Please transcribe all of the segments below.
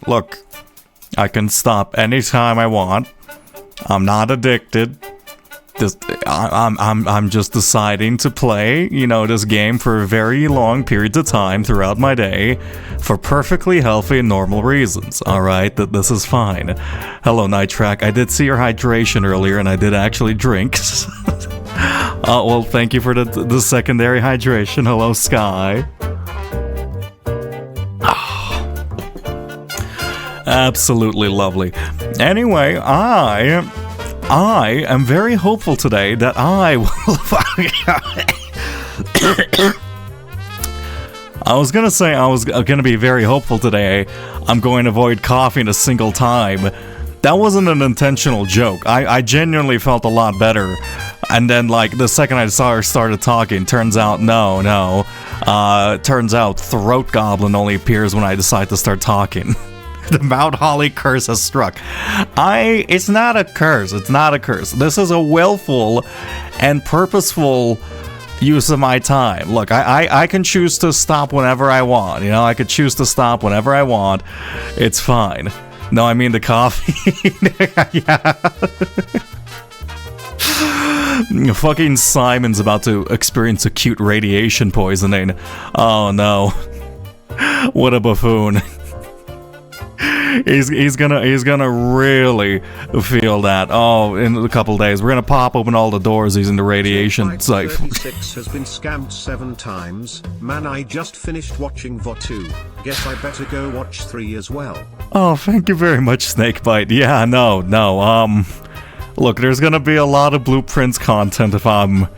Look, I can stop anytime I want. I'm not addicted. I'm just deciding to play, this game for very long periods of time throughout my day for perfectly healthy and normal reasons. Alright, this is fine. Hello, Nitrak. I did see your hydration earlier and I did actually drink. Well, thank you for the secondary hydration. Hello, Sky. Absolutely lovely. Anyway, I am very hopeful today that I will... I was gonna say I was gonna be very hopeful today. I'm going to avoid coughing a single time. That wasn't an intentional joke. I genuinely felt a lot better. And then, the second I saw her started talking, turns out, no. Turns out Throat Goblin only appears when I decide to start talking. The Mount Holly curse has struck. It's not a curse. It's not a curse. This is a willful and purposeful use of my time. Look, I can choose to stop whenever I want. I could choose to stop whenever I want. It's fine. No, I mean the coffee. Yeah. Fucking Simon's about to experience acute radiation poisoning. Oh no. What a buffoon. He's gonna really feel that. Oh, in a couple days we're gonna pop open all the doors using the radiation safe. 36 has been scammed 7 times. Man, I just finished watching VO 2. Guess I better go watch 3 as well. Oh, thank you very much, Snakebite. Yeah, no. Look, there's gonna be a lot of Blueprints content if I'm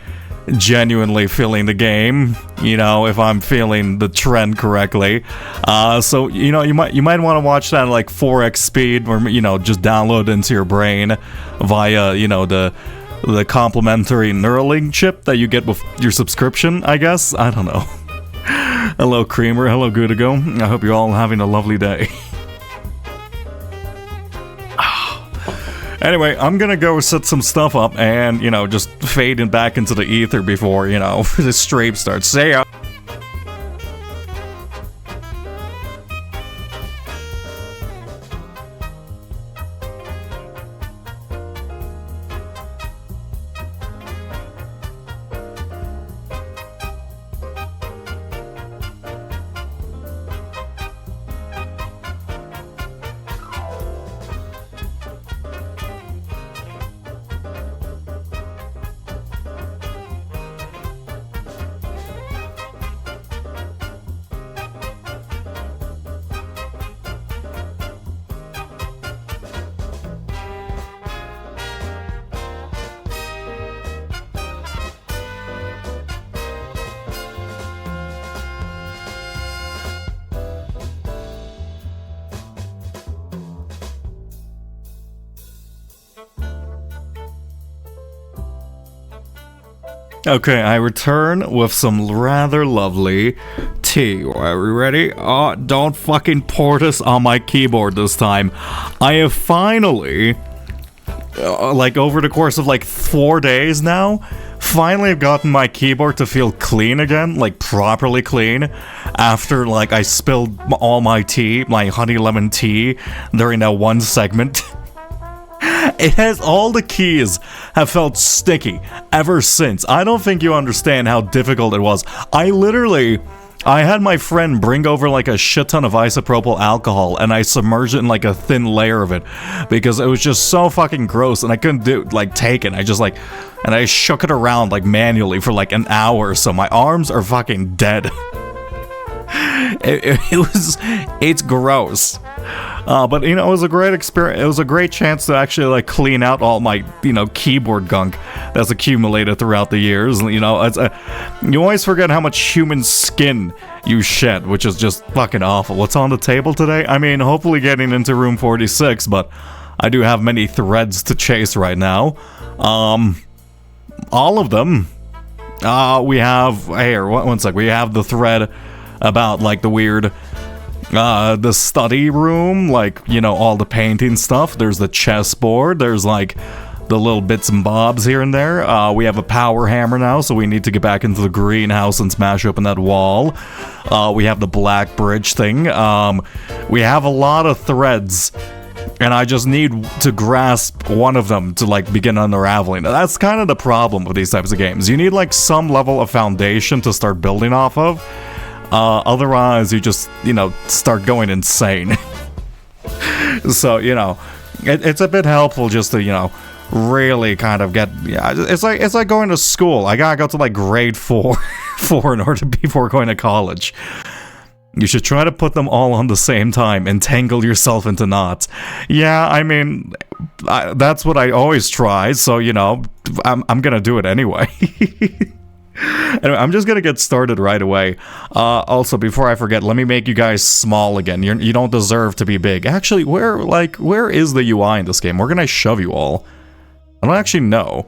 genuinely feeling the game, if I'm feeling the trend correctly. So you might want to watch that at 4x speed, or just download it into your brain via the complimentary Neuralink chip that you get with your subscription, I guess. I don't know. Hello, Creamer. Hello, Goodigo. I hope you're all having a lovely day. Anyway, I'm gonna go set some stuff up and, just fade in back into the ether before, the stream starts. See ya! Okay, I return with some rather lovely tea. Are we ready? Oh, don't fucking Portus on my keyboard this time. I have finally, over the course of 4 days now, finally have gotten my keyboard to feel clean again, properly clean, after I spilled all my tea, my honey lemon tea, during that one segment. It has all the keys have felt sticky ever since. I don't think you understand how difficult it was. I had my friend bring over a shit ton of isopropyl alcohol and I submerged it in a thin layer of it because it was just so fucking gross and I couldn't take it. And I shook it around manually for an hour or so. My arms are fucking dead. It's gross. But it was a great experience. It was a great chance to actually clean out all my keyboard gunk that's accumulated throughout the years. You always forget how much human skin you shed, which is just fucking awful. What's on the table today? I mean, hopefully getting into room 46, but I do have many threads to chase right now. All of them. We have here. One sec. We have the thread about the weird. The study room, all the painting stuff. There's the chessboard. There's the little bits and bobs here and there. We have a power hammer now, so we need to get back into the greenhouse and smash open that wall. We have the black bridge thing. We have a lot of threads, and I just need to grasp one of them to like begin unraveling. That's kind of the problem with these types of games. You need like some level of foundation to start building off of. Otherwise, you just, start going insane. So, it's a bit helpful just to, really kind of get, it's like going to school. I gotta go to like grade 4 in order before going to college. You should try to put them all on the same time, entangle yourself into knots. Yeah, I mean, that's what I always try, so, I'm gonna do it anyway. Anyway, I'm just gonna get started right away. Also, before I forget, let me make you guys small again. You don't deserve to be big. Actually, where is the UI in this game? Where can I shove you all? I don't actually know.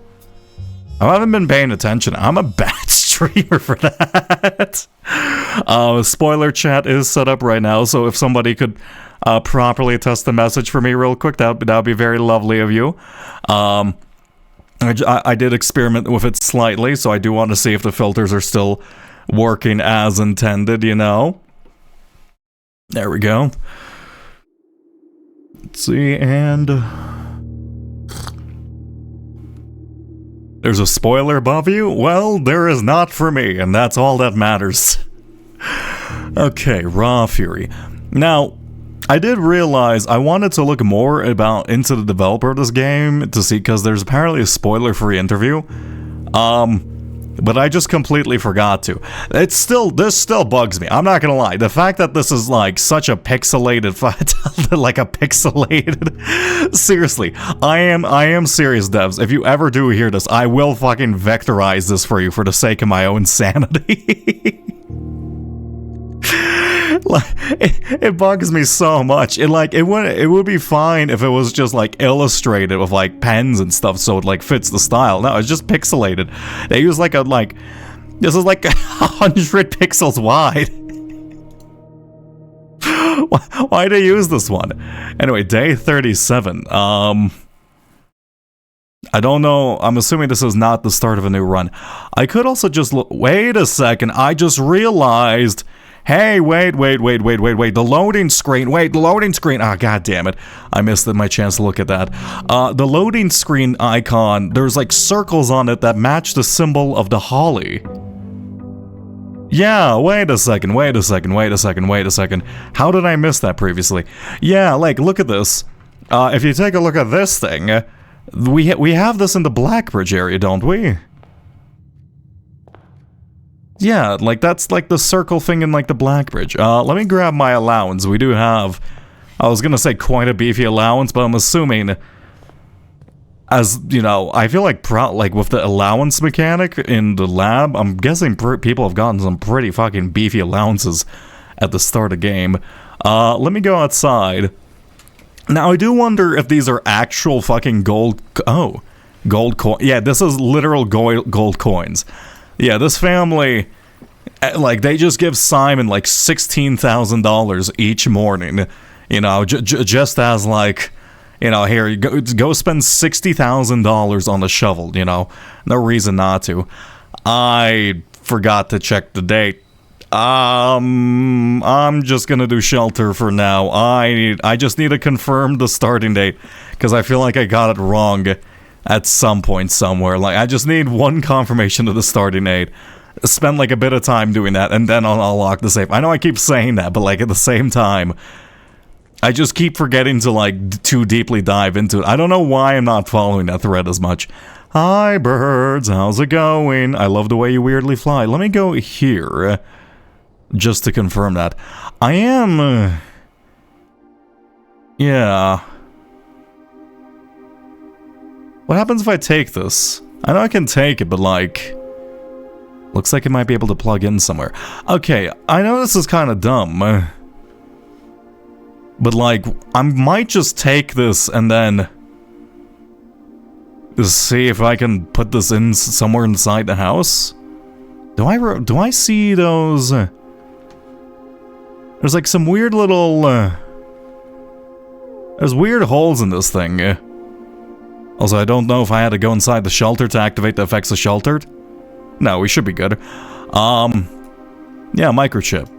I haven't been paying attention. I'm a bad streamer for that. Spoiler chat is set up right now, so if somebody could properly test the message for me real quick, that would be very lovely of you. I did experiment with it slightly, so I do want to see if the filters are still working as intended, There we go. Let's see, and... there's a spoiler above you? Well, there is not for me, and that's all that matters. Okay, Raw Fury. Now, I did realize I wanted to look more into the developer of this game to see, because there's apparently a spoiler-free interview. But I just completely forgot to. This still bugs me. I'm not gonna lie. The fact that this is like such a pixelated, seriously, I am serious, devs. If you ever do hear this, I will fucking vectorize this for you for the sake of my own sanity. It bugs me so much. It would be fine if it was just like illustrated with like pens and stuff, so it like fits the style. No, it's just pixelated. They use this is like 100 pixels wide. Why do they use this one? Anyway, day 37. I don't know. I'm assuming this is not the start of a new run. I could also just look. Wait a second. I just realized. Hey, wait, the loading screen, ah, god damn it, I missed my chance to look at that. The loading screen icon, there's like circles on it that match the symbol of the holly. Yeah, wait a second, how did I miss that previously? Yeah, like, look at this. If you take a look at this thing, we have this in the Blackbridge area, don't we? Yeah, like that's like the circle thing in like the Blackbridge. Let me grab my allowance. We do have, I was gonna say quite a beefy allowance, but I'm assuming, as I feel like with the allowance mechanic in the lab, I'm guessing people have gotten some pretty fucking beefy allowances at the start of the game. Let me go outside. Now I do wonder if these are actual fucking gold coin. Yeah, this is literal gold coins. Yeah, this family, like, they just give Simon, like, $16,000 each morning, just as, like, here, you go spend $60,000 on the shovel, no reason not to. I forgot to check the date. I'm just gonna do shelter for now. I just need to confirm the starting date, because I feel like I got it wrong at some point somewhere. Like, I just need one confirmation of the starting date. Spend like a bit of time doing that, and then I'll lock the safe. I know I keep saying that, but like at the same time, I just keep forgetting to like too deeply dive into it. I don't know why I'm not following that thread as much. Hi birds, how's it going? I love the way you weirdly fly. Let me go here, just to confirm that. I am... yeah... what happens if I take this? I know I can take it, but like... looks like it might be able to plug in somewhere. Okay, I know this is kind of dumb. But like, I might just take this and then... see if I can put this in somewhere inside the house? Do I see those... there's like some weird little... there's weird holes in this thing. Also, I don't know if I had to go inside the shelter to activate the effects of sheltered. No, we should be good. Yeah, microchip.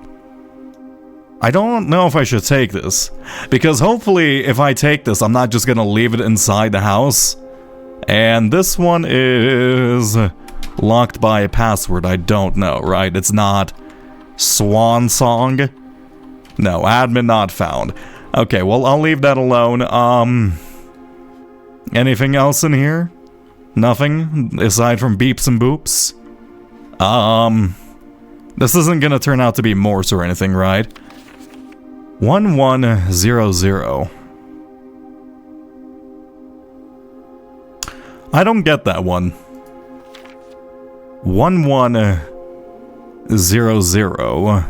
I don't know if I should take this, because hopefully if I take this, I'm not just gonna leave it inside the house. And this one is locked by a password I don't know, right? It's not Swan Song. No, admin not found. Okay, well, I'll leave that alone. Anything else in here? Nothing, aside from beeps and boops? This isn't gonna turn out to be Morse or anything, right? 1100. I don't get that one. 1100.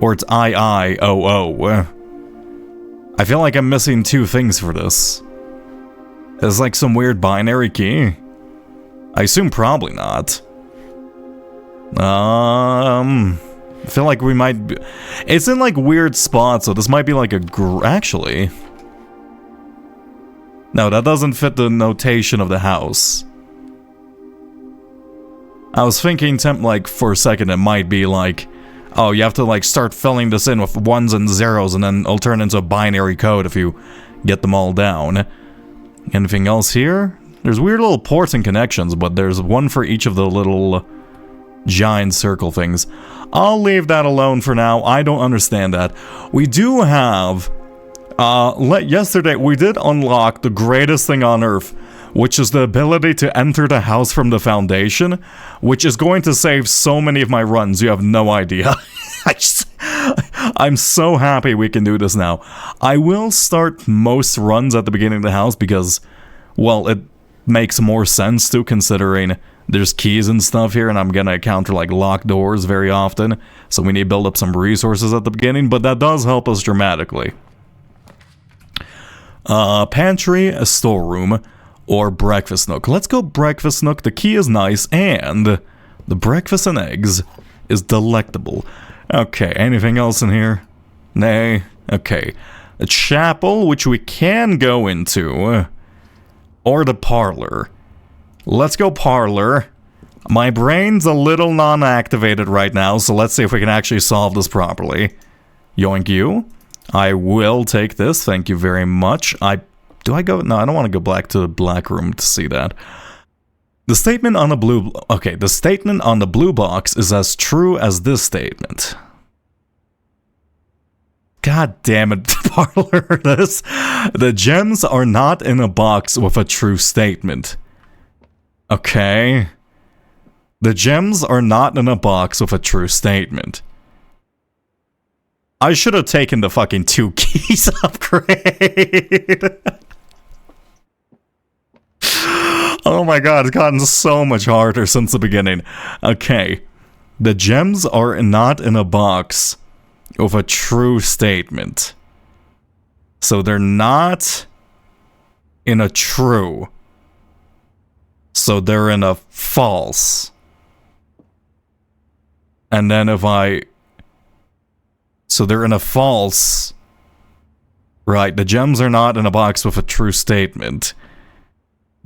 Or it's IIOO. I feel like I'm missing two things for this. It's like some weird binary key. I assume probably not. I feel like we might be... It's in like weird spots, so this might be like a actually... No, that doesn't fit the notation of the house. I was thinking, like, for a second it might be like... Oh, you have to like start filling this in with ones and zeros, and then it'll turn into a binary code if you get them all down. Anything else here? There's weird little ports and connections, but there's one for each of the little giant circle things. I'll leave that alone for now. I don't understand that. We do have... yesterday we did unlock the greatest thing on Earth, which is the ability to enter the house from the foundation, which is going to save so many of my runs, you have no idea. I'm so happy we can do this now. I will start most runs at the beginning of the house because, well, it makes more sense to, considering there's keys and stuff here, and I'm gonna encounter like locked doors very often, so we need to build up some resources at the beginning, but that does help us dramatically. Pantry, a storeroom, or breakfast nook. Let's go breakfast nook. The key is nice, and the breakfast and eggs is delectable. Okay, anything else in here? Nay. Okay. A chapel, which we can go into, or the parlor. Let's go parlor. My brain's a little non-activated right now, so let's see if we can actually solve this properly. Yoink you. I will take this, thank you very much. Do I go? No, I don't want to go back to the black room to see that. The statement on the blue... Okay, the statement on the blue box is as true as this statement. God damn it, parlor, this. The gems are not in a box with a true statement. Okay. The gems are not in a box with a true statement. I should have taken the fucking 2 keys upgrade. Oh my god, it's gotten so much harder since the beginning. Okay. The gems are not in a box with a true statement. So they're not in a true. So they're in a false. And then if I... So they're in a false. Right, the gems are not in a box with a true statement.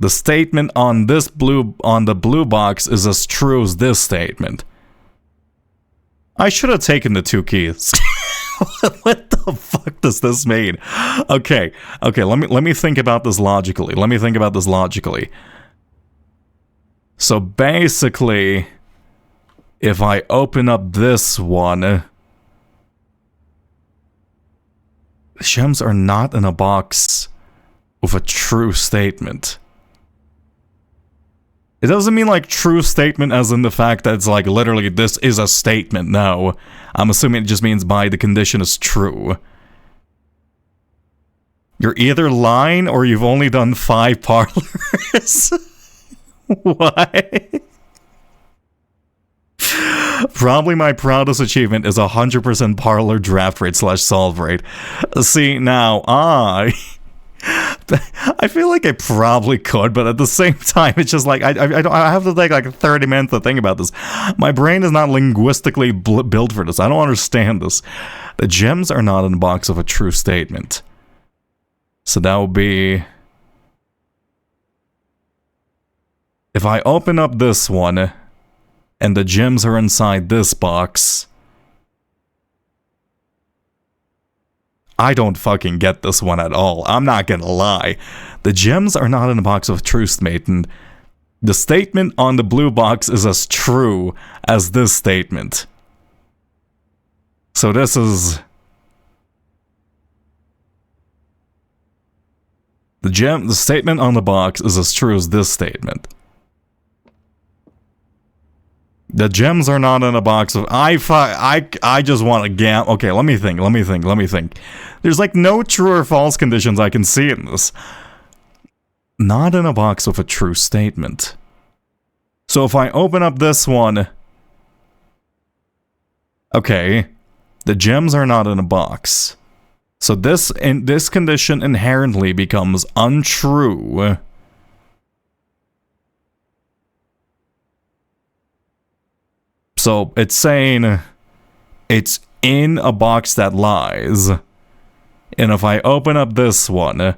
The statement on this on the blue box is as true as this statement. I should have taken the 2 keys. What the fuck does this mean? Okay, let me think about this logically. So basically, if I open up this one, the gems are not in a box with a true statement. It doesn't mean like true statement as in the fact that it's like literally this is a statement. No, I'm assuming it just means by the condition is true. You're either lying or you've only done 5 parlors. What? Probably my proudest achievement is 100% parlor draft rate / solve rate. See, now I feel like I probably could, but at the same time, it's just like I have to take like 30 minutes to think about this. My brain is not linguistically built for this. I don't understand this. The gems are not in the box of a true statement. So that would be... if I open up this one, and the gems are inside this box, I don't fucking get this one at all. I'm not gonna lie. The gems are not in a box of a true statement. The statement on the blue box is as true as this statement. So this is... The statement on the box is as true as this statement. The gems are not in a box of... I just want to gamble. Okay, let me think. There's like no true or false conditions I can see in this. Not in a box of a true statement. So if I open up this one... Okay, the gems are not in a box. So this condition inherently becomes untrue. So it's saying it's in a box that lies. And if I open up this one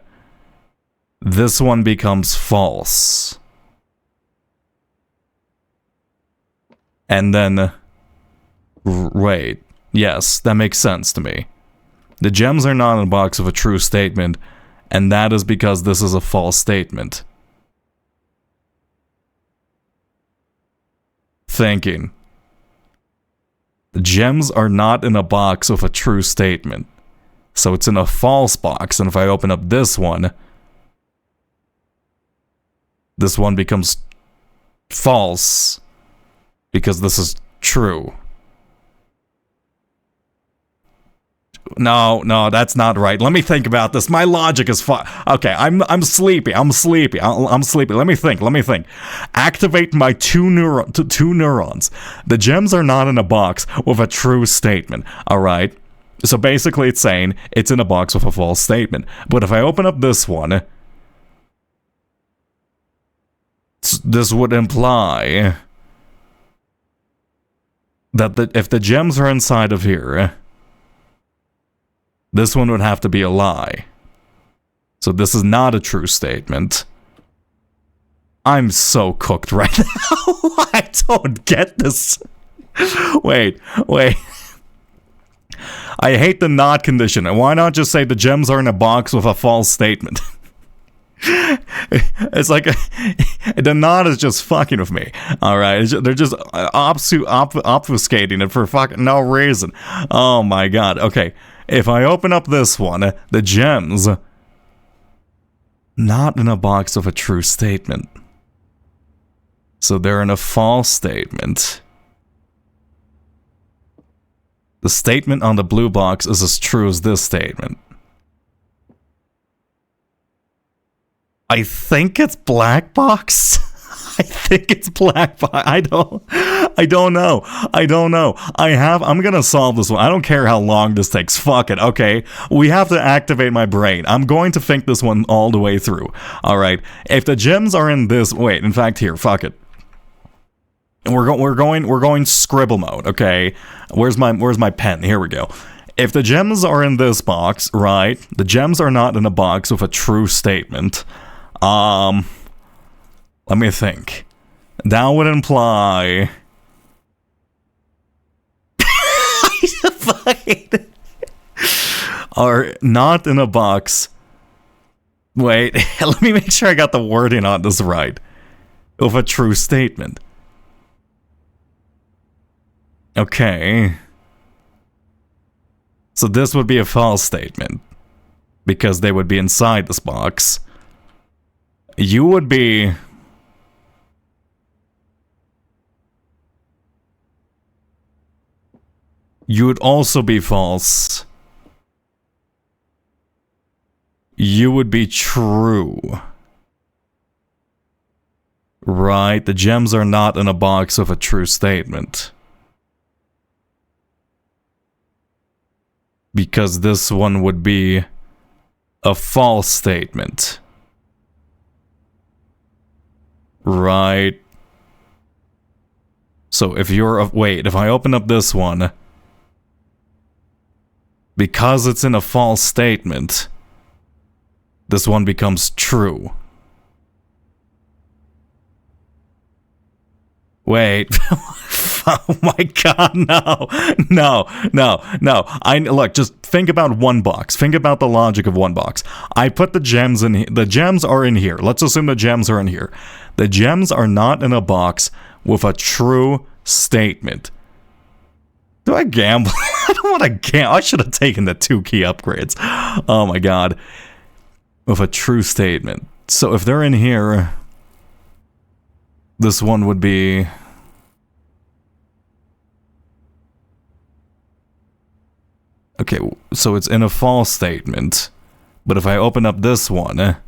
becomes false. And then, wait, yes, that makes sense to me. The gems are not in a box of a true statement, and that is because this is a false statement. Thinking. The gems are not in a box of a true statement. So it's in a false box, and if I open up this one becomes false because this is true. No, that's not right. Let me think about this. My logic is okay, I'm sleepy. I'm sleepy. Let me think. Activate my two neurons. The gems are not in a box with a true statement. All right. So basically, it's saying it's in a box with a false statement. But if I open up this one, this would imply that if the gems are inside of here, this one would have to be a lie. So this is not a true statement. I'm so cooked right now. I don't get this. Wait. I hate the not condition. And why not just say the gems are in a box with a false statement? It's like the not is just fucking with me. All right, they're just obfuscating it for fucking no reason. Oh my god. Okay, if I open up this one, the gems not in a box of a true statement, so they're in a false statement. The statement on the blue box is as true as this statement. I think it's black box. I think it's black box. I don't know. I'm gonna solve this one. I don't care how long this takes. Fuck it. Okay. We have to activate my brain. I'm going to think this one all the way through. Alright. If the gems are in this, wait, in fact here, fuck it. We're going scribble mode, okay? Where's my pen? Here we go. If the gems are in this box, right? The gems are not in a box with a true statement. Let me think. That would imply are not in a box. Wait, let me make sure I got the wording on this right. With a true statement. Okay. So this would be a false statement. Because they would be inside this box. You would be... You would also be false. You would be true. Right, the gems are not in a box of a true statement. Because this one would be a false statement. Right. So if you're wait, if I open up this one, because it's in a false statement, this one becomes true. Wait. Oh my god, no. No. Look, just think about one box. Think about the logic of one box. I put the gems in here. The gems are in here. Let's assume the gems are in here. The gems are not in a box with a true statement. Do I gamble? I don't want to gamble. I should have taken the 2 key upgrades. Oh my god. With a true statement. So if they're in here, this one would be... Okay, so it's in a false statement. But if I open up this one...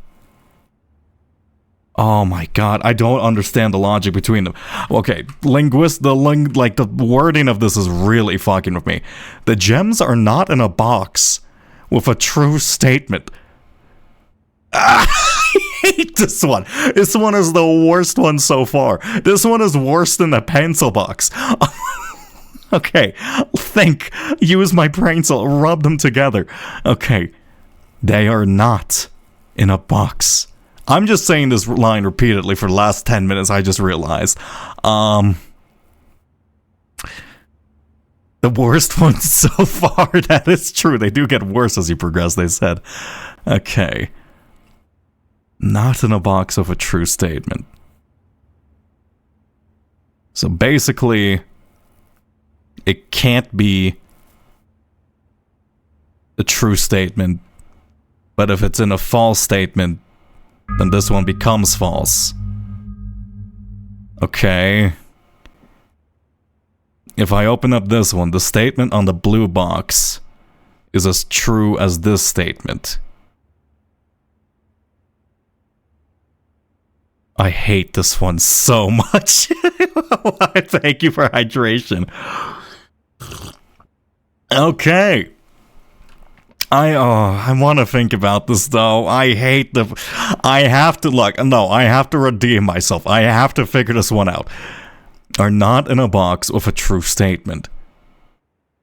Oh my god, I don't understand the logic between them. Okay, the wording of this is really fucking with me. The gems are not in a box with a true statement. I hate this one. This one is the worst one so far. This one is worse than the pencil box. Okay, use my brain cell, rub them together. Okay, they are not in a box. I'm just saying this line repeatedly for the last 10 minutes, I just realized. The worst one so far, that is true. They do get worse as you progress, they said. Okay. Not in a box of a true statement. So basically, it can't be a true statement, but if it's in a false statement, then this one becomes false. Okay. If I open up this one, the statement on the blue box is as true as this statement. I hate this one so much. Thank you for hydration. Okay. I want to think about this though. I have to redeem myself. I have to figure this one out. Are not in a box with a true statement.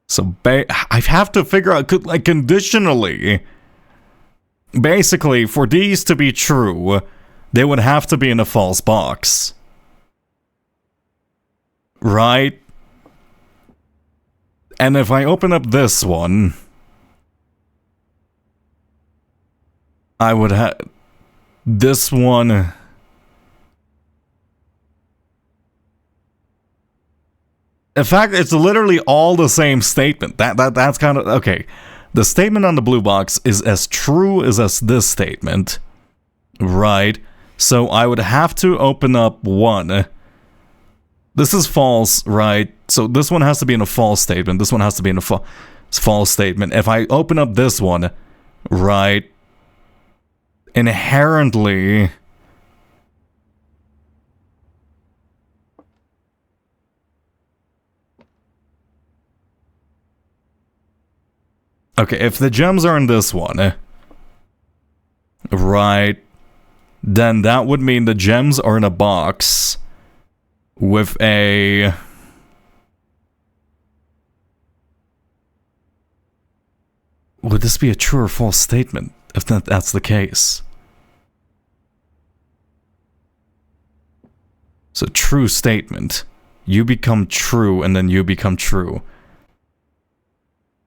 So I have to figure out, like, conditionally. Basically, for these to be true, they would have to be in a false box. Right? And if I open up this one, I would have this one. In fact, it's literally all the same statement. That's kind of okay. The statement on the blue box is as true as this statement, right? So I would have to open up one. This is false, right? So this one has to be in a false statement. This one has to be in a false statement. If I open up this one, right? Inherently, okay, if the gems are in this one, right, then that would mean the gems are in a box with a... Would this be a true or false statement? If that's the case. So true statement. You become true and then you become true.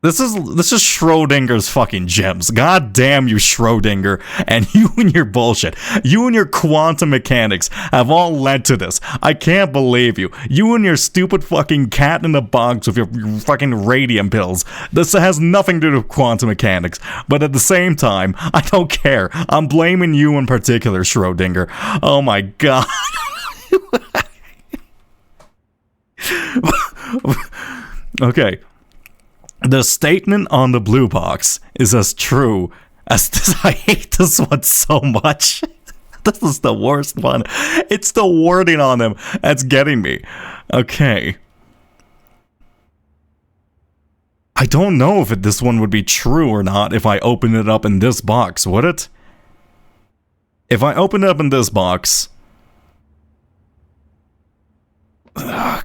This is Schrodinger's fucking gems. God damn you, Schrodinger, and you and your bullshit. You and your quantum mechanics have all led to this. I can't believe you. You and your stupid fucking cat in the box with your fucking radium pills. This has nothing to do with quantum mechanics. But at the same time, I don't care. I'm blaming you in particular, Schrodinger. Oh my god. Okay. The statement on the blue box is as true as this. I hate this one so much. This is the worst one. It's the wording on them that's getting me. Okay. I don't know if this one would be true or not if I open it up in this box, would it? If I open it up in this box...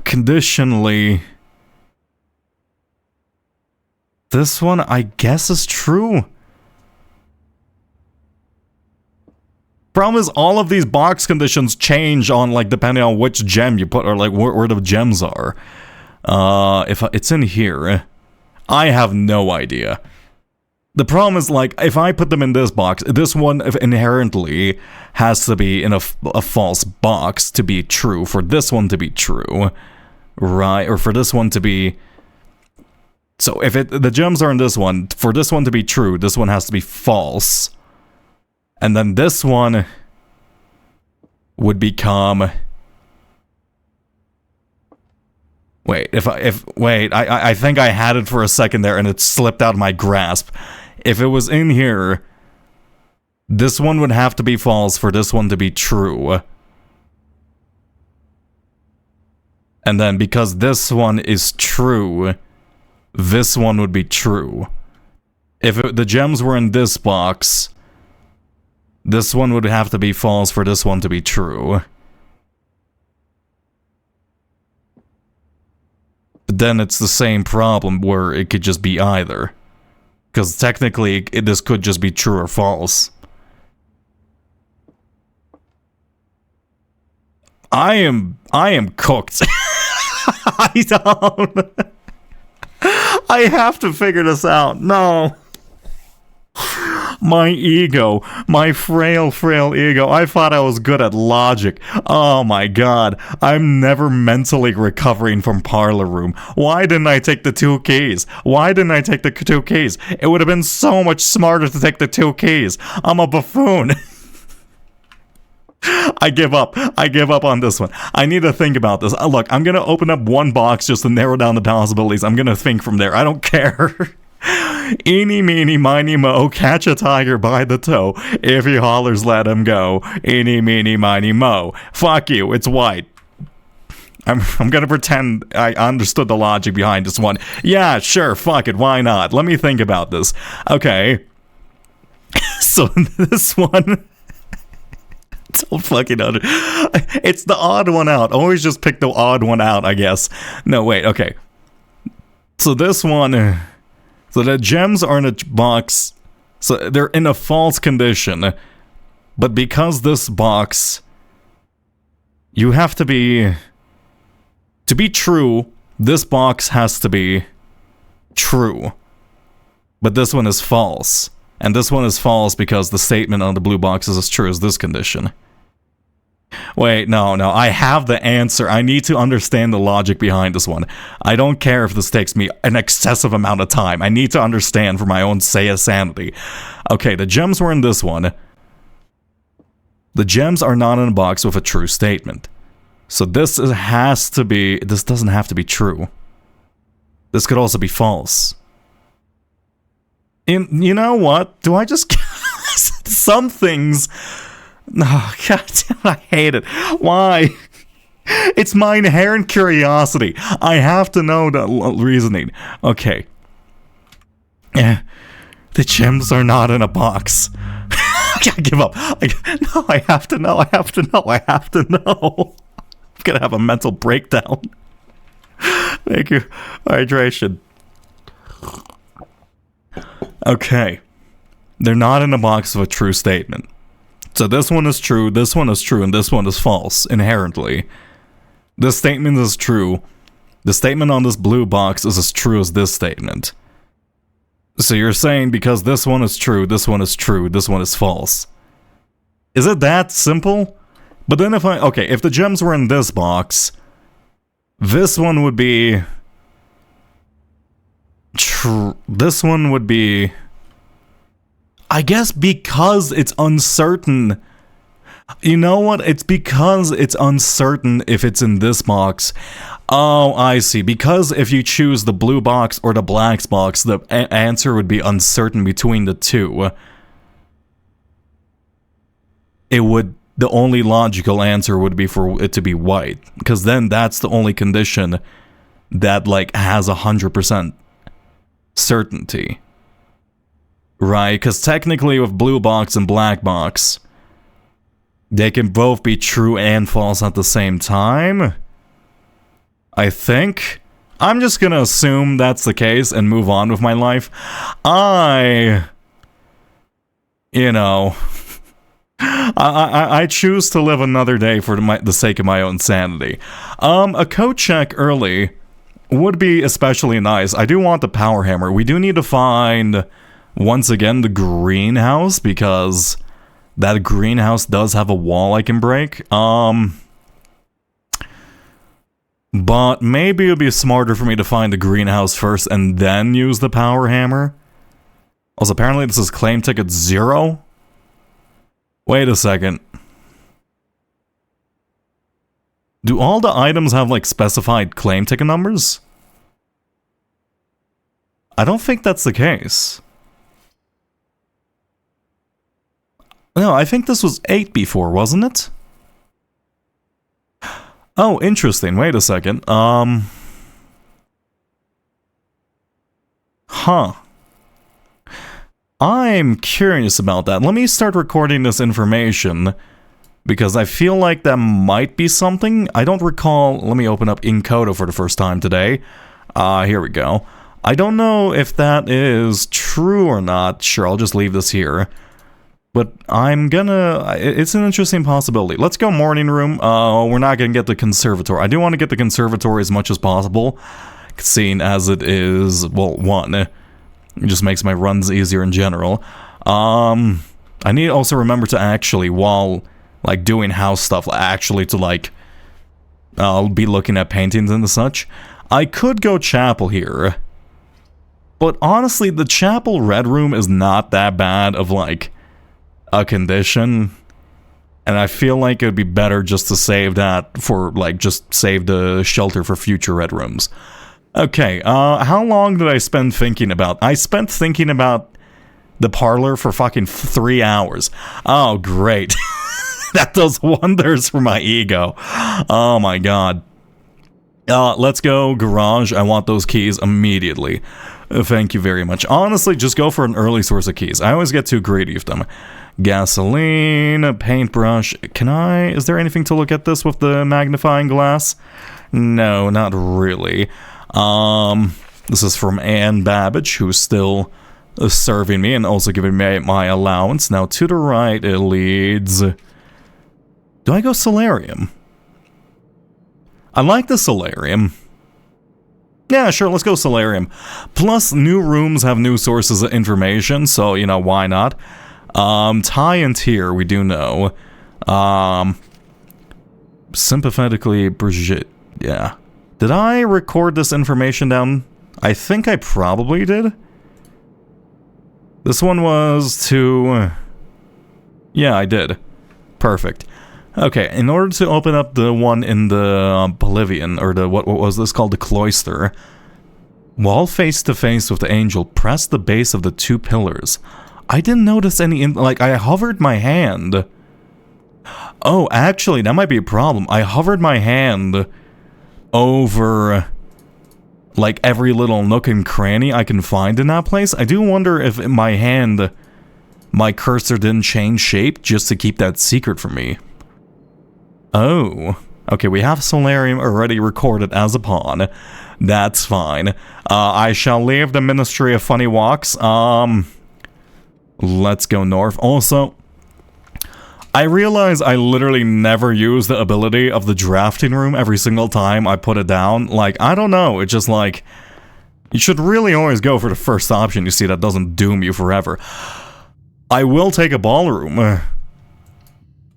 conditionally... This one, I guess, is true. Problem is, all of these box conditions change on, like, depending on which gem you put, or, like, where the gems are. If it's in here, I have no idea. The problem is, like, if I put them in this box, this one inherently has to be in a false box to be true, for this one to be true, right? Or for this one to be... So if the gems are in this one, for this one to be true, this one has to be false. And then this one would become... Wait, I think I had it for a second there and it slipped out of my grasp. If it was in here, this one would have to be false for this one to be true. And then because this one is true, this one would be true. If the gems were in this box, this one would have to be false for this one to be true. But then it's the same problem where it could just be either. Because technically, this could just be true or false. I am cooked. I don't... I have to figure this out. No. My ego. My frail ego. I thought I was good at logic. Oh my god. I'm never mentally recovering from Parlor Room. Why didn't I take the 2 keys? Why didn't I take the 2 keys? It would have been so much smarter to take the 2 keys. I'm a buffoon. I give up. I give up on this one. I need to think about this. Look, I'm gonna open up one box just to narrow down the possibilities. I'm gonna think from there. I don't care. Eeny, meeny, miny, mo, catch a tiger by the toe. If he hollers, let him go. Eeny, meeny, miny, mo. Fuck you, it's white. I'm gonna pretend I understood the logic behind this one. Yeah, sure, fuck it, why not? Let me think about this. Okay. So this one... Don't fucking under... It's the odd one out. Always just pick the odd one out, I guess. No, wait, okay. So this one... So the gems are in a box, so they're in a false condition, but because this box, you have to be true, this box has to be true, but this one is false, and this one is false because the statement on the blue box is as true as this condition. Wait, no, I have the answer. I need to understand the logic behind this one. I don't care if this takes me an excessive amount of time. I need to understand for my own sanity. Okay, the gems were in this one. The gems are not in a box with a true statement. So this doesn't have to be true. This could also be false. You know what? Do I just... Some things... Oh, god damn, I hate it. Why? It's my inherent curiosity. I have to know the reasoning. Okay. The gems are not in a box. I give up. No, I have to know. I have to know. I'm gonna have a mental breakdown. Thank you. Hydration. Okay. They're not in a box of a true statement. So this one is true, and this one is false, inherently. This statement is true. The statement on this blue box is as true as this statement. So you're saying because this one is true, this one is true, this one is false. Is it that simple? But then if the gems were in this box, this one would be... This one would be... I guess because it's uncertain. You know what? It's because it's uncertain if it's in this box. Oh, I see. Because if you choose the blue box or the black box, the answer would be uncertain between the two. The only logical answer would be for it to be white. Because then that's the only condition that, like, has 100% certainty. Right, because technically with blue box and black box, they can both be true and false at the same time. I think. I'm just gonna assume that's the case and move on with my life. I choose to live another day for the sake of my own sanity. A code check early would be especially nice. I do want the power hammer. We do need to find, once again, the greenhouse, because that greenhouse does have a wall I can break. But maybe it would be smarter for me to find the greenhouse first and then use the power hammer. Also, apparently this is claim ticket 0. Wait a second. Do all the items have, like, specified claim ticket numbers? I don't think that's the case. No, I think this was 8 before, wasn't it? Oh, interesting. Wait a second. Huh. I'm curious about that. Let me start recording this information, because I feel like that might be something. I don't recall. Let me open up Encoder for the first time today. Here we go. I don't know if that is true or not. Sure, I'll just leave this here. But it's an interesting possibility. Let's go morning room. We're not gonna get the conservatory. I do want to get the conservatory as much as possible, seeing as it is, well, one, it just makes my runs easier in general. I need to also remember to actually, while, like, doing house stuff, actually to, like, I'll be looking at paintings and such. I could go chapel here. But honestly, the chapel red room is not that bad of, like, a condition, and I feel like it would be better just to save that for, like, just save the shelter for future red rooms. Okay, how long did I spend thinking about? I spent thinking about the parlor for fucking 3 hours. Oh, great. That does wonders for my ego. Oh my god. Let's go garage. I want those keys immediately. Thank you very much. Honestly, just go for an early source of keys. I always get too greedy with them. Gasoline, paintbrush. Is there anything to look at this with the magnifying glass? No, not really. This is from Ann Babbage, who's still serving me and also giving me my allowance. Now, to the right, it leads... Do I go solarium? I like the solarium. Yeah, sure, let's go solarium. Plus, new rooms have new sources of information, so, you know, why not? Tie and tier, we do know. Sympathetically, Brigitte, yeah. Did I record this information down? I think I probably did. This one was to... Yeah, I did. Perfect. Okay, in order to open up the one in the Bolivian, or the, what was this called? The cloister. While face to face with the angel, press the base of the 2 pillars. I didn't notice any, like, I hovered my hand. Oh, actually, that might be a problem. I hovered my hand over, like, every little nook and cranny I can find in that place. I do wonder if my hand, my cursor didn't change shape just to keep that secret from me. Oh, okay, we have Solarium already recorded as a pawn. That's fine. I shall leave the Ministry of Funny Walks. Let's go north. Also, I realize I literally never use the ability of the drafting room every single time I put it down. Like, I don't know, it's just like, you should really always go for the first option you see that doesn't doom you forever. I will take a ballroom.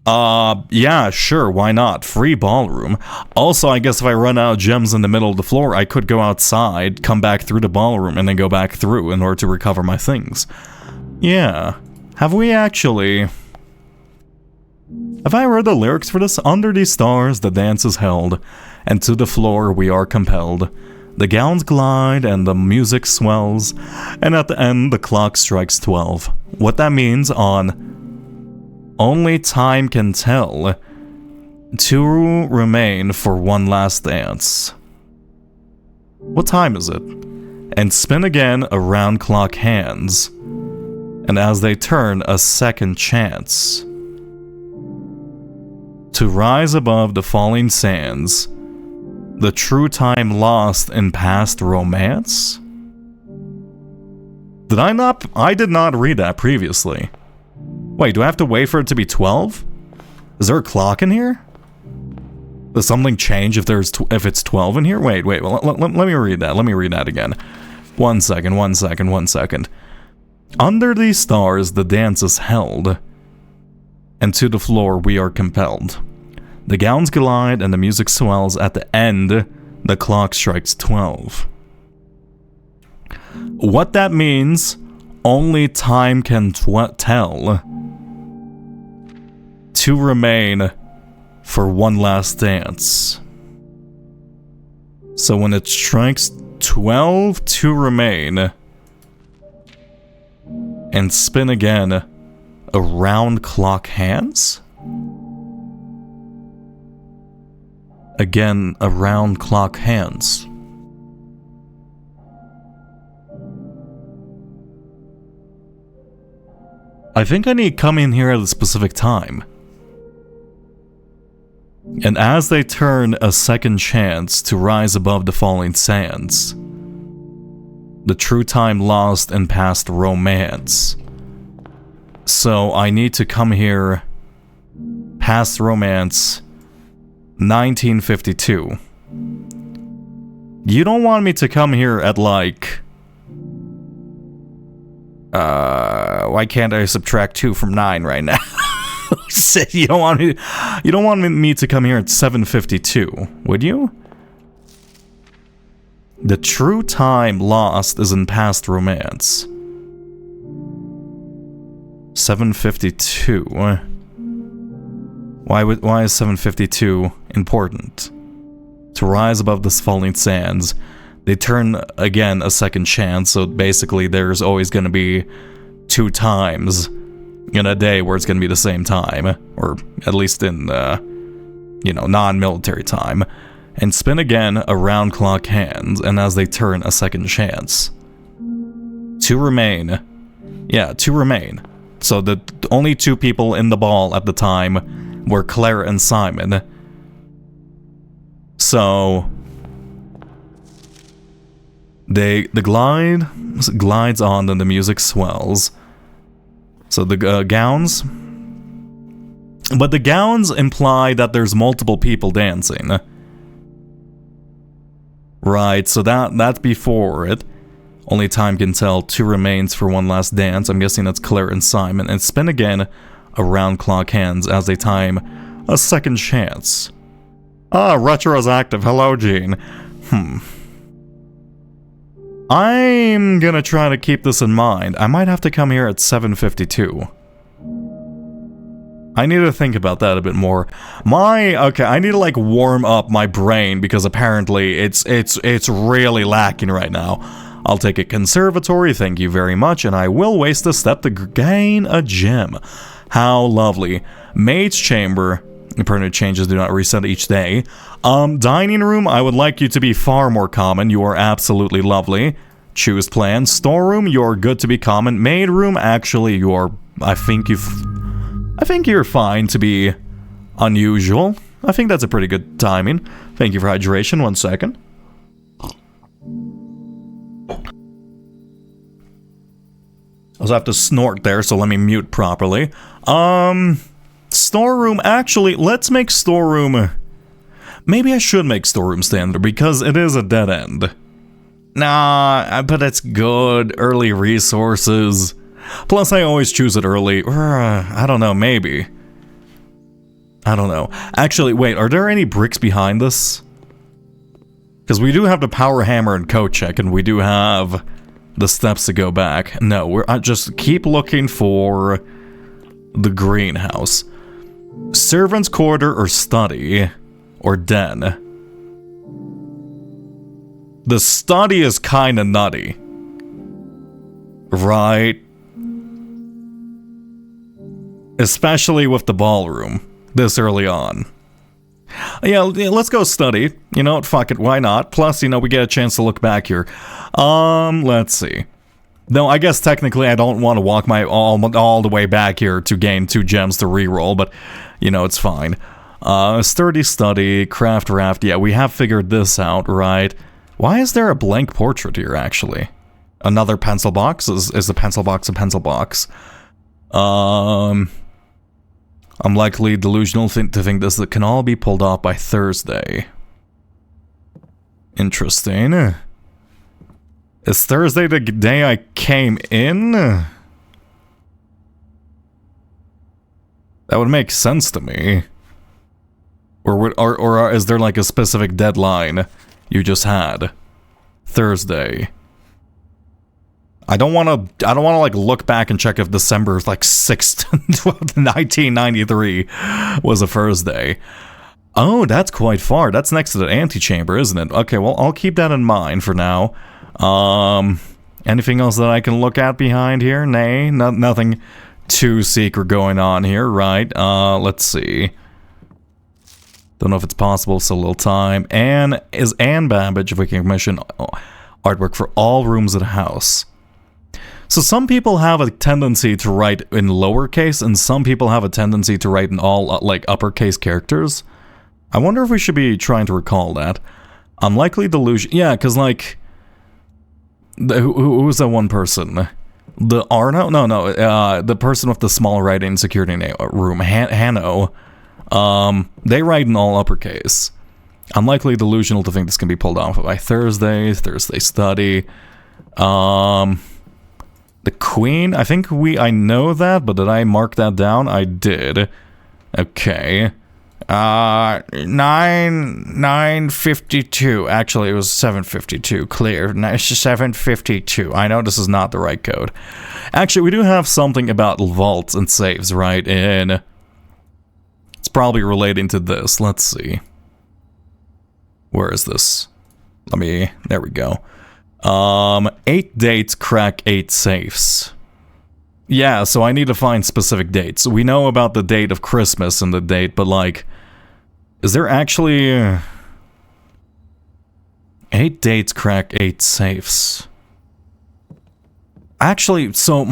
Yeah, sure, why not? Free ballroom. Also, I guess if I run out of gems in the middle of the floor, I could go outside, come back through the ballroom, and then go back through in order to recover my things. Yeah. Have we actually... Have I read the lyrics for this? Under these stars the dance is held, and to the floor we are compelled. The gowns glide and the music swells, and at the end the clock strikes 12. What that means on Only Time Can Tell, 2 remain for one last dance. What time is it? And spin again around clock hands, and as they turn a second chance. To rise above the falling sands, the true time lost in past romance? I did not read that previously. Wait, do I have to wait for it to be 12? Is there a clock in here? Does something change if it's 12 in here? Wait, well, let me read that. Let me read that again. One second. Under these stars the dance is held, and to the floor we are compelled. The gowns glide and the music swells. At the end, the clock strikes 12. What that means, only time can tell. To remain for one last dance. So when it strikes 12 to remain, and spin again, around clock hands? Again, around clock hands. I think I need to come in here at a specific time. And as they turn a second chance to rise above the falling sands, the true time lost in past romance. So I need to come here past romance 1952. You don't want me to come here at like... why can't I subtract 2 from 9 right now? You don't want me to come here at 7:52, would you? The true time lost is in past romance. 7:52. Why is 7:52 important? To rise above the falling sands, they turn again a second chance, so basically there's always going to be 2 times in a day where it's going to be the same time, or at least in, non-military time, and spin again around clock hands, and as they turn a second chance. To remain. Yeah, to remain. So the only 2 people in the ball at the time were Claire and Simon. So the glide glides on and the music swells. So the gowns, but the gowns imply that there's multiple people dancing, right? So that's before it. Only time can tell. 2 remains for one last dance. I'm guessing that's Claire and Simon. And spin again around clock hands as they time a second chance. Ah, Retro's active. Hello, Gene. I'm gonna try to keep this in mind. I might have to come here at 7:52. I need to think about that a bit more. Okay, I need to like warm up my brain because apparently it's really lacking right now. I'll take a conservatory, thank you very much, and I will waste a step to gain a gem. How lovely. Maid's chamber. Permanent changes do not reset each day. Dining room, I would like you to be far more common. You are absolutely lovely. Choose plan. Storeroom, you're good to be common. Maid room, actually, I think you're fine to be unusual. I think that's a pretty good timing. Thank you for hydration. 1 second. I also have to snort there, so let me mute properly. Storeroom, actually, let's make storeroom... Maybe I should make storeroom standard, because it is a dead end. Nah, but it's good. Early resources. Plus, I always choose it early. I don't know, maybe. I don't know. Actually, wait, are there any bricks behind this? Because we do have the power hammer and coat check, and we do have the steps to go back. No, I just keep looking for the greenhouse. Servant's quarter or study or den. The study is kind of nutty, right? Especially with the ballroom this early on. Yeah, let's go study. You know what? Fuck it. Why not? Plus, we get a chance to look back here. Let's see. No, I guess technically I don't want to walk all the way back here to gain 2 gems to reroll, but, it's fine. Sturdy study, craft raft. Yeah, we have figured this out, right? Why is there a blank portrait here, actually? Another pencil box? Is the pencil box a pencil box? I'm likely delusional to think this can all be pulled off by Thursday. Interesting. Is Thursday the day I came in? That would make sense to me. Or is there like a specific deadline you just had? Thursday. I don't want to like look back and check if December like 6th, 1993 was a Thursday. Oh, that's quite far. That's next to the antechamber, isn't it? Okay, well, I'll keep that in mind for now. Anything else that I can look at behind here? Nay, nothing too secret going on here, right? Let's see. Don't know if it's possible, so a little time. Is Anne Babbage, if we can commission artwork for all rooms of the house. So some people have a tendency to write in lowercase, and some people have a tendency to write in all, like, uppercase characters. I wonder if we should be trying to recall that. Unlikely delusion. Yeah, because, like, who was that one person? The Arno? No, the person with the small writing security room, Hanno. They write in all uppercase. Unlikely delusional to think this can be pulled off by Thursday study. The Queen, I think I know that, but did I mark that down? I did. Okay. 952. Actually, it was 752. Clear. 752. I know this is not the right code. Actually, we do have something about vaults and saves, right? It's probably relating to this. Let's see. Where is this? There we go. 8 dates crack 8 safes. Yeah, so I need to find specific dates. We know about the date of Christmas and the date, but like, is there actually 8 dates crack 8 safes? Actually, so,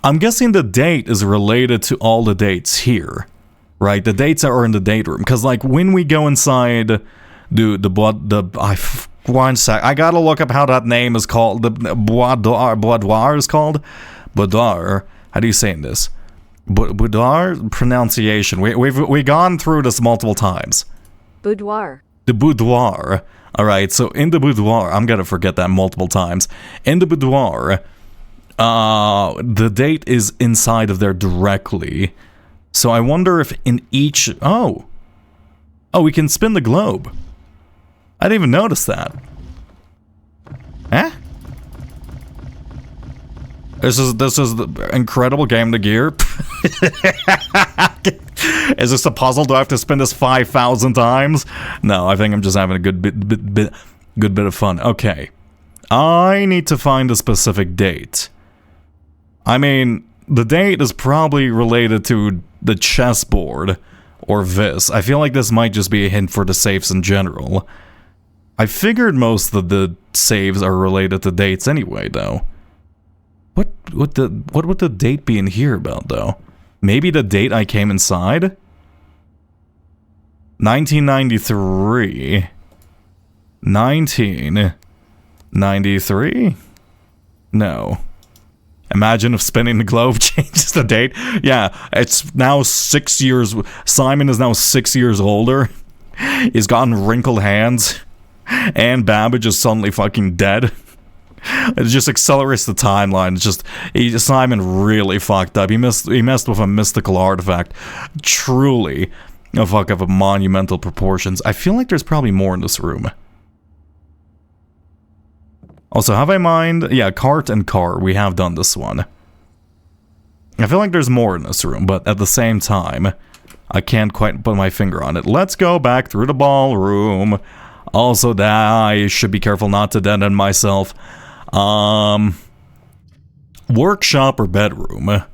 I'm guessing the date is related to all the dates here, right? The dates are in the date room, because like when we go inside one sec, I gotta look up how that name is called. The boudoir is called? Boudoir. How do you say this? Boudoir pronunciation. We've gone through this multiple times. Boudoir. The boudoir. Alright, so in the boudoir, I'm gonna forget that multiple times. In the boudoir, the date is inside of there directly. So I wonder if in each... Oh, we can spin the globe. I didn't even notice that. Eh? This is the incredible Game of the Gear. Is this a puzzle? Do I have to spin this 5,000 times? No, I think I'm just having a good bit of fun. Okay. I need to find a specific date. I mean, the date is probably related to the chessboard or this. I feel like this might just be a hint for the safes in general. I figured most of the saves are related to dates anyway, though. What would the date be in here about, though? Maybe the date I came inside? 1993. 1993? No. Imagine if spinning the globe changes the date. Yeah, it's now 6 years. Simon is now 6 years older. He's gotten wrinkled hands. And Babbage is suddenly fucking dead. It just accelerates the timeline. It's just Simon really fucked up. He messed with a mystical artifact. Truly a fuck of monumental proportions. I feel like there's probably more in this room. Also, have I mined? Yeah, cart and car. We have done this one. I feel like there's more in this room, but at the same time, I can't quite put my finger on it. Let's go back through the ballroom. Also, I should be careful not to dead end myself. Workshop or bedroom?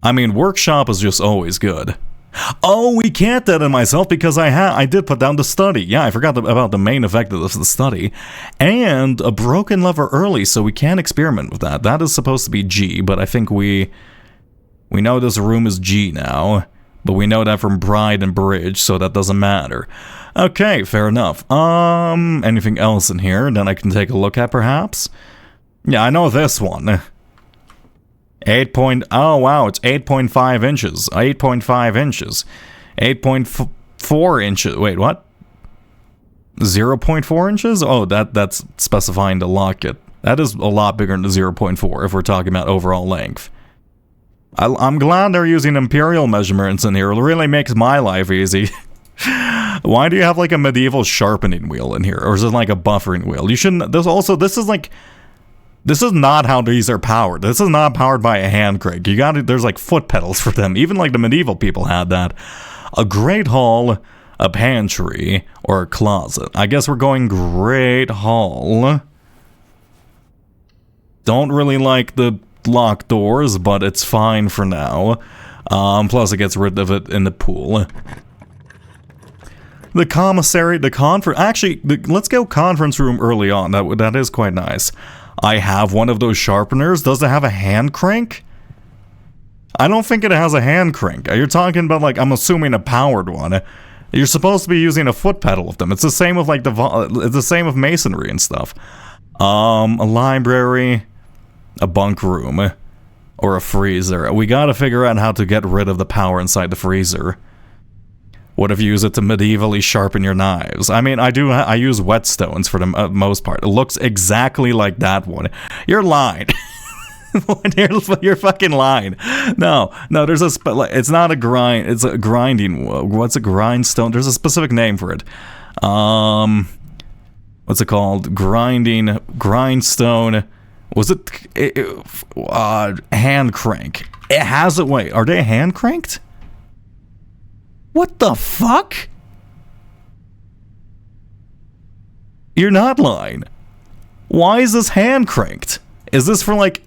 I mean, workshop is just always good. Oh, we can't dead end myself because I did put down the study. Yeah, I forgot about the main effect of the study. And a broken lever early, so we can't experiment with that. That is supposed to be G, but I think we know this room is G now. But we know that from Bride and Bridge, so that doesn't matter. Okay, fair enough. Anything else in here that I can take a look at, perhaps? Yeah, I know this one. Oh wow, it's 8.5 inches. 8.5 inches. 8.4 inches. Wait, what? 0.4 inches? Oh, that's specifying the locket. That is a lot bigger than 0.4 if we're talking about overall length. I'm glad they're using imperial measurements in here. It really makes my life easy. Why do you have like a medieval sharpening wheel in here? Or is it like a buffering wheel? You shouldn't... This is not how these are powered. This is not powered by a hand crank. There's like foot pedals for them. Even like the medieval people had that. A great hall, a pantry, or a closet. I guess we're going great hall. Don't really like the locked doors, but it's fine for now. Plus it gets rid of it in the pool. The commissary, the conference... Actually, let's go conference room early on. That is quite nice. I have one of those sharpeners. Does it have a hand crank? I don't think it has a hand crank. You're talking about, like, I'm assuming a powered one. You're supposed to be using a foot pedal with them. It's the same with, like, it's the same with masonry and stuff. A library, a bunk room, or a freezer. We gotta figure out how to get rid of the power inside the freezer. What if you use it to medievally sharpen your knives? I mean, I use whetstones for the most part. It looks exactly like that one. You're lying. You're fucking lying. No, there's it's not a grind, it's a grinding, what's a grindstone? There's a specific name for it. What's it called? Grindstone. Was it hand crank? It has it, wait, are they hand cranked? What the fuck? You're not lying. Why is this hand cranked? Is this for like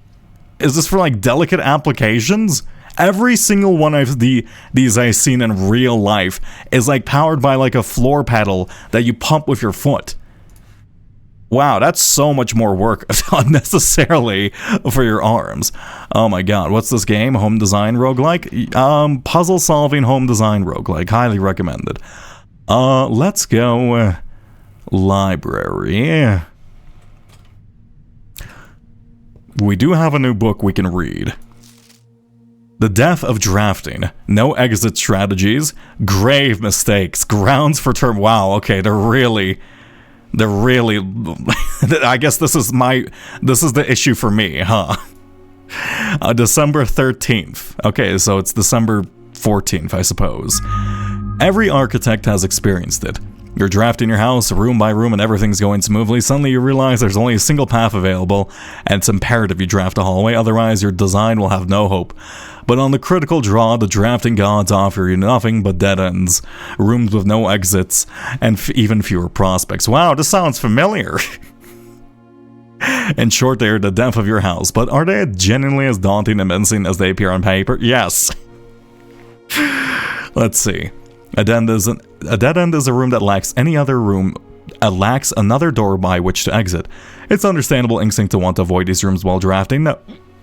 delicate applications? Every single one of these I've seen in real life is like powered by like a floor pedal that you pump with your foot. Wow, that's so much more work unnecessarily for your arms. Oh my god, what's this game? Home design roguelike? Puzzle solving home design roguelike. Highly recommended. Let's go library. We do have a new book we can read. The Death of Drafting. No exit strategies. Grave mistakes. Grounds for term. Wow, okay, they're really I guess this is the issue for me, huh? December 13th. Okay, so it's December 14th, I suppose. Every architect has experienced it. You're drafting your house room by room and everything's going smoothly. Suddenly you realize there's only a single path available, and it's imperative you draft a hallway, otherwise your design will have no hope. But on the critical draw, the drafting gods offer you nothing but dead ends, rooms with no exits, and even fewer prospects. Wow, this sounds familiar. In short, they are the death of your house, but are they genuinely as daunting and menacing as they appear on paper? Yes. Let's see. A dead end is a room that lacks any other room, lacks another door by which to exit. It's understandable instinct to want to avoid these rooms while drafting.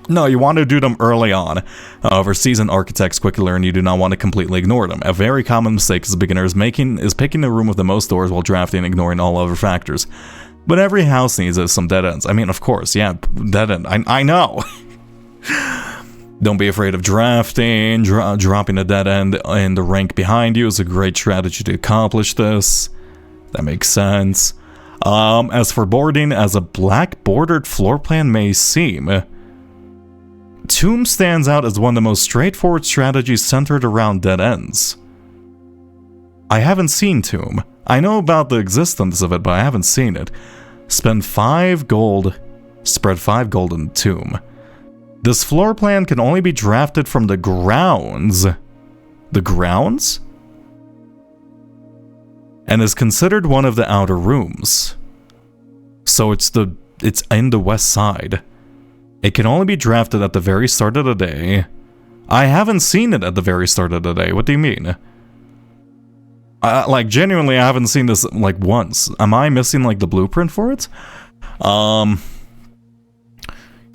No, you want to do them early on. However, seasoned architects quickly learn you do not want to completely ignore them. A very common mistake as a beginner is picking the room with the most doors while drafting, ignoring all other factors. But every house needs some dead ends. I mean, of course, yeah, dead end. I know. Don't be afraid of drafting. Dropping a dead end in the rank behind you is a great strategy to accomplish this. That makes sense. As for boarding, as a black bordered floor plan may seem, Tomb stands out as one of the most straightforward strategies centered around dead ends. I haven't seen Tomb. I know about the existence of it, but I haven't seen it. Spread 5 gold in Tomb. This floor plan can only be drafted from the grounds. The grounds? And is considered one of the outer rooms. So it's in the west side. It can only be drafted at the very start of the day. I haven't seen it at the very start of the day. What do you mean? Like, genuinely, I haven't seen this, like, once. Am I missing, like, the blueprint for it?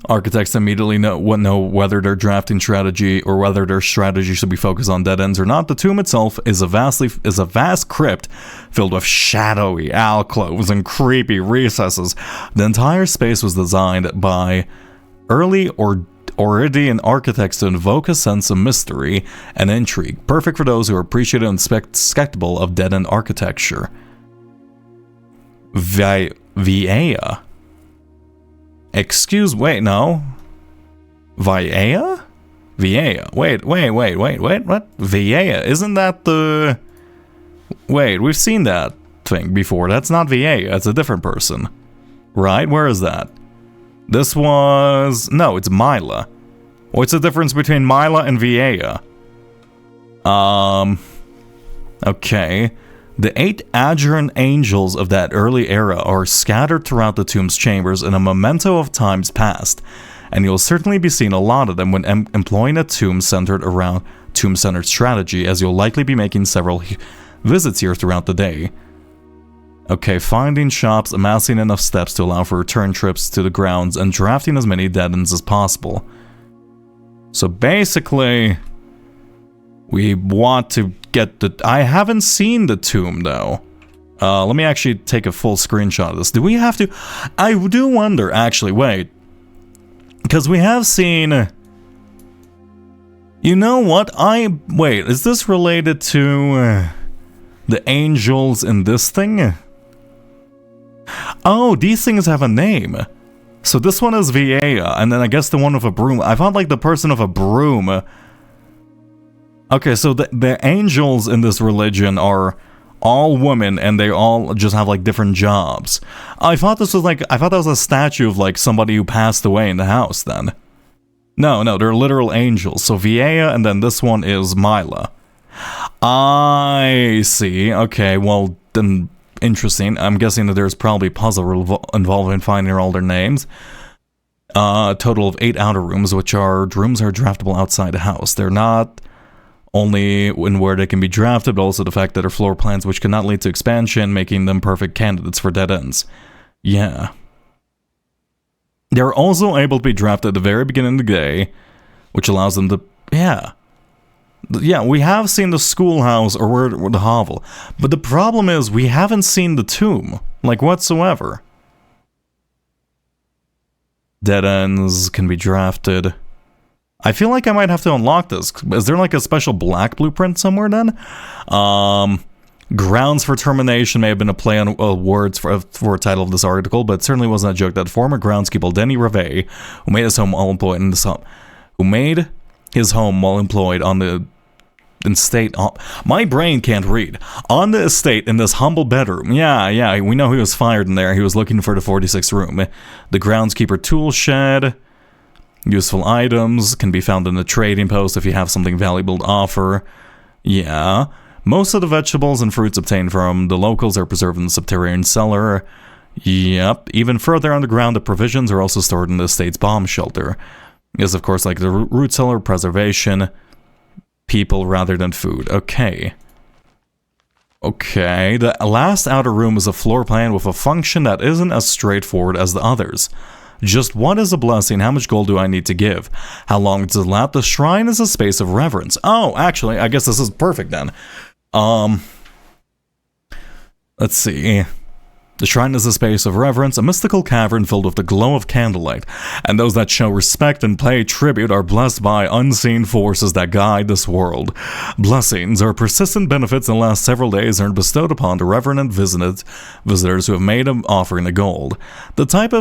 Architects immediately know whether their drafting strategy or whether their strategy should be focused on dead ends or not. The tomb itself is a vast crypt filled with shadowy alcoves and creepy recesses. The entire space was designed by early Oridian architects to invoke a sense of mystery and intrigue, perfect for those who are appreciative and skeptical of dead-end architecture. Viea? Wait, no. Viea? Viea. Wait, what? Viea, isn't that the... Wait, we've seen that thing before. That's not Viea, it's a different person. Right, where is that? This was... No, it's Mila. What's the difference between Mila and Viea? Okay. The 8 Ajuran angels of that early era are scattered throughout the tomb's chambers in a memento of times past, and you'll certainly be seeing a lot of them when employing a tomb-centered strategy, as you'll likely be making several visits here throughout the day. Okay, finding shops, amassing enough steps to allow for return trips to the grounds, and drafting as many dead ends as possible. So basically, we want to get the... I haven't seen the tomb, though. Let me actually take a full screenshot of this. Do we have to... I do wonder, actually, wait. Because we have seen... You know what? Wait, is this related to... the angels in this thing? Oh, these things have a name. So this one is Viea, and then I guess the one with a broom. I found like the person with a broom. Okay, so the angels in this religion are all women, and they all just have like different jobs. I thought that was a statue of like somebody who passed away in the house then. No, they're literal angels. So Viea, and then this one is Mila. I see. Okay, well then, interesting. I'm guessing that there's probably a puzzle involving finding all their names. Total of 8 outer rooms, rooms are draftable outside the house. They're not only in where they can be drafted, but also the fact that they're floor plans which cannot lead to expansion, making them perfect candidates for dead ends. Yeah. They're also able to be drafted at the very beginning of the day, which allows them to... Yeah, we have seen the schoolhouse or the hovel, but the problem is we haven't seen the tomb, like whatsoever. Dead ends can be drafted. I feel like I might have to unlock this. Is there like a special black blueprint somewhere then? Grounds for termination may have been a play on words for a title of this article, but it certainly wasn't a joke that former groundskeeper Denny Reve, who made his home while employed on the estate. My brain can't read. On the estate in this humble bedroom. Yeah, we know he was fired in there. He was looking for the 46th room. The groundskeeper tool shed. Useful items can be found in the trading post if you have something valuable to offer. Yeah. Most of the vegetables and fruits obtained from the locals are preserved in the subterranean cellar. Yep. Even further underground, the provisions are also stored in the estate's bomb shelter. Is of course like the root cellar, preservation, people rather than food. Okay, the last outer room is a floor plan with a function that isn't as straightforward as the others. Just what is a blessing? How much gold do I need to give? How long does it last? The shrine is a space of reverence. Oh, actually, I guess this is perfect then. Let's see. The shrine is a space of reverence, a mystical cavern filled with the glow of candlelight, and those that show respect and pay tribute are blessed by unseen forces that guide this world. Blessings are persistent benefits that last several days and are bestowed upon the reverent visitors who have made an offering of gold. The type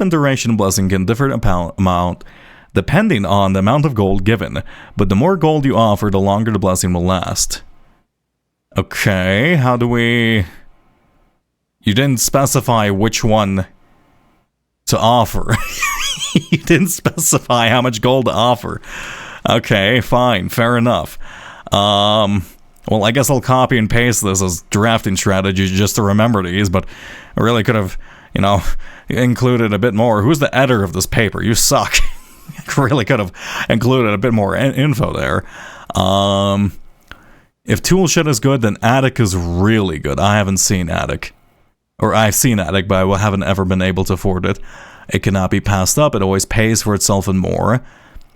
and duration of blessing can differ amount depending on the amount of gold given, but the more gold you offer, the longer the blessing will last. Okay, how do we... You didn't specify which one to offer. You didn't specify how much gold to offer. Okay, fine, fair enough. Well, I guess I'll copy and paste this as drafting strategy just to remember these, but I really could have, included a bit more. Who's the editor of this paper? You suck. I really could have included a bit more info there. If Toolshed is good, then Attic is really good. I haven't seen Attic. Or I've seen Attic, but I haven't ever been able to afford it. It cannot be passed up. It always pays for itself and more.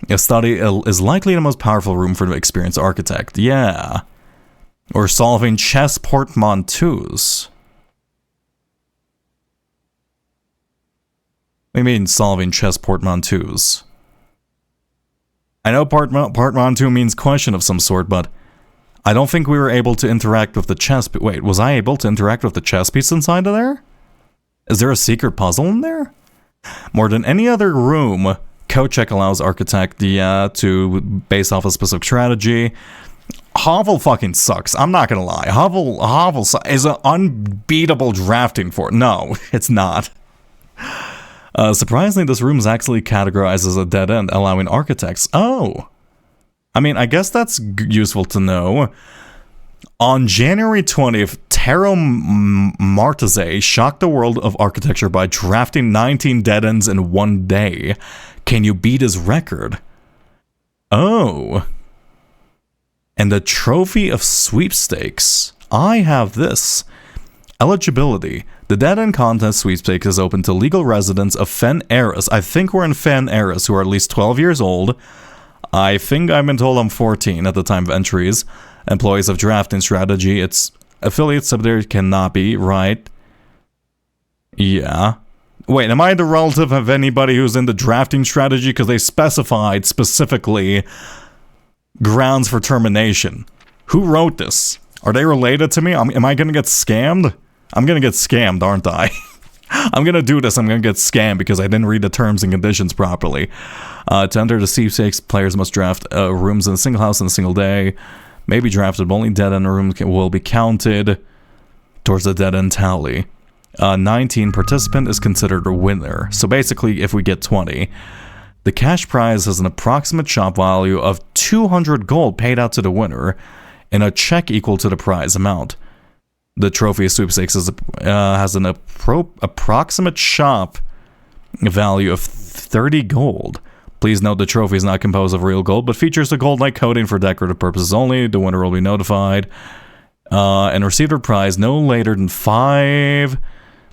A study is likely the most powerful room for an experienced architect. Yeah. Or solving chess portmanteaus. What do you mean solving chess portmanteaus? I know part 1 2 means question of some sort, but I don't think we were able to interact with the chess. Wait, was I able to interact with the chess piece inside of there? Is there a secret puzzle in there? More than any other room, code check allows architect to base off a specific strategy. Hovel fucking sucks. I'm not gonna lie. Hovel is an unbeatable drafting for. No, it's not. Surprisingly, this room is actually categorized as a dead end, allowing architects. Oh, I mean, I guess that's useful to know. On January 20th, Taro Marteze shocked the world of architecture by drafting 19 dead ends in one day. Can you beat his record? Oh. And the trophy of sweepstakes. I have this. Eligibility. The Dead End Contest sweepstakes is open to legal residents of Fen Eras. I think we're in Fen Eras, who are at least 12 years old. I think I've been told I'm 14 at the time of entries. Employees of Drafting Strategy. Its affiliate subsidiary cannot be, right? Yeah. Wait, am I the relative of anybody who's in the Drafting Strategy? Because they specified specifically grounds for termination. Who wrote this? Are they related to me? Am I going to get scammed? I'm going to get scammed, aren't I? I'm going to do this. I'm going to get scammed because I didn't read the terms and conditions properly. To enter the sweepstakes, players must draft rooms in a single house in a single day. May be drafted, but only dead end rooms will be counted towards the dead end tally. 19 participant is considered a winner. So basically, if we get 20, the cash prize has an approximate shop value of 200 gold paid out to the winner, and a check equal to the prize amount. The trophy of sweepstakes has an approximate shop value of 30 gold. Please note the trophy is not composed of real gold, but features a gold-like coating for decorative purposes only. The winner will be notified and receive their prize no later than 5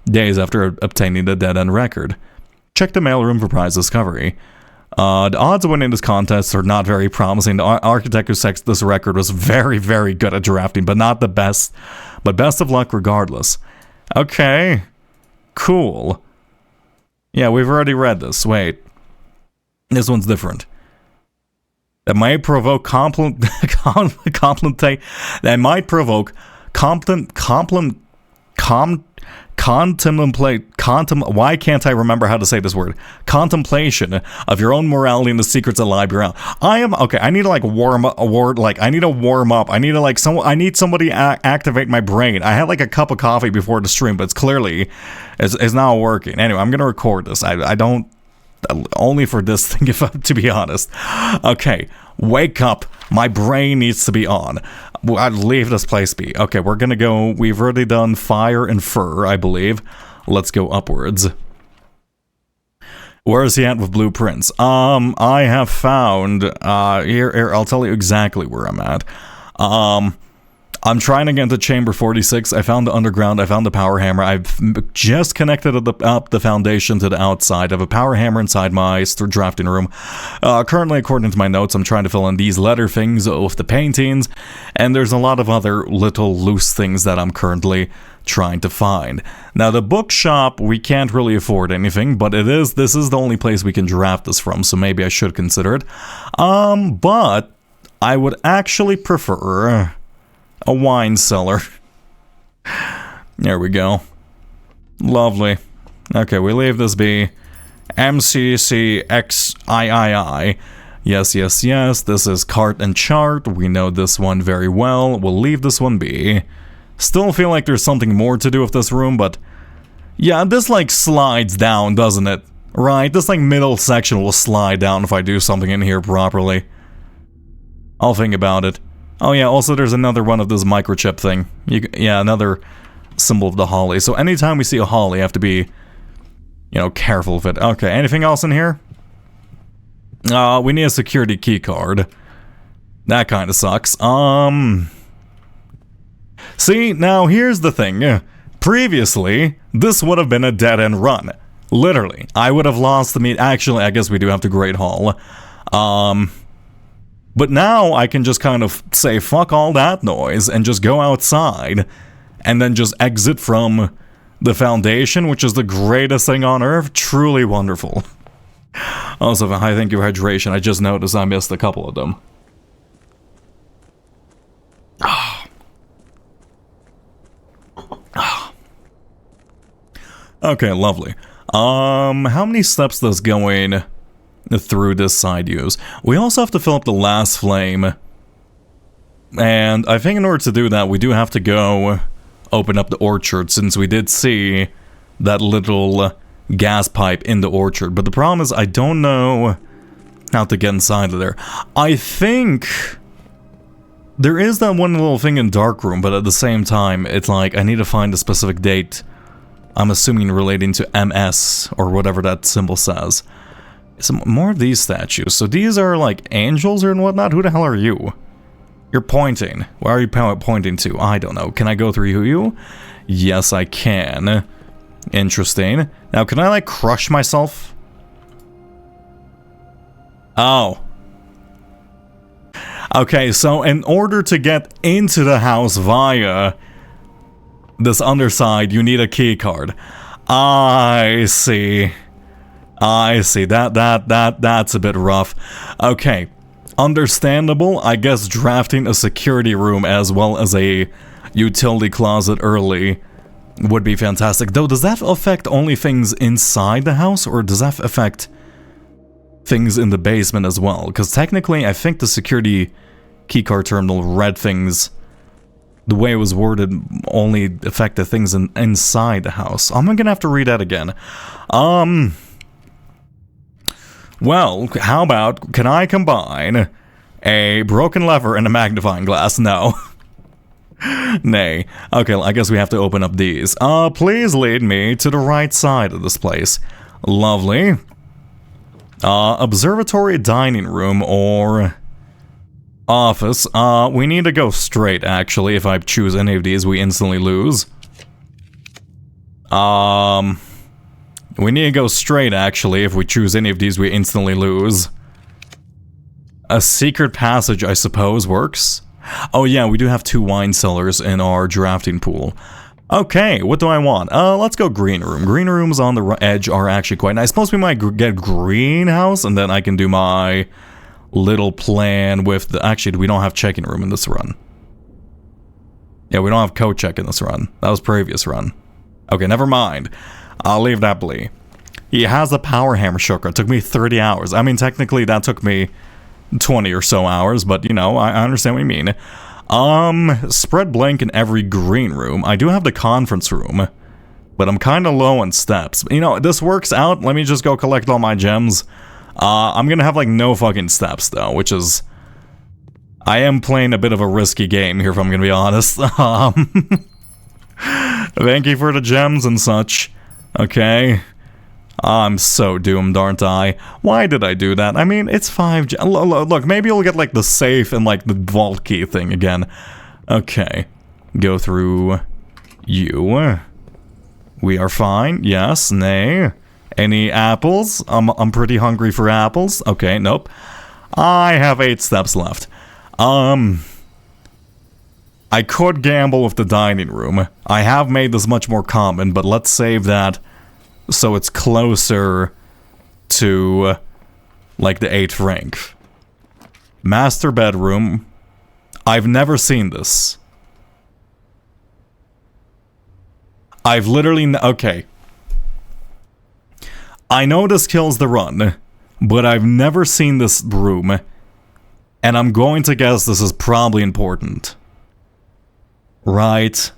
days after obtaining the dead end record. Check the mailroom for prize discovery. The odds of winning this contest are not very promising. The architect who set this record was very, very good at drafting, but not the best. But best of luck regardless. Okay. Cool. Yeah, we've already read this. Wait. This one's different. That might provoke why can't I remember how to say this word? Contemplation of your own morality and the secrets that lie beyond. Okay, I need to like warm up. I need to warm up. I need to I need somebody to activate my brain. I had like a cup of coffee before the stream, but it's not working. Anyway, I'm gonna record this. I don't only for this thing, to be honest. Okay, wake up. My brain needs to be on. I'd leave this place be. Okay, we're gonna go. We've already done fire and fur, I believe. Let's go upwards. Where is he at with blueprints? I have found, here, I'll tell you exactly where I'm at. I'm trying to get into chamber 46. I found the underground. I found the power hammer. I've just connected up the foundation to the outside. I have a power hammer inside my drafting room. Currently, according to my notes, I'm trying to fill in these letter things with the paintings, and there's a lot of other little loose things that I'm currently trying to find. Now, the bookshop, we can't really afford anything, but this is the only place we can draft this from, so maybe I should consider it. But I would actually prefer a wine cellar. There we go. Lovely. Okay, we leave this be. MCCXIII. Yes, yes, yes. This is cart and chart. We know this one very well. We'll leave this one be. Still feel like there's something more to do with this room, but yeah, this like slides down, doesn't it? Right? This like middle section will slide down if I do something in here properly. I'll think about it. Oh yeah, also there's another one of this microchip thing. Yeah, another symbol of the holly. So anytime we see a holly, I have to be, careful of it. Okay, anything else in here? We need a security key card. That kind of sucks. See, now here's the thing. Previously, this would have been a dead-end run. Literally. I would have lost the meat. Actually, I guess we do have the Great Hall. But now I can just kind of say fuck all that noise and just go outside and then just exit from the foundation, which is the greatest thing on earth. Truly wonderful. Also, hi, thank you for hydration. I just noticed I missed a couple of them. Okay, lovely. How many steps does going through this side use? We also have to fill up the last flame. And I think in order to do that, we do have to go open up the orchard, since we did see that little gas pipe in the orchard. But the problem is, I don't know how to get inside of there. I think there is that one little thing in Darkroom, but at the same time, it's like, I need to find a specific date. I'm assuming relating to MS, or whatever that symbol says. Some more of these statues. So these are like angels or whatnot? Who the hell are you? You're pointing. Where are you pointing to? I don't know. Can I go through you? Yes, I can. Interesting. Now, can I like crush myself? Oh. Okay, so in order to get into the house via this underside, you need a key card. I see. I see. That's a bit rough. Okay. Understandable. I guess drafting a security room as well as a utility closet early would be fantastic. Though, does that affect only things inside the house, or does that affect things in the basement as well? Because technically, I think the security keycard terminal read things, the way it was worded, only affected things inside the house. I'm gonna have to read that again. Well, how about, can I combine a broken lever and a magnifying glass? No. Nay. Okay, I guess we have to open up these. Please lead me to the right side of this place. Lovely. Observatory, dining room, or office. We need to go straight, actually. If I choose any of these, we instantly lose. We need to go straight, actually. If we choose any of these, we instantly lose. A secret passage, I suppose, works. Oh yeah, we do have 2 wine cellars in our drafting pool. Okay, what do I want? Let's go green room. Green rooms on the edge are actually quite nice. I suppose we might get greenhouse, and then I can do my little plan with the... Actually, we don't have checking room in this run. Yeah, we don't have code check in this run. That was previous run. Okay, never mind. I'll leave that be. He has a power hammer chakra. It took me 30 hours. I mean, technically, that took me 20 or so hours, but, you know, I understand what you mean. Spread blank in every green room. I do have the conference room, but I'm kind of low on steps. You know, this works out. Let me just go collect all my gems. I'm gonna have, like, no fucking steps, though, which is... I am playing a bit of a risky game here, if I'm gonna be honest. Thank you for the gems and such. Okay. I'm so doomed, aren't I? Why did I do that? I mean, it's 5 look, maybe you'll get, like, the safe and, like, the vault key thing again. Okay. Go through you. We are fine. Yes. Nay. Any apples? I'm pretty hungry for apples. Okay, nope. I have 8 steps left. I could gamble with the dining room. I have made this much more common, but let's save that so it's closer to, like, the 8th rank. Master bedroom. I've never seen this. I've literally... Okay. I know this kills the run, but I've never seen this room, and I'm going to guess this is probably important. Right?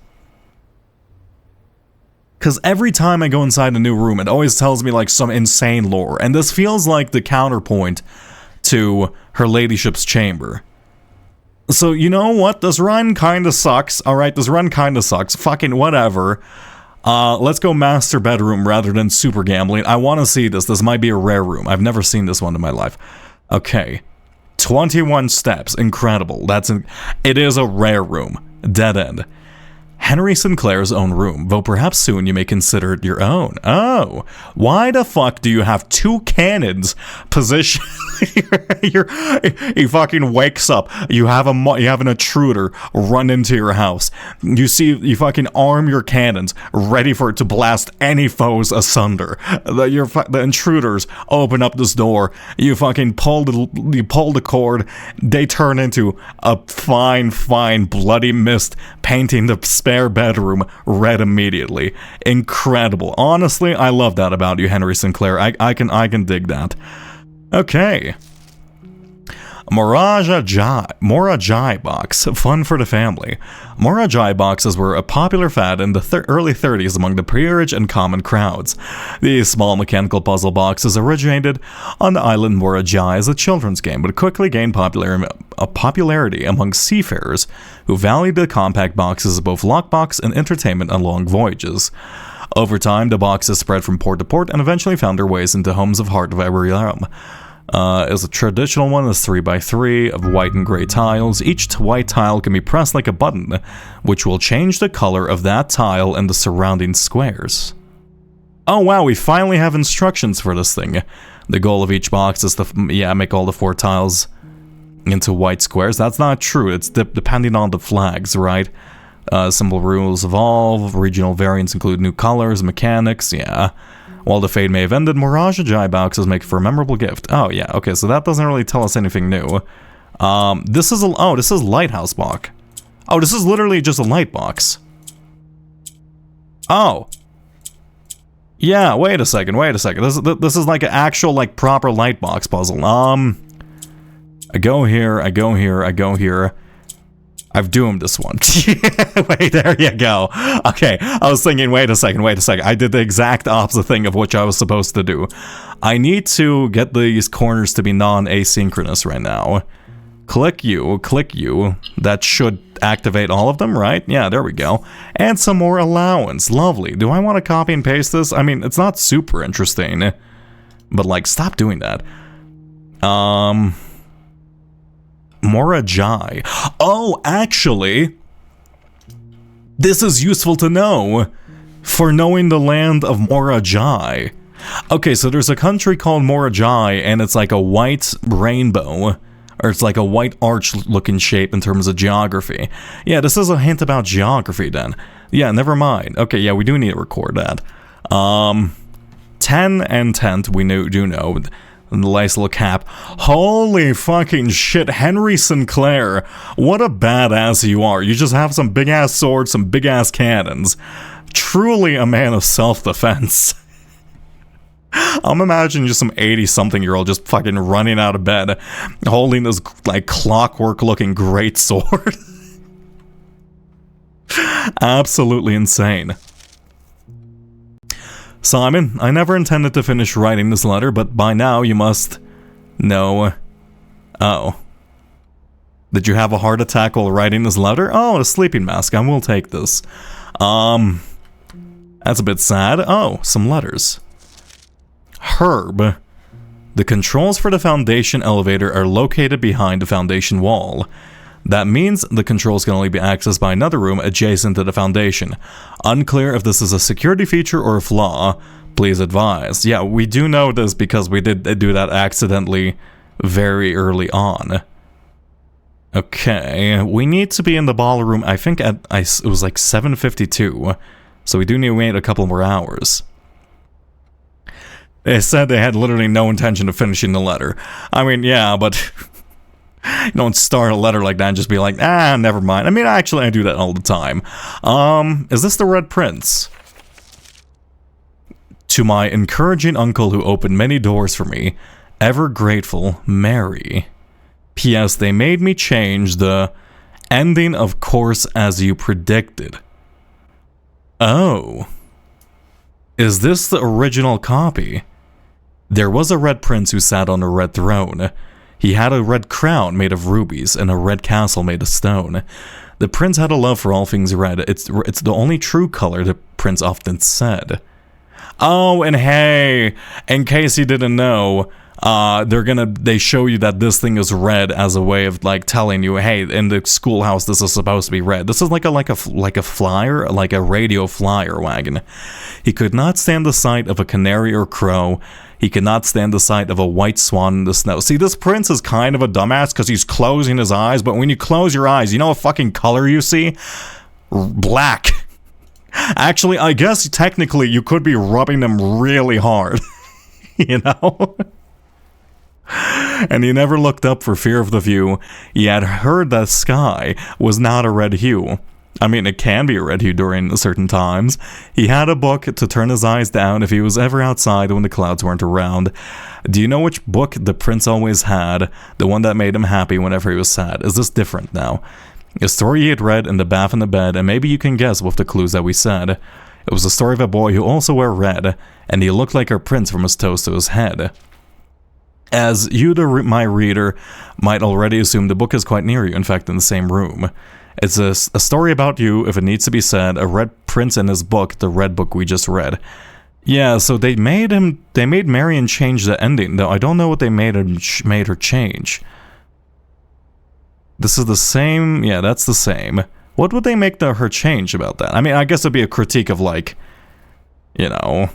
Because every time I go inside a new room, it always tells me, like, some insane lore. And this feels like the counterpoint to Her Ladyship's Chamber. So, you know what? This run kinda sucks. Alright, this run kinda sucks. Fucking whatever. Let's go master bedroom rather than super gambling. I want to see this. This might be a rare room. I've never seen this one in my life. Okay. 21 steps. Incredible. It is a rare room. Dead end. Henry Sinclair's own room, though perhaps soon you may consider it your own. Oh, why the fuck do you have two cannons positioned? He fucking wakes up. You have an intruder run into your house. You fucking arm your cannons, ready for it to blast any foes asunder. The intruders open up this door. You fucking pull the cord. They turn into a fine bloody mist, painting the spare bedroom red immediately. Incredible. Honestly, I love that about you, Henry Sinclair. I can dig that. Okay. Morajai box. Fun for the family. Morajai boxes were a popular fad in the early 30s among the peerage and common crowds. These small mechanical puzzle boxes originated on the island Morajai as a children's game, but quickly gained popularity among seafarers who valued the compact boxes as both lockbox and entertainment on long voyages. Over time, the boxes spread from port to port and eventually found their ways into homes of heart of every realm. As a traditional one is 3x3 of white and gray tiles. Each white tile can be pressed like a button, which will change the color of that tile and the surrounding squares. Oh wow, we finally have instructions for this thing. The goal of each box is to make all the 4 tiles into white squares. That's not true. It's depending on the flags, right? Simple rules evolve. Regional variants include new colors, mechanics, yeah. While the fade may have ended, Morajai boxes make for a memorable gift. Oh yeah, okay, so that doesn't really tell us anything new. This is Lighthouse box. Oh, this is literally just a light box. Oh. Yeah, wait a second. This is like an actual, like, proper light box puzzle. I go here. I've doomed this one. Wait, there you go. Okay, I was thinking, wait a second. I did the exact opposite thing of which I was supposed to do. I need to get these corners to be non-asynchronous right now. Click you. That should activate all of them, right? Yeah, there we go. And some more allowance. Lovely. Do I want to copy and paste this? I mean, it's not super interesting. But, like, stop doing that. Morajai. Oh, actually, this is useful to know for knowing the land of Morajai. Okay, so there's a country called Morajai, and it's like a white rainbow, or it's like a white arch-looking shape in terms of geography. Yeah, this is a hint about geography then. Yeah, never mind. Okay, yeah, we do need to record that. 10 and 10th, we do know. Nice little cap. Holy fucking shit, Henry Sinclair. What a badass you are. You just have some big ass swords, some big ass cannons. Truly a man of self-defense. I'm imagining just some 80-something-year-old just fucking running out of bed, holding this, like, clockwork-looking great sword. Absolutely insane. Simon, I never intended to finish writing this letter, but by now you must know. Oh. Did you have a heart attack while writing this letter? Oh, a sleeping mask. I will take this. That's a bit sad. Oh, some letters. Herb. The controls for the Foundation elevator are located behind the Foundation wall. That means the controls can only be accessed by another room adjacent to the Foundation. Unclear if this is a security feature or a flaw. Please advise. Yeah, we do know this because we did do that accidentally very early on. Okay, we need to be in the ballroom, I think it was like 7:52. So we do need to wait a couple more hours. They said they had literally no intention of finishing the letter. I mean, yeah, but... You don't start a letter like that and just be like, never mind. I mean, actually, I do that all the time. Is this the Red Prince? To my encouraging uncle who opened many doors for me, ever grateful, Mary. P.S. They made me change the ending, of course, as you predicted. Oh. Is this the original copy? There was a Red Prince who sat on a red throne. He had a red crown made of rubies and a red castle made of stone. The prince had a love for all things red. It's the only true color, the prince often said. Oh, and hey, in case you didn't know, they show you that this thing is red as a way of like telling you, hey, in the schoolhouse this is supposed to be red. This is like a flyer, like a radio flyer wagon. He could not stand the sight of a canary or crow. He could not stand the sight of a white swan in the snow. See, this prince is kind of a dumbass because he's closing his eyes, but when you close your eyes, you know what fucking color you see? Black. Actually, I guess technically you could be rubbing them really hard. You know? And he never looked up for fear of the view. He had heard that sky was not a red hue. I mean, it can be a red hue during certain times. He had a book to turn his eyes down if he was ever outside when the clouds weren't around. Do you know which book the prince always had? The one that made him happy whenever he was sad. Is this different now? A story he had read in the bath and the bed, and maybe you can guess with the clues that we said. It was the story of a boy who also wore red, and he looked like our prince from his toes to his head. As you, my reader, might already assume, the book is quite near you, in fact in the same room. It's a story about you, if it needs to be said, a red prince in his book, the red book we just read. Yeah, so they made Marion change the ending, though I don't know what they made her change. This is the same, yeah, that's the same. What would they make her change about that? I mean, I guess it'd be a critique of, like, you know,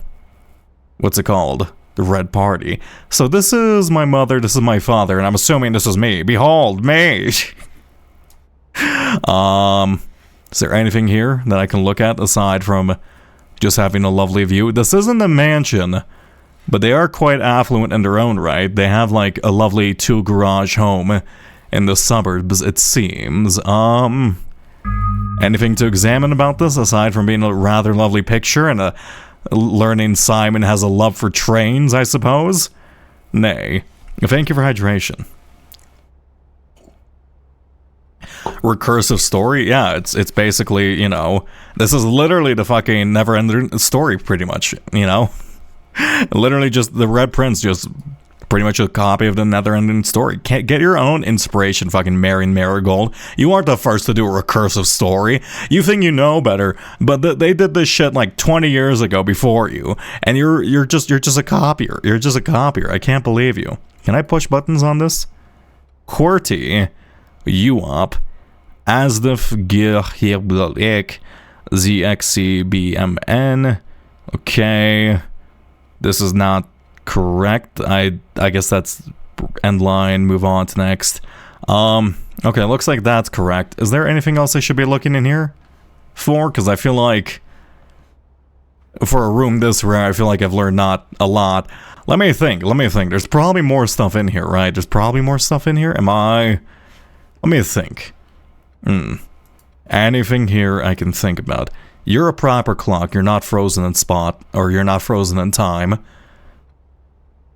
what's it called? The Red Party. So this is my mother, this is my father, and I'm assuming this is me. Behold, me! Is there anything here that I can look at aside from just having a lovely view? This isn't a mansion, but they are quite affluent in their own right. They have like a lovely 2-garage home in the suburbs, it seems. Anything to examine about this aside from being a rather lovely picture and learning Simon has a love for trains, I suppose? Nay. Thank you for hydration. Recursive story, yeah, it's basically, you know, this is literally the fucking never-ending story, pretty much, you know? Literally just the Red Prince, just pretty much a copy of the never-ending story. Can't get your own inspiration, fucking Marion Marigold. You aren't the first to do a recursive story. You think you know better, but they did this shit like 20 years ago before you, and you're just a copier. You're just a copier. I can't believe you. Can I push buttons on this? QWERTY, UOP, ASDF, GIR, ZXCBMN. Okay, this is not correct. I guess that's end line. Move on to next. Okay, looks like that's correct. Is there anything else I should be looking in here for? Because I feel like for a room this rare, I feel like I've learned not a lot. Let me think. There's probably more stuff in here, right? There's probably more stuff in here. Let me think. Anything here I can think about? You're a proper clock. You're not frozen in spot, or you're not frozen in time.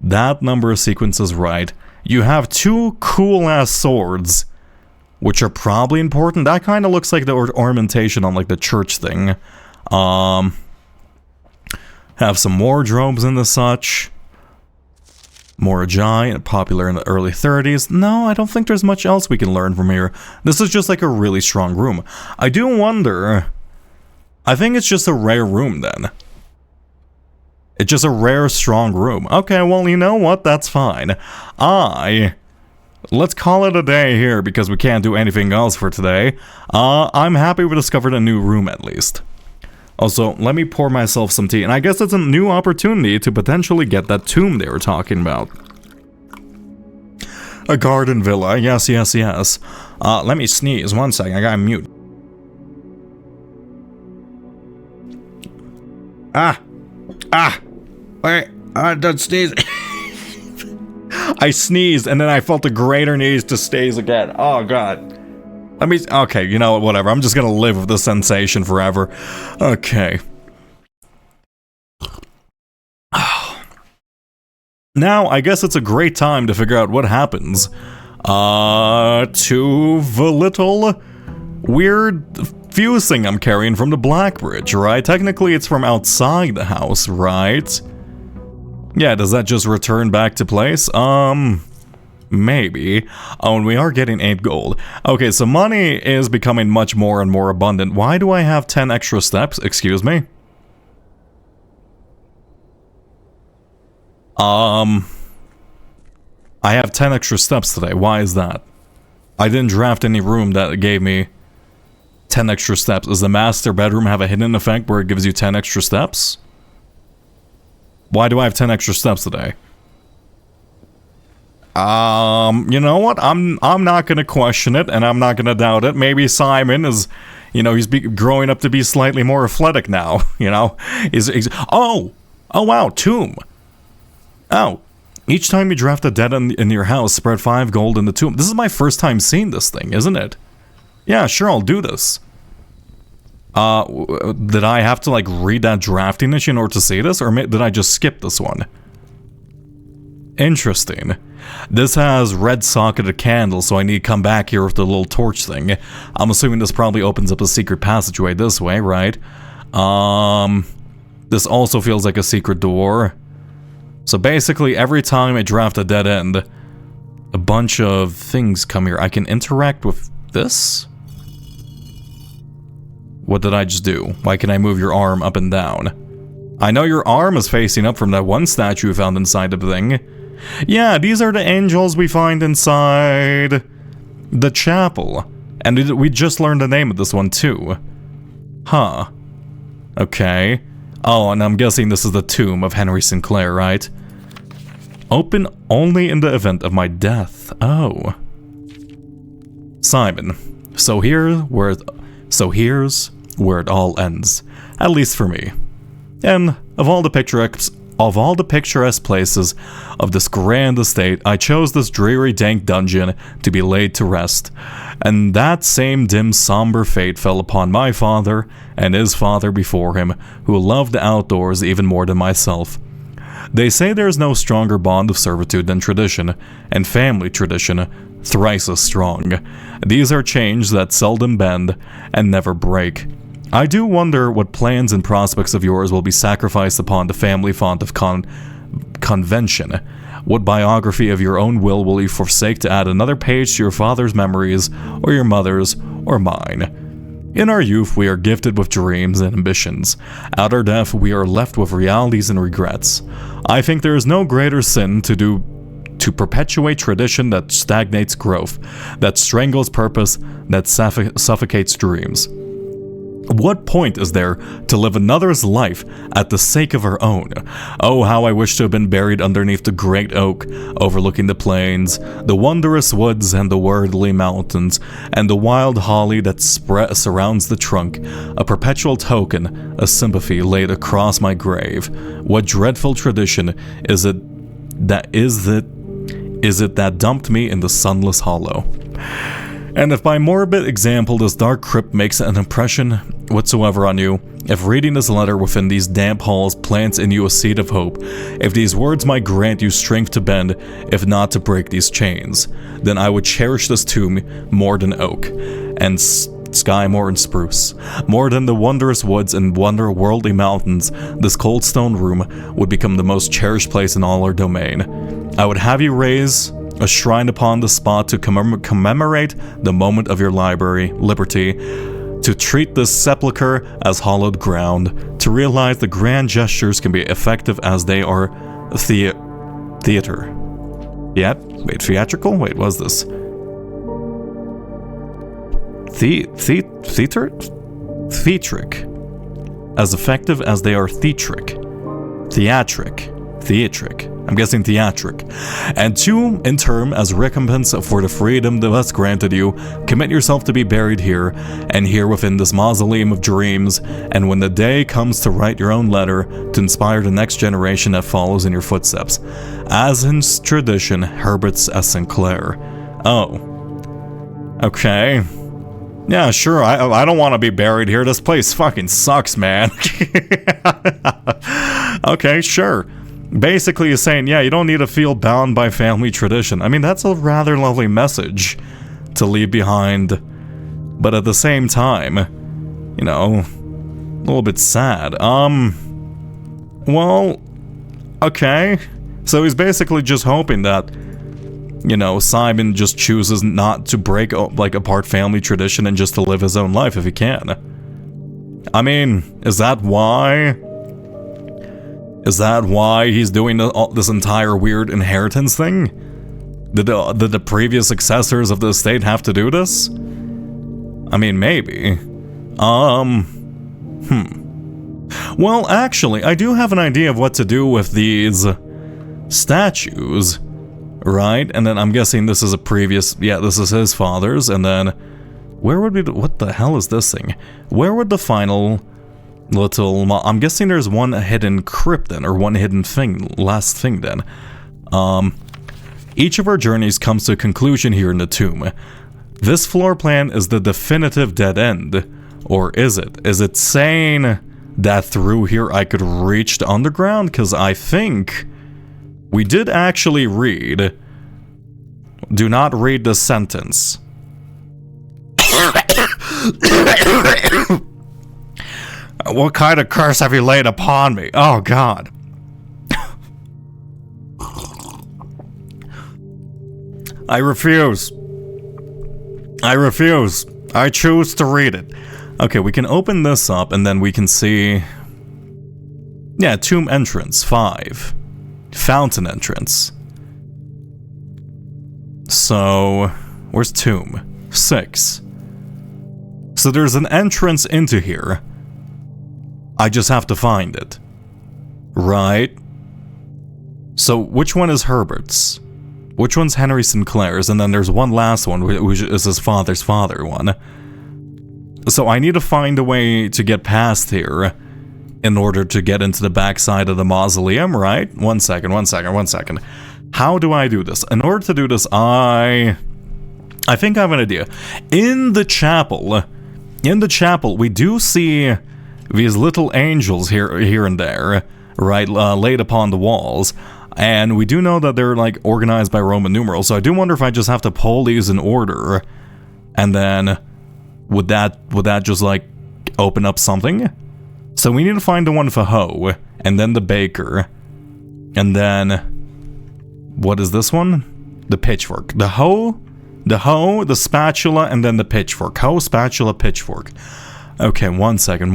That number of sequence is right. You have 2 cool-ass swords, which are probably important. That kind of looks like the ornamentation on, like, the church thing. Have some wardrobes and the such. Moragi, popular in the early 30s. No, I don't think there's much else we can learn from here. This is just like a really strong room. I do wonder... I think it's just a rare room then. It's just a rare, strong room. Okay, well, you know what? That's fine. Let's call it a day here because we can't do anything else for today. I'm happy we discovered a new room at least. Also, let me pour myself some tea, and I guess it's a new opportunity to potentially get that tomb they were talking about. A garden villa, yes. Let me sneeze, 1 second, I gotta mute. Wait, I'm done sneezing. I sneezed, and then I felt a greater need to sneeze again. Oh, God. Okay, you know what, whatever. I'm just gonna live with the sensation forever. Okay. Now, I guess it's a great time to figure out what happens to the little weird fuse thing I'm carrying from the Black Bridge, right? Technically, it's from outside the house, right? Yeah, does that just return back to place? Maybe. Oh, and we are getting 8 gold. Okay, so money is becoming much more and more abundant. Why do I have 10 extra steps? Excuse me? I have 10 extra steps today. Why is that? I didn't draft any room that gave me 10 extra steps. Does the master bedroom have a hidden effect where it gives you 10 extra steps? Why do I have 10 extra steps today? You know what? I'm not gonna question it, and I'm not gonna doubt it. Maybe Simon is, he's growing up to be slightly more athletic now. Oh wow, tomb. Oh, each time you draft a dead in your house, spread 5 gold in the tomb. This is my first time seeing this thing, isn't it? Yeah, sure, I'll do this. Did I have to read that drafting issue in order to see this, or did I just skip this one? Interesting. This has red socketed candles, so I need to come back here with the little torch thing. I'm assuming this probably opens up a secret passageway this way, right? This also feels like a secret door. So basically, every time I draft a dead end, a bunch of things come here. I can interact with this? What did I just do? Why can I move your arm up and down? I know your arm is facing up from that one statue we found inside the thing. Yeah, these are the angels we find inside the chapel. And we just learned the name of this one too. Huh. Okay. Oh, and I'm guessing this is the tomb of Henry Sinclair, right? Open only in the event of my death. Oh. Simon. So here's where it all ends. At least for me. And of all the picturesque places of this grand estate, I chose this dreary, dank dungeon to be laid to rest. And that same dim, somber fate fell upon my father and his father before him, who loved the outdoors even more than myself. They say there is no stronger bond of servitude than tradition, and family tradition, thrice as strong. These are chains that seldom bend and never break. I do wonder what plans and prospects of yours will be sacrificed upon the family font of convention. What biography of your own will you forsake to add another page to your father's memories, or your mother's, or mine? In our youth, we are gifted with dreams and ambitions. At our death, we are left with realities and regrets. I think there is no greater sin to perpetuate tradition that stagnates growth, that strangles purpose, that suffocates dreams. What point is there to live another's life at the sake of our own? Oh, how I wish to have been buried underneath the great oak, overlooking the plains, the wondrous woods and the worldly mountains, and the wild holly that surrounds the trunk, a perpetual token, a sympathy laid across my grave. What dreadful tradition is it that dumped me in the sunless hollow? And if by morbid example this dark crypt makes an impression whatsoever on you, if reading this letter within these damp halls plants in you a seed of hope, if these words might grant you strength to bend, if not to break these chains, then I would cherish this tomb more than oak, and sky more than spruce. More than the wondrous woods and worldly mountains, this cold stone room would become the most cherished place in all our domain. I would have you raise a shrine upon the spot to commemorate the moment of your liberty, to treat this sepulcher as hallowed ground, to realize the grand gestures can be effective as they are theatrical? Wait, what is this? Theatric. As effective as they are theatric. I'm guessing theatric. And two, in turn, as recompense for the freedom thus granted you, commit yourself to be buried here, and here within this mausoleum of dreams, and when the day comes to write your own letter, to inspire the next generation that follows in your footsteps. As in tradition, Herbert S. Sinclair. Oh. Okay. Yeah, sure, I don't want to be buried here. This place fucking sucks, man. Okay, sure. Basically, he's saying, yeah, you don't need to feel bound by family tradition. I mean, that's a rather lovely message to leave behind. But at the same time, a little bit sad. Well, okay. So he's basically just hoping that, Simon just chooses not to break, apart family tradition and just to live his own life if he can. I mean, is that why? Is that why he's doing this entire weird inheritance thing? Did the previous successors of the estate have to do this? I mean, maybe. Well, actually, I do have an idea of what to do with these statues, right? And then I'm guessing this is a previous... Yeah, this is his father's, and then... Where would be the... What the hell is this thing? Where would the final little... I'm guessing there's one hidden crypt then, or one hidden thing, last thing then. Each of our journeys comes to a conclusion here in the tomb. This floor plan is the definitive dead end. Or is it? Is it saying that through here I could reach the underground? Because I think we did actually read... Do not read the sentence. What kind of curse have you laid upon me? Oh, God. I refuse. I refuse. I choose to read it. Okay, we can open this up and then we can see... Yeah, tomb entrance, 5. Fountain entrance. So, where's tomb? 6. So there's an entrance into here. I just have to find it. Right? So, which one is Herbert's? Which one's Henry Sinclair's? And then there's one last one, which is his father's father one. So I need to find a way to get past here in order to get into the backside of the mausoleum, right? One second. How do I do this? In order to do this, I think I have an idea. In the chapel, we do see these little angels here and there, right, laid upon the walls. And we do know that they're, like, organized by Roman numerals, so I do wonder if I just have to pull these in order, and then would that just, like, open up something? So we need to find the one for hoe, and then the baker, and then, what is this one? The pitchfork. The hoe, the spatula, and then the pitchfork. Hoe, spatula, pitchfork. Okay, one second.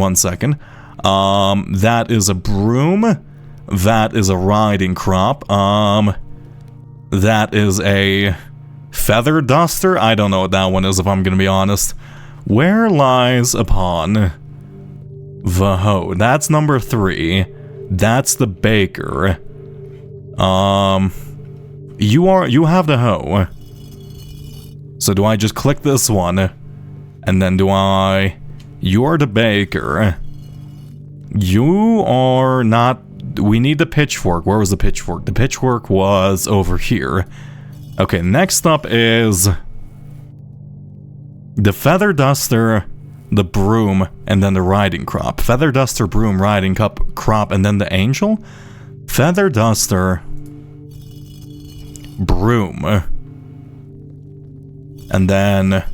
That is a broom. That is a riding crop. That is a feather duster. I don't know what that one is, if I'm gonna be honest. Where lies upon the hoe? That's number 3. That's the baker. You have the hoe. So do I just click this one? And then you're the baker. You are not... We need the pitchfork. Where was the pitchfork? The pitchfork was over here. Okay, next up is the feather duster, the broom, and then the riding crop. Feather duster, broom, riding crop, and then the angel? Feather duster, broom, and then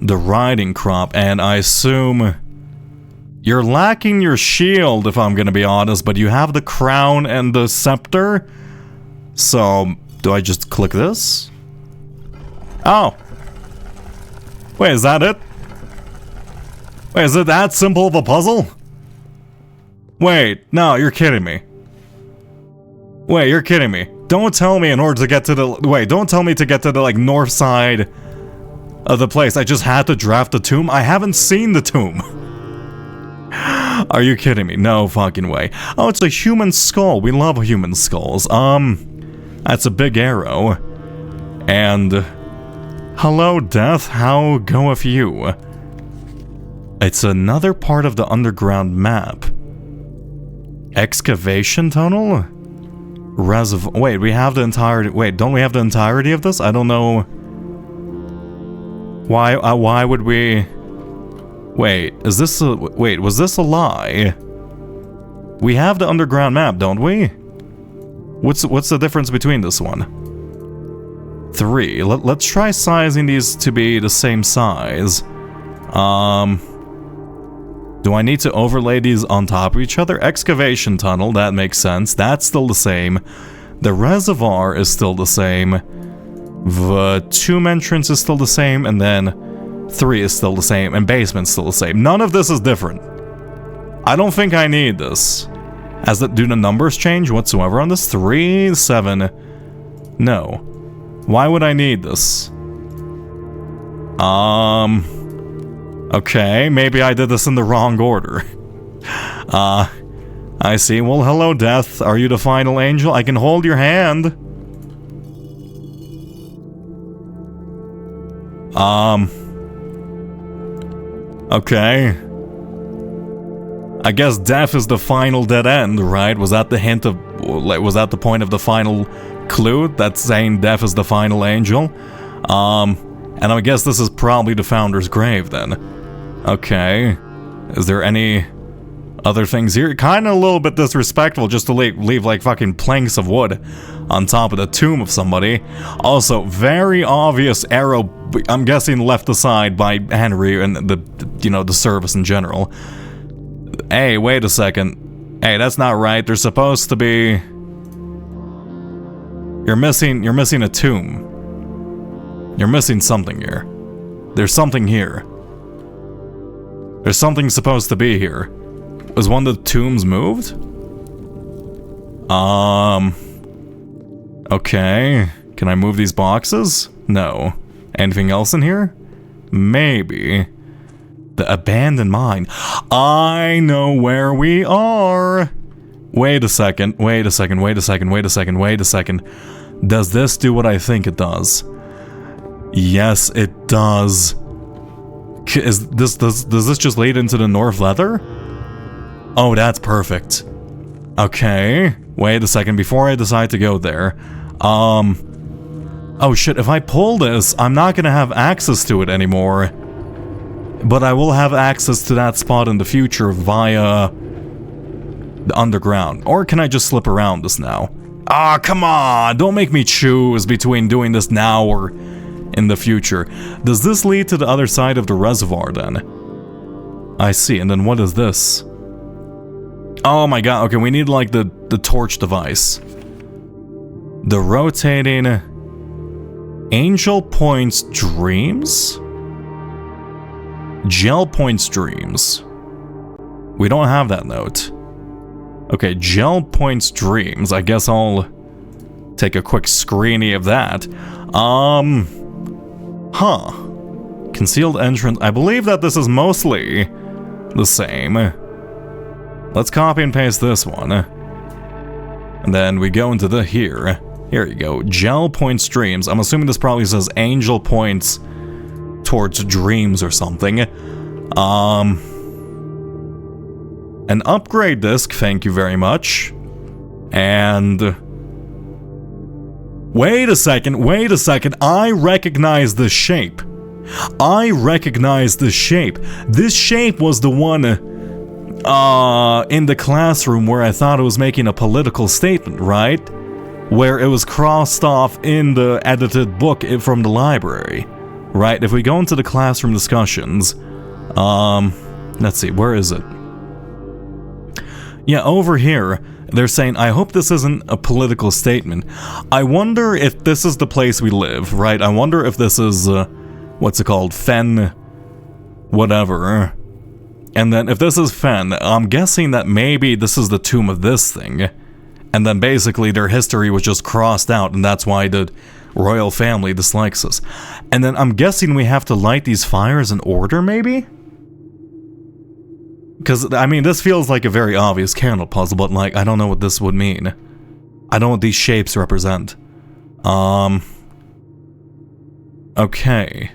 the riding crop, and I assume... You're lacking your shield, if I'm gonna be honest, but you have the crown and the scepter. So, do I just click this? Oh. Wait, is that it? Wait, is it that simple of a puzzle? Wait, no, you're kidding me. Wait, you're kidding me. Don't tell me in order to get to the... Wait, don't tell me to get to the, like, north side of the place. I just had to draft the tomb? I haven't seen the tomb. Are you kidding me? No fucking way. Oh, it's a human skull. We love human skulls. That's a big arrow. And... Hello, Death. How goeth you? It's another part of the underground map. Excavation tunnel? Wait, we have the entirety... Wait, don't we have the entirety of this? I don't know... Why would we... Wait, is this a... Wait, was this a lie? We have the underground map, don't we? What's the difference between this one? 3. Let's try sizing these to be the same size. Do I need to overlay these on top of each other? Excavation tunnel, that makes sense. That's still the same. The reservoir is still the same. The tomb entrance is still the same, and then 3 is still the same, and basement's still the same. None of this is different. I don't think I need this. Do the numbers change whatsoever on this? 3, 7... No. Why would I need this? Okay, maybe I did this in the wrong order. I see. Well, hello, Death. Are you the final angel? I can hold your hand. Okay. I guess Death is the final dead end, right? Was that the hint of... was that the point of the final clue? That's saying Death is the final angel? And I guess this is probably the Founder's grave, then. Okay. Is there any other things here? Kinda a little bit disrespectful just to leave like fucking planks of wood on top of the tomb of somebody. Also, very obvious arrow, I'm guessing left aside by Henry and the service in general. Hey, wait a second. Hey, that's not right. There's supposed to be... You're missing a tomb. You're missing something here. There's something here. There's something supposed to be here. Was one of the tombs moved? Okay. Can I move these boxes? No. Anything else in here? Maybe. The abandoned mine. I know where we are. Wait a second. Does this do what I think it does? Yes, it does. Does this just lead into the North Leather? Oh, that's perfect. Okay. Wait a second before I decide to go there. Oh shit, if I pull this, I'm not gonna have access to it anymore. But I will have access to that spot in the future via the underground. Or can I just slip around this now? Ah, come on! Don't make me choose between doing this now or in the future. Does this lead to the other side of the reservoir then? I see, and then what is this? Oh my god, okay, we need like the torch device. The rotating Angel Point's Dreams? Gel Point's Dreams. We don't have that note. Okay, Gel Point's Dreams. I guess I'll take a quick screeny of that. Concealed entrance. I believe that this is mostly the same. Let's copy and paste this one. And then we go into the here. Here you go. Gel Point's Dreams. I'm assuming this probably says Angel Points towards Dreams or something. An upgrade disc, thank you very much. And... Wait a second, I recognize the shape. This shape was the one in the classroom where I thought it was making a political statement, right? Where it was crossed off in the edited book from the library. Right, if we go into the classroom discussions, let's see, where is it? Yeah, over here, they're saying, I hope this isn't a political statement. I wonder if this is the place we live, right? I wonder if this is, what's it called? Fen... whatever. And then if this is Fen, I'm guessing that maybe this is the tomb of this thing. And then basically their history was just crossed out, and that's why the royal family dislikes us. And then I'm guessing we have to light these fires in order, maybe? Because, I mean, this feels like a very obvious candle puzzle, but, like, I don't know what this would mean. I don't know what these shapes represent. Okay.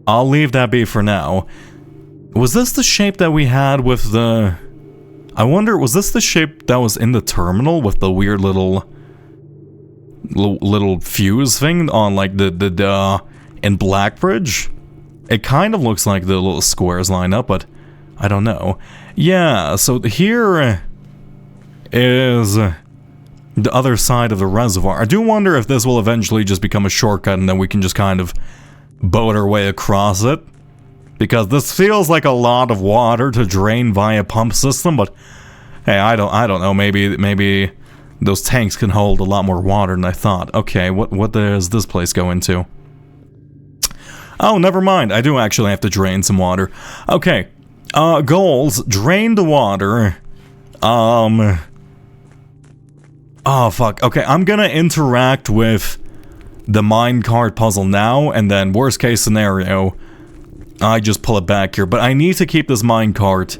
I'll leave that be for now. Was this the shape that we had with the... I wonder, was this the shape that was in the terminal with the weird little fuse thing on, like, the in Blackbridge? It kind of looks like the little squares line up, but I don't know. Yeah, so here is the other side of the reservoir. I do wonder if this will eventually just become a shortcut and then we can just kind of boat our way across it. Because this feels like a lot of water to drain via pump system, but hey, I don't know, maybe those tanks can hold a lot more water than I thought. Okay, what does this place go into? Oh, never mind. I do actually have to drain some water. Okay. Goals. Drain the water. Oh, fuck. Okay, I'm gonna interact with the minecart puzzle now, and then worst case scenario, I just pull it back here. But I need to keep this minecart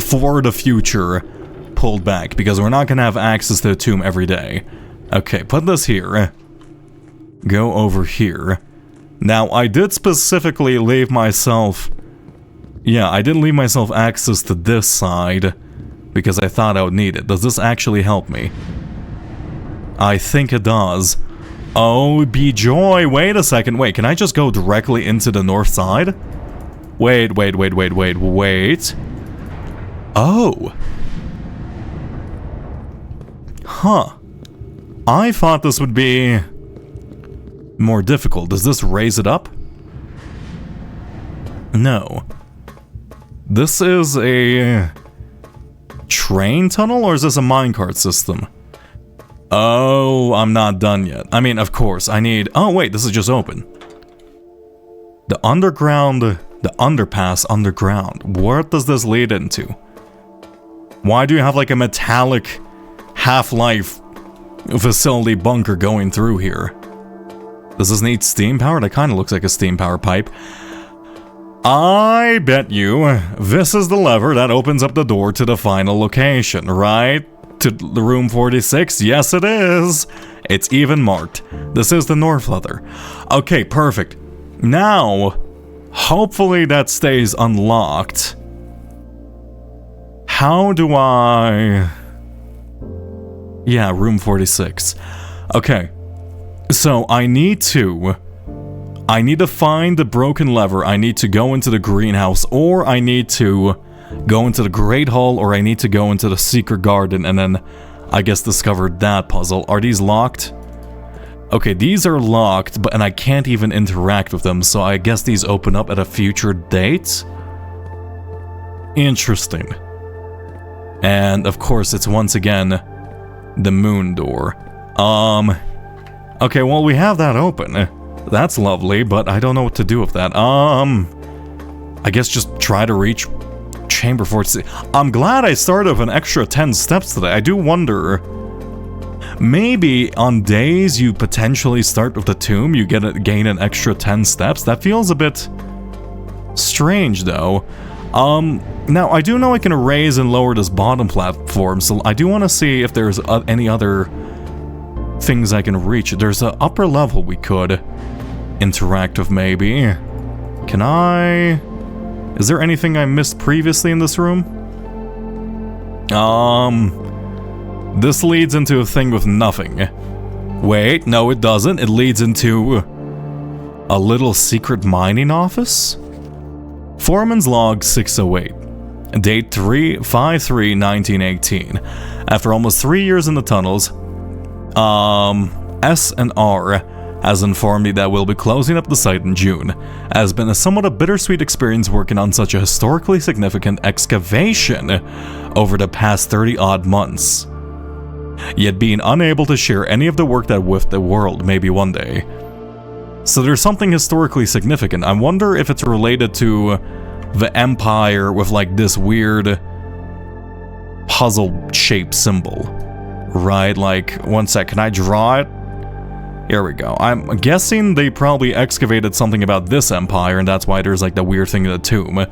for the future pulled back, because we're not going to have access to the tomb every day. Okay, put this here. Go over here. Now, I did specifically leave myself... Yeah, I did leave myself access to this side, because I thought I would need it. Does this actually help me? I think it does. Oh, be joy. Wait a second. Wait, can I just go directly into the north side? Wait. Oh. Huh. I thought this would be more difficult. Does this raise it up? No. This is a train tunnel, or is this a minecart system? Oh, I'm not done yet. I mean, of course, I need... Oh, wait, this is just open. The underground... The underpass underground. What does this lead into? Why do you have like a metallic Half-Life facility bunker going through here? Does this need steam power? That kind of looks like a steam power pipe. I bet you this is the lever that opens up the door to the final location, right? To the room 46? Yes, it is. It's even marked. This is the north lever. Okay, perfect. Now, hopefully that stays unlocked. How do I... Yeah, room 46. Okay. So, I need to find the broken lever, I need to go into the greenhouse, or I need to go into the Great Hall, or I need to go into the secret garden and then, I guess, discover that puzzle. Are these locked? Okay, these are locked, and I can't even interact with them, so I guess these open up at a future date? Interesting. And, of course, it's once again the moon door. Okay, well, we have that open. That's lovely, but I don't know what to do with that. I guess just try to reach Chamber 46. I'm glad I started with an extra 10 steps today. I do wonder... Maybe on days you potentially start with the tomb, you gain an extra 10 steps. That feels a bit strange, though. Now, I do know I can raise and lower this bottom platform, so I do want to see if there's any other things I can reach. There's an upper level we could interact with, maybe. Can I... Is there anything I missed previously in this room? This leads into a thing with nothing. Wait, no it doesn't. It leads into a little secret mining office? Foreman's Log 608. Date 3/5/3/1918. After almost 3 years in the tunnels, S&R has informed me that we'll be closing up the site in June. It has been a somewhat bittersweet experience working on such a historically significant excavation over the past 30-odd months. Yet being unable to share any of the work that with the world, maybe one day. So there's something historically significant. I wonder if it's related to the Empire with like this weird puzzle-shaped symbol. Right, like, one sec, can I draw it? Here we go. I'm guessing they probably excavated something about this empire, and that's why there's like the weird thing in the tomb.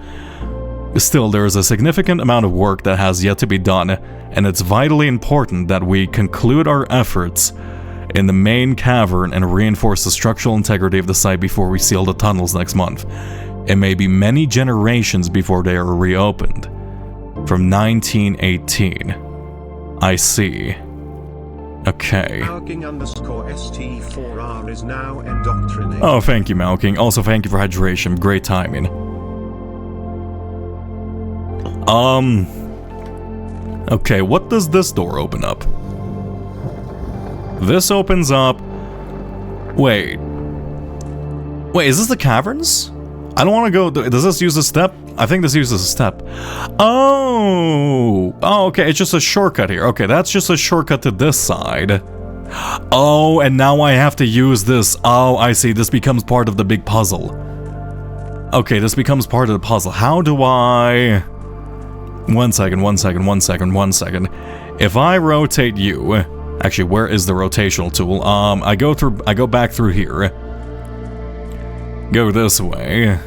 Still, there is a significant amount of work that has yet to be done, and it's vitally important that we conclude our efforts in the main cavern and reinforce the structural integrity of the site before we seal the tunnels next month. It may be many generations before they are reopened. From 1918. I see. Okay. Malking_ST4R is now indoctrinated. Oh, thank you, Malking. Also, thank you for hydration. Great timing. Okay, what does this door open up? This opens up... Wait, is this the caverns? I don't want to go... Does this use a step? I think this uses a step. Oh, okay, it's just a shortcut here. Okay, that's just a shortcut to this side. Oh, and now I have to use this. Oh, I see. This becomes part of the big puzzle. Okay, this becomes part of the puzzle. How do I... One second. If I rotate you, Actually, where is the rotational tool? I go back through here. Go this way.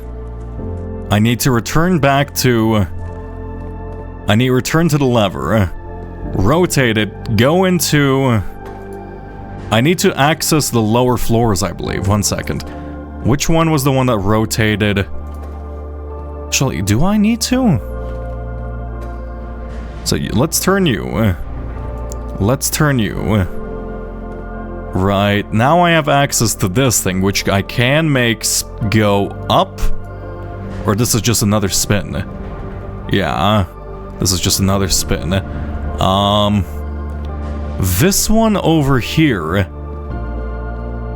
I need to return back to... I need to return to the lever. Rotate it. Go into... I need to access the lower floors, I believe. 1 second. Which one was the one that rotated? Actually, do I need to? So let's turn you. Let's turn you. Right, now I have access to this thing, which I can make go up. Or this is just another spin. Yeah, this is just another spin. This one over here.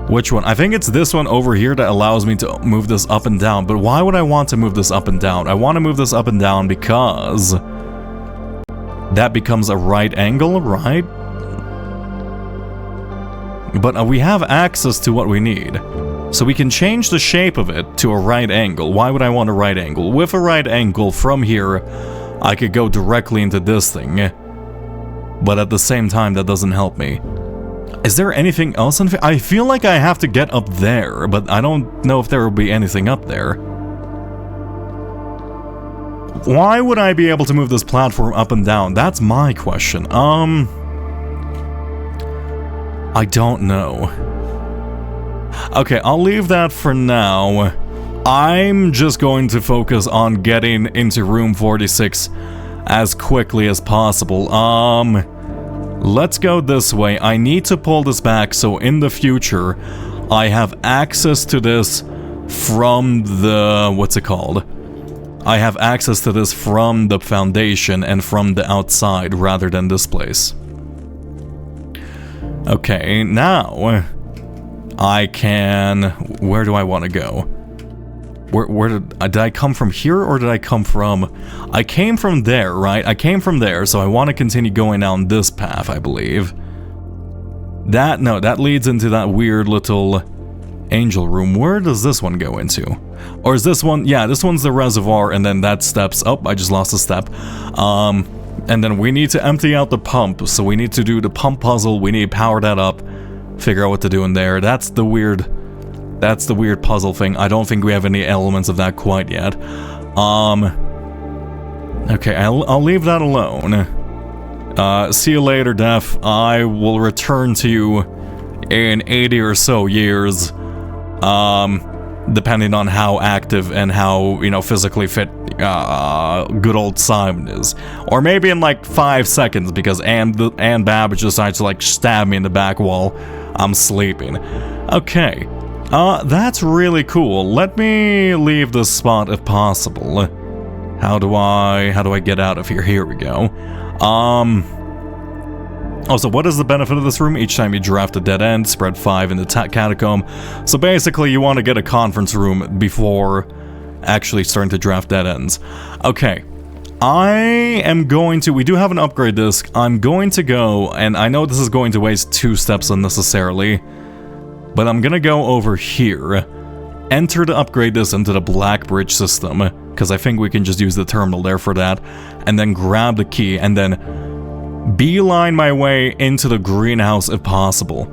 Which one? I think it's this one over here that allows me to move this up and down. But why would I want to move this up and down? I want to move this up and down because that becomes a right angle, right? But we have access to what we need. So we can change the shape of it to a right angle. Why would I want a right angle? With a right angle from here, I could go directly into this thing. But at the same time, that doesn't help me. Is there anything else? I feel like I have to get up there, but I don't know if there will be anything up there. Why would I be able to move this platform up and down? That's my question. I don't know. Okay, I'll leave that for now. I'm just going to focus on getting into room 46 as quickly as possible. Let's go this way. I need to pull this back so in the future I have access to this from the... what's it called? I have access to this from the foundation and from the outside rather than this place. Okay, now I can... where do I want to go? Where did I come from here or did I come from... I came from there, right? I came from there, so I want to continue going down this path, I believe. That leads into that weird little angel room. Where does this one go into? Or is this one... yeah, this one's the reservoir and then that steps... oh, I just lost a step. And then we need to empty out the pump, so we need to do the pump puzzle, we need to power that up, figure out what to do in there. That's the weird puzzle thing. I don't think we have any elements of that quite yet. Okay, I'll leave that alone. See you later, Def. I will return to you in 80 or so years. Depending on how active and how, physically fit good old Simon is. Or maybe in like 5 seconds because Ann Babbage decides to stab me in the back while I'm sleeping. Okay. That's really cool. Let me leave this spot if possible. How do I get out of here? Here we go. Also, what is the benefit of this room? Each time you draft a dead end, spread 5 in the catacomb. So basically, you want to get a conference room before actually starting to draft dead ends. Okay. We do have an upgrade disc. I'm going to go, and I know this is going to waste 2 steps unnecessarily, but I'm gonna go over here, enter the upgrade disc into the Black Bridge system, because I think we can just use the terminal there for that, and then grab the key, and then beeline my way into the greenhouse if possible.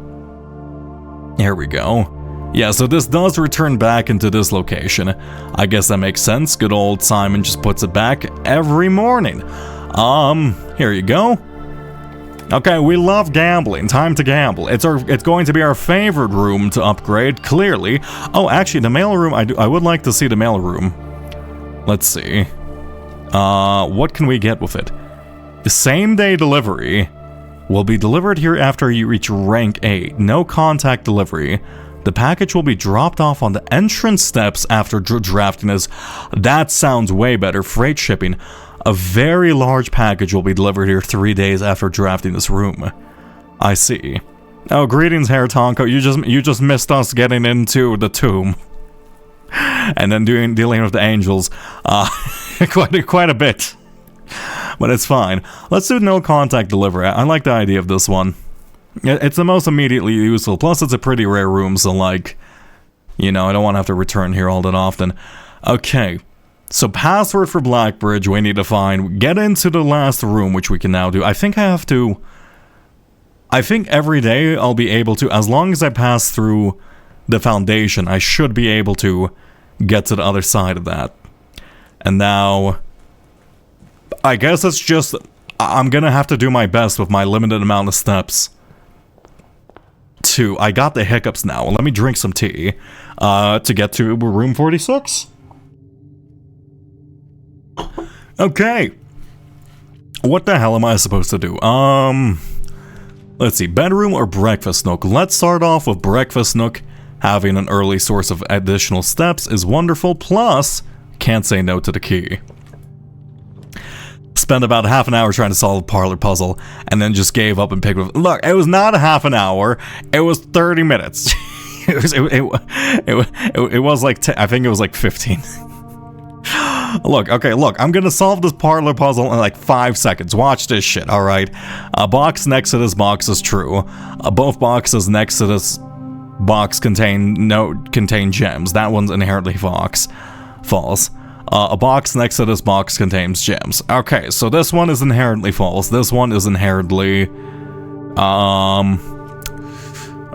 Here we go. Yeah, so this does return back into this location. I guess that makes sense. Good old Simon just puts it back every morning. Here you go. Okay, we love gambling. Time to gamble. It's going to be our favorite room to upgrade, clearly. Oh, actually, the mail room, I would like to see the mail room. Let's see. What can we get with it? The same-day delivery will be delivered here after you reach rank 8. No contact delivery. The package will be dropped off on the entrance steps after drafting this. That sounds way better. Freight shipping. A very large package will be delivered here 3 days after drafting this room. I see. Oh, greetings, Herr Tonko. You just missed us getting into the tomb. And then dealing with the angels. Quite a bit. But it's fine. Let's do no contact delivery. I like the idea of this one. It's the most immediately useful. Plus, it's a pretty rare room, so I don't want to have to return here all that often. Okay. So password for Blackbridge we need to find. Get into the last room, which we can now do. I think I have to... I think every day I'll be able to, as long as I pass through the foundation, I should be able to get to the other side of that. And now, I guess it's just, I'm gonna have to do my best with my limited amount of steps. I got the hiccups now. Let me drink some tea to get to room 46. Okay. What the hell am I supposed to do? Let's see, bedroom or breakfast nook? Let's start off with breakfast nook. Having an early source of additional steps is wonderful, plus, can't say no to the key. Spent about half an hour trying to solve the parlor puzzle, and then just gave up and picked up. Look, it was not a half an hour, it was 30 minutes. it was like, I think it was like 15. Look, I'm gonna solve this parlor puzzle in like 5 seconds. Watch this shit, alright? A box next to this box is true. Both boxes next to this box contain gems. That one's inherently false. A box next to this box contains gems. Okay, so this one is inherently false. This one is inherently...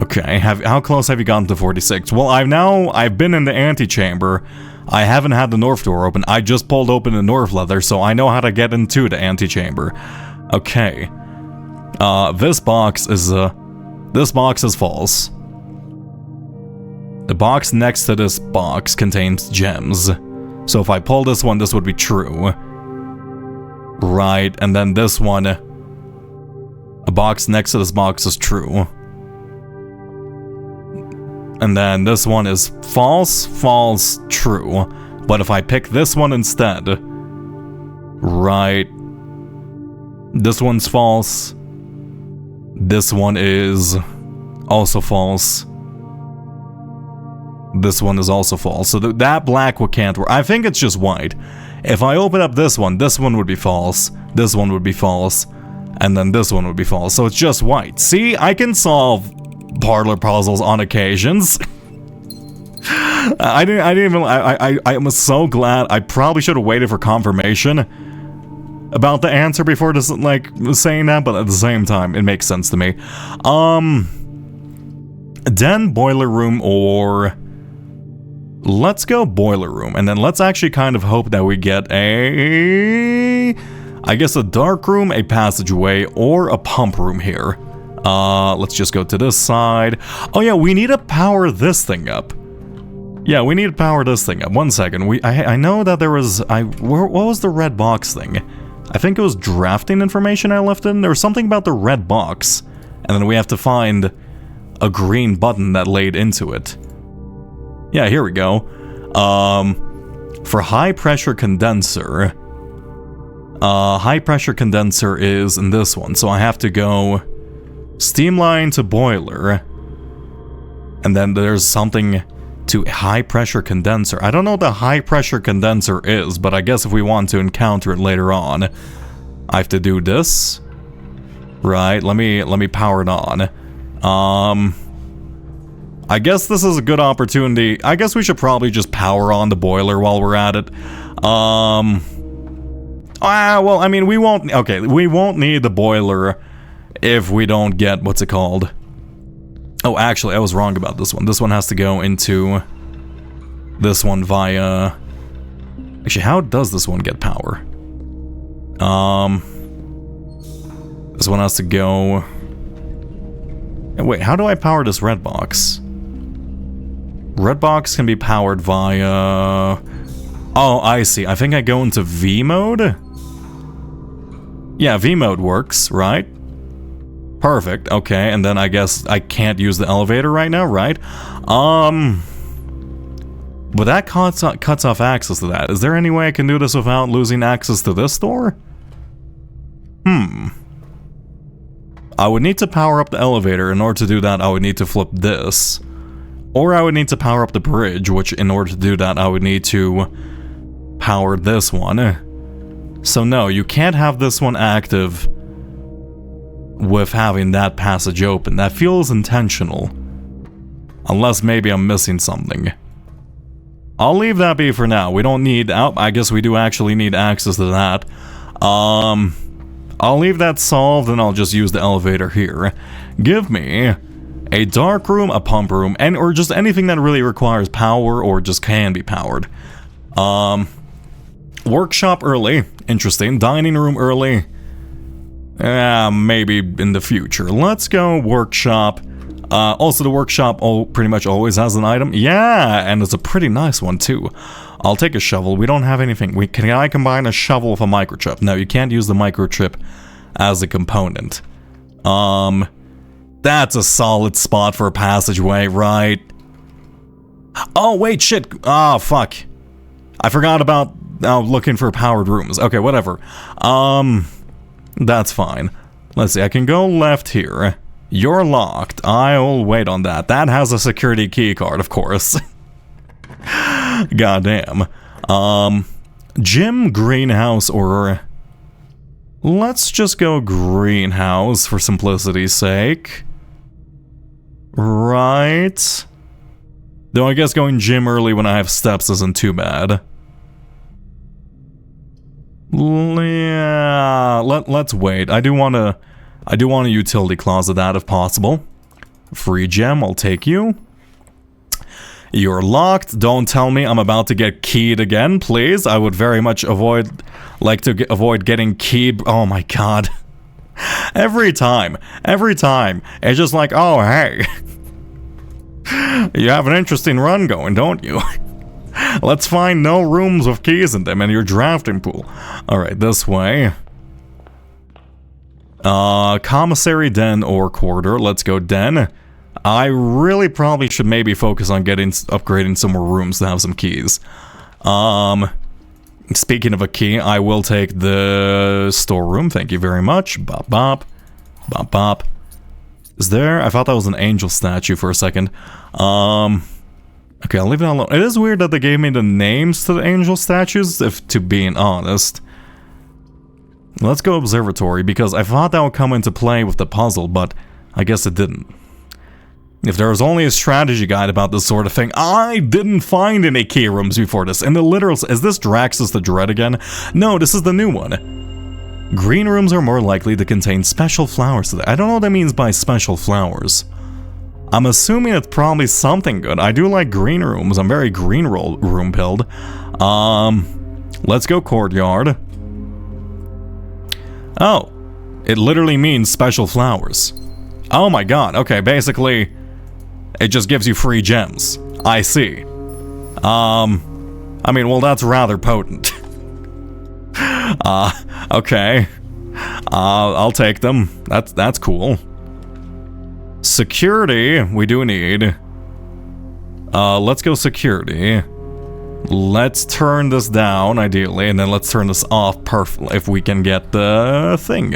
Okay, how close have you gotten to 46? Well, I've been in the antechamber. I haven't had the north door open. I just pulled open the north leather, so I know how to get into the antechamber. Okay. This box is false. The box next to this box contains gems. So if I pull this one, this would be true. Right, and then this one... A box next to this box is true. And then this one is false, false, true. But if I pick this one instead... Right... This one's false. This one is... also false. This one is also false. So that black can't work. I think it's just white. If I open up this one would be false. This one would be false. And then this one would be false. So it's just white. See, I can solve parlor puzzles on occasions. I am so glad. I probably should have waited for confirmation about the answer before just like saying that, but at the same time, it makes sense to me. Den, boiler room, or... Let's go boiler room, and then let's actually kind of hope that we get I guess a dark room, a passageway, or a pump room here. Let's just go to this side. Oh yeah, we need to power this thing up. Yeah, we need to power this thing up. 1 second. I know that there was... what was the red box thing? I think it was drafting information I left in. There was something about the red box. And then we have to find a green button that laid into it. Yeah, here we go. For high pressure condenser... high pressure condenser is in this one. So I have to go... steam line to boiler. And then there's something... to high pressure condenser. I don't know what the high pressure condenser is, but I guess if we want to encounter it later on, I have to do this. Right, let me power it on. I guess this is a good opportunity. I guess we should probably just power on the boiler while we're at it. Well, I mean, we won't need the boiler if we don't get, what's it called? Oh, actually, I was wrong about this one. This one has to go into this one via... Actually, how does this one get power? This one has to go... Wait, how do I power this red box? Red box can be powered via... Oh, I see. I think I go into V mode? Yeah, V mode works, right? Perfect, okay, and then I guess I can't use the elevator right now, right? But that cuts off access to that. Is there any way I can do this without losing access to this door? I would need to power up the elevator. In order to do that, I would need to flip this. Or I would need to power up the bridge, which in order to do that, I would need to power this one. So no, you can't have this one active with having that passage open. That feels intentional. Unless maybe I'm missing something. I'll leave that be for now. We don't need... Oh, I guess we do actually need access to that. I'll leave that solved and I'll just use the elevator here. Give me a dark room, a pump room, and or just anything that really requires power or just can be powered. Workshop early. Interesting. Dining room early. Maybe in the future. Let's go workshop. Also, the workshop pretty much always has an item. Yeah, and it's a pretty nice one too. I'll take a shovel. We don't have anything. Can I combine a shovel with a microchip? No, you can't use the microchip as a component. That's a solid spot for a passageway, right? Oh, wait, shit. Oh, fuck. I forgot about looking for powered rooms. Okay, whatever. That's fine. Let's see, I can go left here. You're locked. I'll wait on that. That has a security key card, of course. Goddamn. Gym, greenhouse, or... Let's just go greenhouse for simplicity's sake. Right. Though I guess going gym early when I have steps isn't too bad. Yeah, let's wait. I do want a utility closet out if possible. Free gem, I'll take you. You're locked. Don't tell me I'm about to get keyed again, please. I would very much avoid getting keyed. Oh my god. Every time. It's just like, oh hey. You have an interesting run going, don't you? Let's find no rooms with keys in them in your drafting pool. Alright, this way. Commissary, den, or quarter. Let's go den. I really probably should maybe focus on upgrading some more rooms to have some keys. Speaking of a key, I will take the storeroom. Thank you very much. Bop, bop. Bop, bop. Is there? I thought that was an angel statue for a second. Okay, I'll leave that alone. It is weird that they gave me the names to the angel statues, if to being honest. Let's go observatory, because I thought that would come into play with the puzzle, but I guess it didn't. If there was only a strategy guide about this sort of thing, I didn't find any key rooms before this. In the literal, is this Draxus the Dread again? No, this is the new one. Green rooms are more likely to contain special flowers today. I don't know what that means by special flowers. I'm assuming it's probably something good. I do like green rooms. I'm very green room pilled. Let's go courtyard. Oh, it literally means special flowers. Oh my god. Okay, basically, it just gives you free gems. I see. I mean, well, that's rather potent. Okay. I'll take them. That's cool. Security, we do need. Let's go security. Let's turn this down, ideally, and then let's turn this off perfectly if we can get the thing.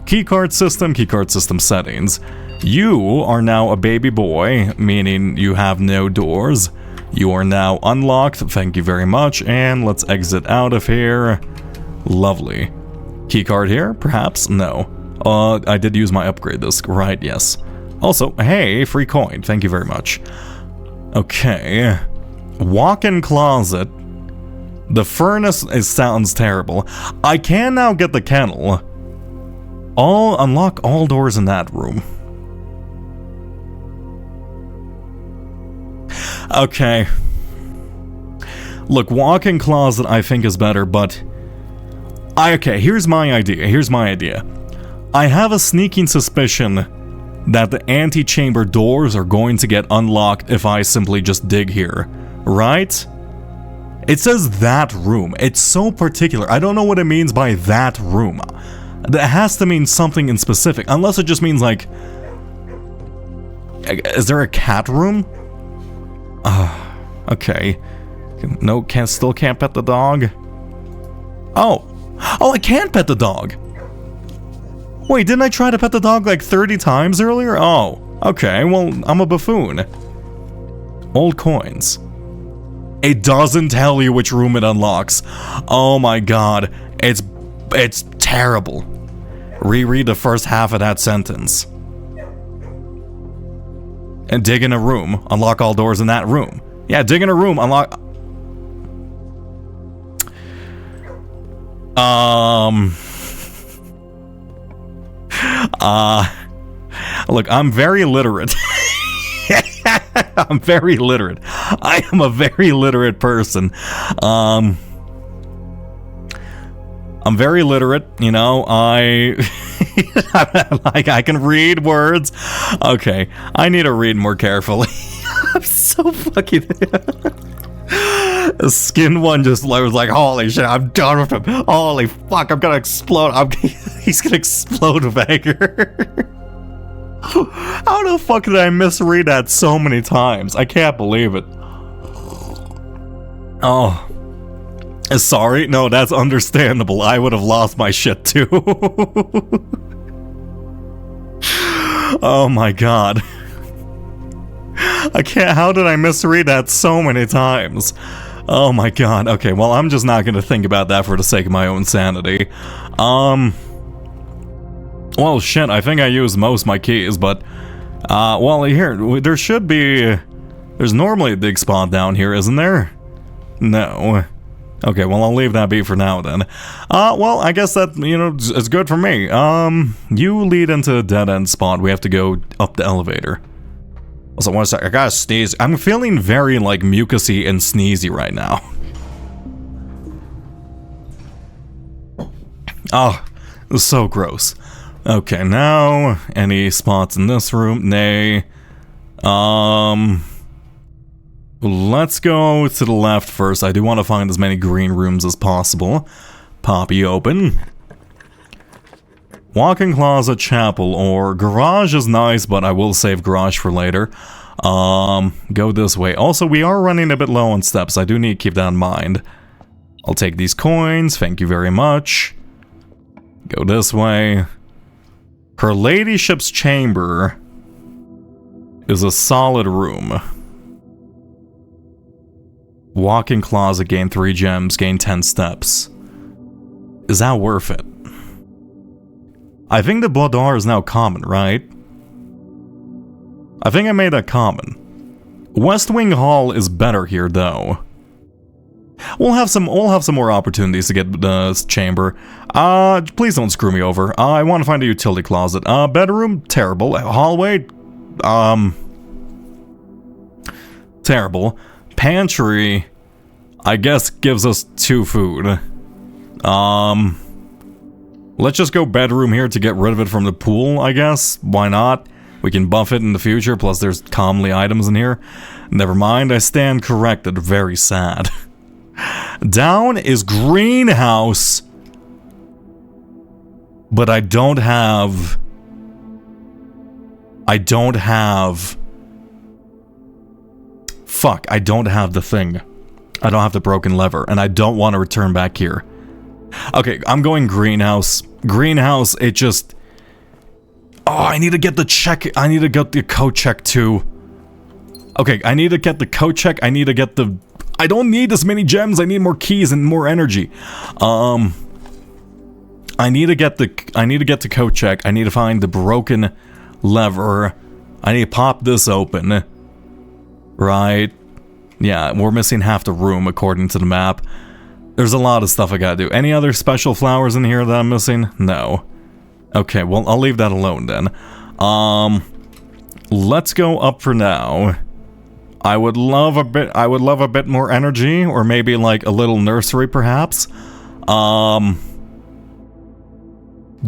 Keycard system settings. You are now a baby boy, meaning you have no doors. You are now unlocked, thank you very much, and let's exit out of here. Lovely. Keycard here? Perhaps? No. I did use my upgrade disc, right? Yes. Also, hey, free coin, thank you very much. Okay. Walk-in closet. The furnace sounds terrible. I can now get the kennel. Unlock all doors in that room. Okay. Look, walk-in closet I think is better, but... Okay, here's my idea. I have a sneaking suspicion that the antechamber doors are going to get unlocked if I simply just dig here. Right? It says that room. It's so particular. I don't know what it means by that room. That has to mean something in specific. Unless it just means like... Is there a cat room? Okay. No, still can't pet the dog? Oh, I can't pet the dog! Wait, didn't I try to pet the dog like 30 times earlier? Oh, okay, well, I'm a buffoon. Old coins. It doesn't tell you which room it unlocks. Oh my god, it's terrible. Reread the first half of that sentence. And dig in a room, unlock all doors in that room. Yeah, dig in a room, unlock... Look, I'm very literate. I'm very literate. I am a very literate person. I'm very literate, you know, I can read words. Okay, I need to read more carefully. I'm so fucking... Skin one just was like, holy shit, I'm done with him. Holy fuck, I'm gonna explode. He's gonna explode with anger. How the fuck did I misread that so many times? I can't believe it. Oh. Sorry? No, that's understandable. I would have lost my shit too. Oh my god. I can't. How did I misread that so many times? Oh my god. Okay, well, I'm just not gonna think about that for the sake of my own sanity. Well, shit, I think I used most of my keys, but, well, here, there should be... There's normally a dig spot down here, isn't there? No. Okay, well, I'll leave that be for now, then. Well, I guess that, you know, is good for me. You lead into a dead-end spot. We have to go up the elevator. Also, one sec, I gotta sneeze. I'm feeling very, like, mucusy and sneezy right now. Oh, it's so gross. Okay, now, any spots in this room? Nay. Let's go to the left first. I do want to find as many green rooms as possible. Poppy open. Walk-in closet, chapel, or garage is nice, but I will save garage for later. Go this way. Also, we are running a bit low on steps. I do need to keep that in mind. I'll take these coins. Thank you very much. Go this way. Her ladyship's chamber is a solid room. Walk-in closet, gain 3 gems, gain 10 steps. Is that worth it? I think the boudoir is now common, right? I think I made that common. West Wing Hall is better here, though. We'll have some more opportunities to get the chamber. Please don't screw me over. I want to find a utility closet. Bedroom, terrible. Hallway, terrible. Pantry, I guess, gives us 2 food. Let's just go bedroom here to get rid of it from the pool, I guess. Why not? We can buff it in the future, plus there's commonly items in here. Never mind, I stand corrected. Very sad. Down is greenhouse. But I don't have... Fuck, I don't have the thing. I don't have the broken lever, and I don't want to return back here. Okay, I'm going greenhouse. Greenhouse, it just... Oh, I need to get the check. I need to get the code check too. Okay, I need to get the code check. I need to get the... I don't need this many gems. I need more keys and more energy. I need to get the code check. I need to find the broken lever. I need to pop this open. Right. Yeah, we're missing half the room according to the map. There's a lot of stuff I gotta do. Any other special flowers in here that I'm missing? No. Okay, well, I'll leave that alone then. Let's go up for now. I would love a bit more energy, or maybe like a little nursery perhaps.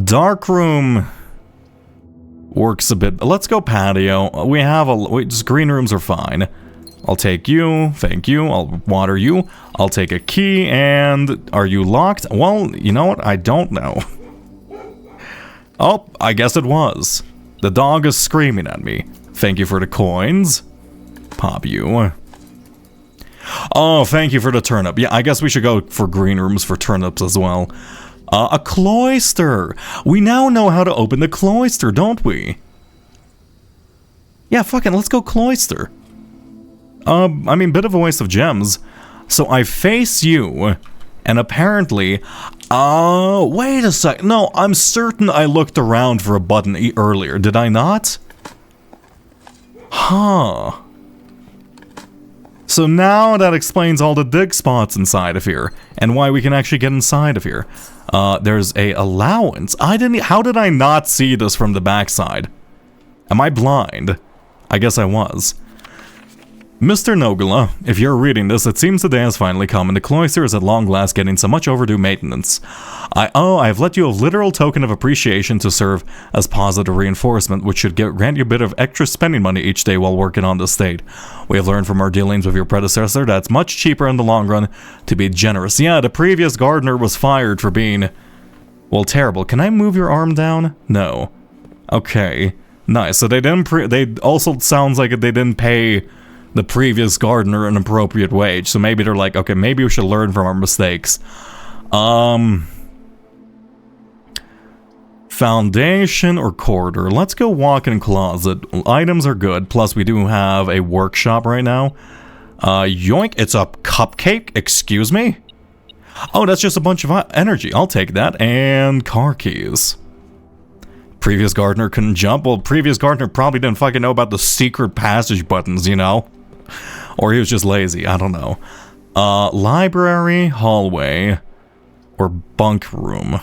Dark room works a bit. Let's go patio. We have just green rooms are fine. I'll take you. Thank you. I'll water you. I'll take a key. And are you locked? Well, you know what? I don't know. Oh, I guess it was. The dog is screaming at me. Thank you for the coins. Pop you. Oh, thank you for the turnip. Yeah, I guess we should go for green rooms for turnips as well. A cloister. We now know how to open the cloister, don't we? Yeah, fucking let's go cloister. I mean, bit of a waste of gems. So I face you, and apparently... wait a sec. No, I'm certain I looked around for a button earlier. Did I not? Huh. So now that explains all the dig spots inside of here, and why we can actually get inside of here. There's a allowance. How did I not see this from the backside? Am I blind? I guess I was. Mr. Nogula, if you're reading this, it seems the day has finally come and the cloister is at long last getting some much overdue maintenance. I've let you a literal token of appreciation to serve as positive reinforcement, which should grant you a bit of extra spending money each day while working on the estate. We have learned from our dealings with your predecessor that it's much cheaper in the long run to be generous. Yeah, the previous gardener was fired for being, well, terrible. Can I move your arm down? No. Okay. Nice. So they didn't they also sounds like they didn't pay the previous gardener an appropriate wage. So maybe they're like, okay, maybe we should learn from our mistakes. Foundation or corridor? Let's go walk-in closet. Items are good. Plus, we do have a workshop right now. Yoink, it's a cupcake? Excuse me? Oh, that's just a bunch of energy. I'll take that. And car keys. Previous gardener couldn't jump. Well, previous gardener probably didn't fucking know about the secret passage buttons, you know? Or he was just lazy. I don't know. Library, hallway, or bunk room.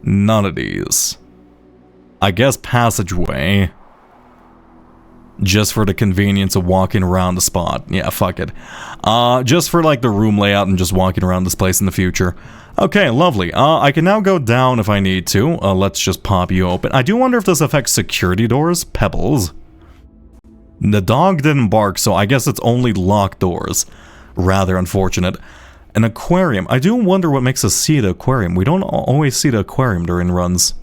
None of these. I guess passageway. Just for the convenience of walking around the spot. Yeah, fuck it. Just for like the room layout and just walking around this place in the future. Okay, lovely. I can now go down if I need to. Let's just pop you open. I do wonder if this affects security doors. Pebbles. The dog didn't bark, so I guess it's only locked doors. Rather unfortunate. An aquarium. I do wonder what makes us see the aquarium. We don't always see the aquarium during runs.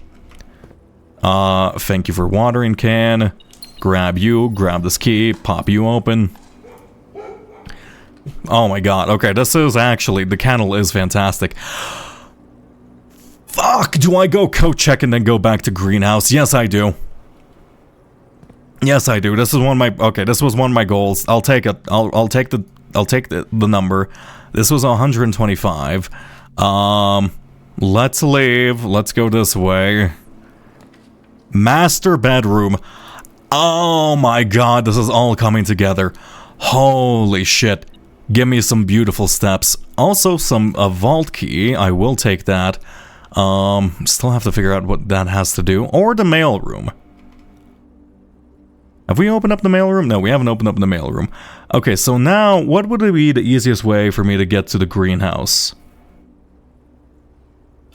Thank you for watering can. Grab you, grab this key, pop you open. Oh my god, okay, this is actually, the kennel is fantastic. Fuck, do I go coat check and then go back to greenhouse? Yes, I do. Yes, I do. This is one of my, okay, this was one of my goals. I'll take it. I'll take the number. This was 125. Let's leave. Let's go this way. Master bedroom. Oh my god, this is all coming together. Holy shit. Give me some beautiful steps. Also some vault key. I will take that. Still have to figure out what that has to do. Or the mail room. Have we opened up the mail room? No, we haven't opened up the mail room. Okay, so now, what would be the easiest way for me to get to the greenhouse?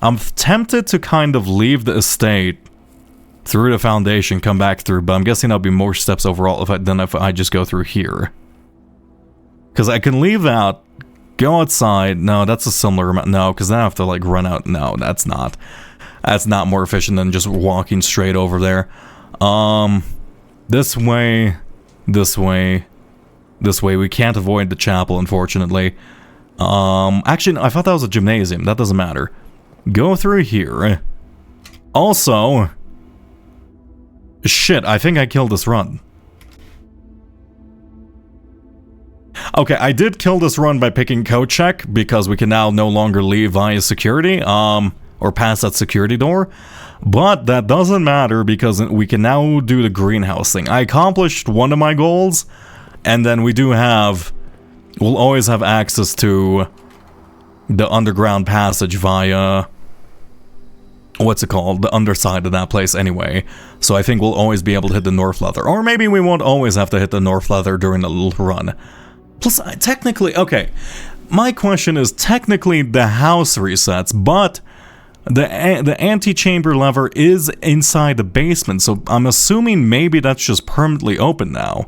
I'm tempted to kind of leave the estate through the foundation, come back through, but I'm guessing that'll be more steps overall than if I just go through here. Because I can leave that, go outside. No, that's a similar amount. No, because then I have to like run out. No, that's not. That's not more efficient than just walking straight over there. This way, this way, this way. We can't avoid the chapel, unfortunately. Actually, I thought that was a gymnasium. That doesn't matter. Go through here. Also, shit, I think I killed this run. Okay, I did kill this run by picking code check because we can now no longer leave via security, or pass that security door. But that doesn't matter because we can now do the greenhouse thing. I accomplished one of my goals, and then we'll always have access to the underground passage via, what's it called? The underside of that place anyway. So I think we'll always be able to hit the North Leather. Or maybe we won't always have to hit the North Leather during the little run. Plus, technically, okay, my question is, technically the house resets, but the antechamber lever is inside the basement, so I'm assuming maybe that's just permanently open now.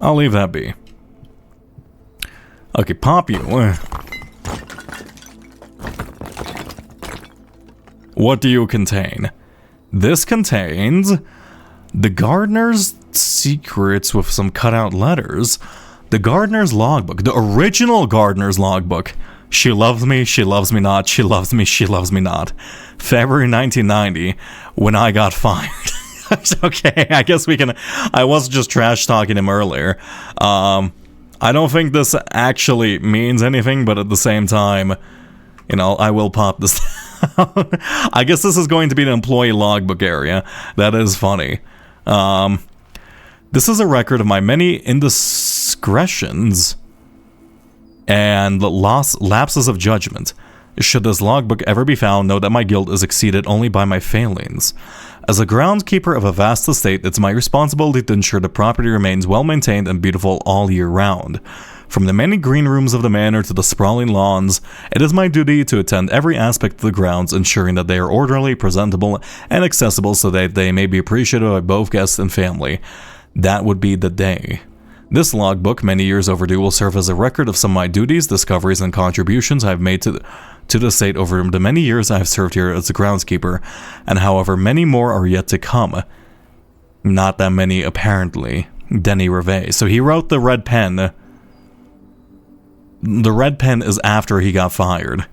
I'll leave that be. Okay, pop you. What do you contain? This contains the gardener's secrets with some cutout letters. The gardener's logbook. The original gardener's logbook. She loves me not. She loves me not. February 1990, when I got fired. Okay, I guess we can... I was just trash talking him earlier. I don't think this actually means anything, but at the same time, you know, I will pop this down. I guess this is going to be the employee logbook area. That is funny. This is a record of my many indiscretions and lapses of judgment. Should this logbook ever be found, know that my guilt is exceeded only by my failings. As a groundskeeper of a vast estate, it's my responsibility to ensure the property remains well maintained and beautiful all year round. From the many green rooms of the manor to the sprawling lawns, it is my duty to attend every aspect of the grounds, ensuring that they are orderly, presentable, and accessible so that they may be appreciated by both guests and family. That would be the day. This logbook, many years overdue, will serve as a record of some of my duties, discoveries, and contributions I have made to the estate over the many years I have served here as a groundskeeper, and however many more are yet to come. Not that many, apparently. Denny Reveille. So he wrote the red pen. The red pen is after he got fired.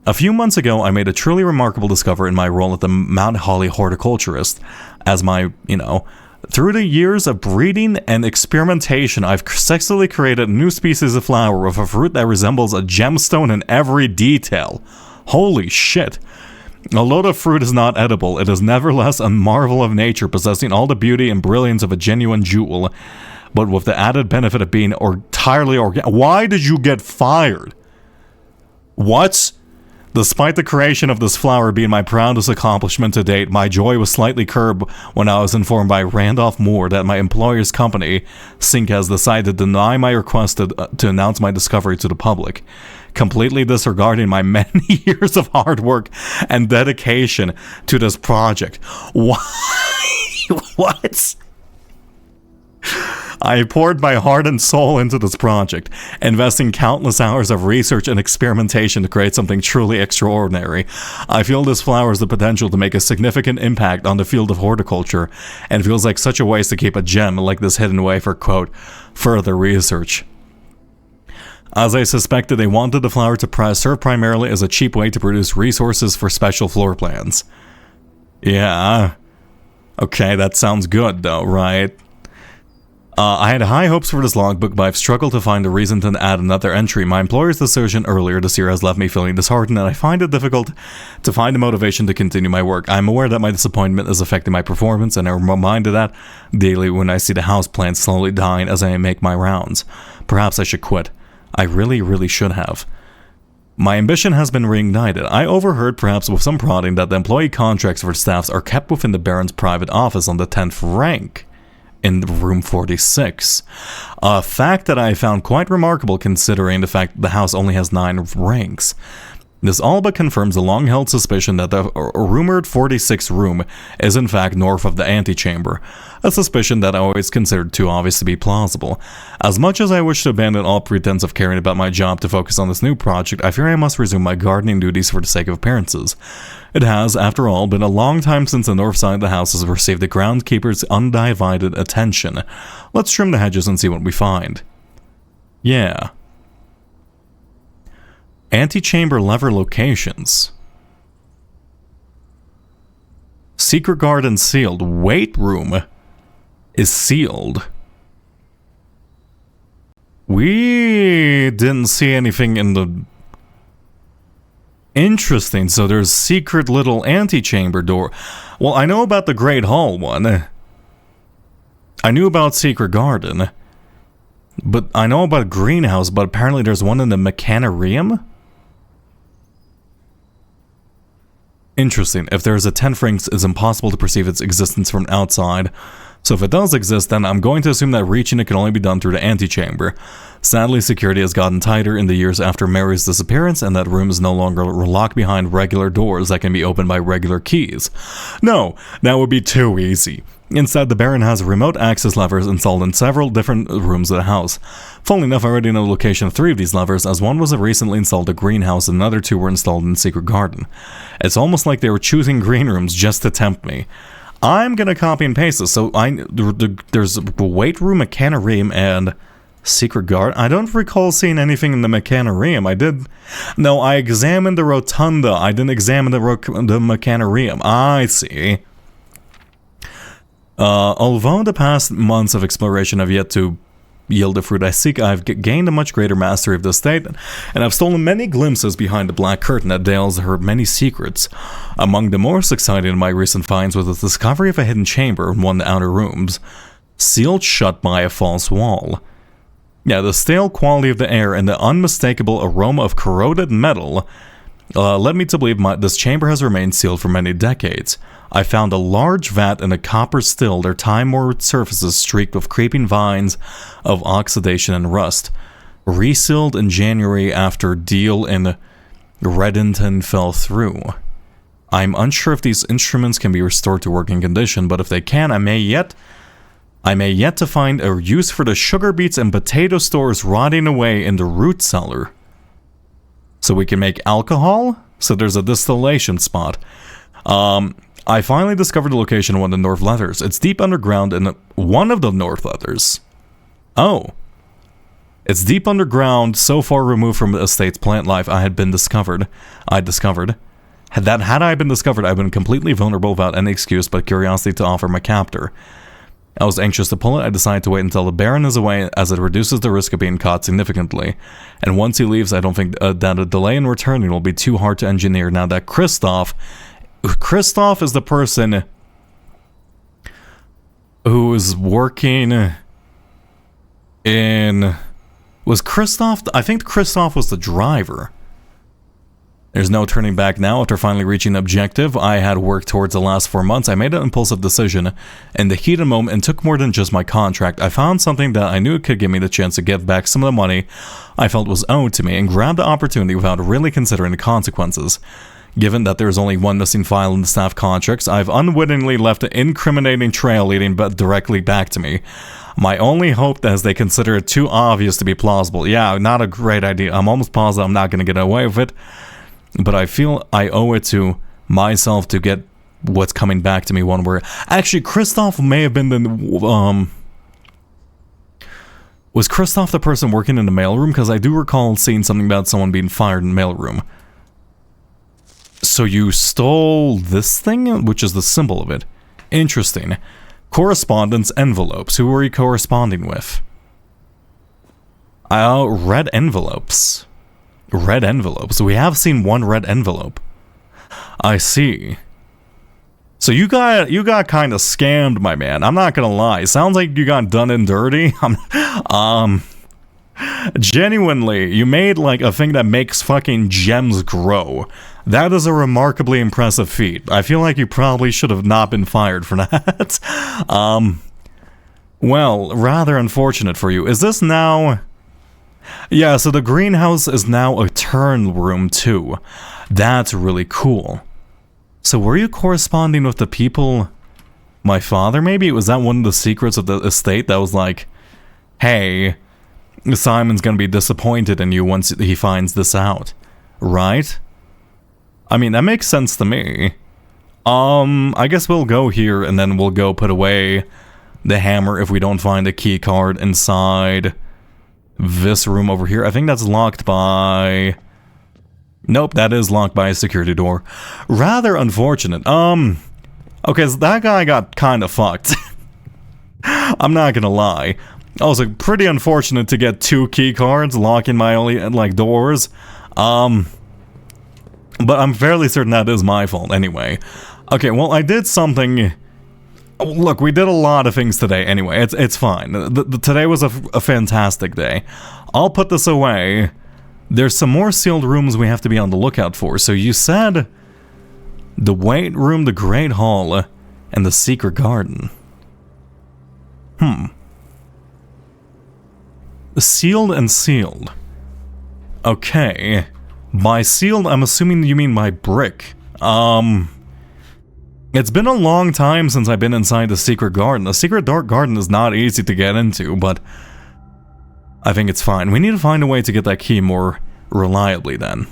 A few months ago, I made a truly remarkable discovery in my role at the Mount Holly horticulturist. As my, through the years of breeding and experimentation, I've successfully created a new species of flower with a fruit that resembles a gemstone in every detail. Holy shit. Although the fruit is not edible, it is nevertheless a marvel of nature, possessing all the beauty and brilliance of a genuine jewel, but with the added benefit of being entirely organic. Why did you get fired? What? Despite the creation of this flower being my proudest accomplishment to date, my joy was slightly curbed when I was informed by Randolph Moore that my employer's company, Sync, has decided to deny my request to announce my discovery to the public, completely disregarding my many years of hard work and dedication to this project. Why? What? I poured my heart and soul into this project, investing countless hours of research and experimentation to create something truly extraordinary. I feel this flower has the potential to make a significant impact on the field of horticulture, and feels like such a waste to keep a gem like this hidden away for, quote, further research. As I suspected, they wanted the flower to serve primarily as a cheap way to produce resources for special floor plans. Yeah. Okay, that sounds good though, right? I had high hopes for this logbook, but I've struggled to find a reason to add another entry. My employer's decision earlier this year has left me feeling disheartened, and I find it difficult to find the motivation to continue my work. I'm aware that my disappointment is affecting my performance, and I'm reminded that daily when I see the houseplants slowly dying as I make my rounds. Perhaps I should quit. I really should have. My ambition has been reignited. I overheard, perhaps with some prodding, that the employee contracts for staffs are kept within the Baron's private office on the 10th rank, in room 46. A fact that I found quite remarkable considering the fact that the house only has 9 ranks. This all but confirms the long-held suspicion that the rumored 46th room is in fact north of the antechamber, a suspicion that I always considered too obvious to be plausible. As much as I wish to abandon all pretense of caring about my job to focus on this new project, I fear I must resume my gardening duties for the sake of appearances. It has, after all, been a long time since the north side of the house has received the groundskeeper's undivided attention. Let's trim the hedges and see what we find. Yeah. Antechamber lever locations. Secret garden sealed. Weight room is sealed. We didn't see anything in the... Interesting, so there's secret little antechamber door. Well, I know about the Great Hall one. I knew about Secret Garden. But I know about Greenhouse, but apparently there's one in the Mechanarium? Interesting. If there's a 10th rank, it's impossible to perceive its existence from outside. So if it does exist, then I'm going to assume that reaching it can only be done through the antechamber. Sadly, security has gotten tighter in the years after Mary's disappearance, and that room is no longer locked behind regular doors that can be opened by regular keys. No, that would be too easy. Instead, the Baron has remote access levers installed in several different rooms of the house. Funnily enough, I already know the location of 3 of these levers, as one was recently installed at Greenhouse and another 2 were installed in Secret Garden. It's almost like they were choosing green rooms just to tempt me. I'm gonna copy and paste this. So there's a weight room, Mechanarium, and Secret Garden. I don't recall seeing anything in the Mechanarium. I examined the Rotunda. I didn't examine the Mechanarium. I see. Although the past months of exploration have yet to yield the fruit I seek, I've gained a much greater mastery of the estate, and I've stolen many glimpses behind the black curtain that veils her many secrets. Among the most exciting of my recent finds was the discovery of a hidden chamber in one of the outer rooms, sealed shut by a false wall. Yeah, the stale quality of the air and the unmistakable aroma of corroded metal led me to believe this chamber has remained sealed for many decades. I found a large vat in a copper still, their time-worn surfaces streaked with creeping vines of oxidation and rust. Resealed in January after deal in Reddington fell through. I'm unsure if these instruments can be restored to working condition, but if they can, I may yet to find a use for the sugar beets and potato stores rotting away in the root cellar. So we can make alcohol? So there's a distillation spot. I finally discovered the location of one of the North Leathers. It's deep underground in one of the North Leathers. Oh. It's deep underground, so far removed from the estate's plant life I discovered. Had I been discovered, I'd been completely vulnerable without any excuse but curiosity to offer my captor. I was anxious to pull it. I decided to wait until the Baron is away, as it reduces the risk of being caught significantly. And once he leaves, I don't think that a delay in returning will be too hard to engineer now that Kristoff is the person who is working in... Was Kristoff... I think Kristoff was the driver. There's no turning back now. After finally reaching the objective I had worked towards the last 4 months, I made an impulsive decision in the heat of the moment and took more than just my contract. I found something that I knew could give me the chance to give back some of the money I felt was owed to me and grabbed the opportunity without really considering the consequences. Given that there's only one missing file in the staff contracts, I've unwittingly left an incriminating trail leading directly back to me. My only hope is they consider it too obvious to be plausible. Yeah, not a great idea. I'm almost positive I'm not going to get away with it. But I feel I owe it to myself to get what's coming back to me one way. Actually, Kristoff may have been the... Was Kristoff the person working in the mailroom? Because I do recall seeing something about someone being fired in the mailroom. So you stole this thing? Which is the symbol of it. Interesting. Correspondence envelopes. Who were you corresponding with? Red envelopes. Red envelopes. We have seen one red envelope. I see. So you got kind of scammed, my man. I'm not gonna lie. Sounds like you got done and dirty. Genuinely, you made like a thing that makes fucking gems grow. That is a remarkably impressive feat. I feel like you probably should have not been fired for that. Well, rather unfortunate for you. Is this now... Yeah, so the greenhouse is now a turn room too. That's really cool. So were you corresponding with the people... My father, maybe? Was that one of the secrets of the estate that was like, hey, Simon's gonna be disappointed in you once he finds this out. Right? I mean, that makes sense to me. I guess we'll go here and then we'll go put away the hammer if we don't find a key card inside this room over here. I think that's locked by... Nope, that is locked by a security door. Rather unfortunate. Okay, so that guy got kind of fucked. I'm not gonna lie. Also, pretty unfortunate to get 2 key cards locking my only, like, doors. But I'm fairly certain that is my fault anyway. Okay, well, I did something... Look, we did a lot of things today anyway. It's fine. Today was a fantastic day. I'll put this away. There's some more sealed rooms we have to be on the lookout for. So you said the weight room, the Great Hall, and the secret garden. Sealed and sealed. Okay. By sealed, I'm assuming you mean by brick. It's been a long time since I've been inside the secret garden. The secret dark garden is not easy to get into, but I think it's fine. We need to find a way to get that key more reliably then.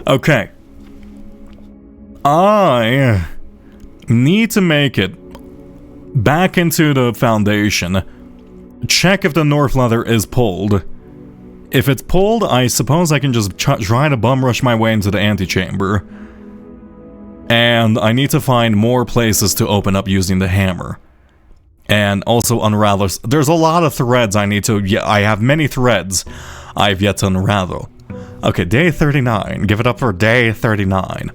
Okay. I need to make it back into the foundation. Check if the North Leather is pulled. If it's pulled, I suppose I can just try to bum rush my way into the antechamber. And I need to find more places to open up using the hammer. And also unravel. There's a lot of threads I need to... Yeah, I have many threads I've yet to unravel. Okay, day 39. Give it up for day 39.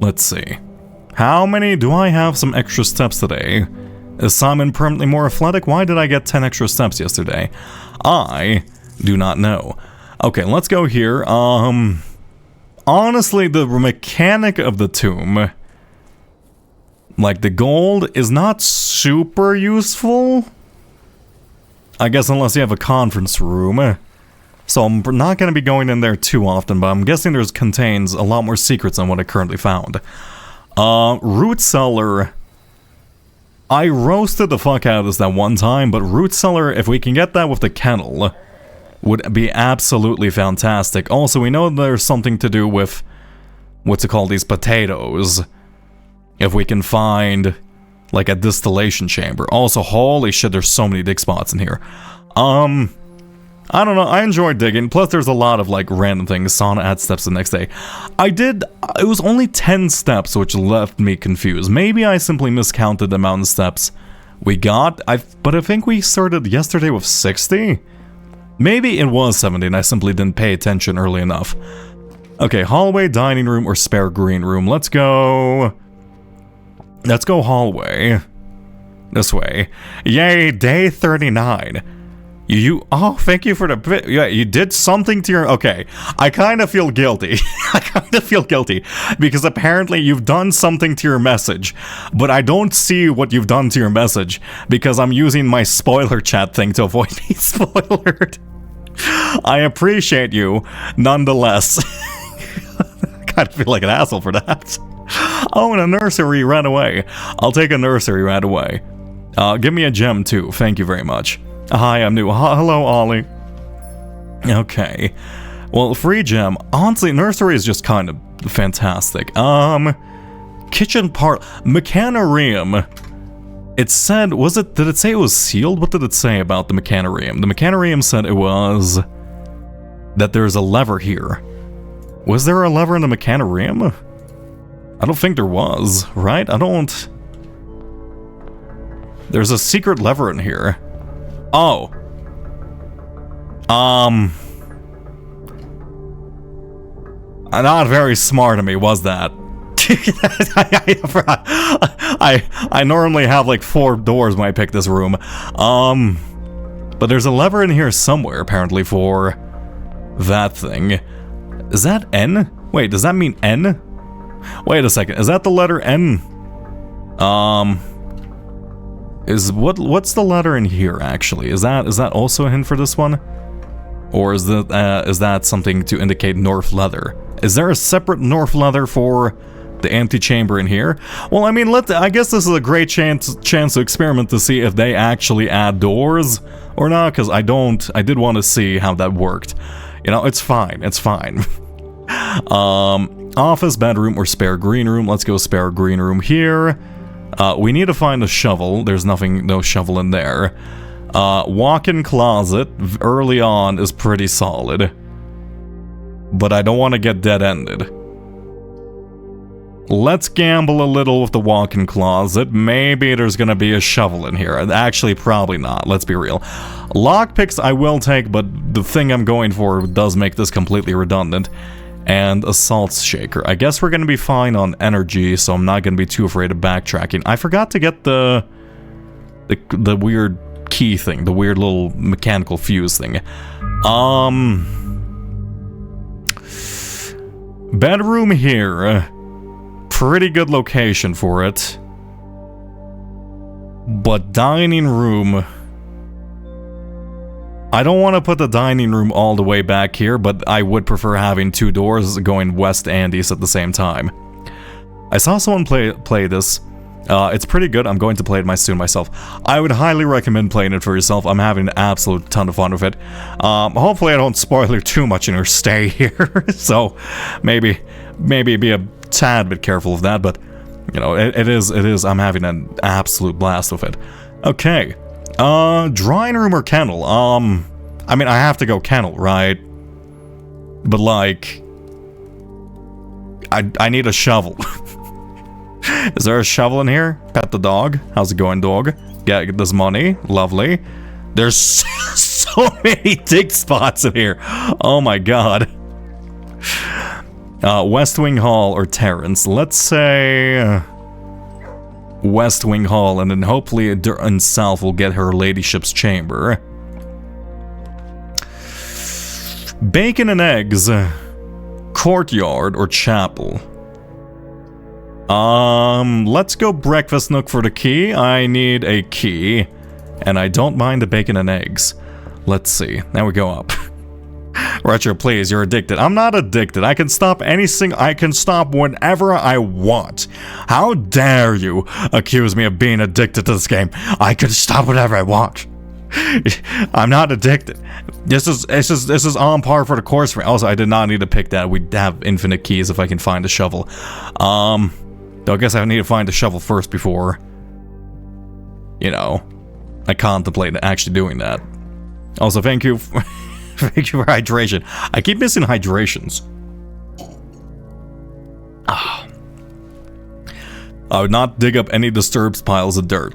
Let's see. How many... Do I have some extra steps today? Is Simon permanently more athletic? Why did I get 10 extra steps yesterday? I do not know. Okay, let's go here. Honestly, the mechanic of the tomb, like the gold, is not super useful. I guess unless you have a conference room. So I'm not going to be going in there too often, but I'm guessing there's contains a lot more secrets than what I currently found. Root cellar. I roasted the fuck out of this that one time, but root cellar, if we can get that with the kennel, would be absolutely fantastic. Also, we know there's something to do with, what's it called, these potatoes. If we can find, like, a distillation chamber. Also, holy shit, there's so many dig spots in here. I don't know, I enjoyed digging, plus there's a lot of, like, random things. Sauna add steps the next day. It was only 10 steps, which left me confused. Maybe I simply miscounted the amount of steps we got, but I think we started yesterday with 60? Maybe it was 70 and I simply didn't pay attention early enough. Okay, hallway, dining room, or spare green room. Let's go hallway. This way. Yay, day 39. Oh, thank you for the bit. Yeah, you did something to your... Okay, I kind of feel guilty. Because apparently you've done something to your message, but I don't see what you've done to your message because I'm using my spoiler chat thing to avoid being spoiled. I appreciate you, nonetheless. I kind of feel like an asshole for that. Oh, and a nursery right away. I'll take a nursery right away. Give me a gem too. Thank you very much. Hi, I'm new. Hello, Ollie. Okay. Well, free gem. Honestly, nursery is just kind of fantastic. Kitchen part... Mechanarium. It said... Did it say it was sealed? What did it say about the Mechanarium? The Mechanarium said it was... that there's a lever here. Was there a lever in the Mechanarium? I don't think there was, right? There's a secret lever in here. Oh. Not very smart of me, was that? I normally have like 4 doors when I pick this room. But there's a lever in here somewhere, apparently, for that thing. Is that N? Wait, does that mean N? Wait a second, is that the letter N? What's the letter in here, actually? Is that also a hint for this one? Or is that something to indicate North Leather? Is there a separate North Leather for the antechamber in here? Well, I mean, I guess this is a great chance to experiment to see if they actually add doors or not, because I did want to see how that worked. You know, it's fine. Office, bedroom, or spare green room. Let's go spare green room here. We need to find a shovel. There's no shovel in there. Walk-in closet early on is pretty solid. But I don't want to get dead-ended. Let's gamble a little with the walk-in closet. Maybe there's gonna be a shovel in here. Actually, probably not. Let's be real. Lockpicks I will take, but the thing I'm going for does make this completely redundant. And a salt shaker. I guess we're gonna be fine on energy, so I'm not gonna be too afraid of backtracking. I forgot to get the weird key thing, the weird little mechanical fuse thing. Bedroom here. Pretty good location for it. But dining room... I don't want to put the dining room all the way back here, but I would prefer having 2 doors going west and east at the same time. I saw someone play this. It's pretty good. I'm going to play it soon myself. I would highly recommend playing it for yourself. I'm having an absolute ton of fun with it. Hopefully I don't spoil you too much in your stay here. So maybe be a tad bit careful of that, but you know, it is. I'm having an absolute blast with it. Okay. Drying room or kennel? I mean, I have to go kennel, right? But, like... I need a shovel. Is there a shovel in here? Pet the dog. How's it going, dog? Get this money. Lovely. There's so many dig spots in here. Oh my god. West Wing Hall or Terrace. Let's say... West Wing Hall, and then hopefully in south we'll get her ladyship's chamber. Bacon and eggs, courtyard or chapel. Let's go breakfast nook for the key. I need a key, and I don't mind the bacon and eggs. Let's see. Now we go up. Retro, please, you're addicted. I'm not addicted. I can stop anything. I can stop whenever I want. How dare you accuse me of being addicted to this game? I can stop whenever I want. I'm not addicted. This is on par for the course for me. Also, I did not need to pick that. We'd have infinite keys if I can find a shovel. Though I guess I need to find a shovel first before, you know, I contemplate actually doing that. Also, thank you for, thank you for hydration. I keep missing hydrations. I would not dig up any disturbed piles of dirt.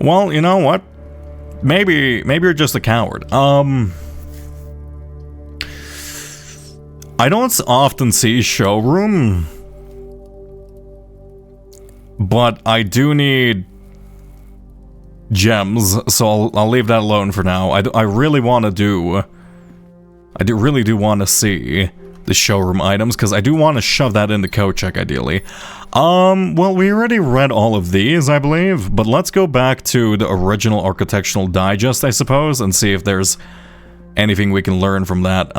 Well, you know what? Maybe you're just a coward. I don't often see showroom, but I do need gems, so I'll leave that alone for now. I really want to do... I really do want to see the showroom items, because I do want to shove that into Kochek, ideally. Well, we already read all of these, I believe, but let's go back to the original Architectural Digest, I suppose, and see if there's anything we can learn from that.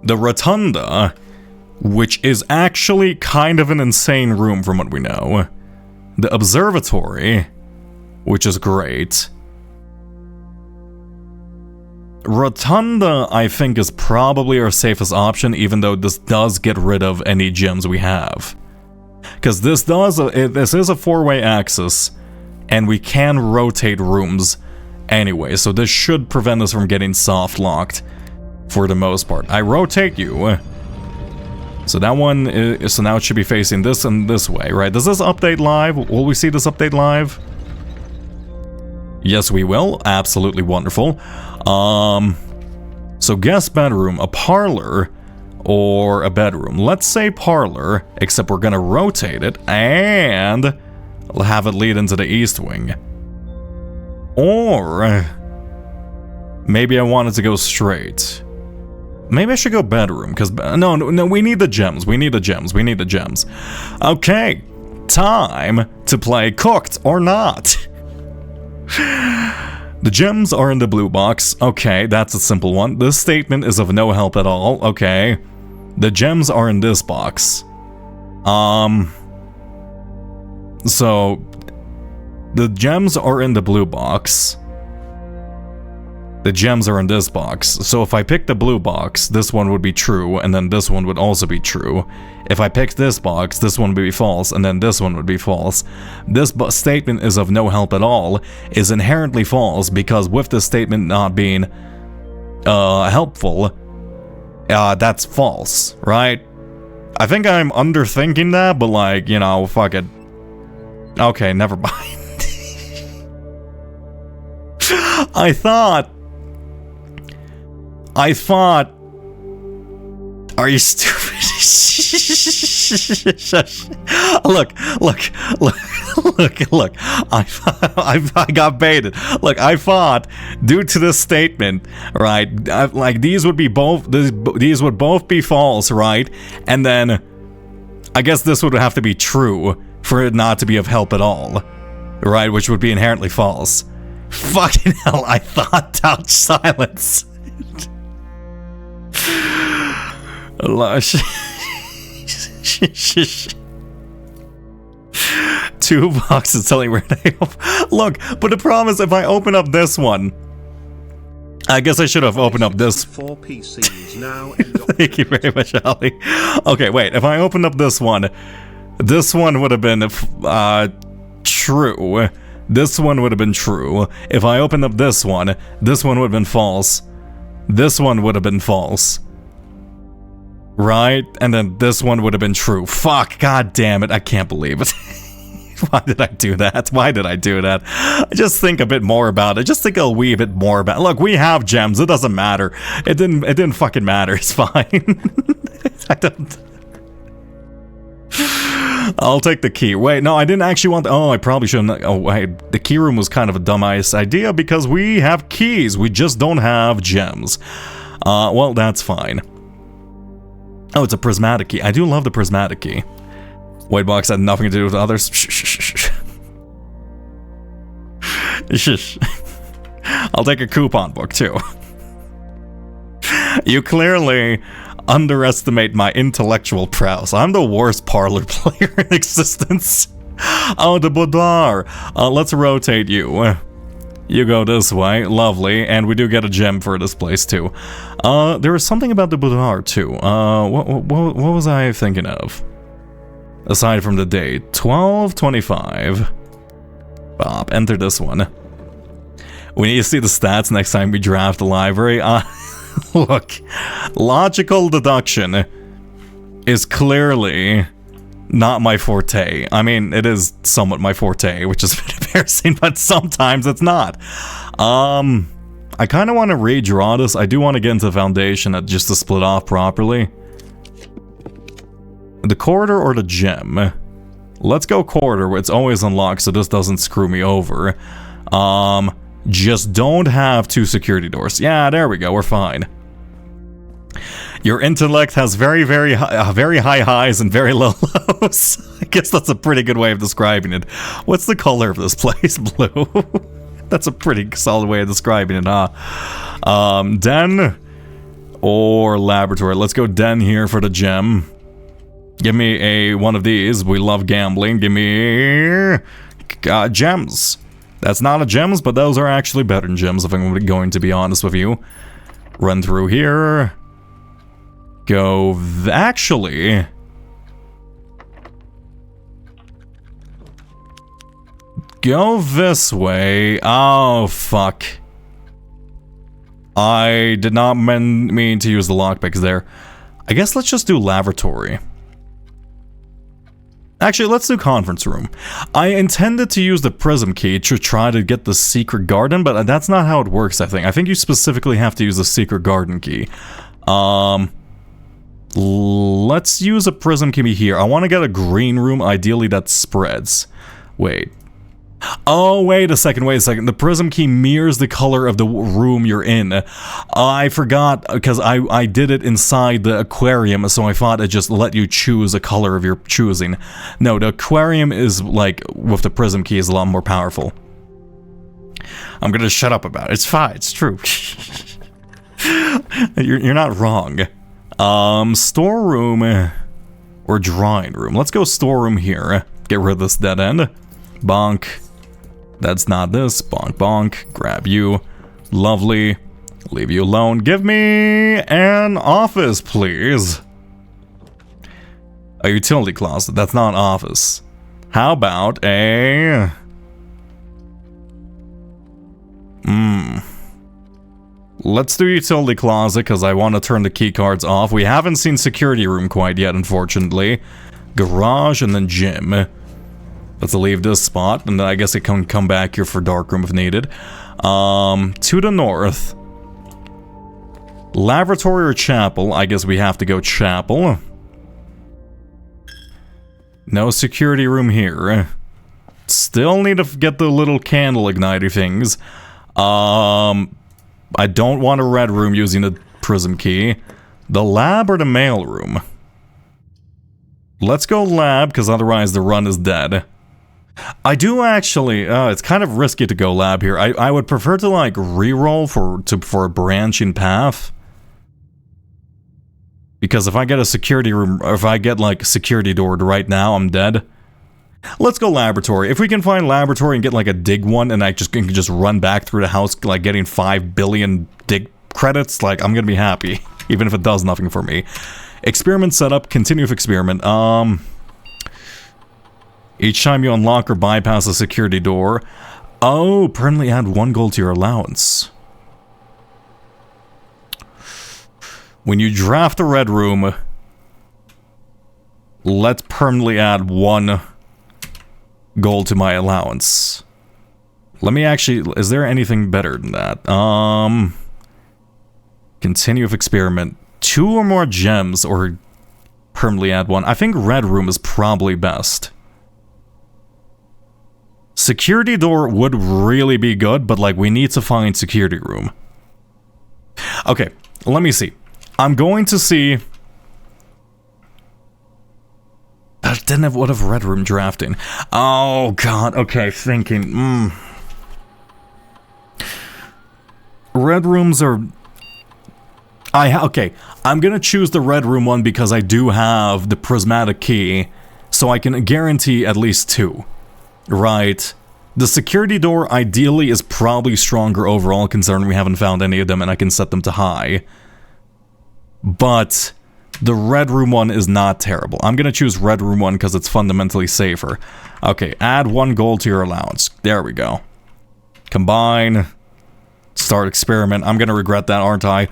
The Rotunda, which is actually kind of an insane room from what we know. The Observatory, which is great. Rotunda, I think, is probably our safest option, even though this does get rid of any gems we have. Because this is a four-way axis, and we can rotate rooms anyway, so this should prevent us from getting soft-locked for the most part. I rotate you. So that one, so now it should be facing this and this way, right? Does this update live? Will we see this update live? Yes, we will. Absolutely wonderful. So guest bedroom, a parlor, or a bedroom. Let's say parlor, except we're gonna rotate it and have it lead into the east wing. Or maybe I wanted to go straight. Maybe I should go bedroom, because no, we need the gems. We need the gems. We need the gems. Okay, time to play cooked or not. The gems are in the blue box. Okay, that's a simple one. This statement is of no help at all. Okay. The gems are in this box. So the gems are in the blue box. The gems are in this box. So if I pick the blue box, this one would be true, and then this one would also be true. If I pick this box, this one would be false, and then this one would be false. This statement is of no help at all is inherently false, because with this statement not being helpful, that's false, right? I think I'm underthinking that, but like, you know, fuck it. Okay, never mind. I thought... Are you stupid? Look. I got baited. Look, I thought, due to this statement, right, like these would both be false, right? And then, I guess this would have to be true for it not to be of help at all, right? Which would be inherently false. Fucking hell, I thought touch silence. Two boxes telling where they look, but the problem is if I open up this one, I guess I should have opened up this. 4 PCs now. Thank you very much, Ali. Okay, wait. If I opened up this one would have been true. This one would have been true. If I opened up this one would have been false. This one would have been false. Right? And then this one would have been true. Fuck, god damn it, I can't believe it. Why did I do that? I just think a bit more about it. Just think a wee bit more about it. Look, we have gems, it doesn't matter. It didn't fucking matter, it's fine. I don't... I'll take the key. Wait, no, I didn't actually want... Oh, I probably shouldn't... Oh, the key room was kind of a dumbass idea because we have keys. We just don't have gems. Well, that's fine. Oh, it's a prismatic key. I do love the prismatic key. White box had nothing to do with others. Shh. Shush. I'll take a coupon book, too. You clearly underestimate my intellectual prowess. I'm the worst parlor player in existence. Oh, the boudoir. Let's rotate you. You go this way. Lovely. And we do get a gem for this place, too. There was something about the boudoir, too. What was I thinking of? Aside from the date. 12/25. Bob, enter this one. We need to see the stats next time we draft the library. Look, logical deduction is clearly not my forte. I mean, it is somewhat my forte, which is a bit embarrassing, but sometimes it's not. I kind of want to redraw this. I do want to get into the foundation just to split off properly. The corridor or the gem? Let's go corridor, where it's always unlocked so this doesn't screw me over. Just don't have 2 security doors. Yeah, there we go, we're fine. Your intellect has very high highs and very low lows. I guess that's a pretty good way of describing it. What's the color of this place? Blue. That's a pretty solid way of describing it, huh? Den or laboratory? Let's go den here for the gem. Give me one of these. We love gambling. Give me gems. That's not a gems, but those are actually better than gems if I'm going to be honest with you. Run through here. Go... Actually... Go this way. Oh, fuck. I did not mean to use the lockpicks there. I guess let's just do laboratory. Actually, let's do conference room. I intended to use the prism key to try to get the secret garden, but that's not how it works, I think. I think you specifically have to use the secret garden key. Let's use a prism key here. I want to get a green room, ideally that spreads. Wait. Oh, wait a second. The prism key mirrors the color of the room you're in. I forgot, because I did it inside the aquarium, so I thought it just let you choose a color of your choosing. No, the aquarium is, like, with the prism key is a lot more powerful. I'm gonna shut up about it. It's fine, it's true. You're not wrong. Storeroom or drawing room. Let's go storeroom here. Get rid of this dead end. Bonk. That's not this. Bonk, bonk. Grab you. Lovely. Leave you alone. Give me an office, please. A utility closet. That's not an office. How about a... Let's do utility closet, because I want to turn the key cards off. We haven't seen security room quite yet, unfortunately. Garage and then gym. Let's leave this spot, and then I guess it can come back here for darkroom if needed. To the north. Laboratory or chapel? I guess we have to go chapel. No security room here. Still need to get the little candle igniter things. I don't want a red room using the prism key. The lab or the mail room? Let's go lab, because otherwise the run is dead. I do actually, it's kind of risky to go lab here. I would prefer to, like, reroll for a branching path. Because if I get a security room, or if I get, like, security door right now, I'm dead. Let's go laboratory. If we can find laboratory and get, like, a dig one, and I can just run back through the house, like, getting 5 billion dig credits, like, I'm gonna be happy. Even if it does nothing for me. Experiment setup, continue with experiment. Each time you unlock or bypass a security door. Oh, permanently add 1 gold to your allowance. When you draft a red room, let's permanently add 1 gold to my allowance. Let me actually, is there anything better than that? Continue with experiment. 2 or more gems or permanently add one. I think red room is probably best. Security door would really be good, but like we need to find security room. Okay, let me see. I'm going to see... I didn't have what of red room drafting. Oh god, okay, thinking. Red rooms are... Okay, I'm gonna choose the red room one because I do have the prismatic key, so I can guarantee at least 2. Right. The security door ideally is probably stronger overall, considering we haven't found any of them and I can set them to high. But the red room one is not terrible. I'm gonna choose red room one because it's fundamentally safer. Okay, add 1 gold to your allowance. There we go. Combine. Start experiment. I'm gonna regret that, aren't I?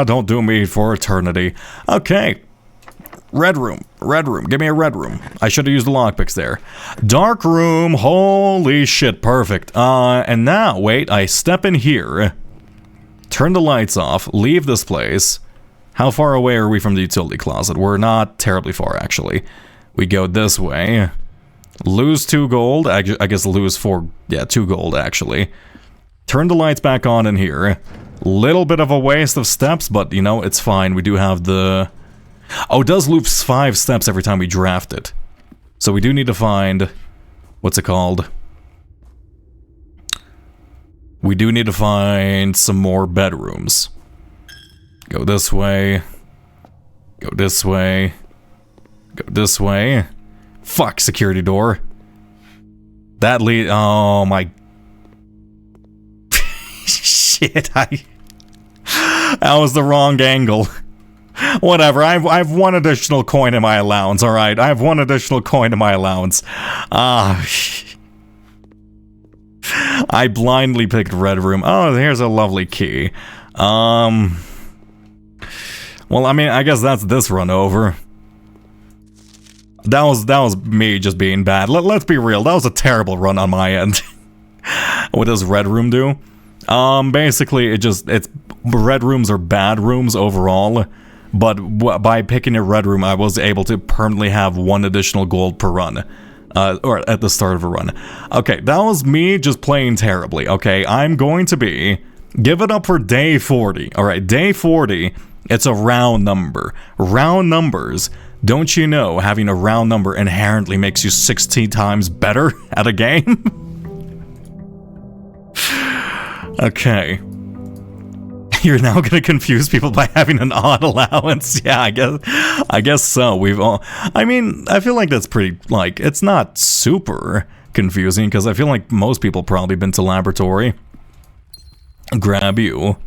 Don't do me for eternity. Okay. Red room. Red room. Give me a red room. I should have used the lockpicks there. Dark room. Holy shit. Perfect. And now, wait. I step in here. Turn the lights off. Leave this place. How far away are we from the utility closet? We're not terribly far, actually. We go this way. Lose 2 gold. I guess lose 4... Yeah, 2 gold, actually. Turn the lights back on in here. Little bit of a waste of steps, but, you know, it's fine. We do have the... Oh, it does loop 5 steps every time we draft it. So we do need to find... What's it called? We do need to find some more bedrooms. Go this way. Go this way. Go this way. Fuck, security door. That lead... Oh, my... Shit, that was the wrong angle. Whatever, I've 1 additional coin in my allowance, alright? I have 1 additional coin in my allowance. I blindly picked red room. Oh, here's a lovely key. Well, I mean, I guess that's this run over. That was me just being bad. Let's be real, that was a terrible run on my end. What does red room do? Basically, it's red rooms are bad rooms overall. But by picking a red room, I was able to permanently have 1 additional gold per run. Or at the start of a run. Okay, that was me just playing terribly. Okay, I'm going to be... Give it up for day 40. Alright, day 40, it's a round number. Round numbers, don't you know having a round number inherently makes you 16 times better at a game? Okay. You're now gonna confuse people by having an odd allowance. Yeah, I guess so. We've all... I mean, I feel like that's pretty, like, it's not super confusing, because I feel like most people probably been to laboratory. Grab you.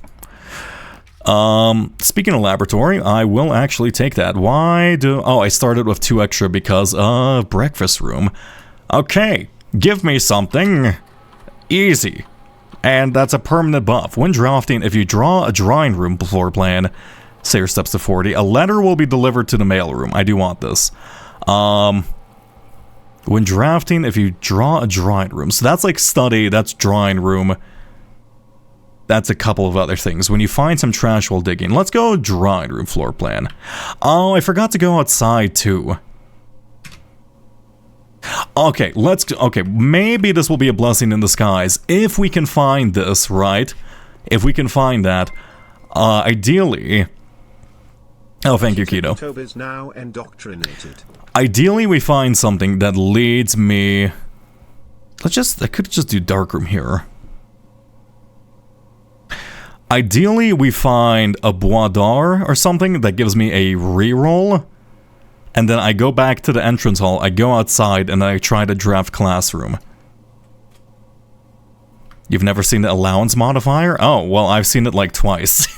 Speaking of laboratory, I will actually take that. Why do... Oh, I started with 2 extra because of breakfast room. Okay, give me something. Easy. And that's a permanent buff. When drafting, if you draw a drawing room floor plan, say your steps to 40, a letter will be delivered to the mailroom. I do want this. When drafting, if you draw a drawing room, so that's like study, that's drawing room. That's a couple of other things. When you find some trash while digging, let's go drawing room floor plan. Oh, I forgot to go outside too. Okay, okay, maybe this will be a blessing in disguise. If we can find this, right? If we can find that, ideally... Oh, thank you, Keto. Is now indoctrinated. Ideally, we find something that leads me... I could just do darkroom here. Ideally, we find a bois d'art or something that gives me a reroll. And then I go back to the entrance hall, I go outside, and then I try to draft classroom. You've never seen the allowance modifier? Oh, well, I've seen it like twice.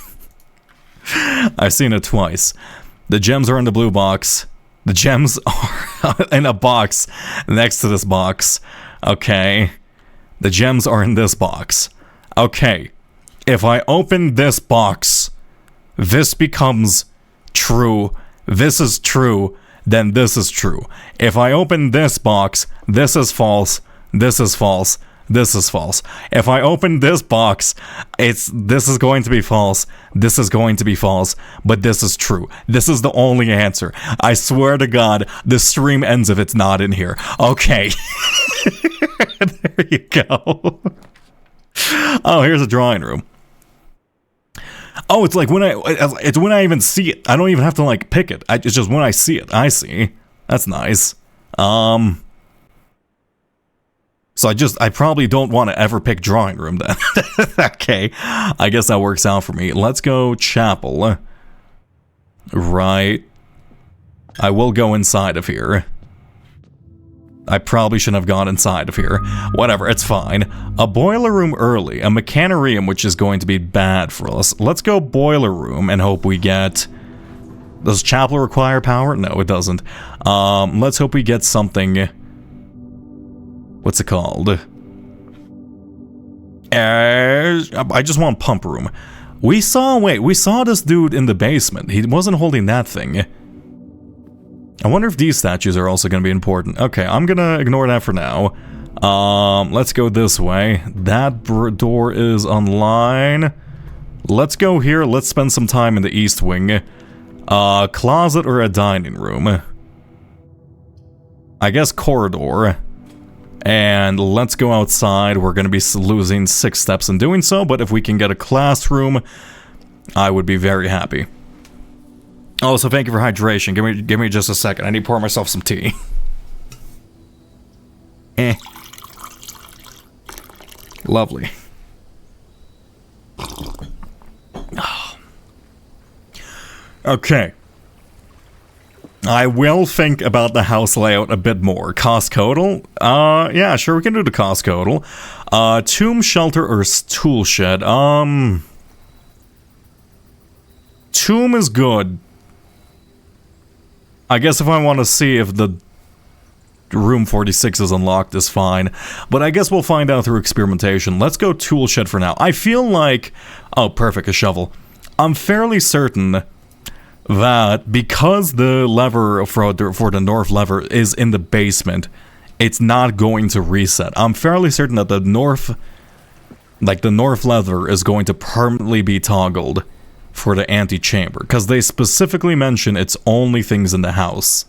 I've seen it twice. The gems are in the blue box. The gems are in a box next to this box. Okay. The gems are in this box. Okay. If I open this box, this becomes true. This is true. Then this is true. If I open this box, this is false, this is false, This is false. If I open this box, this is going to be false. This is going to be false. But this is true. This is the only answer. I swear to God, the stream ends if it's not in here. Okay. There you go. Oh, here's a drawing room. Oh, it's like when I even see it. I don't even have to like pick it. It's just when I see it. I see. That's nice. So I probably don't want to ever pick drawing room then. Okay. I guess that works out for me. Let's go chapel. Right. I will go inside of here. I probably shouldn't have gone inside of here. Whatever, it's fine. A boiler room early. A mechanarium, which is going to be bad for us. Let's go boiler room and hope we get... Does chapel require power? No, it doesn't. Let's hope we get something... What's it called? I just want pump room. We saw this dude in the basement. He wasn't holding that thing. I wonder if these statues are also going to be important. Okay, I'm going to ignore that for now. Let's go this way. That door is online. Let's go here. Let's spend some time in the east wing. Closet or a dining room? I guess corridor. And let's go outside. We're going to be losing 6 steps in doing so, but if we can get a classroom, I would be very happy. Oh, so thank you for hydration. Give me just a second. I need to pour myself some tea. Lovely. Okay. I will think about the house layout a bit more. Coscodal? Yeah, sure, we can do the Coscodal. Tomb shelter or tool shed? Tomb is good. I guess if I want to see if the room 46 is unlocked is fine. But I guess we'll find out through experimentation. Let's go tool shed for now. I feel like... Oh, perfect, a shovel. I'm fairly certain that because the lever for the north lever is in the basement, it's not going to reset. I'm fairly certain that the north lever is going to permanently be toggled for the antechamber, because they specifically mention it's only things in the house,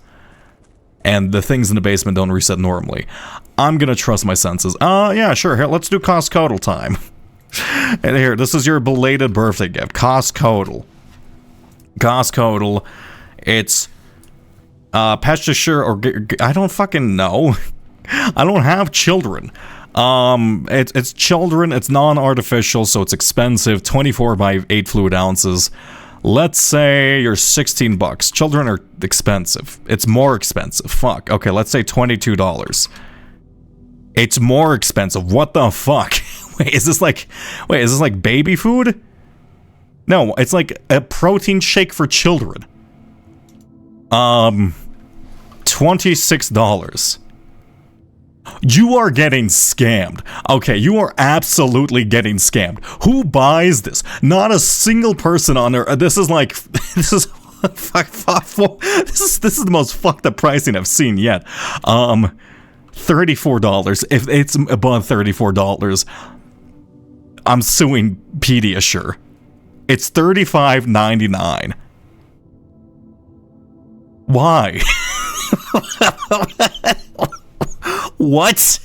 and the things in the basement don't reset normally. I'm gonna trust my senses. Yeah, sure, here, let's do Coscodal time. And here, this is your belated birthday gift. Coscodal. Coscodal. It's pesticide or... I don't fucking know. I don't have children. It's children, it's non-artificial, so it's expensive. 24 by 8 fluid ounces. Let's say you're $16. Children are expensive. It's more expensive. Fuck. Okay, let's say $22. It's more expensive. What the fuck? Wait, is this like baby food? No, it's like a protein shake for children. $26. You are getting scammed. Okay, you are absolutely getting scammed. Who buys this? Not a single person on there. This is like, this is the most fucked up pricing I've seen yet. $34. If it's above $34, I'm suing Pediasure. It's $35.99. Why? What?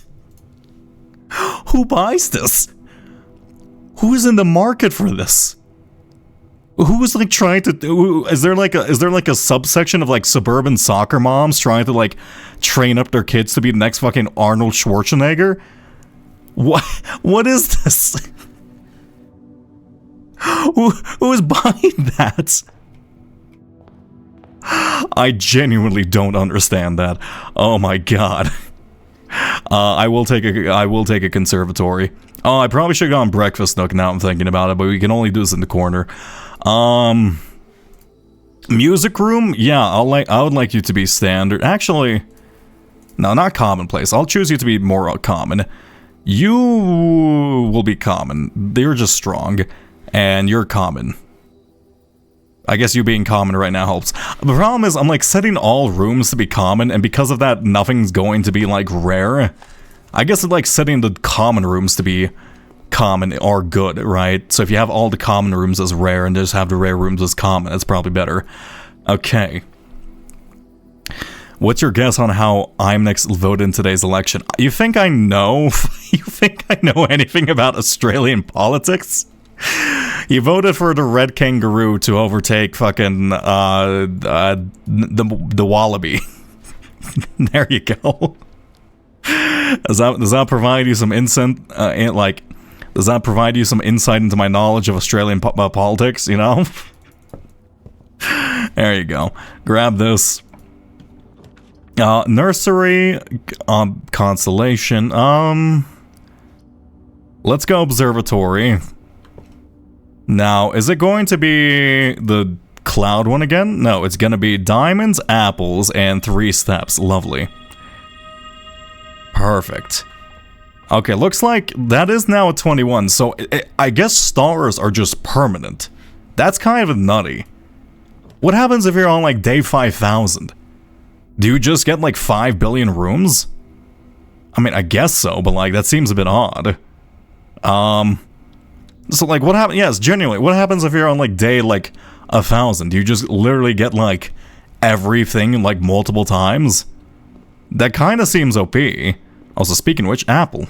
Who buys this? Who is in the market for this? Who is like trying to? Is there like a subsection of like suburban soccer moms trying to like train up their kids to be the next fucking Arnold Schwarzenegger? What is this? Who is buying that? I genuinely don't understand that. Oh my god. I will take a conservatory. Oh, I probably should have gone breakfast nook now I'm thinking about it, but we can only do this in the corner. Music room? Yeah, I would like you to be standard. Actually, no, not commonplace. I'll choose you to be more common. You will be common. They're just strong, and you're common. I guess you being common right now helps. The problem is I'm like setting all rooms to be common, and because of that, nothing's going to be like rare. I guess it's like setting the common rooms to be common or good, right? So if you have all the common rooms as rare and just have the rare rooms as common, it's probably better. Okay. What's your guess on how I'm next vote in today's election? You think I know? You think I know anything about Australian politics? You voted for the red kangaroo to overtake fucking the wallaby. There you go. Does that provide you some insight? Does that provide you some insight into my knowledge of Australian politics? You know. There you go. Grab this. Nursery, constellation. Let's go observatory. Now, is it going to be the cloud one again? No, it's gonna be diamonds, apples, and 3 steps. Lovely. Perfect. Okay, looks like that is now a 21, so I guess stars are just permanent. That's kind of nutty. What happens if you're on, like, day 5,000? Do you just get, like, 5 billion rooms? I mean, I guess so, but, like, that seems a bit odd. So, like, what happens? Yes, genuinely, what happens if you're on, like, day, like, 1,000? Do you just literally get, like, everything, like, multiple times? That kind of seems OP. Also, speaking of which, Apple.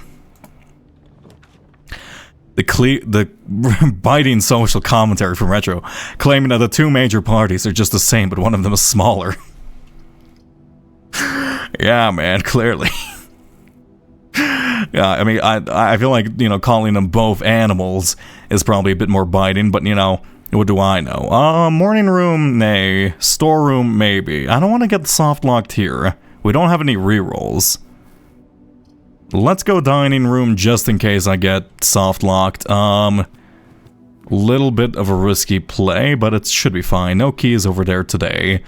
The biting social commentary from Retro, claiming that the two major parties are just the same, but one of them is smaller. Yeah, man, clearly. Yeah, I mean, I feel like, you know, calling them both animals is probably a bit more biting, but, you know, what do I know? Morning room, nay. Storeroom, maybe. I don't want to get soft locked here. We don't have any rerolls. Let's go dining room just in case I get soft locked. Little bit of a risky play, but it should be fine. No keys over there today.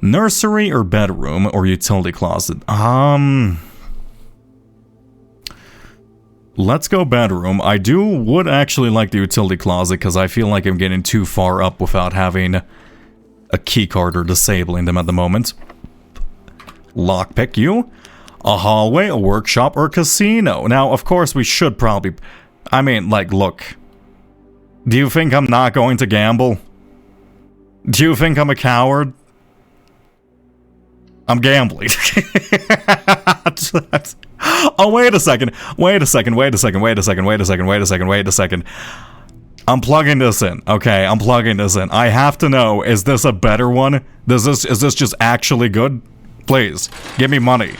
Nursery or bedroom or utility closet? Let's go bedroom. I would actually like the utility closet because I feel like I'm getting too far up without having a keycard or disabling them at the moment. Lockpick you. A hallway, a workshop, or a casino. Now, of course, we should probably... I mean, like, look. Do you think I'm not going to gamble? Do you think I'm a coward? I'm gambling. Oh, wait a second. Wait a second. I'm plugging this in. Okay, I'm plugging this in. I have to know, is this a better one? Is this just actually good? Please, give me money.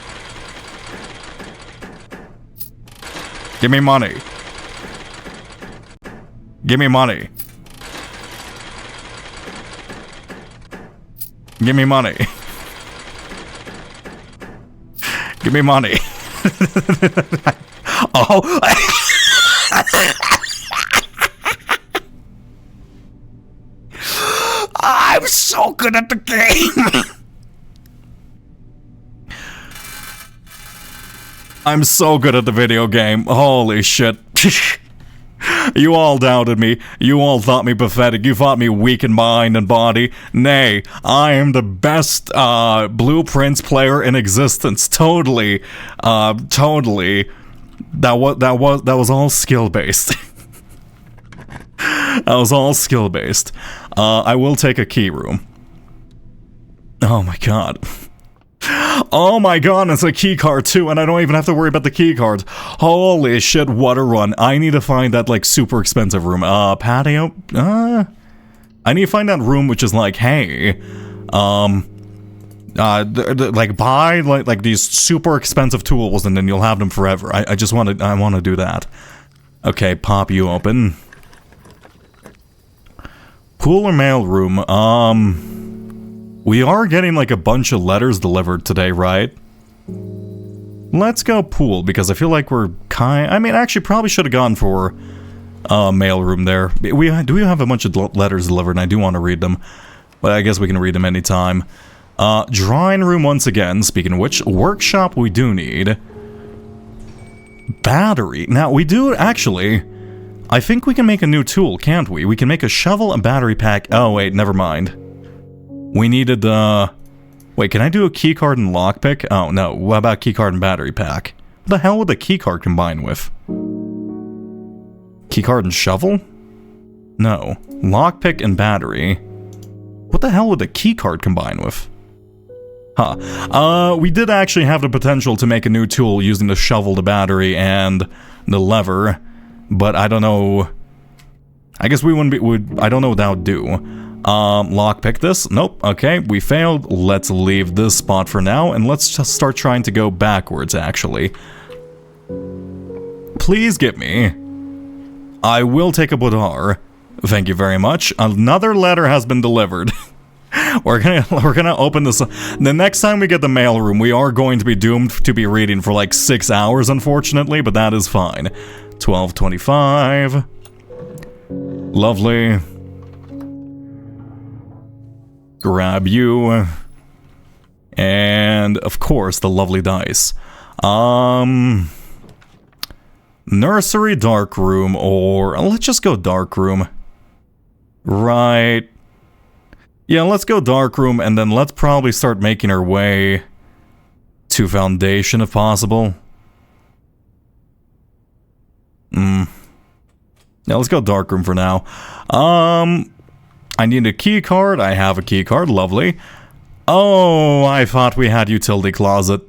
Give me money. Give me money. Give me money. Give me money. Oh. I'm so good at the game. I'm so good at the video game. Holy shit. You all doubted me. You all thought me pathetic. You thought me weak in mind and body. Nay, I am the best Blueprints player in existence. Totally. Totally. That was all skill based. That was all skill based. I will take a key room. Oh my god. Oh my god, it's a key card too, and I don't even have to worry about the key cards. Holy shit, what a run. I need to find that, like, super expensive room. Patio? I need to find that room which is like, hey, like, buy, like, these super expensive tools and then you'll have them forever. I want to do that. Okay, pop you open. Pool or mail room? We are getting, like, a bunch of letters delivered today, right? Let's go pool, because I feel like we're I mean, actually, probably should have gone for mail room there. Do we have a bunch of letters delivered, and I do want to read them. But I guess we can read them anytime. Drawing room once again, speaking of which. Workshop we do need. Battery. Now, we do, actually... I think we can make a new tool, can't we? We can make a shovel and battery pack. Oh, wait, never mind. We needed, wait, can I do a keycard and lockpick? Oh, no. What about keycard and battery pack? What the hell would the keycard combine with? Keycard and shovel? No. Lockpick and battery. What the hell would the keycard combine with? Huh. We did actually have the potential to make a new tool using the shovel, the battery, and the lever. But I don't know. I guess we wouldn't be... I don't know what that would do. Lockpick this? Nope. Okay, we failed. Let's leave this spot for now, and let's just start trying to go backwards, actually. Please get me. I will take a boudoir. Thank you very much. Another letter has been delivered. We're gonna open this. The next time we get the mailroom, we are going to be doomed to be reading for like 6 hours, unfortunately, but that is fine. 1225. Lovely. Grab you. And, of course, the lovely dice. Nursery, dark room, or... let's just go dark room. Right. Yeah, let's go dark room, and then let's probably start making our way to foundation, if possible. Yeah, let's go dark room for now. I need a key card. I have a key card. Lovely. Oh, I thought we had utility closet.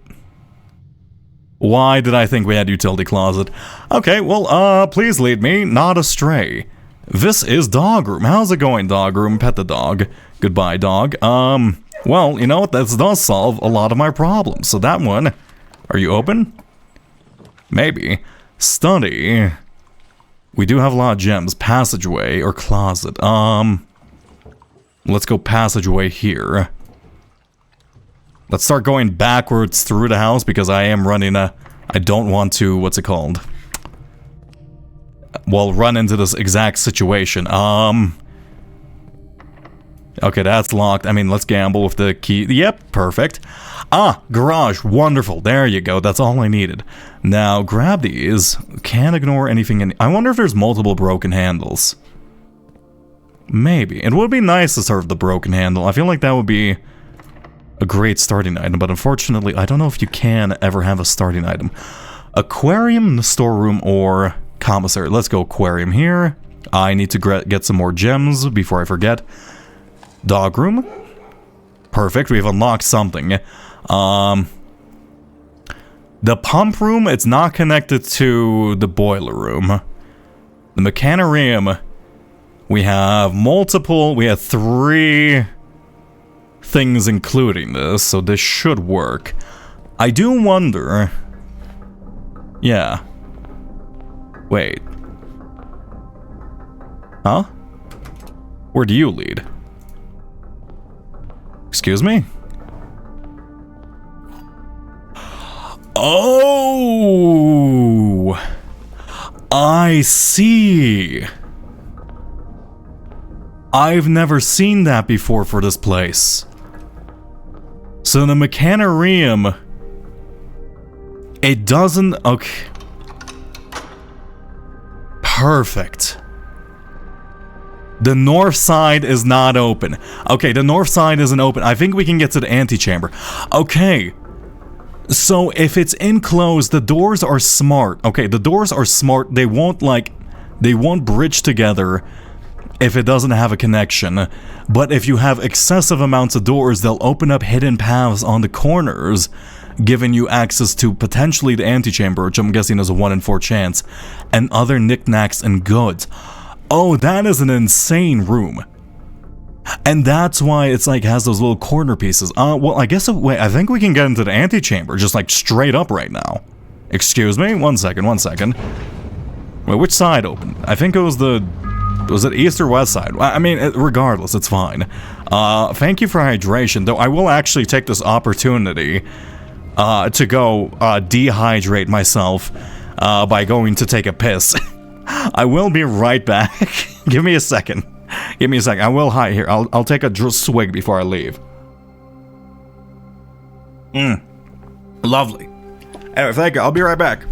Why did I think we had utility closet? Okay, well, please lead me not astray. This is dog room. How's it going, dog room? Pet the dog. Goodbye, dog. Well, you know what? This does solve a lot of my problems. So that one... Are you open? Maybe. Study. We do have a lot of gems. Passageway or closet. Let's go passageway here. Let's start going backwards through the house because I am running a... I don't want to... What's it called? Well, run into this exact situation. Okay, that's locked. I mean, let's gamble with the key. Yep, perfect. Ah, garage. Wonderful. There you go. That's all I needed. Now, grab these. Can't ignore anything in... I wonder if there's multiple broken handles. Maybe. It would be nice to serve the broken handle. I feel like that would be a great starting item, but unfortunately, I don't know if you can ever have a starting item. Aquarium, the storeroom, or commissary. Let's go aquarium here. I need to get some more gems before I forget. Dog room. Perfect. We've unlocked something. The pump room, it's not connected to the boiler room. The mechanarium, we have multiple, we have 3 things including this, so this should work. I do wonder... Yeah. Wait. Huh? Where do you lead? Excuse me? Oh! I see. I've never seen that before for this place. So the mechanarium... It doesn't... Okay. Perfect. The north side is not open. Okay, the north side isn't open. I think we can get to the antechamber. Okay. So if it's enclosed, the doors are smart. Okay, the doors are smart. They won't bridge together if it doesn't have a connection. But if you have excessive amounts of doors, they'll open up hidden paths on the corners, giving you access to potentially the antechamber, which I'm guessing is a 1 in 4 chance, and other knickknacks and goods. Oh, that is an insane room. And that's why it's like has those little corner pieces. Well, I guess, wait, I think we can get into the antechamber just like straight up right now. Excuse me? One second. Wait, which side opened? I think it was was it east or west side? I mean, regardless, it's fine. Thank you for hydration, though I will actually take this opportunity to go dehydrate myself by going to take a piss. I will be right back. Give me a second. I will hide here. I'll take a swig before I leave. Lovely. Anyway, thank you. I'll be right back.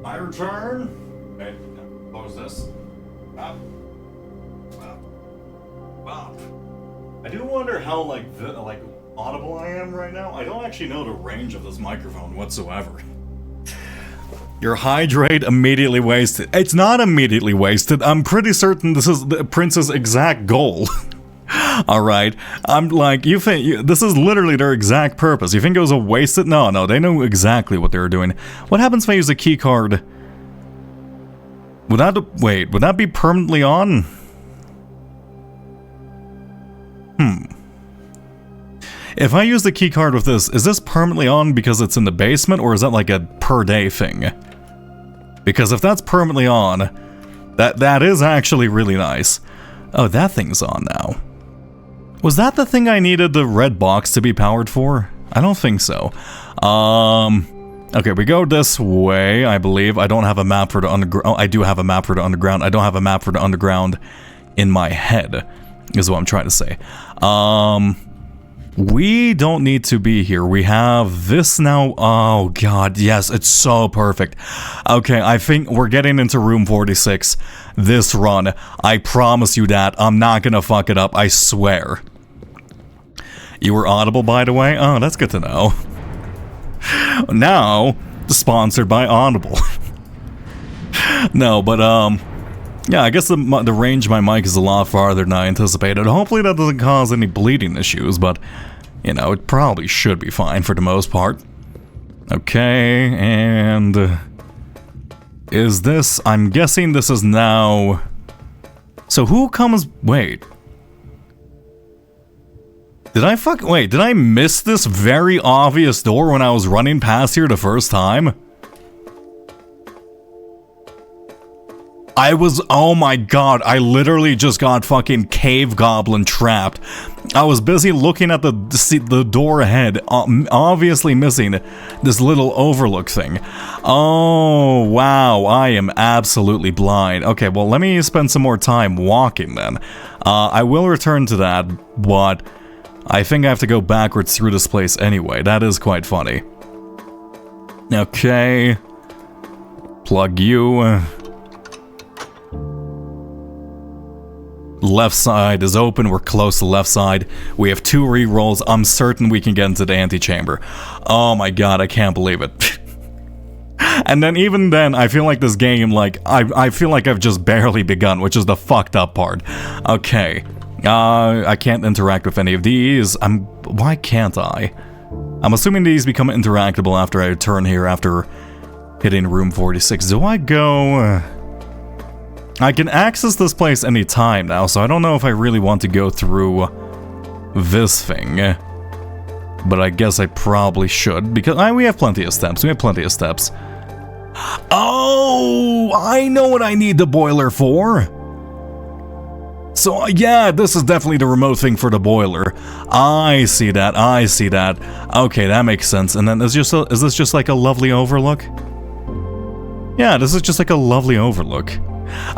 I return. Wait, what was this? Up. Up. I do wonder how, like audible I am right now. I don't actually know the range of this microphone whatsoever. Your hydrate immediately wasted. It's not immediately wasted. I'm pretty certain this is the Prince's exact goal. Alright, I'm like, you think, this is literally their exact purpose. You think it was a wasted? No, they know exactly what they were doing. What happens if I use a key card? Would that be permanently on? If I use the key card with this, is this permanently on because it's in the basement, or is that like a per day thing? Because if that's permanently on, that is actually really nice. Oh, that thing's on now. Was that the thing I needed the red box to be powered for? I don't think so. Okay, we go this way, I believe. I don't have a map for the underground. Oh, I do have a map for the underground. I don't have a map for the underground in my head, is what I'm trying to say. We don't need to be here. We have this now. Oh, God, yes, it's so perfect. Okay, I think we're getting into room 46 this run. I promise you that. I'm not gonna fuck it up, I swear. You were audible, by the way? Oh, that's good to know. Now, sponsored by Audible. No, but, yeah, I guess the range of my mic is a lot farther than I anticipated. Hopefully that doesn't cause any bleeding issues, but, you know, it probably should be fine for the most part. Okay, and... is this... I'm guessing this is now... So who comes... Wait. Did I miss this very obvious door when I was running past here the first time? Oh my god, I literally just got fucking cave goblin trapped. I was busy looking at the door ahead, obviously missing this little overlook thing. Oh, wow, I am absolutely blind. Okay, well, let me spend some more time walking then. I will return to that, but I think I have to go backwards through this place anyway. That is quite funny. Okay. Plug you. Left side is open, we're close to the left side. We have 2 rerolls. I'm certain we can get into the antechamber. Oh my god, I can't believe it. And then even then, I feel like this game, like, I feel like I've just barely begun, which is the fucked up part. Okay. I can't interact with any of these. Why can't I? I'm assuming these become interactable after I return here after hitting room 46. Do I go... I can access this place anytime now, so I don't know if I really want to go through this thing. But I guess I probably should, because we have plenty of steps. Oh, I know what I need the boiler for. So yeah, this is definitely the remote thing for the boiler. I see that. Okay, that makes sense. And then is this just like a lovely overlook? Yeah, this is just like a lovely overlook.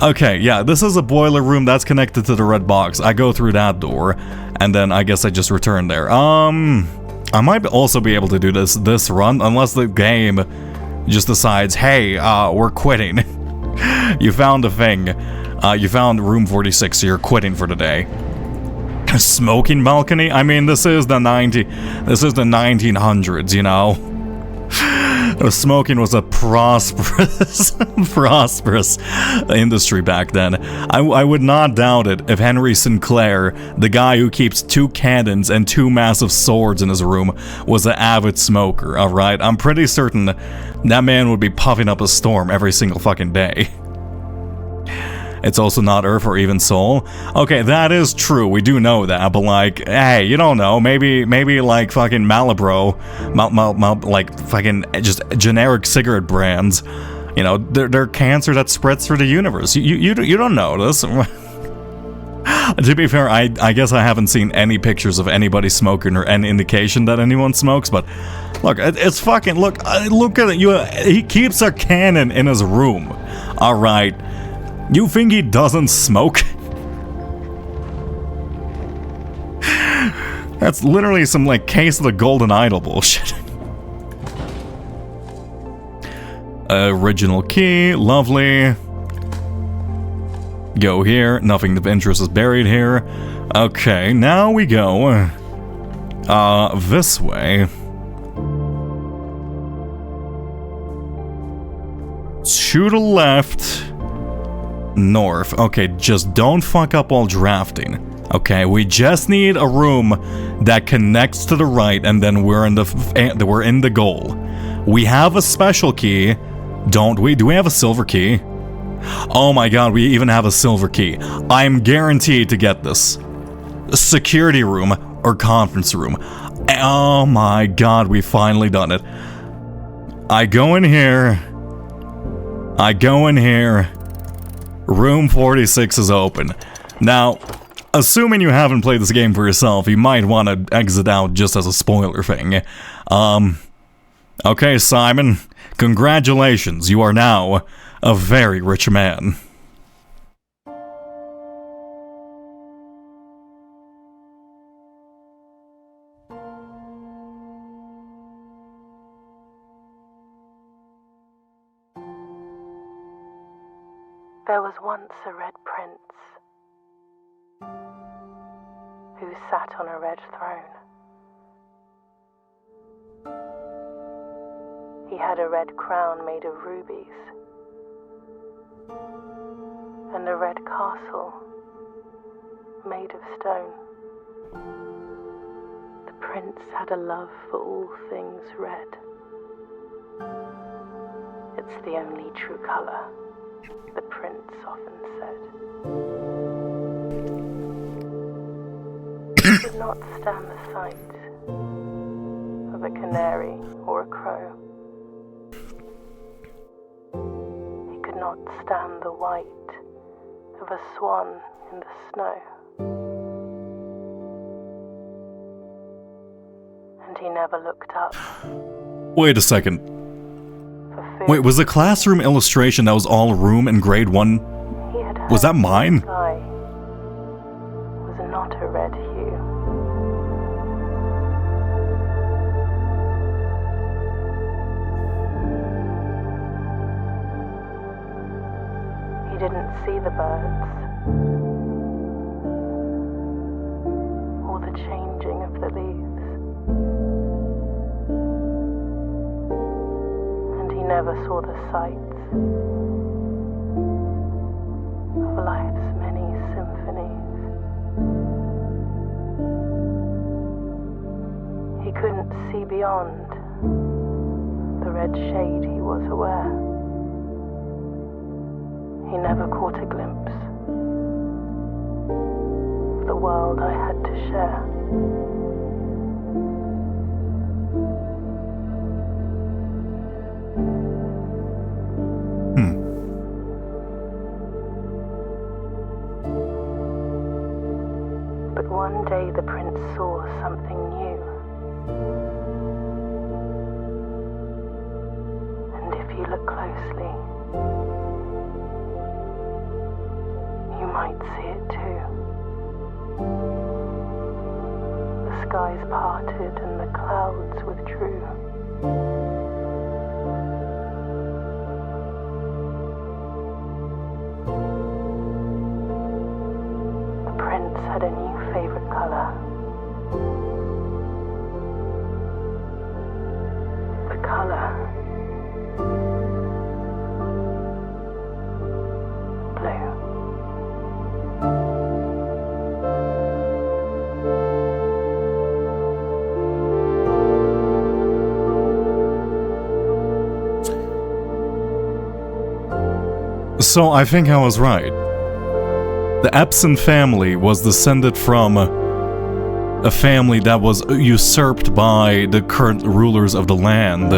Okay, yeah, this is a boiler room that's connected to the red box. I go through that door, and then I guess I just return there. I might also be able to do this run, unless the game just decides, hey, we're quitting. You found a thing. You found room 46, so you're quitting for the day. A smoking balcony? I mean, this is the 1900s, you know? Smoking was a prosperous industry back then. I would not doubt it if Henry Sinclair, the guy who keeps 2 cannons and 2 massive swords in his room, was an avid smoker, alright? I'm pretty certain that man would be puffing up a storm every single fucking day. It's also not Earth or even Sol. Okay, that is true. We do know that, but like, hey, you don't know. Maybe like fucking Malibro, like fucking just generic cigarette brands. You know, they're cancer that spreads through the universe. You don't know this. To be fair, I guess I haven't seen any pictures of anybody smoking or any indication that anyone smokes. But look, it's fucking look at it. He keeps a cannon in his room. All right. You think he doesn't smoke? That's literally some, like, Case of the Golden Idol bullshit. Original key, lovely. Go here, nothing of interest is buried here. Okay, now we go this way. To the left. North. Okay, just don't fuck up while drafting. Okay, we just need a room that connects to the right, and then we're in the goal. We have a special key, don't we? Do we have a silver key? Oh my god, we even have a silver key. I'm guaranteed to get this. Security room or conference room. Oh my god, we finally done it. I go in here. Room 46 is open. Now, assuming you haven't played this game for yourself, you might want to exit out just as a spoiler thing. Okay, Simon, congratulations, you are now a very rich man. There was once a red prince who sat on a red throne. He had a red crown made of rubies and a red castle made of stone. The prince had a love for all things red. It's the only true color, the prince often said. He could not stand the sight of a canary or a crow. He could not stand the white of a swan in the snow. And he never looked up. Wait a second. Wait, was the classroom illustration that was all room in grade 1? Was that mine? The sky was not a red hue. He didn't see the birds or the changing of the leaves. Never saw the sights of life's many symphonies. He couldn't see beyond the red shade he was aware. He never caught a glimpse of the world I had to share. But one day the prince saw something new. And if you look closely, you might see it too. The skies parted and the clouds withdrew. Had a new favorite color. The color blue. So I think I was right. The Epson family was descended from a family that was usurped by the current rulers of the land.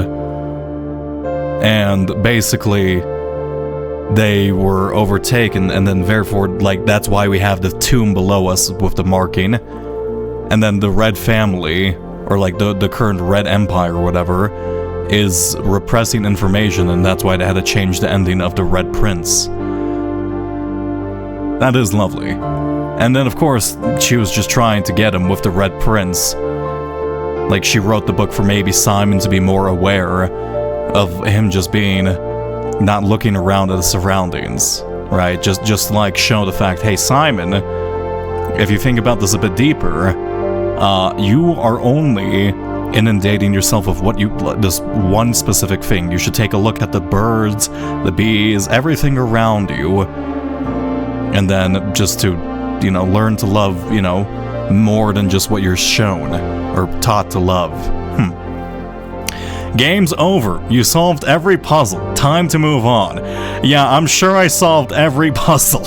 And basically, they were overtaken, and then therefore, like, that's why we have the tomb below us with the marking. And then the Red family, or like the current Red Empire or whatever, is repressing information, and that's why they had to change the ending of the Red Prince. That is lovely. And then, of course, she was just trying to get him with the Red Prince. Like, she wrote the book for maybe Simon to be more aware of him just being not looking around at the surroundings, right? Just like show the fact, hey Simon, if you think about this a bit deeper, you are only inundating yourself with this one specific thing. You should take a look at the birds, the bees, everything around you, and then just to, learn to love, more than just what you're shown or taught to love. Game's over. You solved every puzzle. Time to move on. Yeah, I'm sure I solved every puzzle.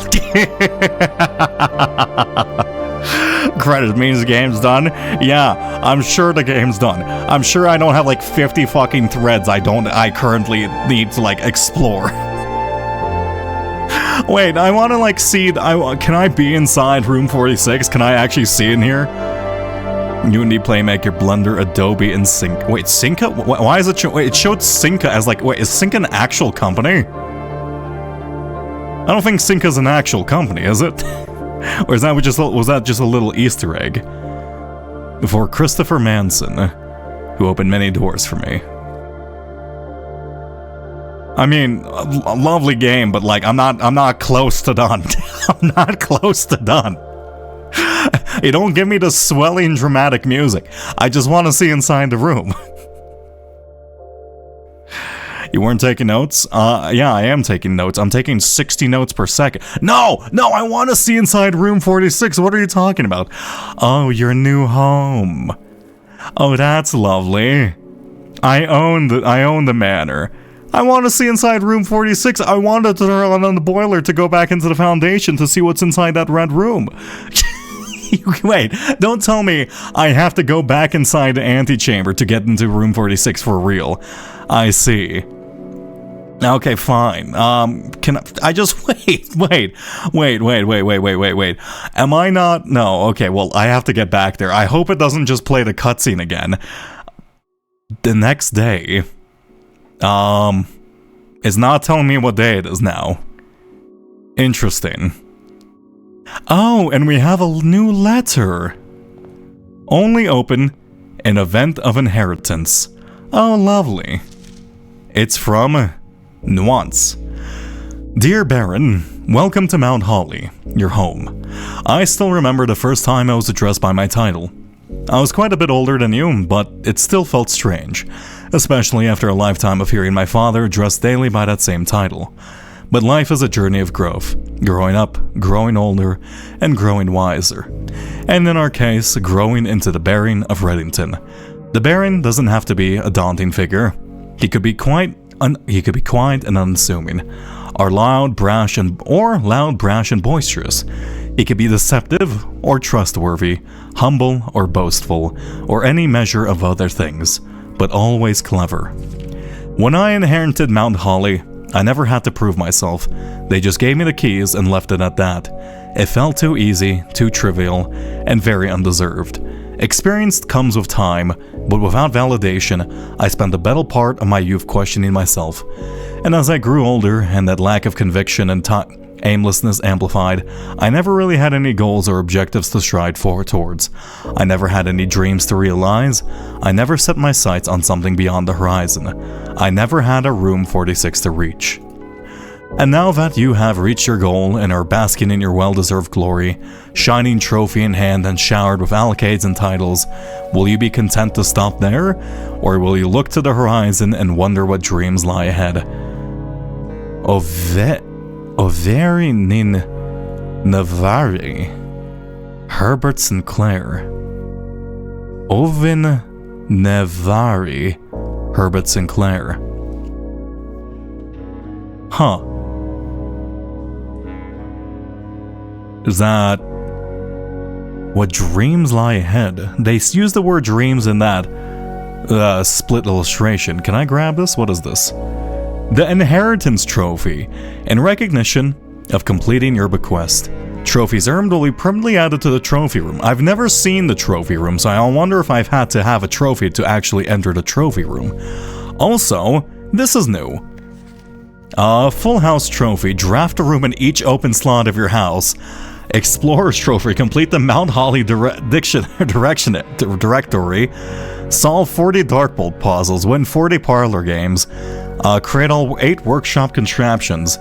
Credit means the game's done. Yeah, I'm sure the game's done. I'm sure I don't have like 50 fucking threads I currently need to like explore. Wait, I want to like see, can I be inside room 46? Can I actually see in here? Unity, Playmaker, Blender, Adobe, and Sync. Wait, Synca? Why is it wait, it showed Synca as like, wait, is Synca an actual company? I don't think Synca's an actual company, is it? Or was that just a little Easter egg? For Christopher Manson, who opened many doors for me. I mean, a lovely game, but like, I'm not close to done. I'm not close to done. You don't give me the swelling dramatic music. I just want to see inside the room. You weren't taking notes? Yeah, I am taking notes. I'm taking 60 notes per second. No, I want to see inside room 46. What are you talking about? Oh, your new home. Oh, that's lovely. I own the manor. I want to see inside room 46. I wanted to turn on the boiler to go back into the foundation to see what's inside that red room. Wait, don't tell me I have to go back inside the antechamber to get into room 46 for real. I see. Okay, fine. Can I just wait. Am I not? No, okay, well, I have to get back there. I hope it doesn't just play the cutscene again. The next day, it's not telling me what day it is now. Interesting. Oh, and we have a new letter. Only open in event of inheritance. Oh, lovely. It's from Nuance. Dear Baron, welcome to Mount Holly, your home. I still remember the first time I was addressed by my title. I was quite a bit older than you, but it still felt strange, especially after a lifetime of hearing my father addressed daily by that same title. But life is a journey of growth, growing up, growing older, and growing wiser. And in our case, growing into the Baron of Reddington. The Baron doesn't have to be a daunting figure. He could be quiet and unassuming, or loud, brash, and boisterous. He could be deceptive or trustworthy, humble or boastful, or any measure of other things, but always clever. When I inherited Mount Holly, I never had to prove myself. They just gave me the keys and left it at that. It felt too easy, too trivial, and very undeserved. Experience comes with time, but without validation, I spent the better part of my youth questioning myself. And as I grew older and that lack of conviction and aimlessness amplified, I never really had any goals or objectives to strive towards. I never had any dreams to realize. I never set my sights on something beyond the horizon. I never had a room 46 to reach. And now that you have reached your goal and are basking in your well-deserved glory, shining trophy in hand and showered with allocates and titles, will you be content to stop there? Or will you look to the horizon and wonder what dreams lie ahead? Overi Nin Navari, Herbert Sinclair. Ovin Navari, Herbert Sinclair. Huh. Is that what dreams lie ahead? They use the word dreams in that split illustration. Can I grab this? What is this? The Inheritance Trophy. In recognition of completing your bequest. Trophies earned will be permanently added to the trophy room. I've never seen the trophy room, so I wonder if I've had to have a trophy to actually enter the trophy room. Also, this is new. Full House Trophy. Draft a room in each open slot of your house. Explorer's Trophy. Complete the Mount Holly directory. Solve 40 Darkbolt puzzles. Win 40 parlor games. Create all 8 workshop contraptions.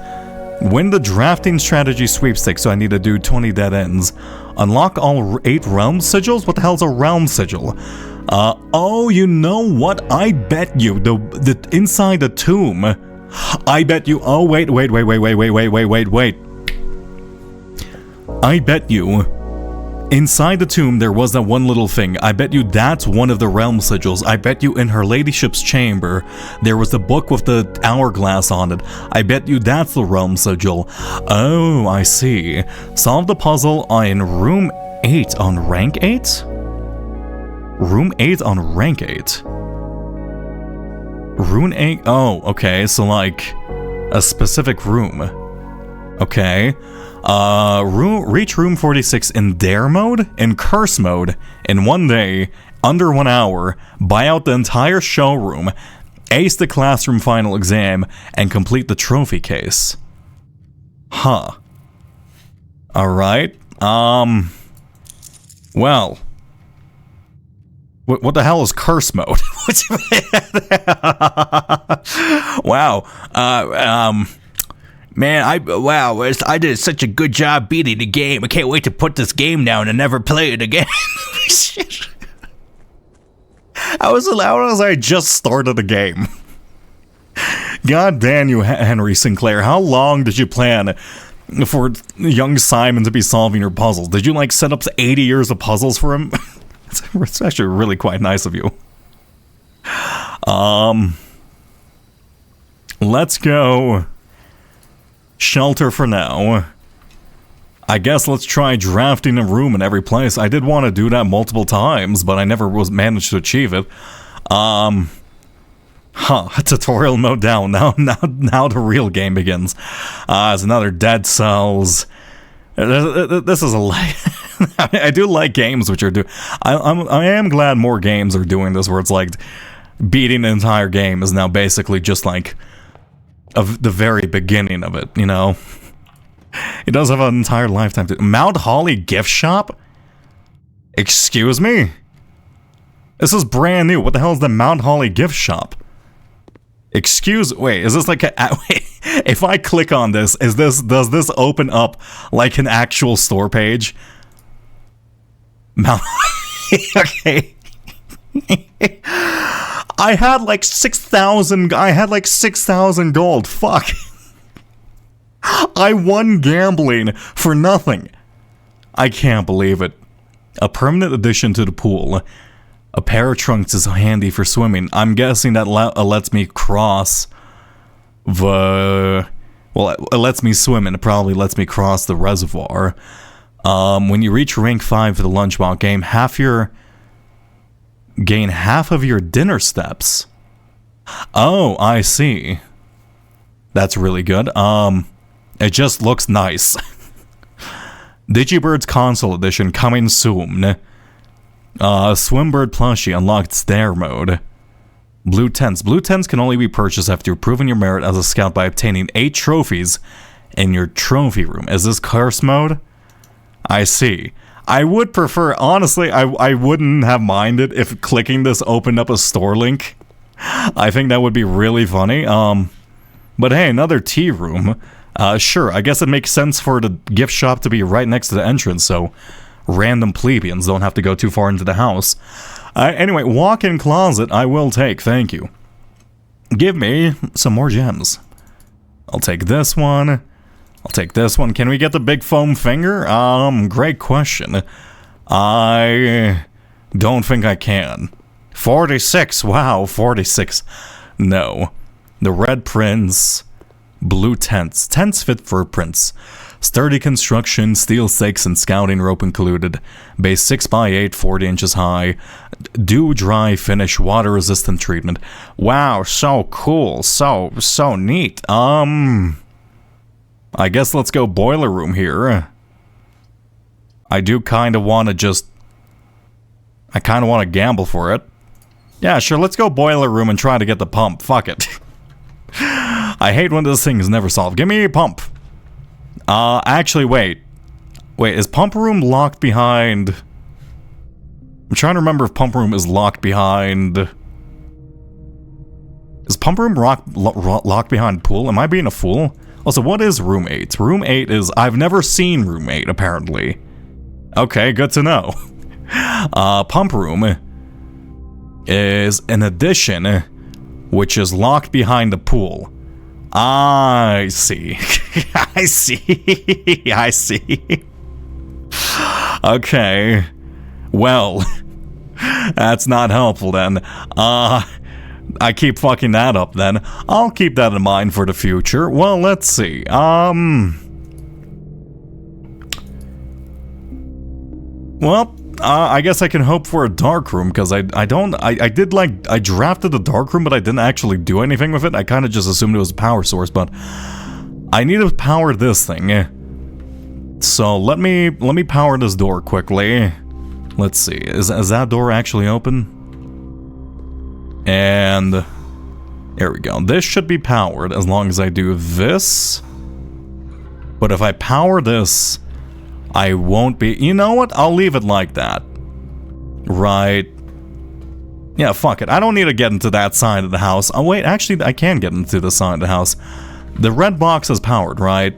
Win the drafting strategy sweepstakes, so I need to do 20 dead ends. Unlock all 8 realm sigils? What the hell's a realm sigil? Oh, you know what? I bet you, the inside the tomb. I bet you, oh wait. I bet you, inside the tomb there was that one little thing. I bet you that's one of the realm sigils. I bet you in her ladyship's chamber there was the book with the hourglass on it. I bet you that's the realm sigil. Oh, I see. Solve the puzzle in room 8 on rank 8? Room 8 on rank 8? Rune 8? Oh, okay, so like a specific room. Okay. Reach room 46 in dare mode, in curse mode, in 1 day, under 1 hour, buy out the entire showroom, ace the classroom final exam, and complete the trophy case. Huh. Alright, well. What the hell is curse mode? Wow. Man, I did such a good job beating the game. I can't wait to put this game down and never play it again. How was I just started the game? God damn you, Henry Sinclair. How long did you plan for young Simon to be solving your puzzles? Did you like set up 80 years of puzzles for him? It's actually really quite nice of you. Let's go shelter for now. I guess let's try drafting a room in every place. I did want to do that multiple times, but I never managed to achieve it. Tutorial mode down. Now the real game begins. It's another Dead Cells. This is a I do like games which are I am glad more games are doing this, where it's like beating an entire game is now basically just like of the very beginning of it, you know. It does have an entire lifetime to Mount Holly gift shop? Excuse me? This is brand new. What the hell is the Mount Holly gift shop? Wait, is this like wait, if I click on this, does this open up like an actual store page? Okay. I had like 6,000 gold. Fuck. I won gambling for nothing. I can't believe it. A permanent addition to the pool. A pair of trunks is handy for swimming. I'm guessing that lets me cross the... Well, it lets me swim, and it probably lets me cross the reservoir. When you reach rank 5 for the lunchbox game, gain half of your dinner steps. Oh, I see. That's really good. It just looks nice. Digibird's console edition coming soon. Swimbird plushie unlocked Stare mode. Blue tents. Blue tents can only be purchased after you've proven your merit as a scout by obtaining 8 trophies in your trophy room. Is this curse mode? I see. I would prefer, honestly, I wouldn't have minded if clicking this opened up a store link. I think that would be really funny. But hey, another tea room. Sure, I guess it makes sense for the gift shop to be right next to the entrance, so random plebeians don't have to go too far into the house. Anyway, walk-in closet I will take, thank you. Give me some more gems. I'll take this one. I'll take this one. Can we get the big foam finger? Great question. I don't think I can. 46, wow, 46. No. The red prince, blue tents. Tents fit for a prince. Sturdy construction, steel stakes and scouting rope included. Base 6x8, 40 inches high. Dew dry finish, water resistant treatment. Wow, so cool. So neat. I guess let's go boiler room here. I do kind of want to gamble for it. Yeah, sure, let's go boiler room and try to get the pump. Fuck it. I hate when this thing is never solved. Give me a pump. Actually, wait. Wait, is pump room locked behind... I'm trying to remember if pump room is locked behind... Is pump room locked behind pool? Am I being a fool? Also, what is room 8? Room 8 is... I've never seen room 8, apparently. Okay, good to know. Pump room is an addition which is locked behind the pool. I see. I see. I see. Okay. Well, that's not helpful then. I keep fucking that up then. I'll keep that in mind for the future. Well, let's see. Well, I guess I can hope for a dark room, because I drafted the dark room, but I didn't actually do anything with it. I kind of just assumed it was a power source, but I need to power this thing. So let me power this door quickly. Let's see, is that door actually open? And there we go. This should be powered as long as I do this. But if I power this, I won't be... You know what? I'll leave it like that. Right. Yeah, fuck it. I don't need to get into that side of the house. Oh, wait. Actually, I can get into the side of the house. The red box is powered, right?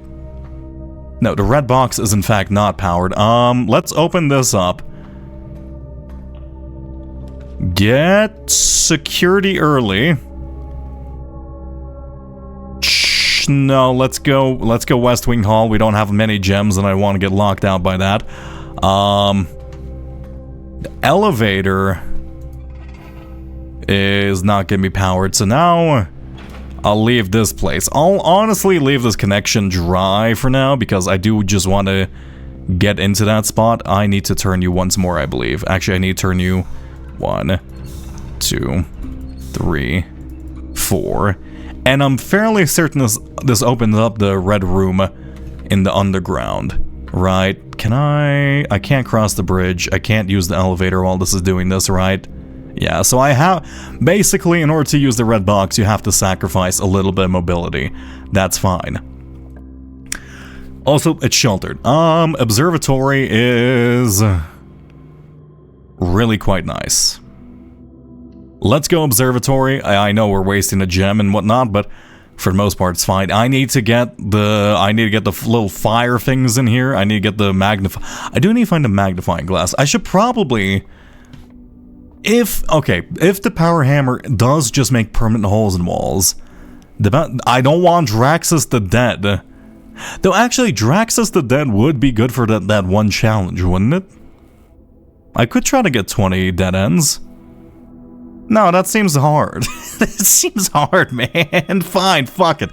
No, the red box is in fact not powered. Let's open this up. Get security early. No, let's go West Wing Hall. We don't have many gems and I want to get locked out by that. The elevator is not going to be powered, so now I'll leave this place. I'll honestly leave this connection dry for now because I do just want to get into that spot. I need to turn you once more, I believe. Actually, I need to turn you 1, 2, 3, 4. And I'm fairly certain this opens up the red room in the underground, right? Can I can't cross the bridge. I can't use the elevator while this is doing this, right? Yeah, so I have... Basically, in order to use the red box, you have to sacrifice a little bit of mobility. That's fine. Also, it's sheltered. Observatory is... really quite nice. Let's go observatory. I know we're wasting a gem and whatnot, but for the most part it's fine. I need to get the little fire things in here. I need to get the I do need to find a magnifying glass. I should probably... If the power hammer does just make permanent holes in walls, I don't want Draxus the Dead. Though actually, Draxus the Dead would be good for that one challenge, wouldn't it? I could try to get 20 dead ends. No, that seems hard. It seems hard, man. Fine, fuck it.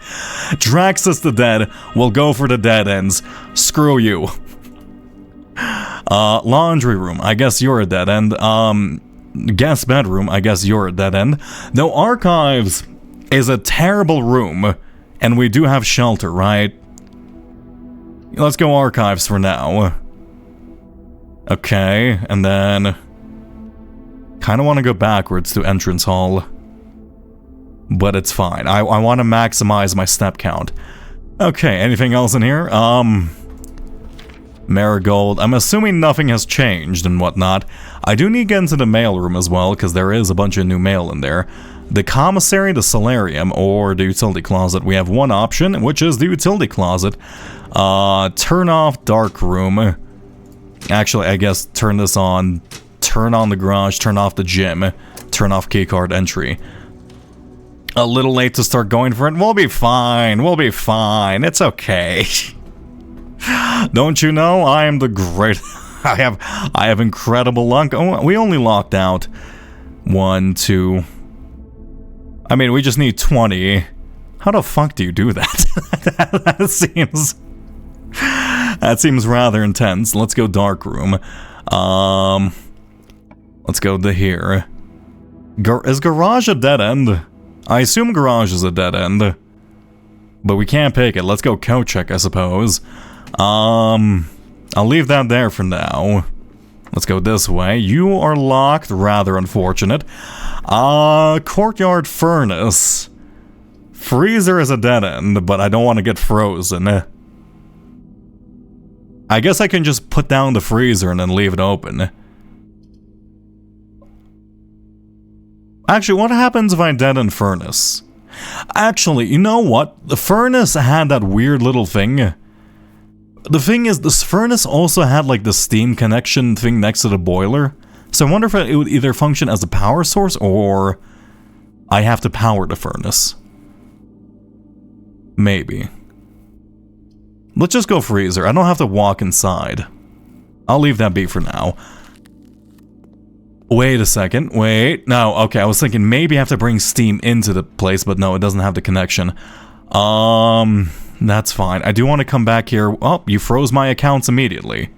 Draxus the Dead will go for the dead ends. Screw you. Laundry room. I guess you're a dead end. Guest bedroom. I guess you're a dead end. Though archives is a terrible room, and we do have shelter, right? Let's go archives for now. Okay, and then... kind of want to go backwards to entrance hall. But it's fine. I want to maximize my step count. Okay, anything else in here? Marigold. I'm assuming nothing has changed and whatnot. I do need to get into the mail room as well, because there is a bunch of new mail in there. The commissary, the solarium, or the utility closet. We have one option, which is the utility closet. Turn off dark room. Actually, I guess turn this on. Turn on the garage, turn off the gym, turn off keycard entry. A little late to start going for it. We'll be fine. We'll be fine. It's okay. Don't you know? I am the great... I have incredible luck. Oh, we only locked out 1, 2... I mean, we just need 20. How the fuck do you do that? That seems rather intense. Let's go dark room. Let's go to here. Is garage a dead end? I assume garage is a dead end. But we can't pick it. Let's go code check, I suppose. I'll leave that there for now. Let's go this way. You are locked. Rather unfortunate. Courtyard furnace. Freezer is a dead end, but I don't want to get frozen. I guess I can just put down the freezer and then leave it open. Actually, what happens if I deaden furnace? Actually, you know what? The furnace had that weird little thing. The thing is, this furnace also had like the steam connection thing next to the boiler. So I wonder if it would either function as a power source or I have to power the furnace. Maybe. Let's just go freezer. I don't have to walk inside. I'll leave that be for now. Wait a second. Wait. No, okay. I was thinking maybe I have to bring steam into the place, but no, it doesn't have the connection. That's fine. I do want to come back here. Oh, you froze my accounts immediately.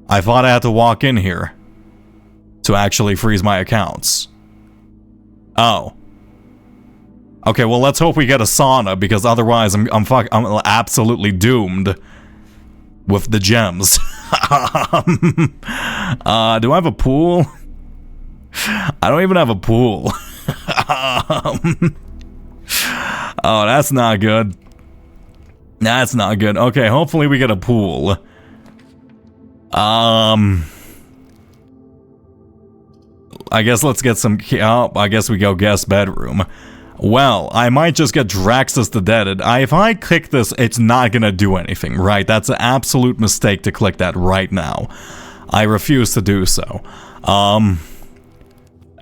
I thought I had to walk in here to actually freeze my accounts. Oh. Okay, well, let's hope we get a sauna, because otherwise I'm absolutely doomed with the gems. Do I have a pool? I don't even have a pool. Oh, that's not good. That's not good. Okay, hopefully we get a pool. I guess let's get some... Oh, I guess we go guest bedroom. Well, I might just get Draxus the Deaded. If I click this, it's not gonna do anything, right? That's an absolute mistake to click that right now. I refuse to do so.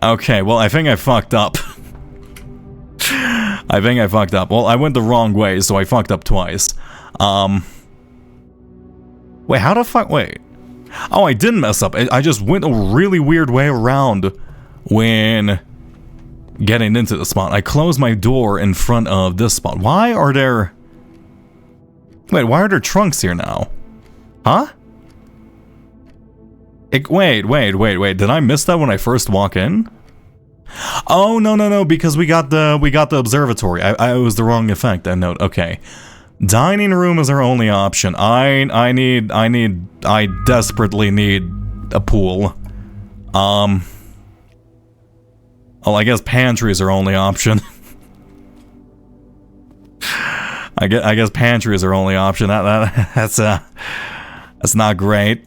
Okay, well, I think I fucked up. I think I fucked up. Well, I went the wrong way, so I fucked up twice. Wait, how the fuck... Wait. Oh, I didn't mess up. I just went a really weird way around when getting into the spot. I closed my door in front of this spot. Why are there... Wait, why are there trunks here now? Huh? Wait. Did I miss that when I first walk in? Oh, no, because we got the observatory. I was the wrong effect, I note. Okay. Dining room is our only option. I desperately need a pool. Well, I guess pantry is our only option. I guess pantry is our only option. That's not great.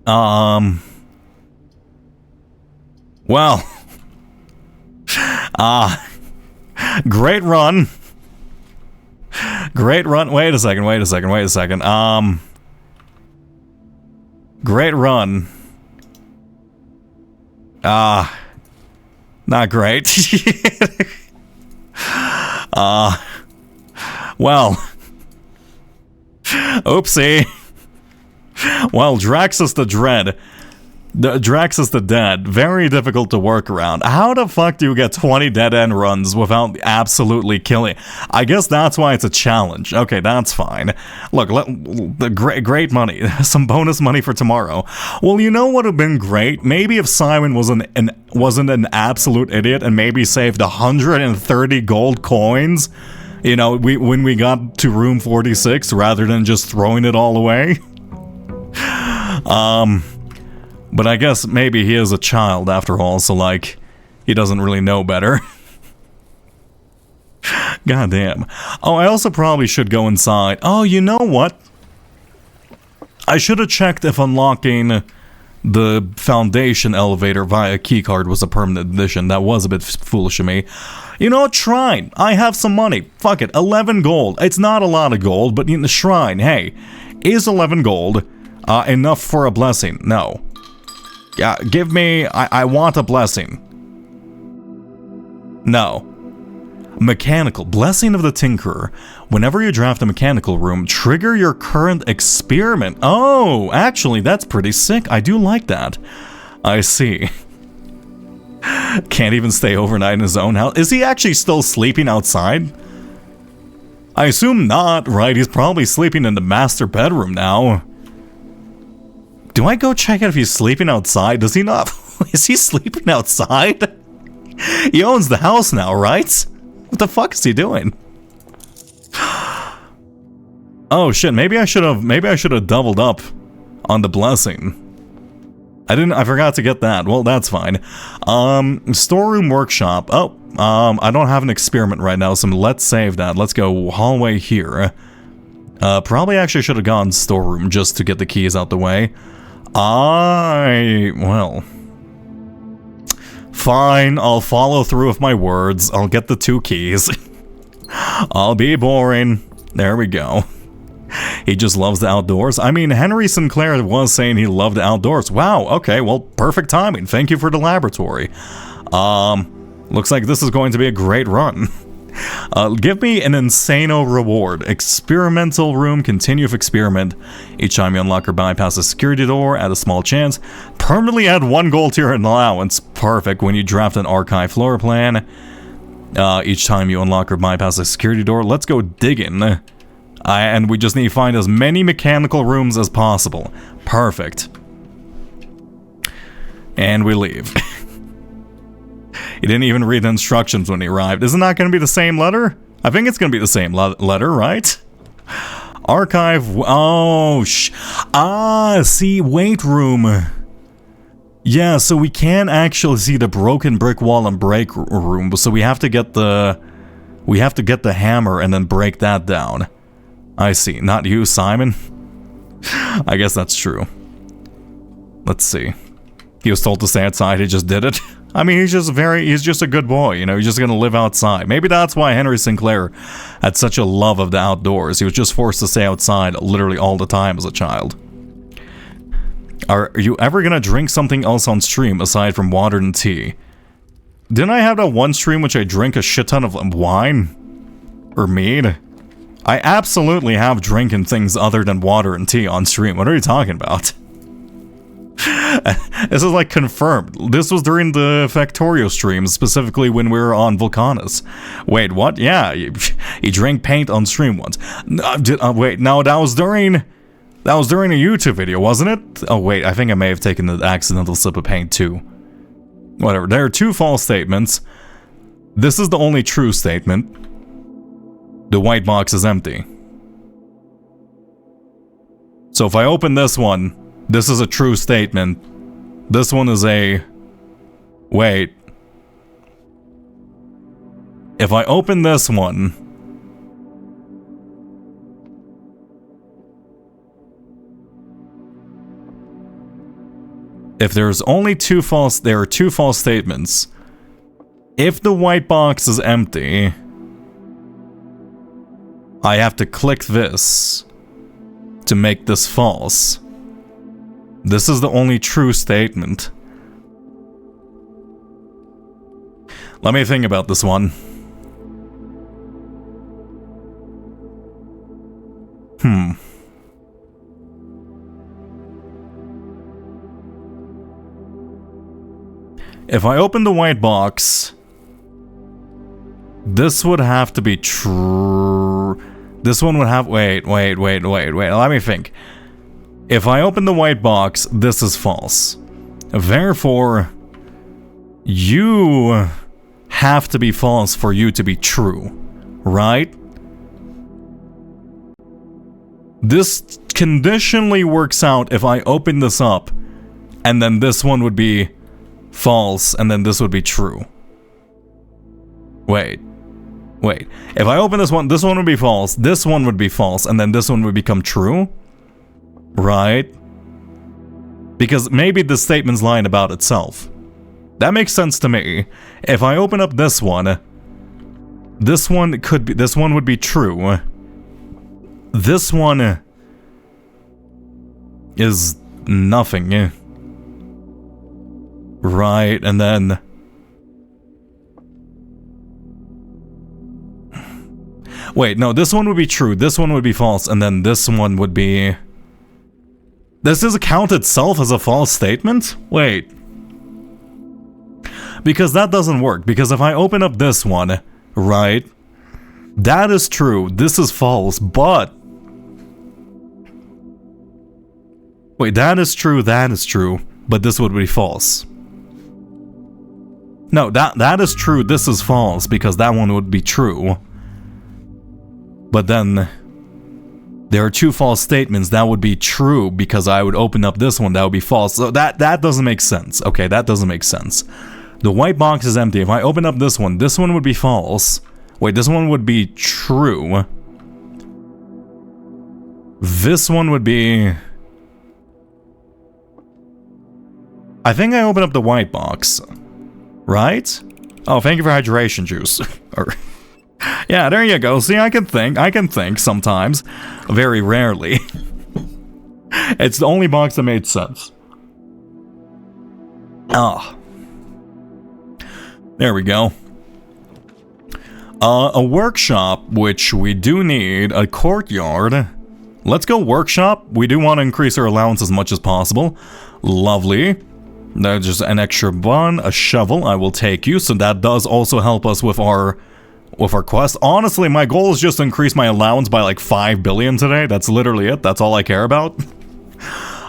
Well, great run. Great run. Wait a second. Great run. Not great. Well. Oopsie. Well, Draxus the Dread. Draxus the Dead. Very difficult to work around. How the fuck do you get 20 dead-end runs without absolutely killing? I guess that's why it's a challenge. Okay, that's fine. Look, great money. Some bonus money for tomorrow. Well, you know what would have been great? Maybe if Simon wasn't an absolute idiot and maybe saved 130 gold coins, you know, when we got to room 46, rather than just throwing it all away. But I guess maybe he is a child after all, so like, he doesn't really know better. Goddamn. Oh, I also probably should go inside. Oh, you know what? I should have checked if unlocking the Foundation elevator via keycard was a permanent addition. That was a bit foolish of me. You know what? Shrine. I have some money. Fuck it. 11 gold. It's not a lot of gold, but in the shrine, hey, is 11 gold enough for a blessing? No. Yeah, give me... I want a blessing. No. Mechanical. Blessing of the Tinkerer. Whenever you draft a mechanical room, trigger your current experiment. Oh, actually, that's pretty sick. I do like that. I see. Can't even stay overnight in his own house. Is he actually still sleeping outside? I assume not, right? He's probably sleeping in the master bedroom now. Do I go check out if he's sleeping outside? Does he not? Is he sleeping outside? He owns the house now, right? What the fuck is he doing? Oh shit, maybe I should have doubled up on the blessing. I forgot to get that. Well, that's fine. Storeroom workshop. Oh, I don't have an experiment right now, so let's save that. Let's go hallway here. Probably actually should have gone storeroom just to get the keys out the way. Well. Fine, I'll follow through with my words. I'll get the 2 keys. I'll be boring. There we go. He just loves the outdoors. I mean, Henry Sinclair was saying he loved the outdoors. Wow, okay, well, perfect timing. Thank you for the laboratory. Looks like this is going to be a great run. Give me an Insano reward. Experimental room, continue with experiment. Each time you unlock or bypass a security door, add a small chance. Permanently add 1 gold to your allowance. Perfect. When you draft an archive floor plan. Each time you unlock or bypass a security door. Let's go digging. And we just need to find as many mechanical rooms as possible. Perfect. And we leave. He didn't even read the instructions when he arrived. Isn't that going to be the same letter? I think it's going to be the same letter, right? Archive. Oh, see, wait room. Yeah, so we can actually see the broken brick wall and break room. So we have to get the hammer and then break that down. I see. Not you, Simon. I guess that's true. Let's see. He was told to stay outside. He just did it. I mean, he's just a good boy, you know, he's just gonna live outside. Maybe that's why Henry Sinclair had such a love of the outdoors. He was just forced to stay outside literally all the time as a child. Are you ever gonna drink something else on stream aside from water and tea? Didn't I have that one stream which I drink a shit ton of wine? Or mead? I absolutely have drinking things other than water and tea on stream. What are you talking about? This is like confirmed. This was during the Factorio stream, specifically when we were on Vulcanus. Wait, what? Yeah, he drank paint on stream once. Wait, no, that was during a YouTube video, wasn't it? Oh wait, I think I may have taken the accidental sip of paint too. Whatever, there are 2 false statements. This is the only true statement. The white box is empty. So if I open this one, this is a true statement. This one is a... Wait. If I open this one... If there's only 2 false... There are 2 false statements. If the white box is empty... I have to click this to make this false. This is the only true statement. Let me think about this one. If I open the white box, this would have to be true. This one would have... Wait. Let me think. If I open the white box, this is false. Therefore, you have to be false for you to be true, right? This conditionally works out if I open this up, and then this one would be false, and then this would be true. Wait. If I open this one would be false, this one would be false, and then this one would become true? Right? Because maybe the statement's lying about itself. That makes sense to me. If I open up this one would be true. This one is nothing. Right, and then... Wait, no, this one would be true, this one would be false, and then this one would be... Does this count itself as a false statement? Wait. Because that doesn't work, because if I open up this one, right, that is true, this is false, but... Wait, that is true, but this would be false. No, that is true, this is false, because that one would be true. But then, there are 2 false statements that would be true because I would open up this one, that would be false. So that doesn't make sense. Okay, that doesn't make sense. The white box is empty. If I open up this one would be false. Wait, this one would be true. This one would be... I think I open up the white box. Right? Oh, thank you for hydration juice. Yeah, there you go. See, I can think sometimes. Very rarely. It's the only box that made sense. Ah. There we go. A workshop, which we do need. A courtyard. Let's go workshop. We do want to increase our allowance as much as possible. Lovely. There's just an extra one. A shovel. I will take you. So that does also help us with our quest. Honestly, my goal is just to increase my allowance by like 5 billion today. That's literally it. That's all I care about.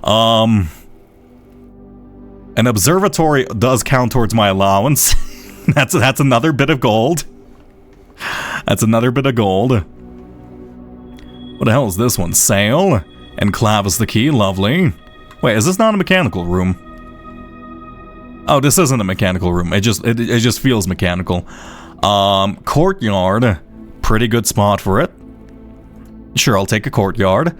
An observatory does count towards my allowance. That's another bit of gold. That's another bit of gold. What the hell is this one? Sail. And Clavis the key. Lovely. Wait, is this not a mechanical room? Oh, this isn't a mechanical room. It just feels mechanical. Courtyard. Pretty good spot for it. Sure, I'll take a courtyard.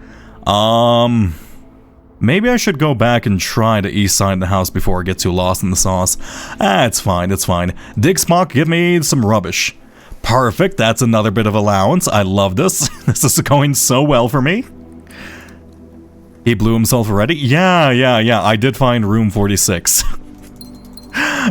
Maybe I should go back and try the east side of the house before I get too lost in the sauce. It's fine, it's fine. Dig Spock, give me some rubbish. Perfect, that's another bit of allowance. I love this. This is going so well for me. He blew himself already? Yeah, I did find room 46.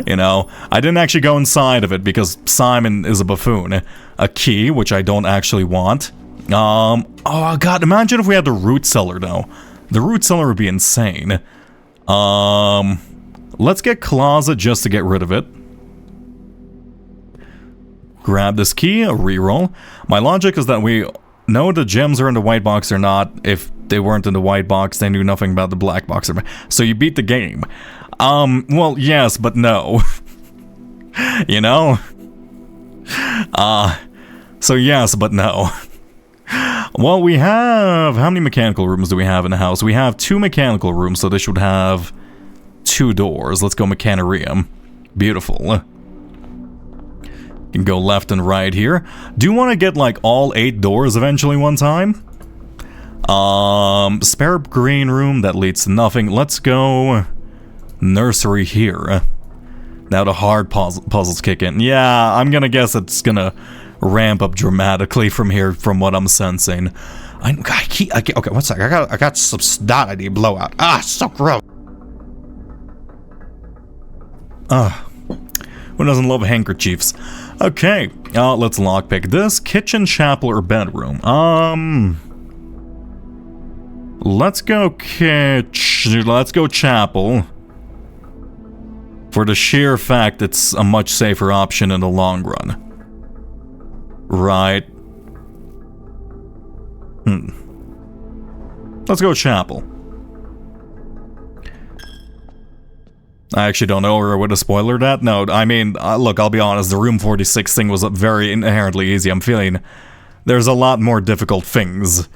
You know, I didn't actually go inside of it because Simon is a buffoon. A key, which I don't actually want. Oh god, imagine if we had the root cellar though. The root cellar would be insane. Let's get closet just to get rid of it. Grab this key, a reroll. My logic is that we know the gems are in the white box or not. If they weren't in the white box, they knew nothing about the black box. So you beat the game. Well, yes, but no. You know? So yes, but no. Well, we have... How many mechanical rooms do we have in the house? We have 2 mechanical rooms, so this should have 2 doors. Let's go Mechanarium. Beautiful. You can go left and right here. Do you want to get, like, all 8 doors eventually one time? Spare green room, that leads to nothing. Let's go... Nursery here. Now the hard puzzles kick in. Yeah, I'm gonna guess it's gonna ramp up dramatically from here, from what I'm sensing. Okay, one sec. I got some snot I need to blow out. So gross. Who doesn't love handkerchiefs? Okay, let's lockpick this. Kitchen, chapel, or bedroom? Let's go let's go chapel. For the sheer fact it's a much safer option in the long run. Right. Let's go chapel. I actually don't know or would have spoilered that. No, I mean, look, I'll be honest, the Room 46 thing was very inherently easy. I'm feeling there's a lot more difficult things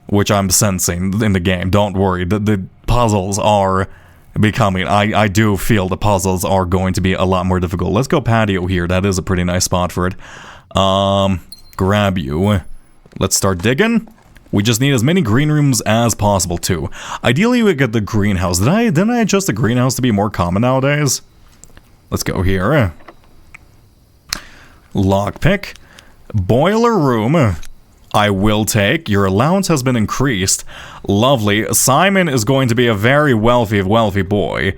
which I'm sensing in the game. Don't worry, the puzzles are becoming... I do feel the puzzles are going to be a lot more difficult. Let's go patio here. That is a pretty nice spot for it. Grab you. Let's start digging. We just need as many green rooms as possible too. Ideally we get the greenhouse. Didn't I adjust the greenhouse to be more common nowadays? Let's go here. Lockpick. Boiler room. I will take. Your allowance has been increased. Lovely. Simon is going to be a very wealthy boy.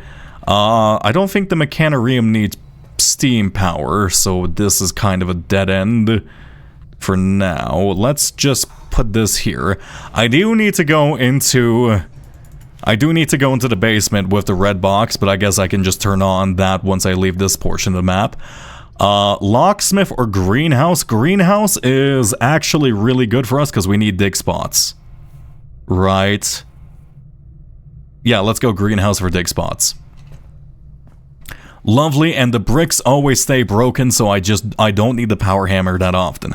I don't think the Mechanarium needs steam power, so this is kind of a dead end for now. Let's just put this here. I do need to go into the basement with the red box, but I guess I can just turn on that once I leave this portion of the map. Locksmith or greenhouse? Greenhouse is actually really good for us because we need dig spots. Right. Yeah, let's go greenhouse for dig spots. Lovely, and the bricks always stay broken, so I don't need the power hammer that often.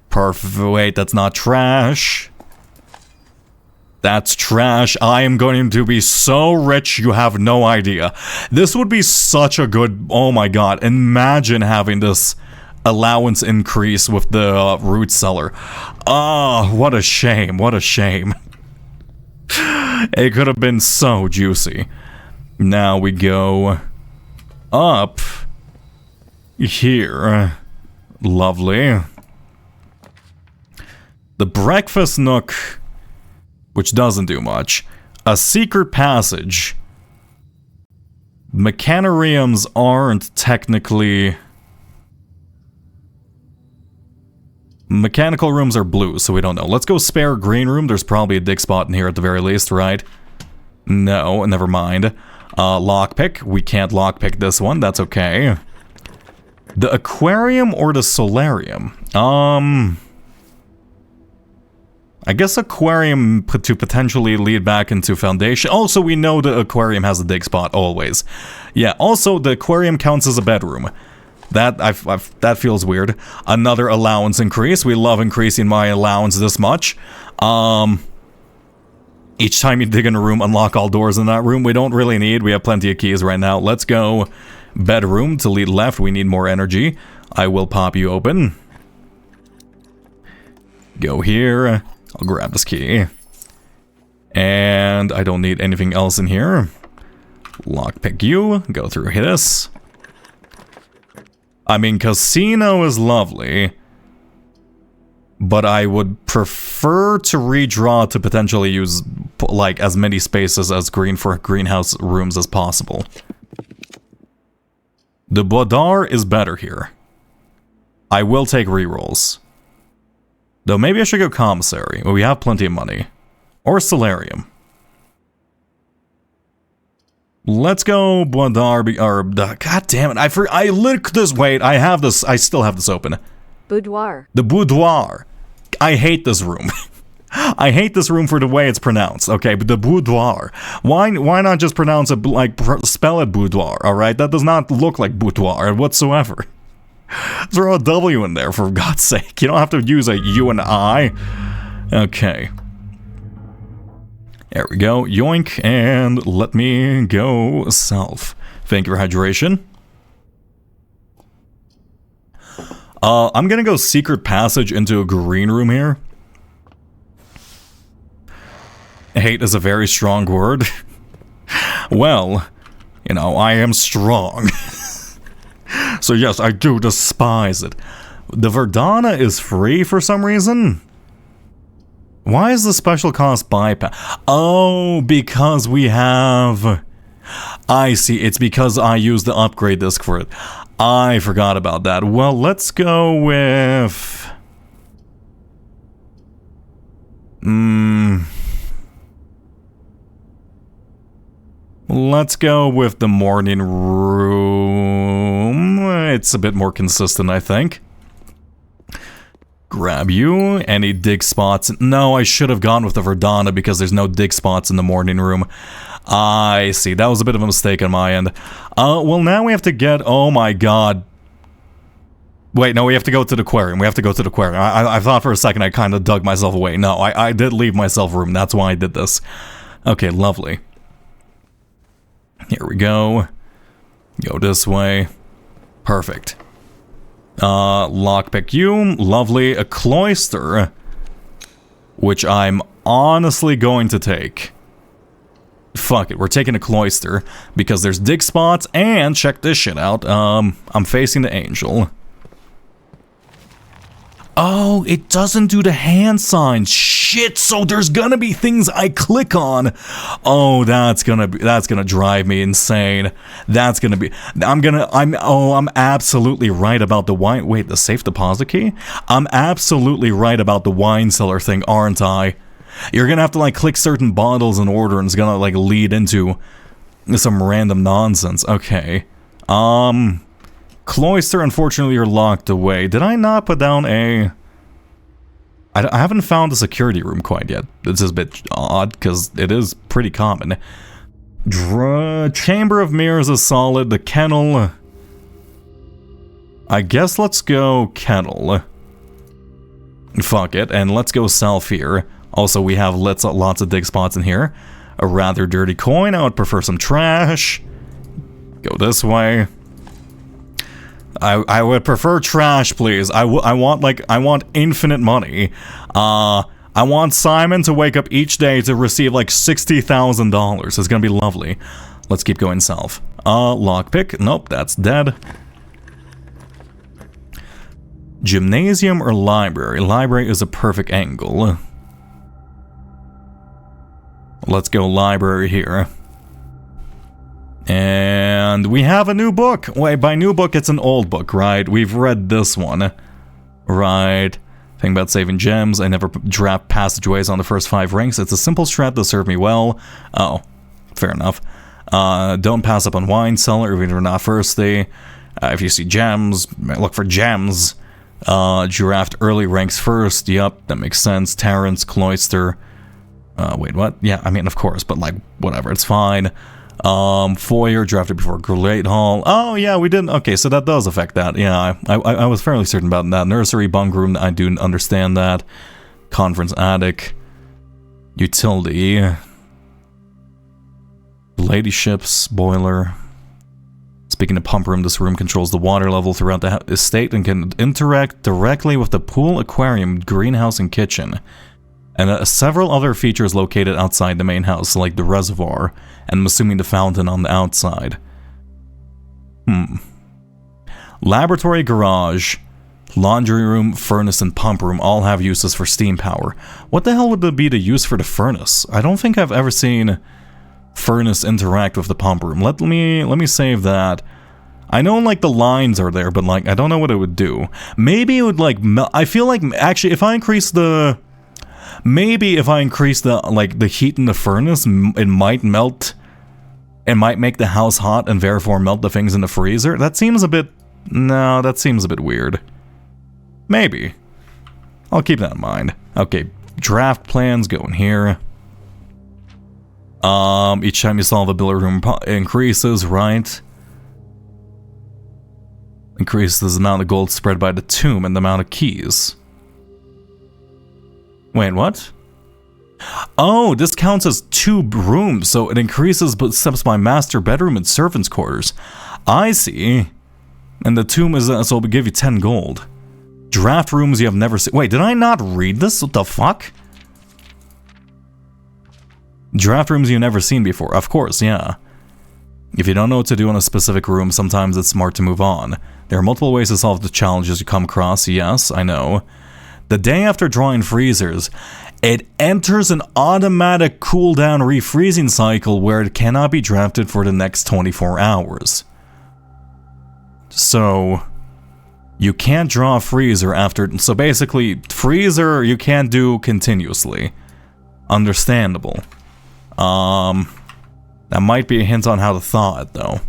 Perfect. Wait, that's not trash. That's trash. I am going to be so rich, you have no idea. This would be such a good... Oh my god, imagine having this allowance increase with the root cellar. Oh, what a shame, what a shame. It could have been so juicy. Now we go up here. Lovely. The breakfast nook, which doesn't do much. A secret passage. Mechanariums aren't technically... Mechanical rooms are blue, so we don't know. Let's go spare green room. There's probably a dig spot in here at the very least, right? No, never mind. Lockpick. We can't lockpick this one. That's okay. The aquarium or the solarium? I guess aquarium to potentially lead back into foundation. Also, we know the aquarium has a dig spot always. Yeah, also the aquarium counts as a bedroom. That feels weird. Another allowance increase. We love increasing my allowance this much. Each time you dig in a room, unlock all doors in that room. We don't really need. We have plenty of keys right now. Let's go bedroom to lead left. We need more energy. I will pop you open. Go here. I'll grab this key. And I don't need anything else in here. Lockpick you. Go through this. I mean, casino is lovely. But I would prefer to redraw to potentially use, like, as many spaces as greenhouse rooms as possible. The boudoir is better here. I will take rerolls. Though maybe I should go commissary. Well, we have plenty of money. Or solarium. Let's go boudoir, god damn it, I lit this, wait, I have this, I still have this open. Boudoir. The boudoir. I hate this room. I hate this room for the way it's pronounced. Okay, but the boudoir. Why not just pronounce it like spell it boudoir? All right, that does not look like boudoir whatsoever. Throw a W in there for God's sake. You don't have to use a U and I. Okay. There we go. Yoink, and let me go self. Thank you for hydration. I'm gonna go secret passage into a green room here. Hate is a very strong word. Well, you know, I am strong. So yes, I do despise it. The Verdana is free for some reason. Why is the special cost bypass? Oh, because we have... I see, it's because I used the upgrade disc for it. I forgot about that. Well, let's go with... Let's go with the morning room. It's a bit more consistent, I think. Grab you. Any dig spots? No, I should have gone with the Verdana because there's no dig spots in the morning room. I see. That was a bit of a mistake on my end. Well, now we have to get... Oh my god. Wait, no, we have to go to the aquarium. We have to go to the aquarium. I thought for a second I kind of dug myself away. No, I did leave myself room. That's why I did this. Okay, lovely. Here we go. Go this way. Perfect. Lockpick you. Lovely. A cloister. Which I'm honestly going to take. Fuck it. We're taking a cloister. Because there's dig spots. And check this shit out. I'm facing the angel. Oh, it doesn't do the hand signs. Shit, so there's gonna be things I click on. Oh, that's gonna drive me insane. That's gonna be, I'm absolutely right about the wine. Wait, the safe deposit key? I'm absolutely right about the wine cellar thing, aren't I? You're gonna have to like click certain bottles in order and it's gonna like lead into some random nonsense. Okay. Cloister, unfortunately, you're locked away. Did I not put down a... I haven't found a security room quite yet. This is a bit odd, because it is pretty common. Chamber of Mirrors is solid. The kennel... I guess let's go kennel. Fuck it, and let's go self here. Also, we have lots of dig spots in here. A rather dirty coin. I would prefer some trash. Go this way. I would prefer trash, please. I want infinite money. I want Simon to wake up each day to receive like $60,000. It's gonna be lovely. Let's keep going south. lockpick. Nope, that's dead. Gymnasium or library? Library is a perfect angle. Let's go library here. And we have a new book. Wait, by new book, it's an old book, right? We've read this one. Right. Thing about saving gems. I never draft passageways on the first 5 ranks. It's a simple strat that served me well. Oh, fair enough. Don't pass up on wine cellar if you're not thirsty. If you see gems, look for gems. Draft early ranks first. Yup, that makes sense. Terrence, Cloister. Wait, what? Yeah, I mean, of course, but like, whatever, it's fine. Foyer, drafted before Great Hall. Oh, yeah, we didn't. Okay, so that does affect that. Yeah, I was fairly certain about that. Nursery, bunk room, I do understand that. Conference attic. Utility. Ladyships, boiler. Speaking of pump room, this room controls the water level throughout the estate and can interact directly with the pool, aquarium, greenhouse, and kitchen. And several other features located outside the main house, like the reservoir, and I'm assuming the fountain on the outside. Laboratory, garage, laundry room, furnace, and pump room all have uses for steam power. What the hell would be the use for the furnace? I don't think I've ever seen furnace interact with the pump room. Let me save that. I know like the lines are there, but like I don't know what it would do. Maybe it would like I feel like actually if I increase the like the heat in the furnace, it might melt. It might make the house hot and therefore melt the things in the freezer. That seems a bit weird. Maybe. I'll keep that in mind. Okay, draft plans go in here. Each time you solve a billiard room increases, right? Increases the amount of gold spread by the tomb and the amount of keys. Wait, what? Oh, this counts as 2 rooms, so it increases but steps my master bedroom and servants' quarters. I see. And the tomb is so it'll give you 10 gold. Draft rooms you have never seen. Wait, did I not read this? What the fuck? Draft rooms you've never seen before. Of course, yeah. If you don't know what to do in a specific room, sometimes it's smart to move on. There are multiple ways to solve the challenges you come across. Yes, I know. The day after drawing freezers, it enters an automatic cooldown refreezing cycle where it cannot be drafted for the next 24 hours. So, you can't draw a freezer after... So basically, freezer you can't do continuously. Understandable. That might be a hint on how to thaw it, though.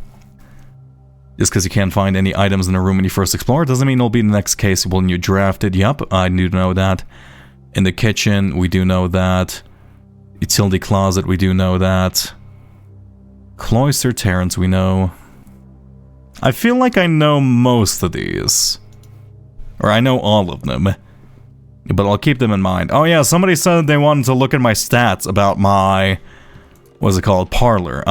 Just because you can't find any items in a room when you first explore, doesn't mean it'll be the next case when you draft it. Yup, I do know that. In the kitchen, we do know that. Utility closet, we do know that. Cloister, Terrence, we know. I feel like I know most of these. Or I know all of them. But I'll keep them in mind. Oh yeah, somebody said they wanted to look at my stats about my... What's it called? Parlor.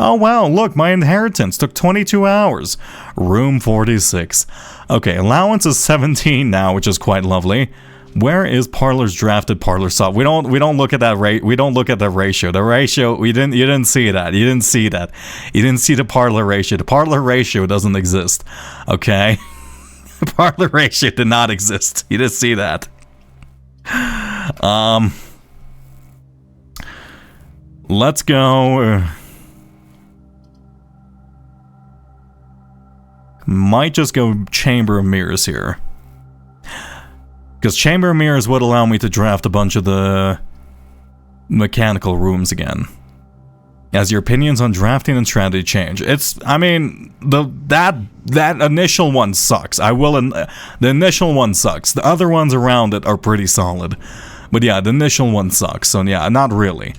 Oh wow, look, my inheritance took 22 hours. Room 46. Okay, allowance is 17 now, which is quite lovely. Where is Parlor's drafted Parlor sub? We don't look at that we don't look at the ratio. The ratio, you didn't see that. You didn't see that. You didn't see the Parlor ratio. The Parlor ratio doesn't exist. Okay? The Parlor ratio did not exist. You didn't see that. Let's go. Might just go Chamber of Mirrors here. Because Chamber of Mirrors would allow me to draft a bunch of the mechanical rooms again. As your opinions on drafting and strategy change. I mean, that initial one sucks. The initial one sucks. The other ones around it are pretty solid. But yeah, the initial one sucks. So yeah, not really.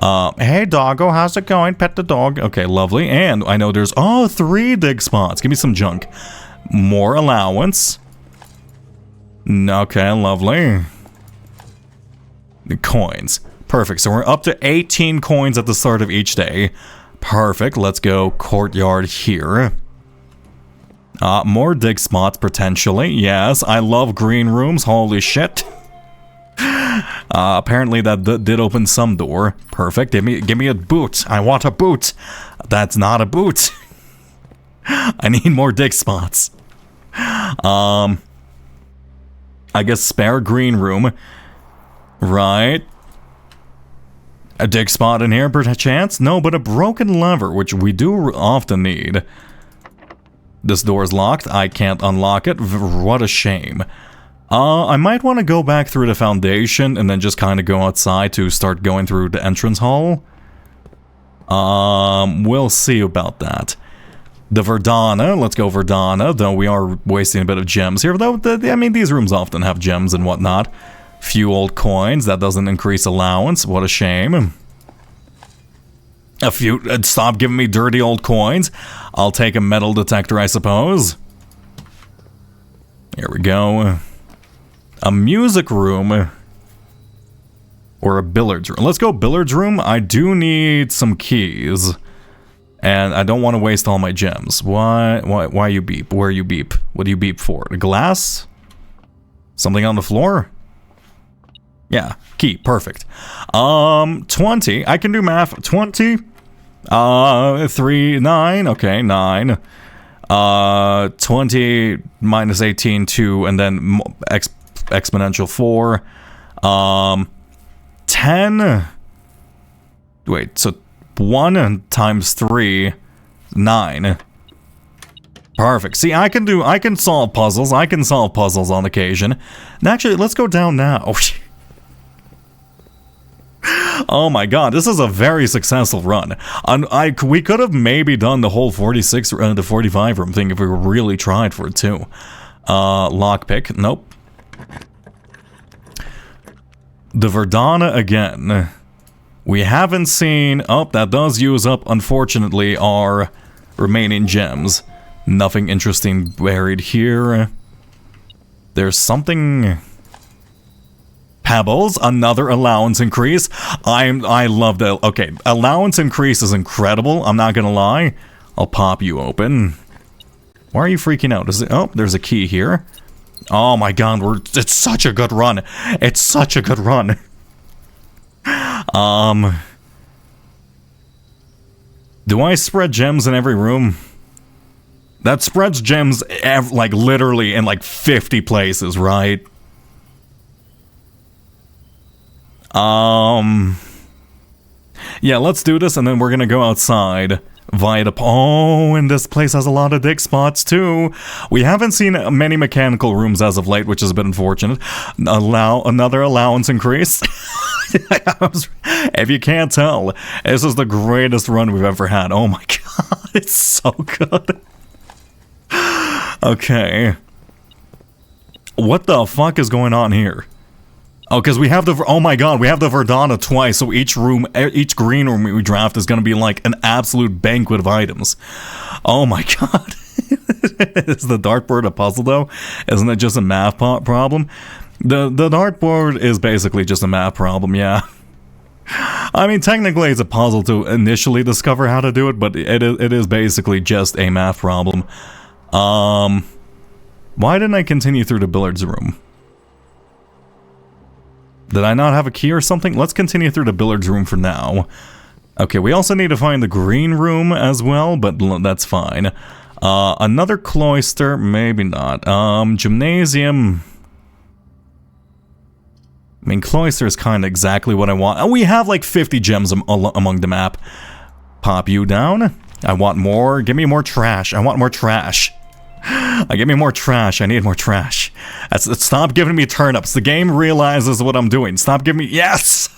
Hey doggo, how's it going? Pet the dog. Okay, lovely. And I know there's 3 dig spots. Give me some junk. More allowance. Okay, lovely. The coins. Perfect. So we're up to 18 coins at the start of each day. Perfect. Let's go courtyard here. More dig spots potentially. Yes, I love green rooms. Holy shit. Apparently that did open some door. Perfect. Give me a boot. I want a boot. That's not a boot. I need more dig spots. I guess spare green room. Right. A dig spot in here, perchance? No, but a broken lever, which we do often need. This door is locked. I can't unlock it. What a shame. I might want to go back through the foundation and then just kind of go outside to start going through the entrance hall. We'll see about that. The Verdana. Let's go Verdana, though we are wasting a bit of gems here. Though, I mean, these rooms often have gems and whatnot. Few old coins. That doesn't increase allowance. What a shame. A few... stop giving me dirty old coins. I'll take a metal detector, I suppose. Here we go. A music room. Or a billiards room. Let's go billiards room. I do need some keys. And I don't want to waste all my gems. Why you beep? Where you beep? What do you beep for? A glass? Something on the floor? Yeah, key, perfect. 20, I can do math. 20, 3, 9, okay, 9. 20 minus 18, 2, and then exponential 4. 10, wait, so 1 times 3, 9. Perfect. See, I can solve puzzles. I can solve puzzles on occasion. And actually, let's go down now. Oh my god, this is a very successful run. We could have maybe done the whole 46, the 45 room thing if we really tried for it too. Lockpick, nope. The Verdana again. We haven't seen... Oh, that does use up, unfortunately, our remaining gems. Nothing interesting buried here. There's something... Pebbles, another allowance increase. I love that. Okay, allowance increase is incredible. I'm not gonna lie. I'll pop you open. Why are you freaking out? Is it? Oh, there's a key here. Oh my god, it's such a good run. It's such a good run. Do I spread gems in every room? That spreads gems like literally in like 50 places, right? Yeah, let's do this and then we're gonna go outside via the... Oh, and this place has a lot of dig spots too. We haven't seen many mechanical rooms as of late, which is a bit unfortunate. Another allowance increase. If you can't tell, this is the greatest run we've ever had. Oh my god, it's so good. Okay. What the fuck is going on here? Oh, because we have the... Oh my god, we have the Verdana twice, so each room, each green room we draft is going to be like an absolute banquet of items. Oh my god. Is the dartboard a puzzle, though? Isn't it just a math problem? The dartboard is basically just a math problem, yeah. I mean, technically it's a puzzle to initially discover how to do it, but it is basically just a math problem. Why didn't I continue through the billiards room? Did I not have a key or something? Let's continue through the billiards room for now. Okay, we also need to find the green room as well, but that's fine. Another cloister, maybe not. Gymnasium. I mean, cloister is kind of exactly what I want. Oh, we have like 50 gems among the map. Pop you down. I want more. Give me more trash. I want more trash. Give me more trash. I need more trash. Stop giving me turnips. The game realizes what I'm doing. Stop giving me... Yes!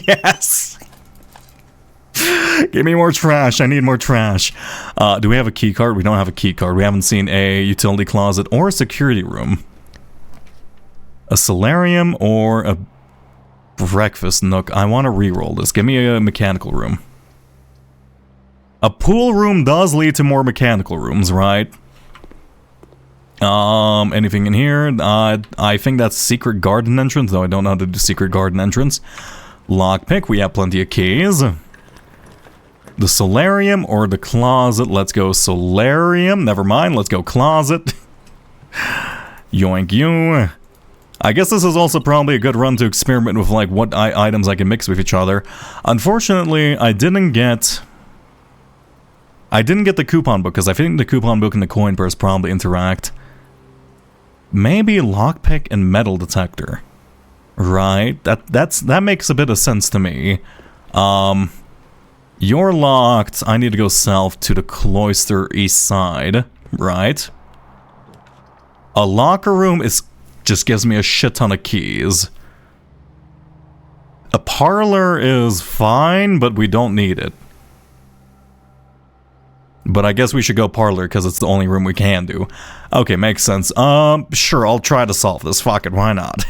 Yes! Give me more trash. I need more trash. Do we have a key card? We don't have a key card. We haven't seen a utility closet or a security room. A solarium or a breakfast nook. I want to re-roll this. Give me a mechanical room. A pool room does lead to more mechanical rooms, right? Anything in here? I think that's secret garden entrance, though I don't know how to do secret garden entrance. Lockpick, we have plenty of keys. The solarium or the closet? Let's go solarium. Never mind, let's go closet. Yoink you. I guess this is also probably a good run to experiment with, like, what items I can mix with each other. Unfortunately, I didn't get the coupon book, because I think the coupon book and the coin purse probably interact. Maybe lockpick and metal detector. Right, that makes a bit of sense to me. You're locked. I need to go south to the cloister east side, right? A locker room just gives me a shit ton of keys. A parlor is fine, but we don't need it. But I guess we should go parlor because it's the only room we can do. Okay, makes sense. Sure, I'll try to solve this. Fuck it, why not?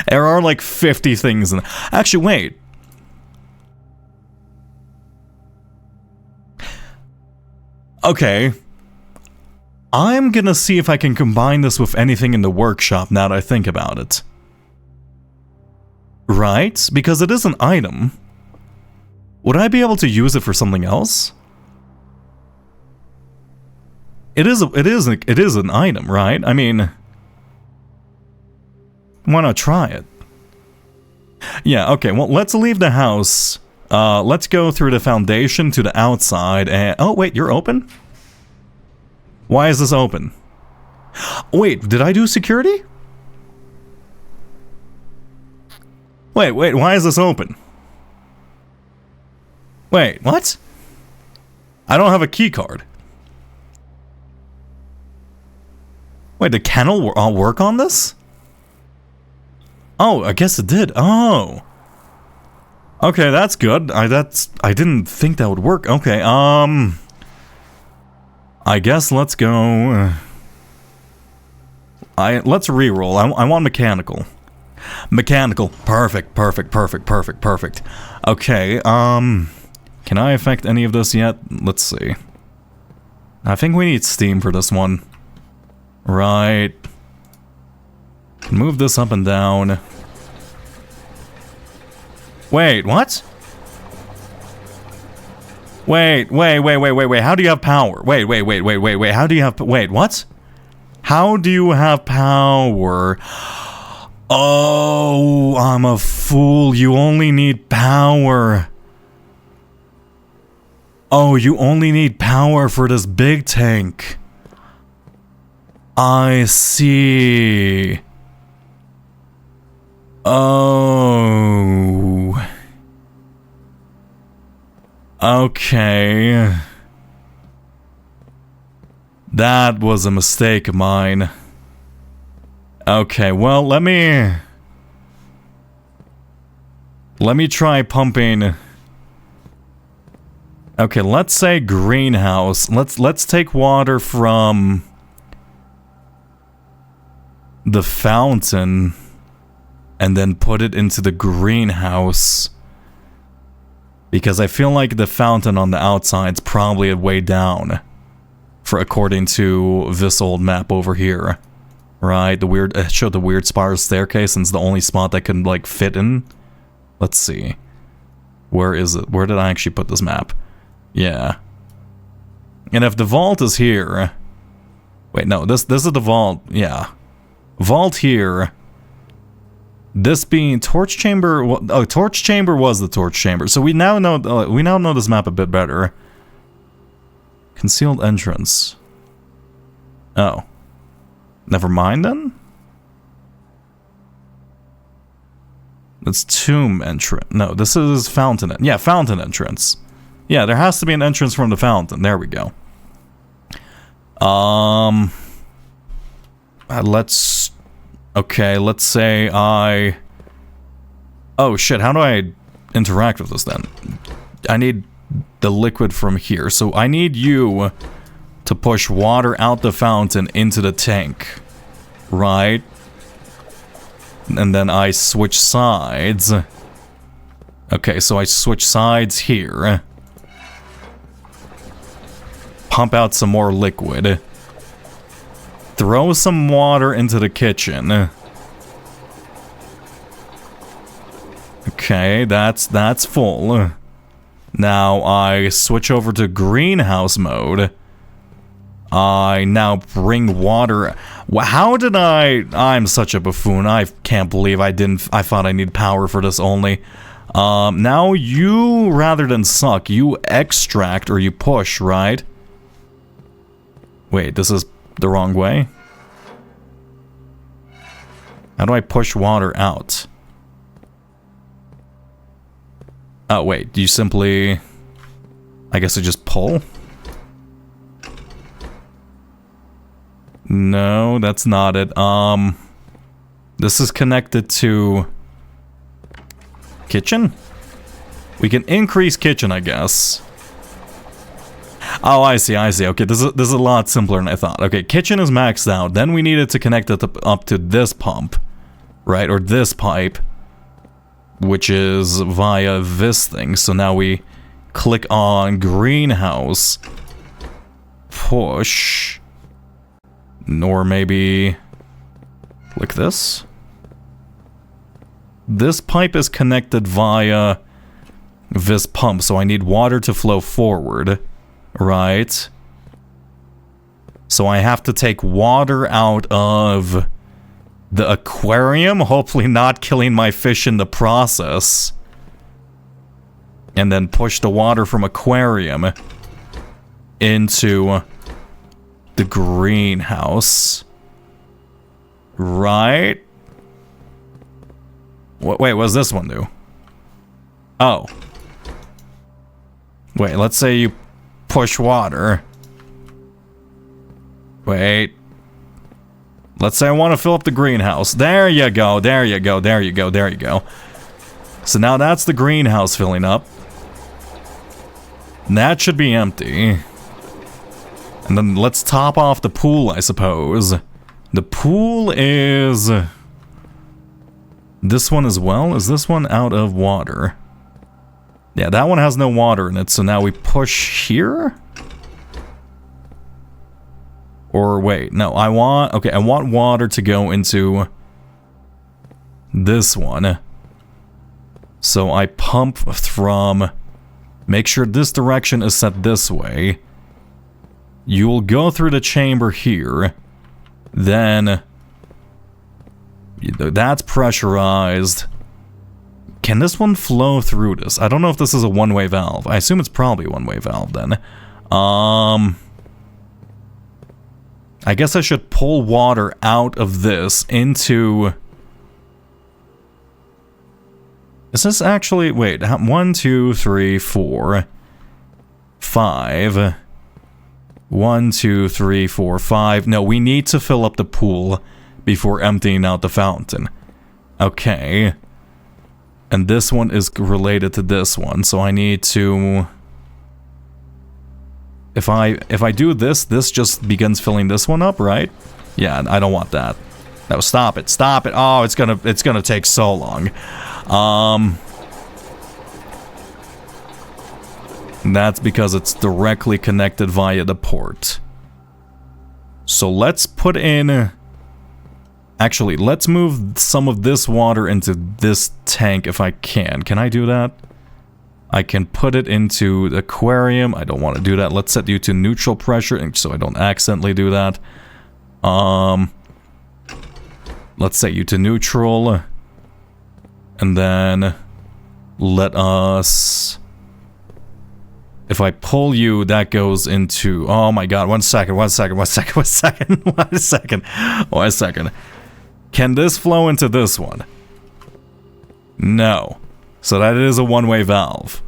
There are like 50 things in... Actually, wait. Okay. I'm gonna see if I can combine this with anything in the workshop now that I think about it. Right? Because it is an item. Would I be able to use it for something else? It is an item, right? I mean... Why not try it? Yeah, okay, well, let's leave the house. Let's go through the foundation to the outside and... Oh, wait, you're open? Why is this open? Wait, did I do security? Wait, why is this open? Wait, what? I don't have a key card. Wait, did Kennel work on this? Oh, I guess it did. Oh. Okay, that's good. I didn't think that would work. Okay, I guess let's go. Let's reroll. I want mechanical. Mechanical. Perfect. Okay, can I affect any of this yet? Let's see. I think we need steam for this one. Right. Move this up and down. Wait, what? Wait, how do you have power? Wait, how do you have... Wait, what? How do you have power? Oh, I'm a fool. You only need power. Oh, you only need power for this big tank. I see. Oh. Okay. That was a mistake of mine. Okay, well, let me try pumping. Okay, let's say greenhouse. Let's take water from the fountain and then put it into the greenhouse. Because I feel like the fountain on the outside's probably way down, according to this old map over here. Right, it showed the weird spiral staircase, and it's the only spot that can, like, fit in. Let's see. Where is it? Where did I actually put this map? Yeah. And if the vault is here... Wait, no, this is the vault. Yeah. Vault here. This being torch chamber... Oh, torch chamber was the torch chamber. So we now know this map a bit better. Concealed entrance. Oh. Never mind then? It's tomb entrance. No, this is fountain. Yeah, fountain entrance. Yeah, there has to be an entrance from the fountain. There we go. Let's... Okay, let's say I... Oh shit, how do I interact with this then? I need the liquid from here. So I need you to push water out the fountain into the tank. Right? And then I switch sides. Okay, so I switch sides here. Pump out some more liquid. Throw some water into the kitchen. Okay, that's full. Now I switch over to greenhouse mode. I now bring water. How did I'm such a buffoon. I can't believe I thought I need power for this only. Now you, rather than suck, you extract or you push, right? Wait, this is the wrong way? How do I push water out? Oh, wait, do you simply... I guess I just pull? No, that's not it. This is connected to... kitchen? We can increase kitchen, I guess. Oh, I see. Okay, this is a lot simpler than I thought. Okay, kitchen is maxed out. Then we needed to connect it up to this pump. Right, or this pipe. Which is via this thing. So now we click on greenhouse. Push. Or maybe... click this. This pipe is connected via this pump, so I need water to flow forward. Right. So I have to take water out of the aquarium, hopefully not killing my fish in the process. And then push the water from aquarium into the greenhouse. Right? Wait, what does this one do? Oh. Wait, let's say you push water. Wait. Let's say I want to fill up the greenhouse. There you go, there you go, there you go, there you go. So now that's the greenhouse filling up. And that should be empty. And then let's top off the pool, I suppose. The pool is... this one as well? Is this one out of water? Yeah, that one has no water in it, so now we push here? Or wait, no, I want water to go into this one. So I pump from... make sure this direction is set this way. You will go through the chamber here. Then... that's pressurized. Can this one flow through this? I don't know if this is a one-way valve. I assume it's probably a one-way valve then. I guess I should pull water out of this into... is this actually... wait, 1, 2, 3, 4, 5... 1, 2, 3, 4, 5... no, we need to fill up the pool before emptying out the fountain. Okay. And this one is related to this one, so I need to... If I do this, this just begins filling this one up, right? Yeah, I don't want that. No, stop it, stop it. Oh, it's gonna take so long. That's because it's directly connected via the port. So let's put in... actually, let's move some of this water into this tank if I can. Can I do that? I can put it into the aquarium. I don't want to do that. Let's set you to neutral pressure so I don't accidentally do that. Let's set you to neutral. And then let us... if I pull you, that goes into... oh my god, one second. Can this flow into this one? No. So that is a one-way valve.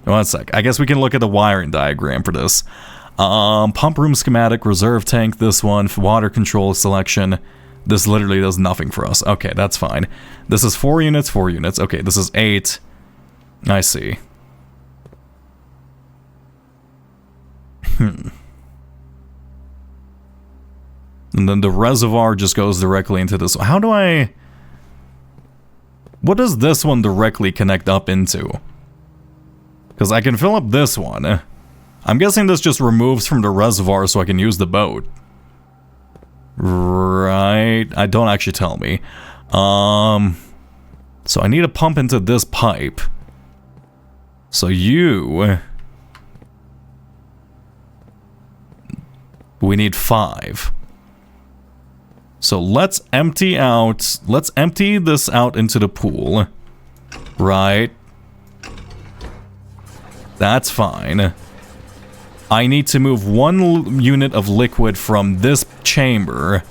One sec. I guess we can look at the wiring diagram for this. Pump room schematic, reserve tank, this one, water control selection. This literally does nothing for us. Okay, that's fine. This is 4 units, 4 units. Okay, this is 8. I see. And then the reservoir just goes directly into this. How do I... what does this one directly connect up into? Because I can fill up this one. I'm guessing this just removes from the reservoir so I can use the boat. Right? Don't actually tell me. So I need to pump into this pipe. So you... We need 5. So let's empty this out into the pool. Right. That's fine. I need to move 1 unit of liquid from this chamber.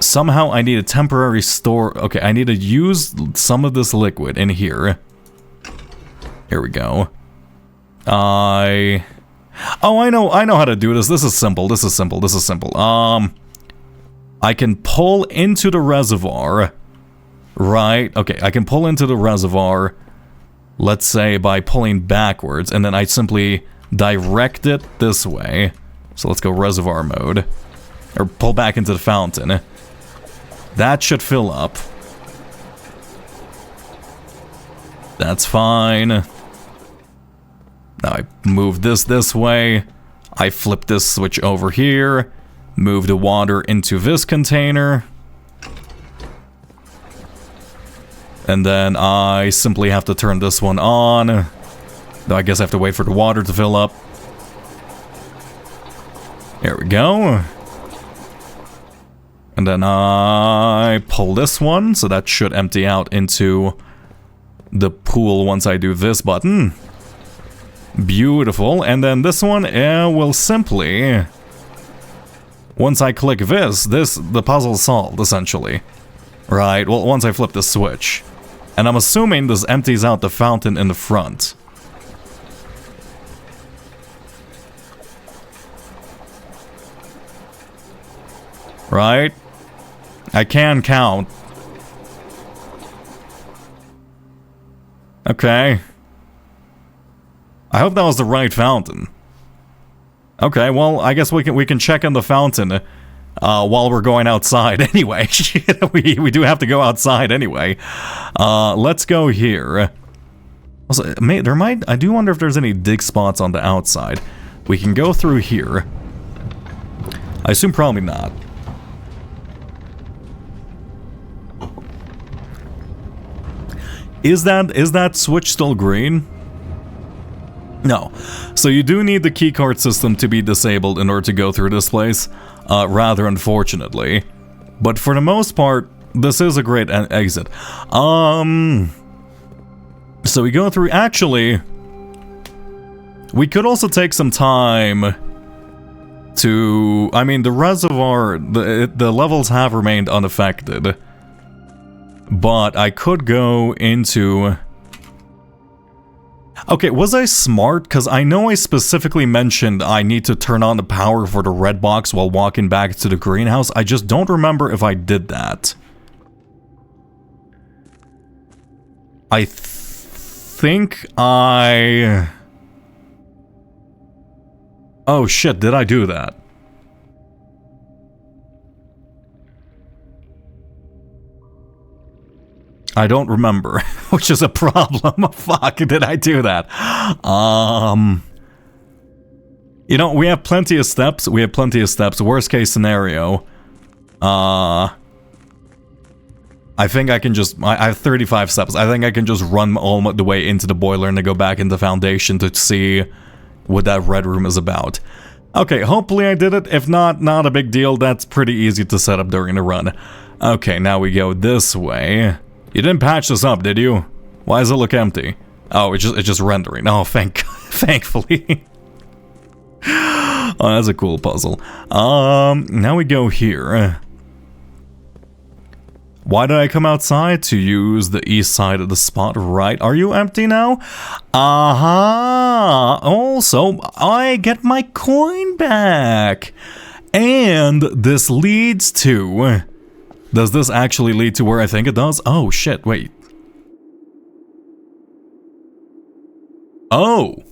Somehow I need a temporary store. Okay, I need to use some of this liquid in here. Here we go. Oh, I know how to do this. This is simple. I can pull into the reservoir. Right. Okay, I can pull into the reservoir. Let's say by pulling backwards, and then I simply direct it this way. So let's go reservoir mode. Or pull back into the fountain. That should fill up. That's fine. Now I move this way. I flip this switch over here. Move the water into this container. And then I simply have to turn this one on. Though I guess I have to wait for the water to fill up. There we go. And then I pull this one, so that should empty out into the pool once I do this button. Beautiful. And then this one will simply... Once I click this, the puzzle's solved, essentially. Right, well, once I flip the switch. And I'm assuming this empties out the fountain in the front. Right? I can count. Okay. I hope that was the right fountain. Okay, well, I guess we can check in the fountain while we're going outside anyway. we do have to go outside anyway. Let's go here. Also, I do wonder if there's any dig spots on the outside. We can go through here. I assume probably not. Is that switch still green? No. So you do need the keycard system to be disabled in order to go through this place, rather unfortunately. But for the most part, this is a great exit. So we go through, actually, we could also take some time to, I mean, the reservoir, the levels have remained unaffected. But I could go into... Okay, was I smart? Because I know I specifically mentioned I need to turn on the power for the red box while walking back to the greenhouse. I just don't remember if I did that. I think I... Oh shit, did I do that? I don't remember, which is a problem. Fuck, did I do that? You know, we have plenty of steps. Worst case scenario. I think I can just... I have 35 steps. I think I can just run all the way into the boiler and then go back into the foundation to see what that red room is about. Okay, hopefully I did it. If not, not a big deal. That's pretty easy to set up during the run. Okay, now we go this way. You didn't patch this up, did you? Why does it look empty? Oh, it's just rendering. Oh, thankfully. Oh, that's a cool puzzle. Now we go here. Why did I come outside? To use the east side of the spot, right? Are you empty now? Aha! Also, I get my coin back! And this leads to... Does this actually lead to where I think it does? Oh, shit, wait. Oh!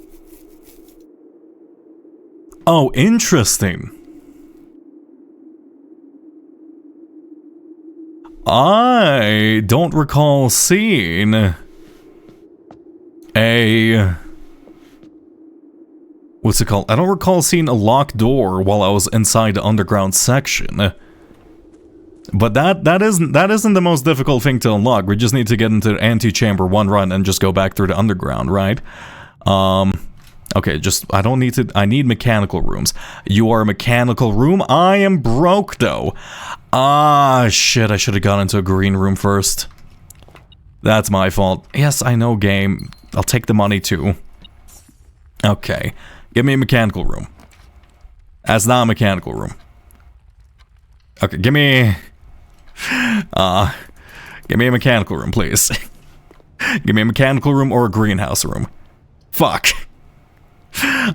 Oh, interesting. I don't recall seeing a... What's it called? I don't recall seeing a locked door while I was inside the underground section. But that isn't the most difficult thing to unlock. We just need to get into the antechamber one run and just go back through the underground, right? Okay, I don't need to, I need mechanical rooms. You are a mechanical room? I am broke, though. Ah, shit, I should have gone into a green room first. That's my fault. Yes, I know, game. I'll take the money, too. Okay, give me a mechanical room. That's not a mechanical room. Okay, give me a mechanical room, please. Give me a mechanical room or a greenhouse room. Fuck.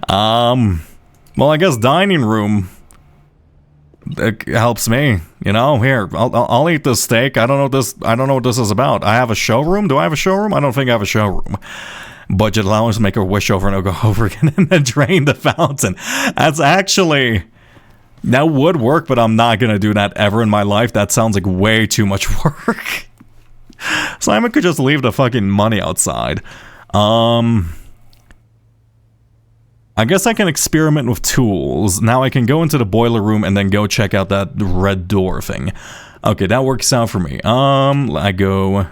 Well, I guess dining room helps me. You know, here, I'll eat this steak. I don't know what this is about. I have a showroom. Do I have a showroom? I don't think I have a showroom. Budget allowance, make a wish over and over again, and then drain the fountain. That's actually, that would work, but I'm not gonna do that ever in my life. That sounds like way too much work. Simon could just leave the fucking money outside. I guess I can experiment with tools. Now I can go into the boiler room and then go check out that red door thing. Okay, that works out for me. I go...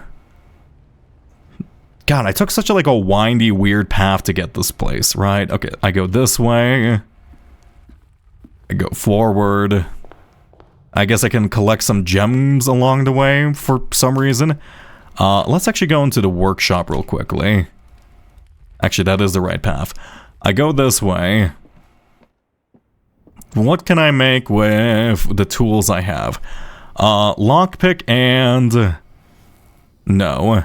God, I took such a windy, weird path to get this place, right? Okay, I go this way. I go forward. I guess I can collect some gems along the way for some reason. Let's actually go into the workshop real quickly. Actually, that is the right path. I go this way. What can I make with the tools I have? Lockpick and... No.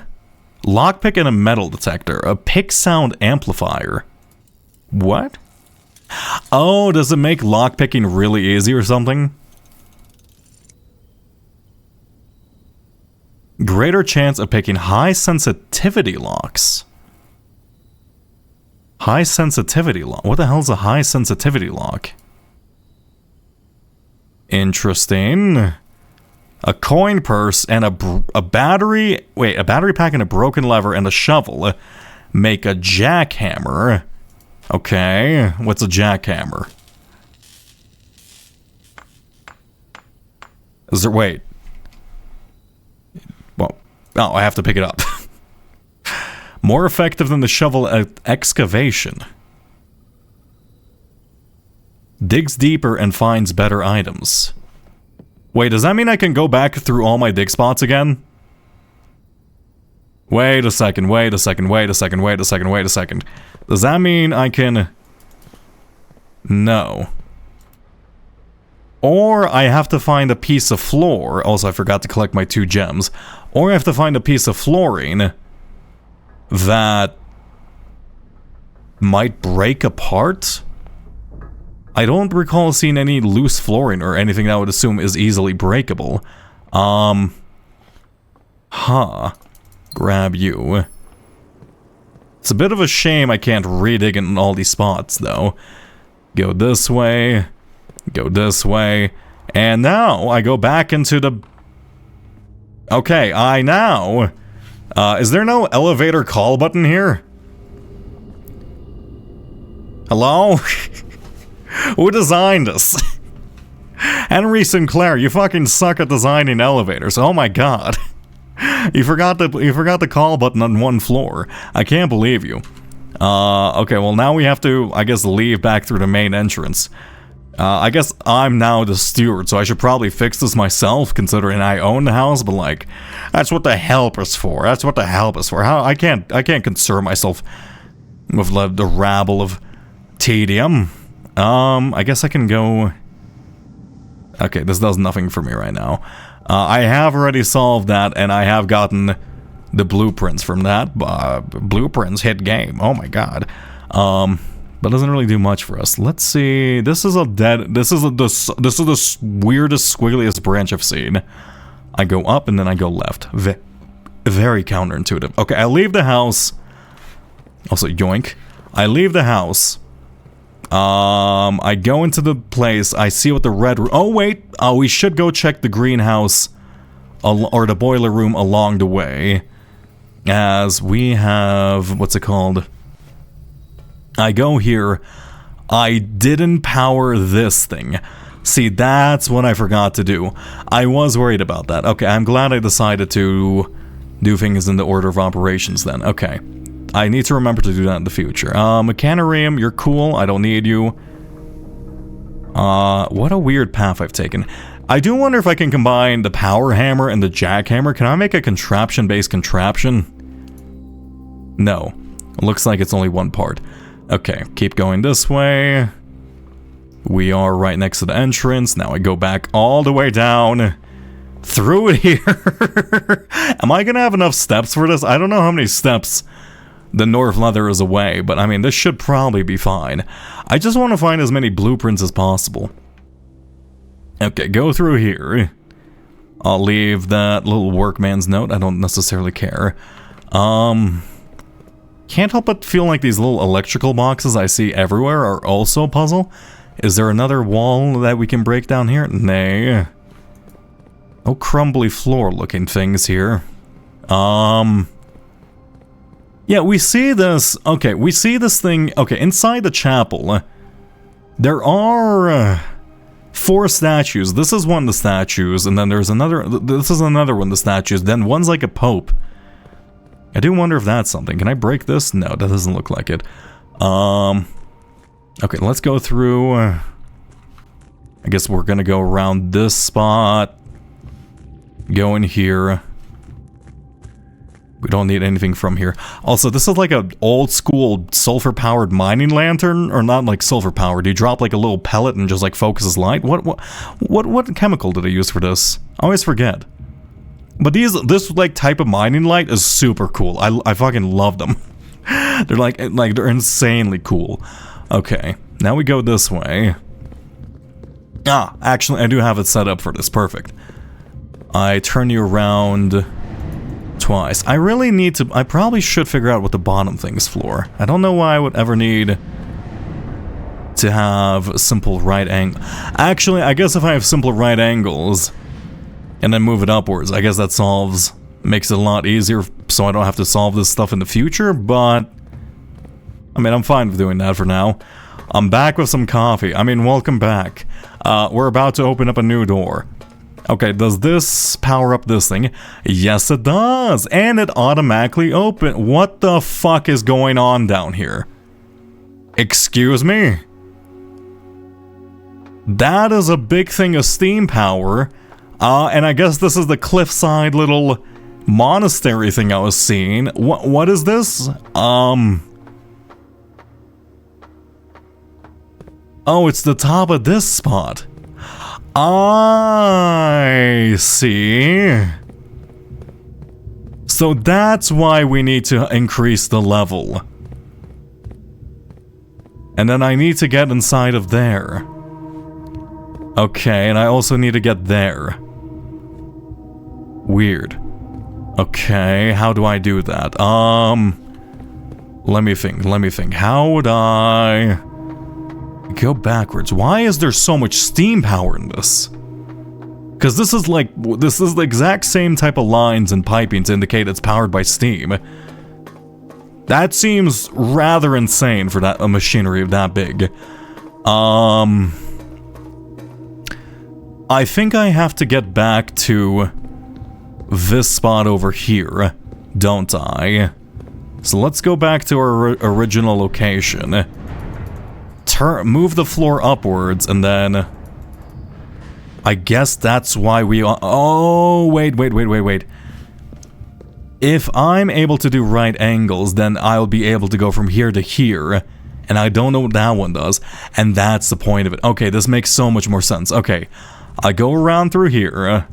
Lockpick and a metal detector. A pick sound amplifier. What? Oh, does it make lockpicking really easy or something? Greater chance of picking high sensitivity locks. High sensitivity lock. What the hell is a high sensitivity lock? Interesting. A coin purse and a battery... Wait, a battery pack and a broken lever and a shovel make a jackhammer. Okay, what's a jackhammer? Is there... Wait. Well, oh, I have to pick it up. More effective than the shovel at excavation. Digs deeper and finds better items. Wait, does that mean I can go back through all my dig spots again? Wait a second, wait a second, wait a second, wait a second, wait a second. Does that mean I can... No. Or I have to find a piece of floor. Also, I forgot to collect my 2 gems. Or I have to find a piece of flooring that might break apart? I don't recall seeing any loose flooring or anything that I would assume is easily breakable. Grab you. It's a bit of a shame I can't redig in all these spots, though. Go this way. Go this way. And now I go back into the... Okay, I now... is there no elevator call button here? Hello? Who designed this? Henry Sinclair, you fucking suck at designing elevators. Oh my god. You forgot the call button on one floor. I can't believe you. Okay, well now we have to, I guess, leave back through the main entrance. I guess I'm now the steward, so I should probably fix this myself, considering I own the house, but like, that's what the help is for. That's what the help is for. How I can't concern myself with the rabble of tedium. I guess I can go... Okay, this does nothing for me right now. I have already solved that, and I have gotten the blueprints from that. Blueprints hit game. Oh my god. But doesn't really do much for us. Let's see. This is the weirdest, squiggliest branch I've seen. I go up and then I go left. Very counterintuitive. Okay, I leave the house. Also, yoink. I leave the house. I go into the place. I see what the red... Oh, wait. We should go check the greenhouse or the boiler room along the way. As we have... What's it called? I go here. I didn't power this thing. See, that's what I forgot to do. I was worried about that. Okay, I'm glad I decided to do things in the order of operations then. Okay. I need to remember to do that in the future. Mechanarium, you're cool. I don't need you. What a weird path I've taken. I do wonder if I can combine the power hammer and the jackhammer. Can I make a contraption-based contraption? No. Looks like it's only one part. Okay, keep going this way. We are right next to the entrance. Now I go back all the way down through it here. Am I gonna have enough steps for this? I don't know how many steps the North Leather is away, but I mean, this should probably be fine. I just want to find as many blueprints as possible. Okay, go through here. I'll leave that little workman's note. I don't necessarily care. Can't help but feel like these little electrical boxes I see everywhere are also a puzzle. Is there another wall that we can break down here? Nay. Oh, crumbly floor looking things here. Yeah, we see this. Okay, we see this thing. Okay, inside the chapel, there are 4 statues. This is one of the statues, and then there's another. This is another one of the statues. Then one's like a pope. I do wonder if that's something. Can I break this? No, that doesn't look like it. Okay, let's go through. I guess we're gonna go around this spot. Go in here. We don't need anything from here. Also, this is like an old school sulfur-powered mining lantern, or not like sulfur-powered. You drop like a little pellet and just like focuses light. What chemical did they use for this? I always forget. But this like type of mining light is super cool. I fucking love them. They're like they're insanely cool. Okay, now we go this way. Ah, actually, I do have it set up for this. Perfect. I turn you around twice. I really need to. I probably should figure out what the bottom thing's for. I don't know why I would ever need to have simple right angle. Actually, I guess if I have simple right angles and then move it upwards, I guess that makes it a lot easier so I don't have to solve this stuff in the future, but I mean, I'm fine with doing that for now. I'm back with some coffee. I mean, welcome back. We're about to open up a new door. Okay, does this power up this thing? Yes, it does. And it automatically opened. What the fuck is going on down here? Excuse me? That is a big thing of steam power. And I guess this is the cliffside little monastery thing I was seeing. What is this? Oh, it's the top of this spot. I see. So that's why we need to increase the level. And then I need to get inside of there. Okay, and I also need to get there. Weird. Okay, how do I do that? Let me think. How would I go backwards? Why is there so much steam power in this? Because this is the exact same type of lines and piping to indicate it's powered by steam. That seems rather insane for a machinery of that big. I think I have to get back to this spot over here, don't I? So let's go back to our original location. Move the floor upwards, and then I guess that's why we are. Oh, wait. If I'm able to do right angles, then I'll be able to go from here to here, and I don't know what that one does, and that's the point of it. Okay, this makes so much more sense. Okay, I go around through here,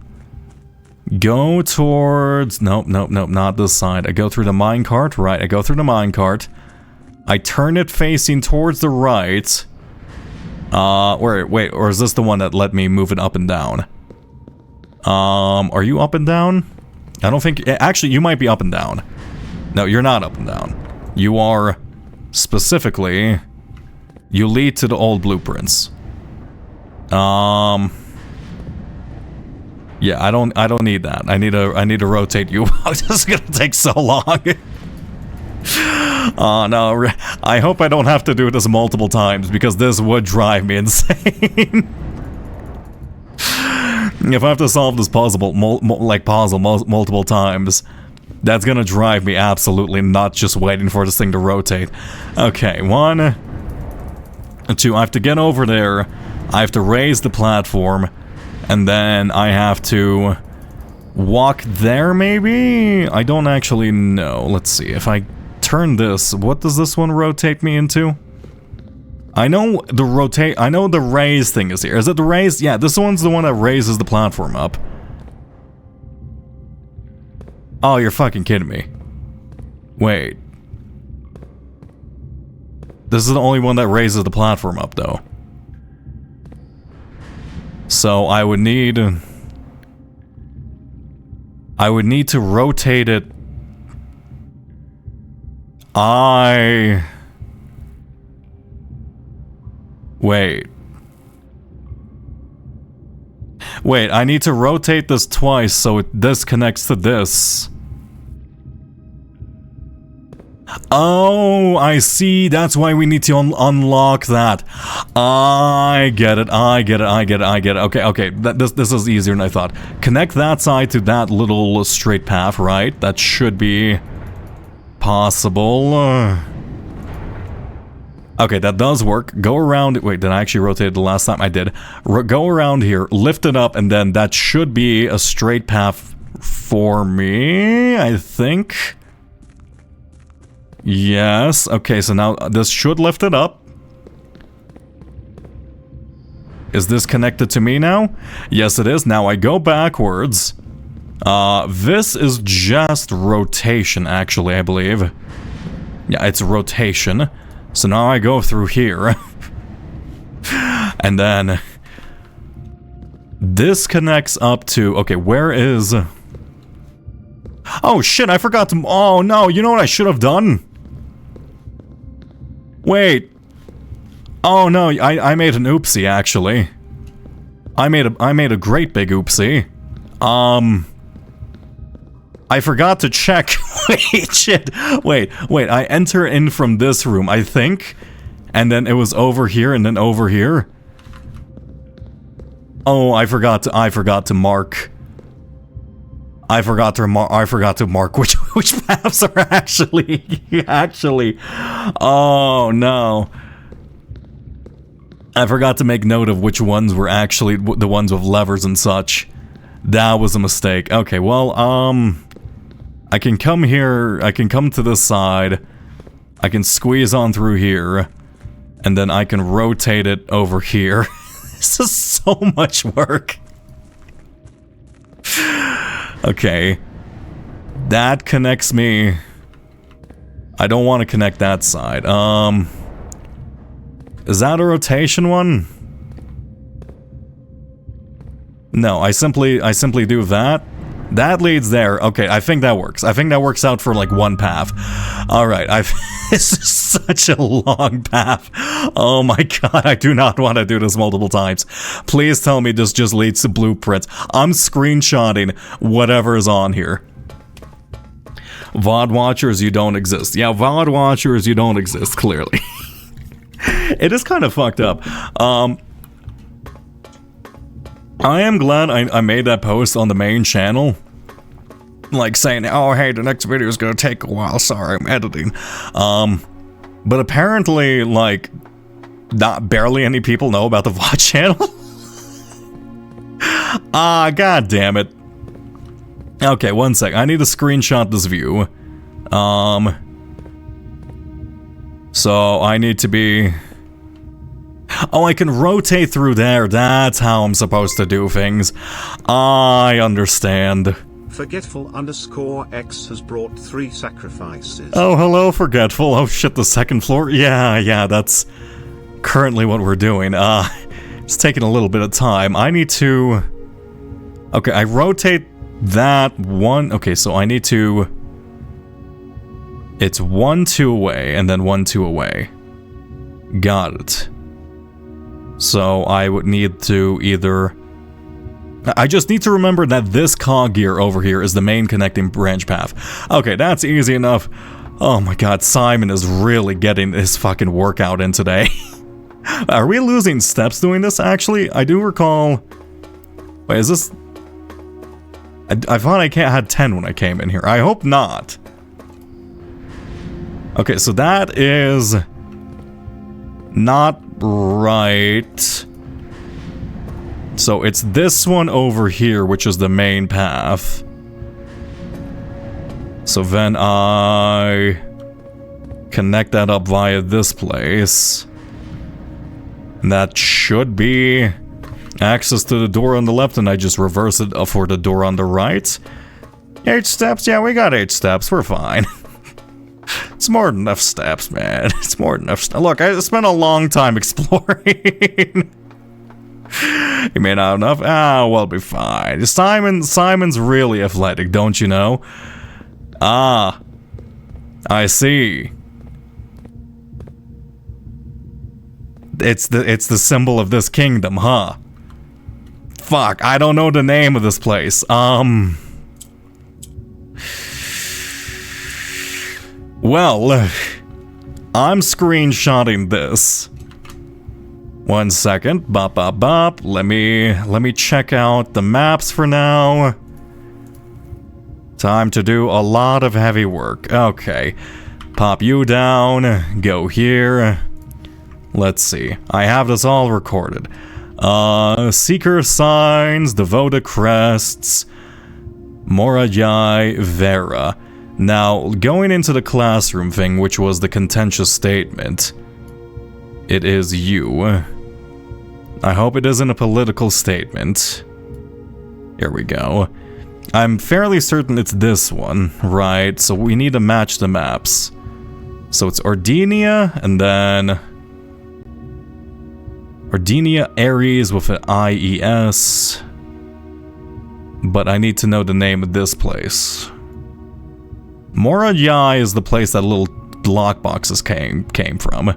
go towards, nope, not this side. I go through the minecart, right, I go through the minecart. I turn it facing towards the right. Wait, or is this the one that let me move it up and down? Are you up and down? I don't think, actually, you might be up and down. No, you're not up and down. You are, specifically, you lead to the old blueprints. Yeah, I don't need that. I need to rotate you. This is gonna take so long. Oh no, I hope I don't have to do this multiple times, because this would drive me insane. If I have to solve this puzzle multiple times, That's gonna drive me absolutely nuts just waiting for this thing to rotate. Okay, 1, 2, I have to get over there. I have to raise the platform. And then I have to walk there, maybe? I don't actually know. Let's see. If I turn this, what does this one rotate me into? I know the raise thing is here. Is it the raise? Yeah, this one's the one that raises the platform up. Oh, you're fucking kidding me. Wait. This is the only one that raises the platform up, though. So I would need to rotate it. Wait, I need to rotate this twice so it disconnects to this. Oh, I see. That's why we need to unlock that. I get it. Okay. This is easier than I thought. Connect that side to that little straight path, right? That should be possible. Okay, that does work. Go around. Wait, did I actually rotate it the last time? I did. Go around here, lift it up, and then that should be a straight path for me, I think. Yes. Okay, so now this should lift it up. Is this connected to me now? Yes, it is. Now I go backwards. This is just rotation, actually, I believe. Yeah, it's rotation. So now I go through here. And then this connects up to... Okay, where is... Oh shit, I forgot to... Oh no, you know what I should have done? Wait. Oh no, I made an oopsie, actually. I made a great big oopsie. I forgot to check. Wait, shit. Wait, I enter in from this room, I think. And then it was over here and then over here. Oh, I forgot to mark. I forgot to mark which paths are actually. Oh no. I forgot to make note of which ones were actually the ones with levers and such. That was a mistake. Okay, well, I can come here, I can come to this side, I can squeeze on through here, and then I can rotate it over here. This is so much work. Okay. That connects me. I don't want to connect that side. Is that a rotation one? No, I simply do that. That leads there. Okay, I think that works. I think that works out for like one path. Alright, this is such a long path. Oh my god, I do not want to do this multiple times. Please tell me this just leads to blueprints. I'm screenshotting whatever is on here. VOD watchers, you don't exist. Yeah, VOD watchers, you don't exist, clearly. It is kind of fucked up. I am glad I made that post on the main channel. Like saying, oh hey, the next video is gonna take a while, sorry, I'm editing. But apparently, like, not barely any people know about the VOD channel. God damn it. Okay, one sec, I need to screenshot this view. So I need to be... Oh, I can rotate through there. That's how I'm supposed to do things. I understand. Forgetful_X has brought 3 sacrifices. Oh, hello, Forgetful. Oh shit, the second floor? Yeah, that's currently what we're doing. It's taking a little bit of time. I need to... Okay, I rotate that one. Okay, so I need to... It's 1, 2 away, and then 1, 2 away. Got it. So I would need to either... I just need to remember that this cog gear over here is the main connecting branch path. Okay, that's easy enough. Oh my god, Simon is really getting his fucking workout in today. Are we losing steps doing this, actually? I do recall... Wait, is this... I thought I had 10 when I came in here. I hope not. Okay, so that is not right. So it's this one over here, which is the main path. So then I connect that up via this place. And that should be access to the door on the left, and I just reverse it for the door on the right. 8 steps? Yeah, we got 8 steps. We're fine. It's more than enough steps, man. It's more than enough steps. Look, I spent a long time exploring. You may not have enough? Ah, we'll be fine. Simon's really athletic, don't you know? Ah, I see. It's the symbol of this kingdom, huh? Fuck, I don't know the name of this place. Well, I'm screenshotting this. 1 second. Bop, bop, bop. Let me check out the maps for now. Time to do a lot of heavy work. Okay. Pop you down. Go here. Let's see. I have this all recorded. Seeker signs, Devoda crests, Morajai Vera. Now, going into the classroom thing, which was the contentious statement, it is you. I hope it isn't a political statement. Here we go. I'm fairly certain it's this one, right? So we need to match the maps. So it's Ordinia, and then Ordinia Aries with an IES. But I need to know the name of this place. Morajai is the place that little lockboxes came from.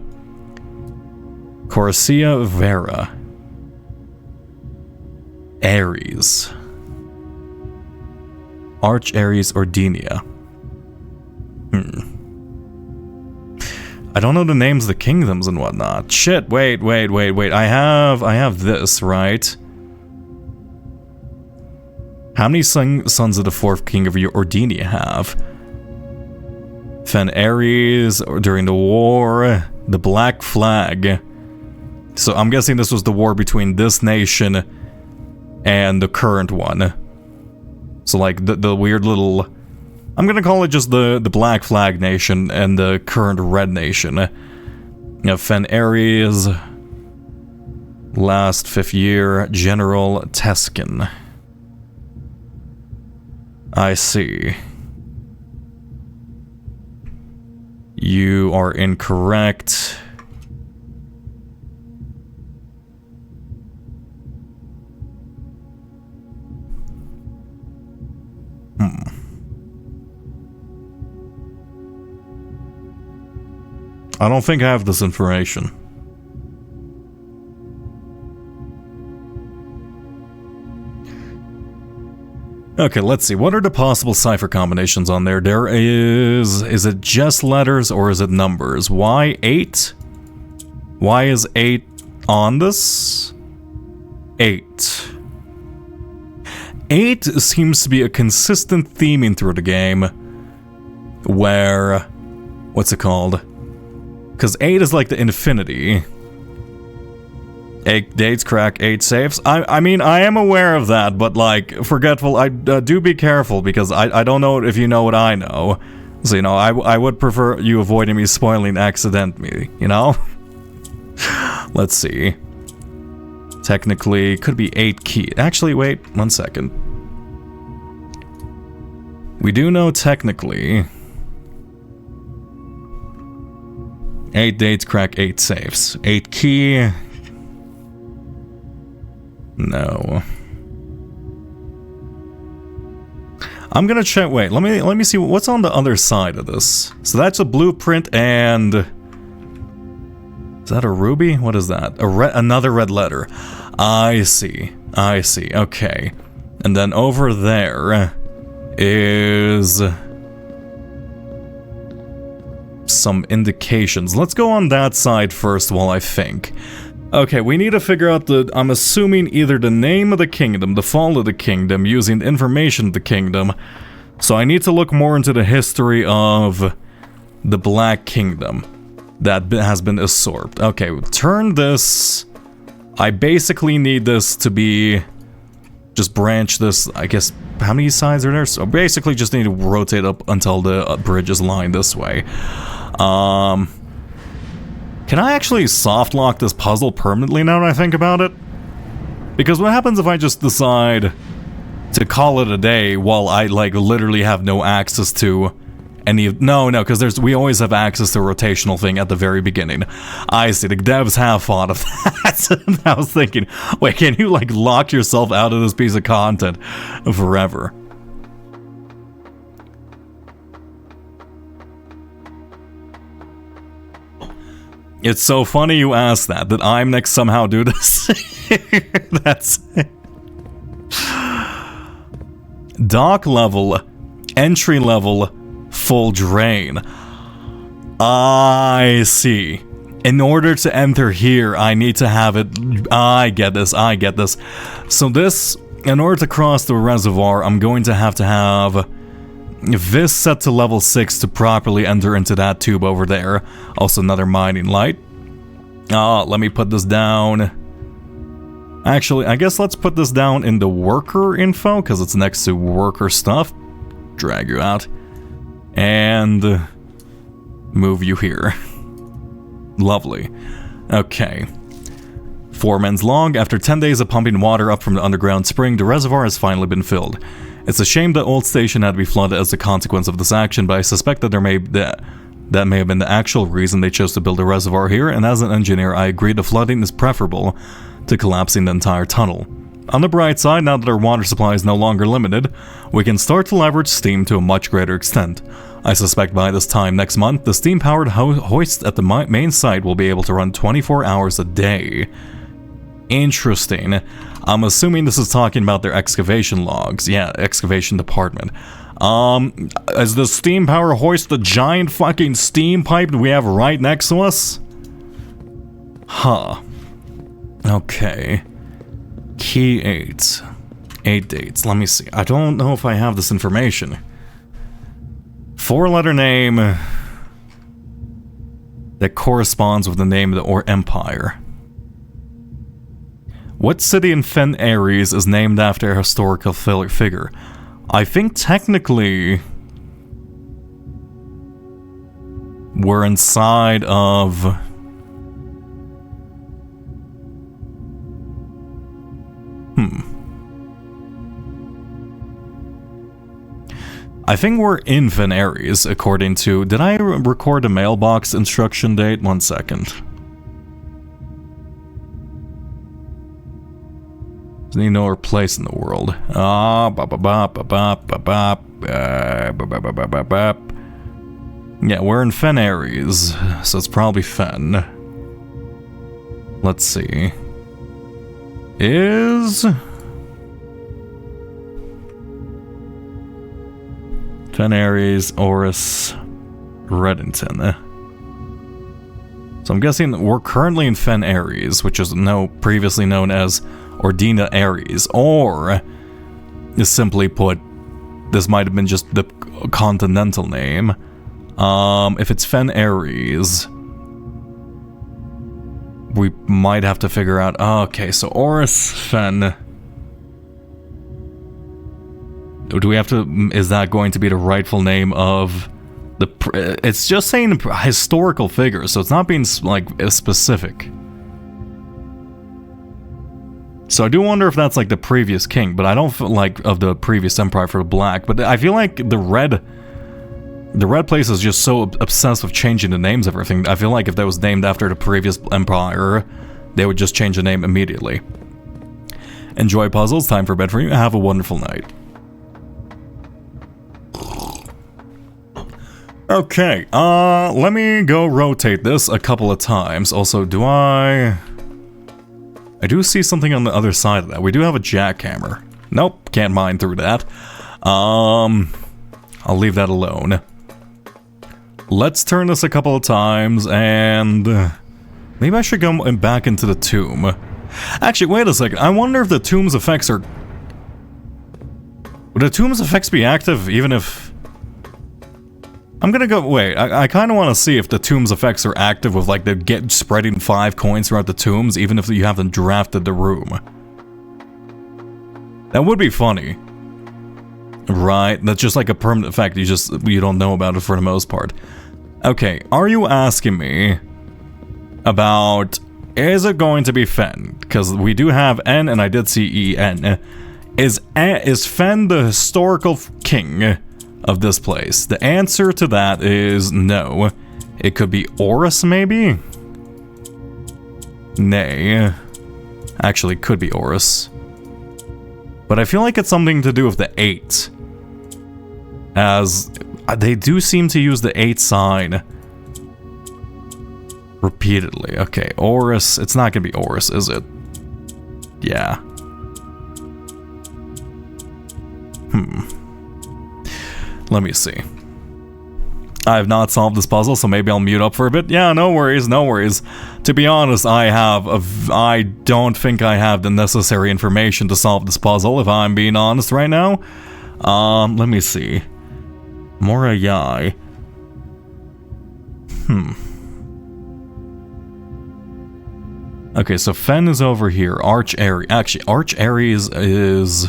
Corsia Vera. Aries. Arch Aries Ordinia. I don't know the names of the kingdoms and whatnot. Shit, wait. I have this, right? How many sons of the 4th king of Ordinia have? Fen Aries during the war, the Black Flag. So I'm guessing this was the war between this nation and the current one. So like the weird little, I'm gonna call it just the Black Flag nation and the current Red nation. You know, Fen Aries, last 5th year, General Teskin. I see. You are incorrect. I don't think I have this information. Okay, let's see. What are the possible cipher combinations on there? There is it just letters or is it numbers? Why 8? Why is 8 on this? 8. 8 seems to be a consistent theme through the game where, what's it called? Because 8 is like the infinity. 8 dates crack 8 safes. I mean, I am aware of that, but like, Forgetful, do be careful because I don't know if you know what I know. So, you know, I would prefer you avoiding me spoiling accidentally, you know? Let's see. Technically, could be 8 key. Actually, wait, 1 second. We do know technically 8 dates crack 8 safes. 8 key. No. I'm gonna check. Wait, let me see what's on the other side of this. So that's a blueprint, and is that a ruby? What is that? Another red letter. I see. Okay, and then over there is some indications. Let's go on that side first while I think. Okay, we need to figure out I'm assuming either the name of the kingdom, the fall of the kingdom, using the information of the kingdom. So I need to look more into the history of the Black Kingdom that has been usurped. Okay, turn this. I basically need this to be, just branch this, I guess, how many sides are there? So basically just need to rotate up until the bridge is lined this way. Can I actually soft lock this puzzle permanently now that I think about it? Because what happens if I just decide to call it a day while I, like, literally have no access to any of... No, because we always have access to a rotational thing at the very beginning. I see, the devs have thought of that. I was thinking, wait, can you, like, lock yourself out of this piece of content forever? It's so funny you ask that I'm next somehow do this. That's it. Dock level, entry level, full drain. I see. In order to enter here, I need to have it... I get this. So this, in order to cross the reservoir, I'm going to have this set to level 6 to properly enter into that tube over there. Also another mining light. Let me put this down. Actually, I guess let's put this down in the worker info, because it's next to worker stuff. Drag you out. And move you here. Lovely. Okay. 4 men's log. After 10 days of pumping water up from the underground spring, the reservoir has finally been filled. It's a shame that Old Station had to be flooded as a consequence of this action, but I suspect that that may have been the actual reason they chose to build a reservoir here, and as an engineer, I agree the flooding is preferable to collapsing the entire tunnel. On the bright side, now that our water supply is no longer limited, we can start to leverage steam to a much greater extent. I suspect by this time next month, the steam-powered hoist at the main site will be able to run 24 hours a day. Interesting. I'm assuming this is talking about their excavation logs. Yeah, excavation department. Is the steam power hoist the giant fucking steam pipe we have right next to us? Huh. Okay. Key 8. 8 dates. Let me see. I don't know if I have this information. 4-letter name that corresponds with the name of the empire. What city in Fen Ares is named after a historical figure? I think technically we're inside of... I think we're in Fen Ares, according to... Did I record a mailbox instruction date? 1 second. Need no place in the world. Yeah, we're in Fen Ares, so it's probably Fen. Let's see. Is Fen Ares, Oris, Reddington. So I'm guessing we're currently in Fen Ares, which is previously known as Ordina Ares, or simply put, this might have been just the continental name. If it's Fen Ares, we might have to figure out... okay, so Oris Fen... Do we have to... Is that going to be the rightful name of the... It's just saying historical figures, so it's not being, like, specific. So I do wonder if that's, like, the previous king, but I don't feel like of the previous empire for Black, but I feel like the red place is just so obsessed with changing the names of everything. I feel like if that was named after the previous empire, they would just change the name immediately. Enjoy puzzles, time for bed for you, have a wonderful night. Okay, let me go rotate this a couple of times. Also, I do see something on the other side of that. We do have a jackhammer. Nope, can't mine through that. I'll leave that alone. Let's turn this a couple of times, and Maybe I should go back into the tomb. Actually, wait a second. I wonder if the tomb's effects are... Would the tomb's effects be active even if... I'm gonna go... Wait, I kind of want to see if the tomb's effects are active with, like, the spreading 5 coins throughout the tombs, even if you haven't drafted the room. That would be funny. Right, that's just like a permanent effect. You don't know about it for the most part. Okay, are you asking me about, is it going to be Fen? Because we do have N and I did see EN. Is Fen the historical king of this place? The answer to that is no. It could be Oris, maybe? Nay. Actually, it could be Oris. But I feel like it's something to do with the 8. As they do seem to use the 8 sign repeatedly. Okay, Oris. It's not gonna be Oris, is it? Yeah. Let me see. I have not solved this puzzle, so maybe I'll mute up for a bit. Yeah, no worries, no worries. To be honest, I don't think I have the necessary information to solve this puzzle, if I'm being honest right now. Let me see. Morayai. Okay, so Fen is over here. Arch Ares. Actually, Arch Ares is...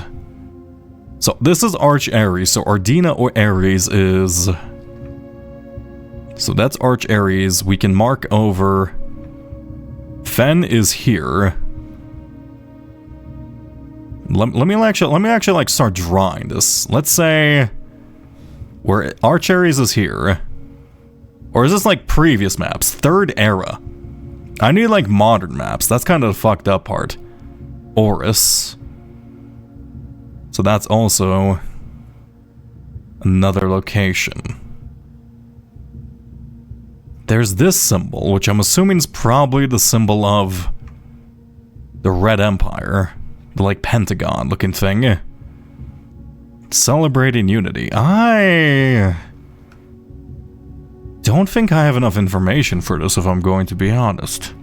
So, this is Arch Ares, so Ardina or Ares is... So that's Arch Ares. We can mark over... Fen is here. Let me actually like start drawing this. Let's say... Where Arch Ares is here. Or is this like previous maps? Third era. I need like modern maps. That's kind of the fucked up part. Oris. So that's also another location. There's this symbol, which I'm assuming is probably the symbol of the Red Empire. The like pentagon looking thing. Celebrating unity. I don't think I have enough information for this, if I'm going to be honest.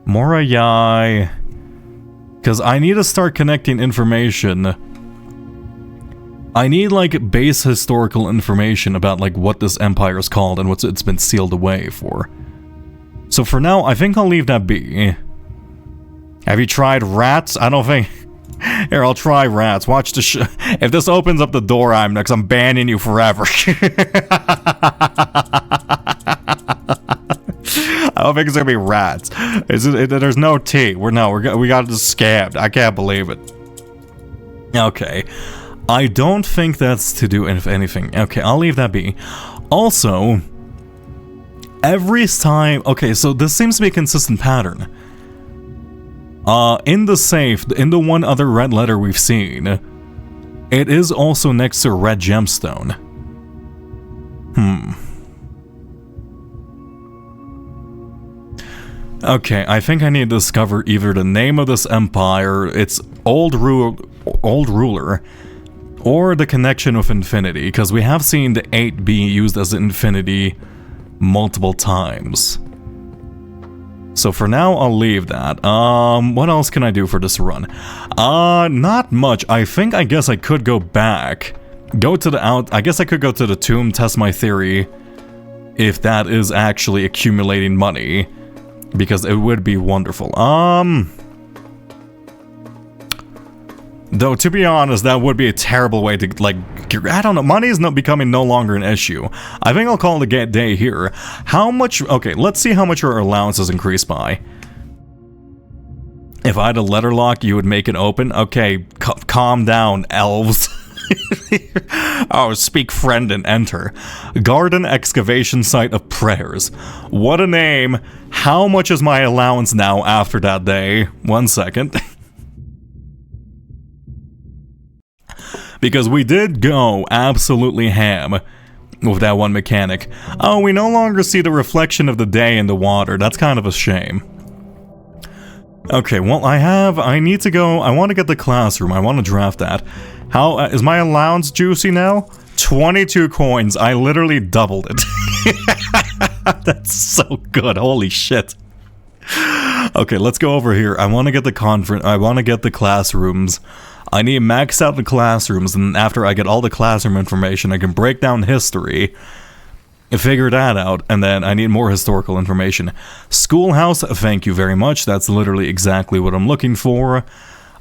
Morayai. Because I need to start connecting information. I need like base historical information about like what this empire is called and what it's been sealed away for. So for now, I think I'll leave that be. Have you tried rats? I don't think... Here, I'll try rats. Watch the if this opens up the door, I'm banning you forever. I don't think it's gonna be rats. There's no T. We got this scammed. I can't believe it. Okay. I don't think that's to do with anything. Okay, I'll leave that be. Also, every time... Okay, so this seems to be a consistent pattern. In the safe, in the one other red letter we've seen, it is also next to a red gemstone. Okay, I think I need to discover either the name of this empire, its old ruler, or the connection with infinity, because we have seen the 8 be used as infinity multiple times. So for now, I'll leave that. What else can I do for this run? Not much. I guess I could go back. I guess I could go to the tomb, test my theory, if that is actually accumulating money. Because it would be wonderful. Though, to be honest, that would be a terrible way to, like, I don't know, money is becoming no longer an issue. I think I'll call it a day here. How much, okay, let's see how much our allowance has increased by. If I had a letter lock, you would make it open? Okay, calm down, elves. Oh, speak friend and enter. Garden excavation site of prayers. What a name. How much is my allowance now after that day? 1 second. Because we did go absolutely ham with that one mechanic. Oh, we no longer see the reflection of the day in the water. That's kind of a shame. Okay, well, I need to go, I want to get the classroom. I want to draft that. How, is my allowance juicy now? 22 coins. I literally doubled it. That's so good. Holy shit. Okay, let's go over here. I want to get the classrooms. I need to max out the classrooms, and after I get all the classroom information, I can break down history and figure that out, and then I need more historical information. Schoolhouse, thank you very much. That's literally exactly what I'm looking for.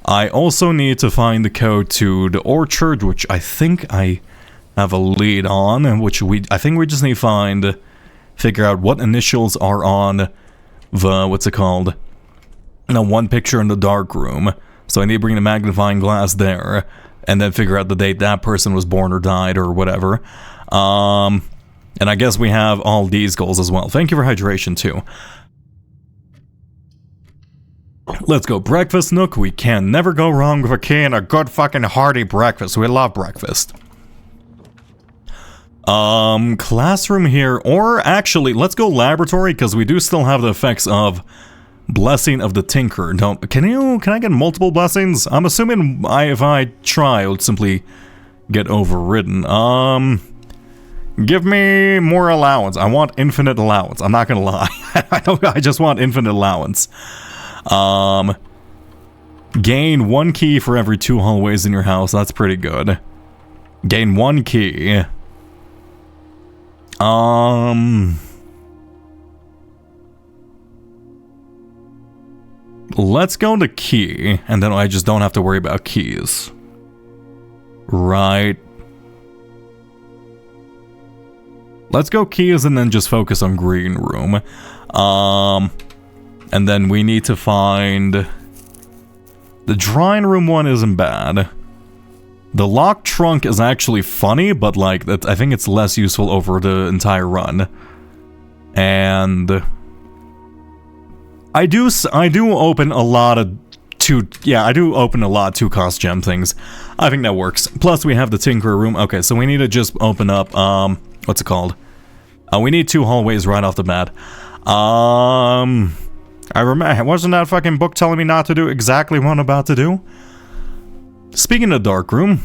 I also need to find the code to the orchard, which I think I have a lead on, and which I think we just need to figure out what initials are on the, what's it called? No, one picture in the dark room. So I need to bring the magnifying glass there, and then figure out the date that person was born or died or whatever. And I guess we have all these goals as well. Thank you for hydration too. Let's go. Breakfast nook. We can never go wrong with a key and a good fucking hearty breakfast. We love breakfast. Classroom here, or actually, let's go laboratory, because we do still have the effects of Blessing of the Tinker. Can I get multiple blessings? I'm assuming if I try, it would simply get overridden. Give me more allowance. I want infinite allowance. I'm not gonna lie. I just want infinite allowance. Gain 1 key for every 2 hallways in your house. That's pretty good. Gain 1 key. Let's go to key, and then I just don't have to worry about keys. Right. Let's go keys and then just focus on green room. And then we need to find... The drawing room one isn't bad. The locked trunk is actually funny, but like, I think it's less useful over the entire run. And... I do open a lot of I do open a lot 2-cost gem things. I think that works. Plus we have the Tinkerer room. Okay, so we need to just open up, what's it called? We need 2 hallways right off the bat. I remember, wasn't that fucking book telling me not to do exactly what I'm about to do? Speaking of dark room,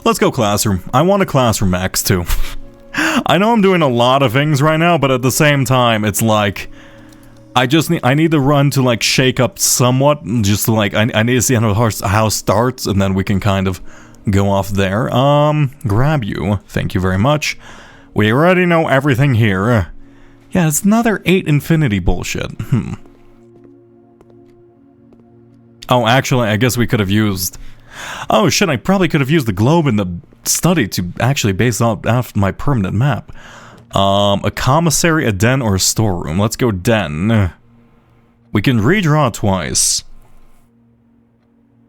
let's go classroom. I want a classroom max too. I know I'm doing a lot of things right now, but at the same time, it's like I need to run to like shake up somewhat. Just to, like I need to see how the house starts, and then we can kind of go off there. Grab you. Thank you very much. We already know everything here. Yeah, it's another 8 infinity bullshit. Oh, actually, I guess we could have used... Oh shit, I probably could have used the globe in the study to actually base off my permanent map. A commissary, a den, or a storeroom. Let's go den. We can redraw twice.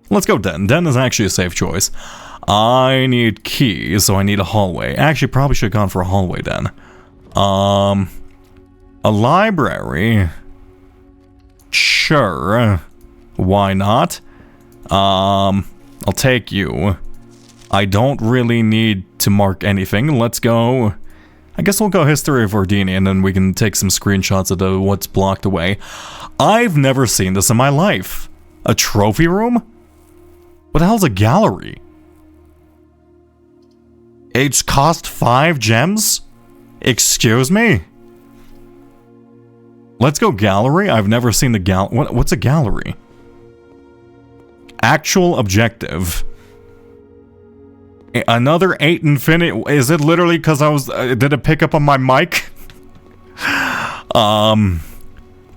Let's go den. Den is actually a safe choice. I need keys, so I need a hallway. Actually, probably should have gone for a hallway then. A library. Sure. Why not? I'll take you. I don't really need to mark anything. Let's go. I guess we'll go History of Ordini, and then we can take some screenshots of what's blocked away. I've never seen this in my life. A trophy room? What the hell's a gallery? It's cost 5 gems? Excuse me? Let's go gallery? I've never seen the what's a gallery? Actual objective. Another 8 infinity. Is it literally because I was... did it pick up on my mic?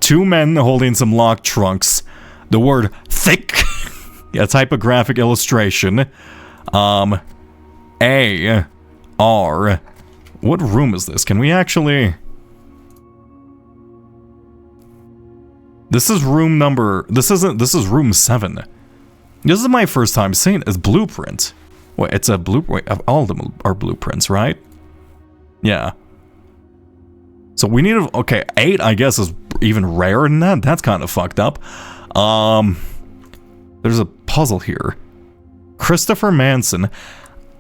2 men holding some locked trunks. The word thick. Yeah, typographic illustration. A. R. What room is this? Can we actually... This is room number... This is room 7. This is my first time seeing it. It's blueprint. Wait, it's a blueprint. All of them are blueprints, right? Yeah. So we need to... Okay, 8 I guess is even rarer than that. That's kind of fucked up. There's a puzzle here. Christopher Manson.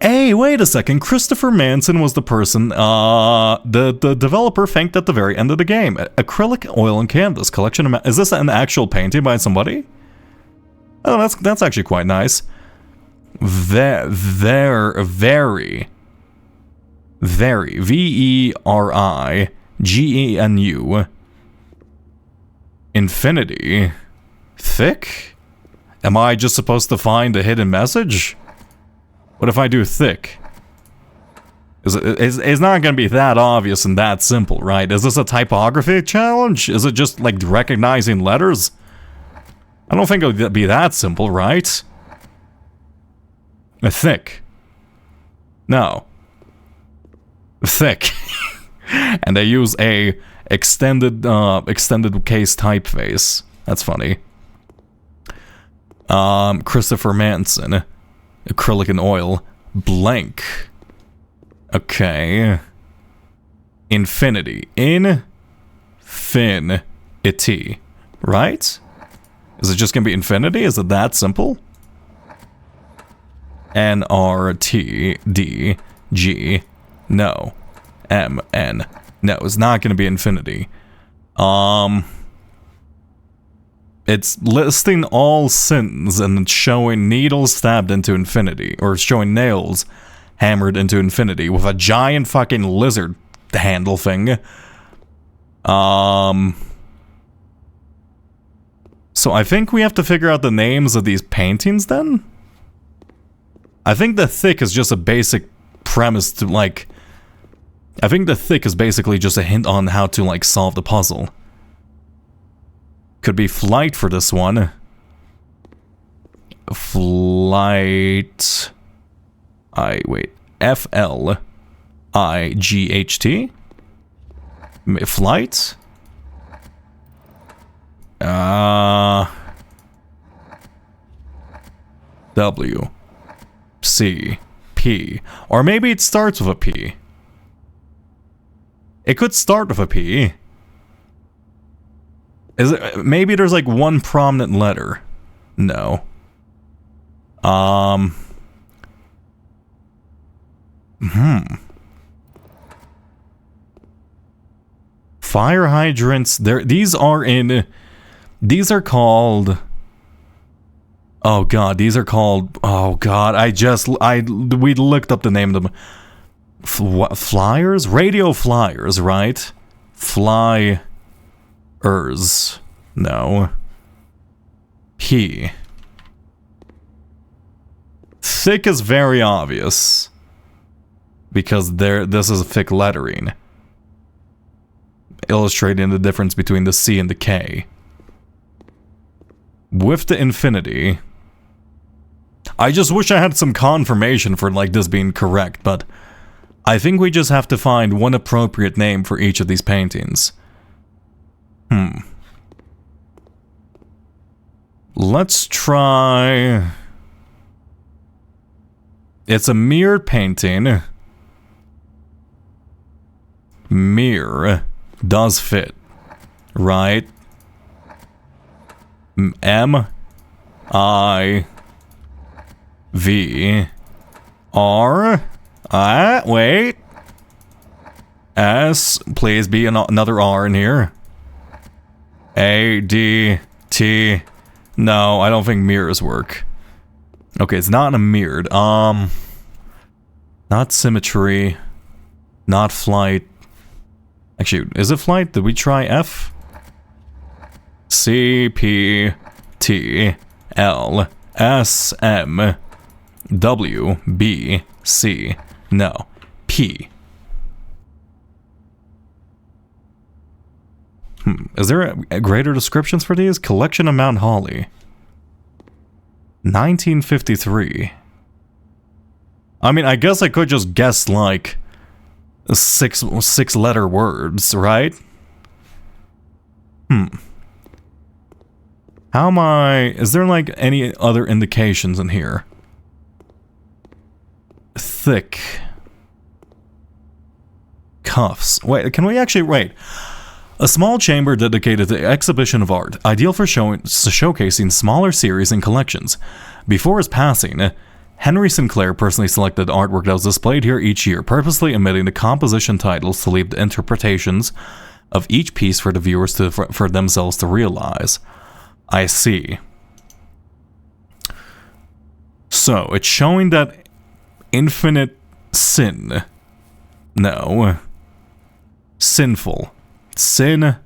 Hey, wait a second. Christopher Manson was the person the developer thanked at the very end of the game. Acrylic, oil, and canvas. Collection of... Is this an actual painting by somebody? Oh, that's actually quite nice. Very. VERIGENU. Infinity. Thick? Am I just supposed to find a hidden message? What if I do thick? It's not gonna be that obvious and that simple, right? Is this a typography challenge? Is it just like recognizing letters? I don't think it would be that simple, right? Thick. No. Thick. And they use a extended case typeface. That's funny. Christopher Manson. Acrylic and oil. Blank. Okay. Infinity. Infinity. Right? Is it just gonna be infinity? Is it that simple? NRTDG. No. MN. No, it's not gonna be infinity. It's listing all sins and it's showing needles stabbed into infinity. Or it's showing nails hammered into infinity with a giant fucking lizard handle thing. So I think we have to figure out the names of these paintings then? I think the thick is just a basic premise to like... I think the thick is basically just a hint on how to like solve the puzzle. Could be flight for this one. Flight... wait. FLIGHT? Flight? W. C. P. Or maybe it starts with a P. It could start with a P. Is it, maybe there's like one prominent letter. No. Fire hydrants. These are called. Oh god, these are called. Oh god, we looked up the name of them. Flyers? Radio flyers, right? Flyers. No. P. Thick is very obvious. Because this is thick lettering. Illustrating the difference between the C and the K. With the infinity. I just wish I had some confirmation for like this being correct, but I think we just have to find one appropriate name for each of these paintings. Let's try... It's a mirrored painting. Mirror does fit, right? M I V R. Wait. S. Please be another R in here. A D T. No, I don't think mirrors work. Okay, it's not a mirrored. Not symmetry. Not flight. Actually, is it flight? Did we try F? C, P, T, L, S, M, W, B, C. No. P. Is there a greater descriptions for these? Collection of Mount Holly. 1953. I mean, I guess I could just guess, like, six letter words, right? How am I... Is there, like, any other indications in here? Thick. Cuffs. Wait, can we actually... Wait. A small chamber dedicated to exhibition of art, ideal for showcasing smaller series and collections. Before his passing, Henry Sinclair personally selected artwork that was displayed here each year, purposely omitting the composition titles to leave the interpretations of each piece for the viewers for themselves to realize. I see. So, it's showing that infinite sin. No. Sinful. Sin.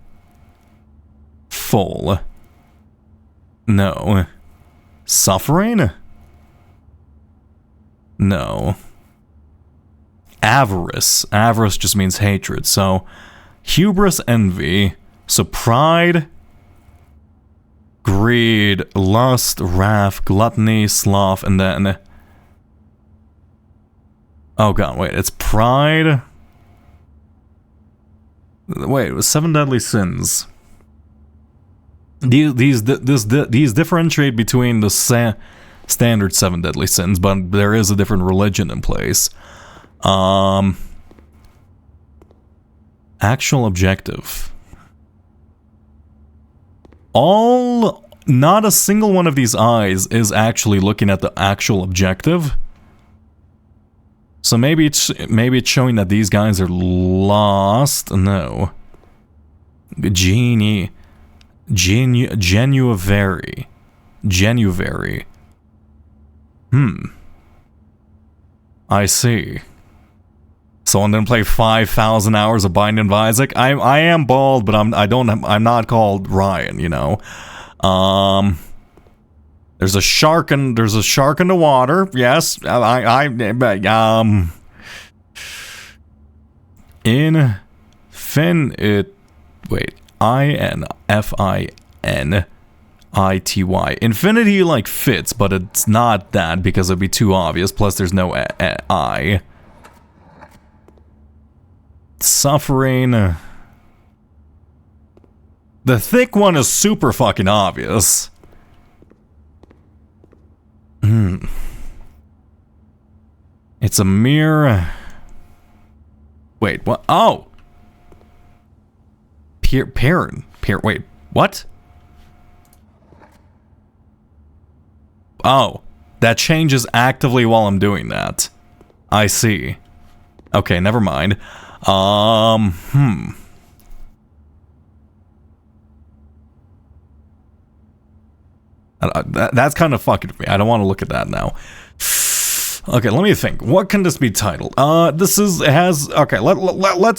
Full. No. Suffering? No. Avarice. Avarice just means hatred. So, hubris, envy. So, pride, greed, lust, wrath, gluttony, sloth, and then... Oh god, wait, it's pride? Wait, it was 7 deadly sins. These differentiate between the standard 7 deadly sins, but there is a different religion in place. Actual objective. Not a single one of these eyes is actually looking at the actual objective. So maybe it's showing that these guys are lost. No. Genuvari. I see. Someone didn't play 5,000 hours of Binding of Isaac. I am bald, but I'm not called Ryan, you know. There's a shark in the water. Yes, INFINITY. Infinity like fits, but it's not that because it'd be too obvious. Plus, there's no I. Suffering. The thick one is super fucking obvious. It's a mere... Wait, what? Oh! Wait, what? Oh, that changes actively while I'm doing that. I see. Okay, never mind. That's kind of fucking with me. I don't want to look at that now. Okay, let me think. What can this be titled? Let's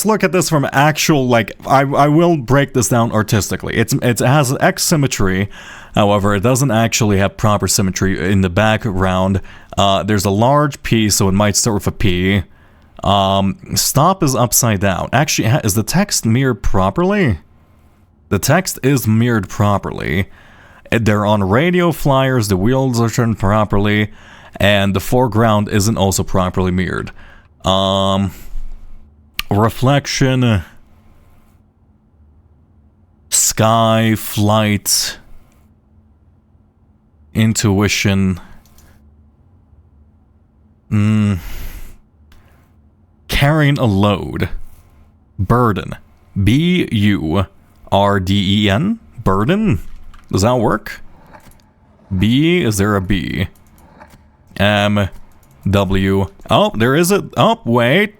look at this from actual, like, I will break this down artistically. It has X symmetry, however, it doesn't actually have proper symmetry in the background. There's a large P, so it might start with a P. Stop is upside down. Actually, is the text mirrored properly? The text is mirrored properly. They're on radio flyers, the wheels are turned properly, and the foreground isn't also properly mirrored. Reflection, sky, flight, intuition, carrying a load, burden, B-U-R-D-E-N, burden? Does that work? B, is there a B? M, W, oh, there is a, oh, wait,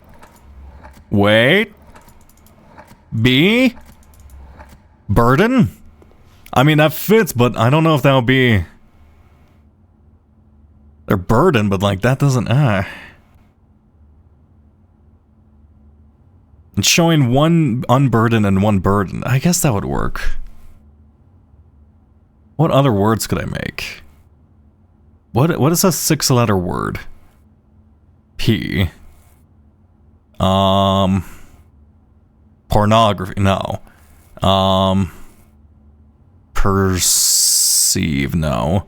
B, burden? I mean, that fits, but I don't know if that would be, they're burden, but like, that doesn't, It's showing one unburden and one burden. I guess that would work. What other words could I make? What is a 6-letter word? P. Pornography, no. Perceive, no.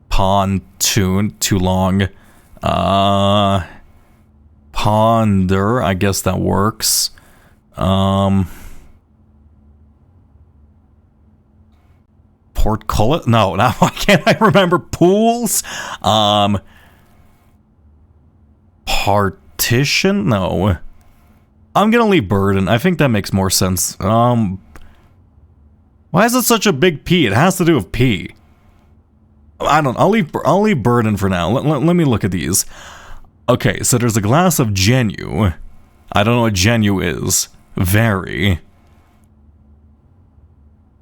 Pontoon, too long. Ponder, I guess that works. Portcullis? No, why can't I remember? Pools? Partition? No. I'm gonna leave burden. I think that makes more sense. Why is it such a big P? It has to do with P. I don't. I'll leave burden for now. Let me look at these. Okay, so there's a glass of Genu. I don't know what Genu is. Very.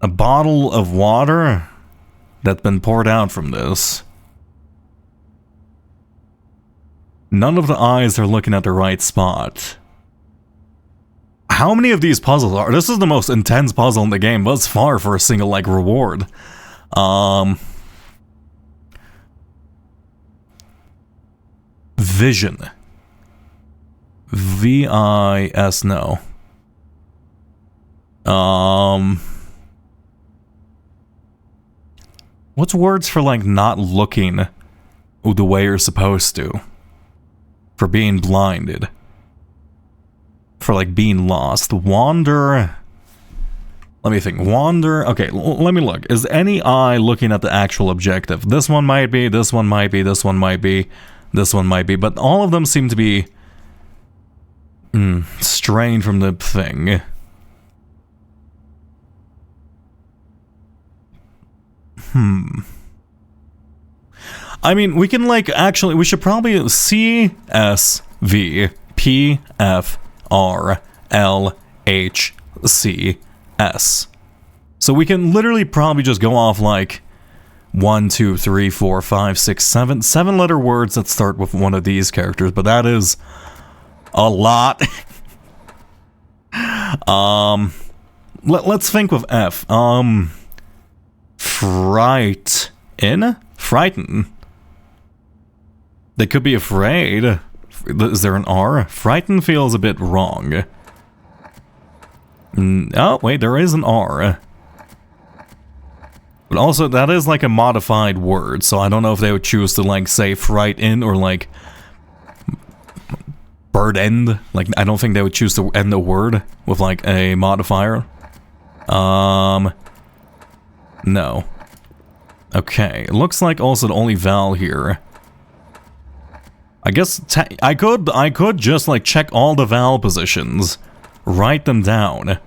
A bottle of water that's been poured out from this. None of the eyes are looking at the right spot. How many of these puzzles are? This is the most intense puzzle in the game thus far for a single, like, reward. Vision. V-I-S, no. What's words for, like, not looking the way you're supposed to? For being blinded. For, like, being lost. Wander. Let me think. Wander. Okay, let me look. Is any eye looking at the actual objective? This one might be, this one might be, this one might be, this one might be, but all of them seem to be strained from the thing. I mean, we can, like, actually, we should probably C, S, V, P, F, R, L, H, C, S. So we can literally probably just go off, like, 1, 2, 3, 4, 5, 6, 7, 7-letter words that start with one of these characters, but that is a lot. Let's think with F. Frighten? They could be afraid. Is there an R? Frighten feels a bit wrong. Oh, wait, there is an R. But also, that is like a modified word, so I don't know if they would choose to, like, say frighten or, like, bird end. Like, I don't think they would choose to end the word with, like, a modifier. No. Okay, it looks like also the only vowel here. I guess I could just, like, check all the vowel positions, write them down,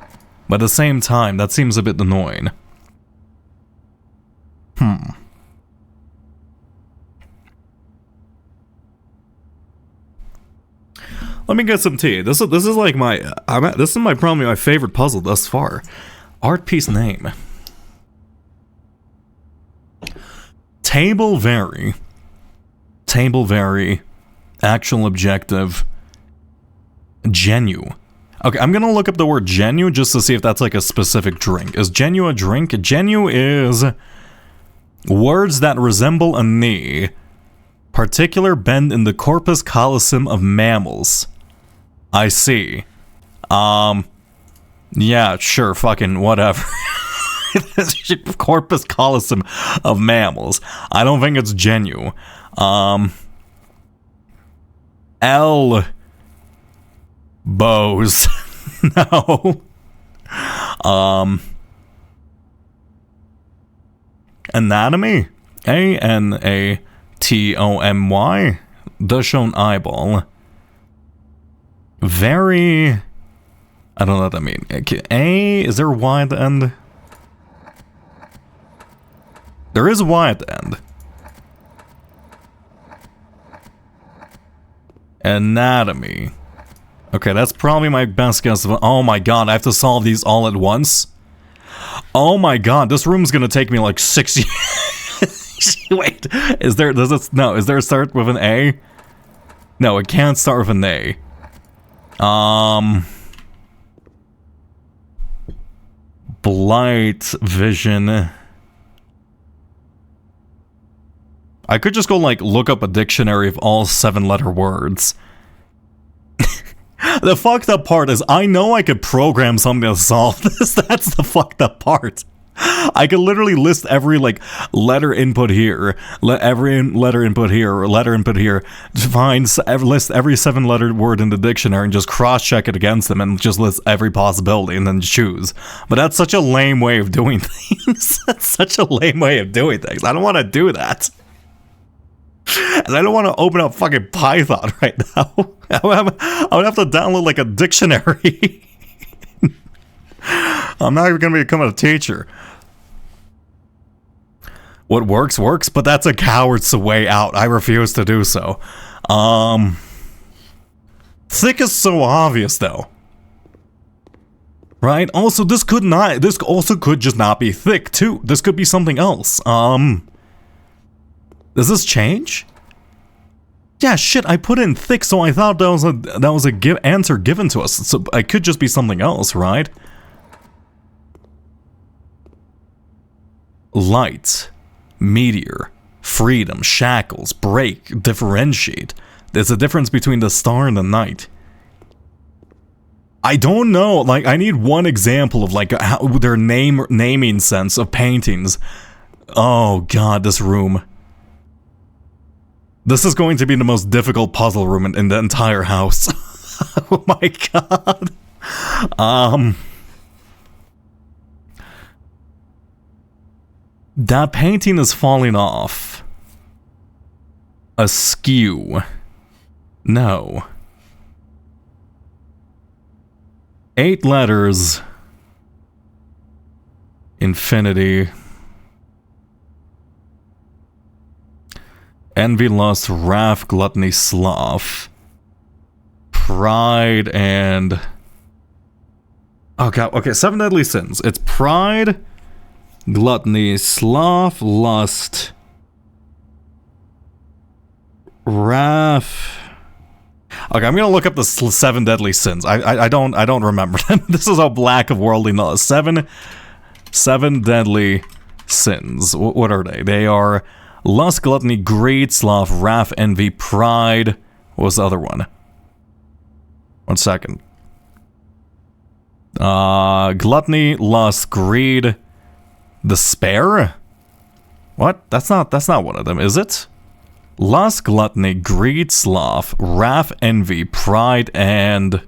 but at the same time, that seems a bit annoying. Let me get some tea. This is like this is probably my favorite puzzle thus far. Art piece name. Table vary. Actual objective. Genu. Okay, I'm gonna look up the word genu just to see if that's like a specific drink. Is genu a drink? Genu is words that resemble a knee. Particular bend in the corpus callosum of mammals. I see. Yeah, sure, fucking whatever. Corpus callosum of mammals. I don't think it's genu. Elbows. No. Anatomy. Anatomy. Does show an eyeball. Very. I don't know what that means. Is there a Y at the end? There is a Y at the end. Anatomy. Okay, that's probably my best guess. Oh my god, I have to solve these all at once? Oh my god, this room's gonna take me like 6 years. Wait, is there a start with an A? No, it can't start with an A. Blight, vision. I could just go, like, look up a dictionary of all 7-letter words. The fucked up part is I know I could program something to solve this. That's the fucked up part. I could literally list every, like, letter input here, every letter input here, or letter input here, list every 7-letter word in the dictionary and just cross-check it against them and just list every possibility and then choose. But that's such a lame way of doing things. That's such a lame way of doing things. I don't want to do that. And I don't want to open up fucking Python right now. I would have to download, like, a dictionary. I'm not even going to become a teacher. What works, but that's a coward's way out. I refuse to do so. Thick is so obvious, though. Right? Also, this also could just not be thick, too. This could be something else. Does this change? Yeah, shit, I put in thick, so I thought that was a answer given to us. So it could just be something else, right? Light, meteor, freedom, shackles, break, differentiate. There's a difference between the star and the night. I don't know, like, I need one example of, like, how their naming sense of paintings. Oh god, this room. This is going to be the most difficult puzzle room in the entire house. Oh my god. That painting is falling off. Askew. No. 8 letters. Infinity. Envy, lust, wrath, gluttony, sloth. Pride and... Oh god, okay, 7 deadly sins. It's pride, gluttony, sloth, lust, wrath... Okay, I'm gonna look up the 7 deadly sins. I don't remember them. This is how black of worldly knowledge. 7 deadly sins. What are they? They are lust, gluttony, greed, sloth, wrath, envy, pride. What was the other one? 1 second. Gluttony, lust, greed, despair? What? That's not one of them, is it? Lust, gluttony, greed, sloth, wrath, envy, pride, and...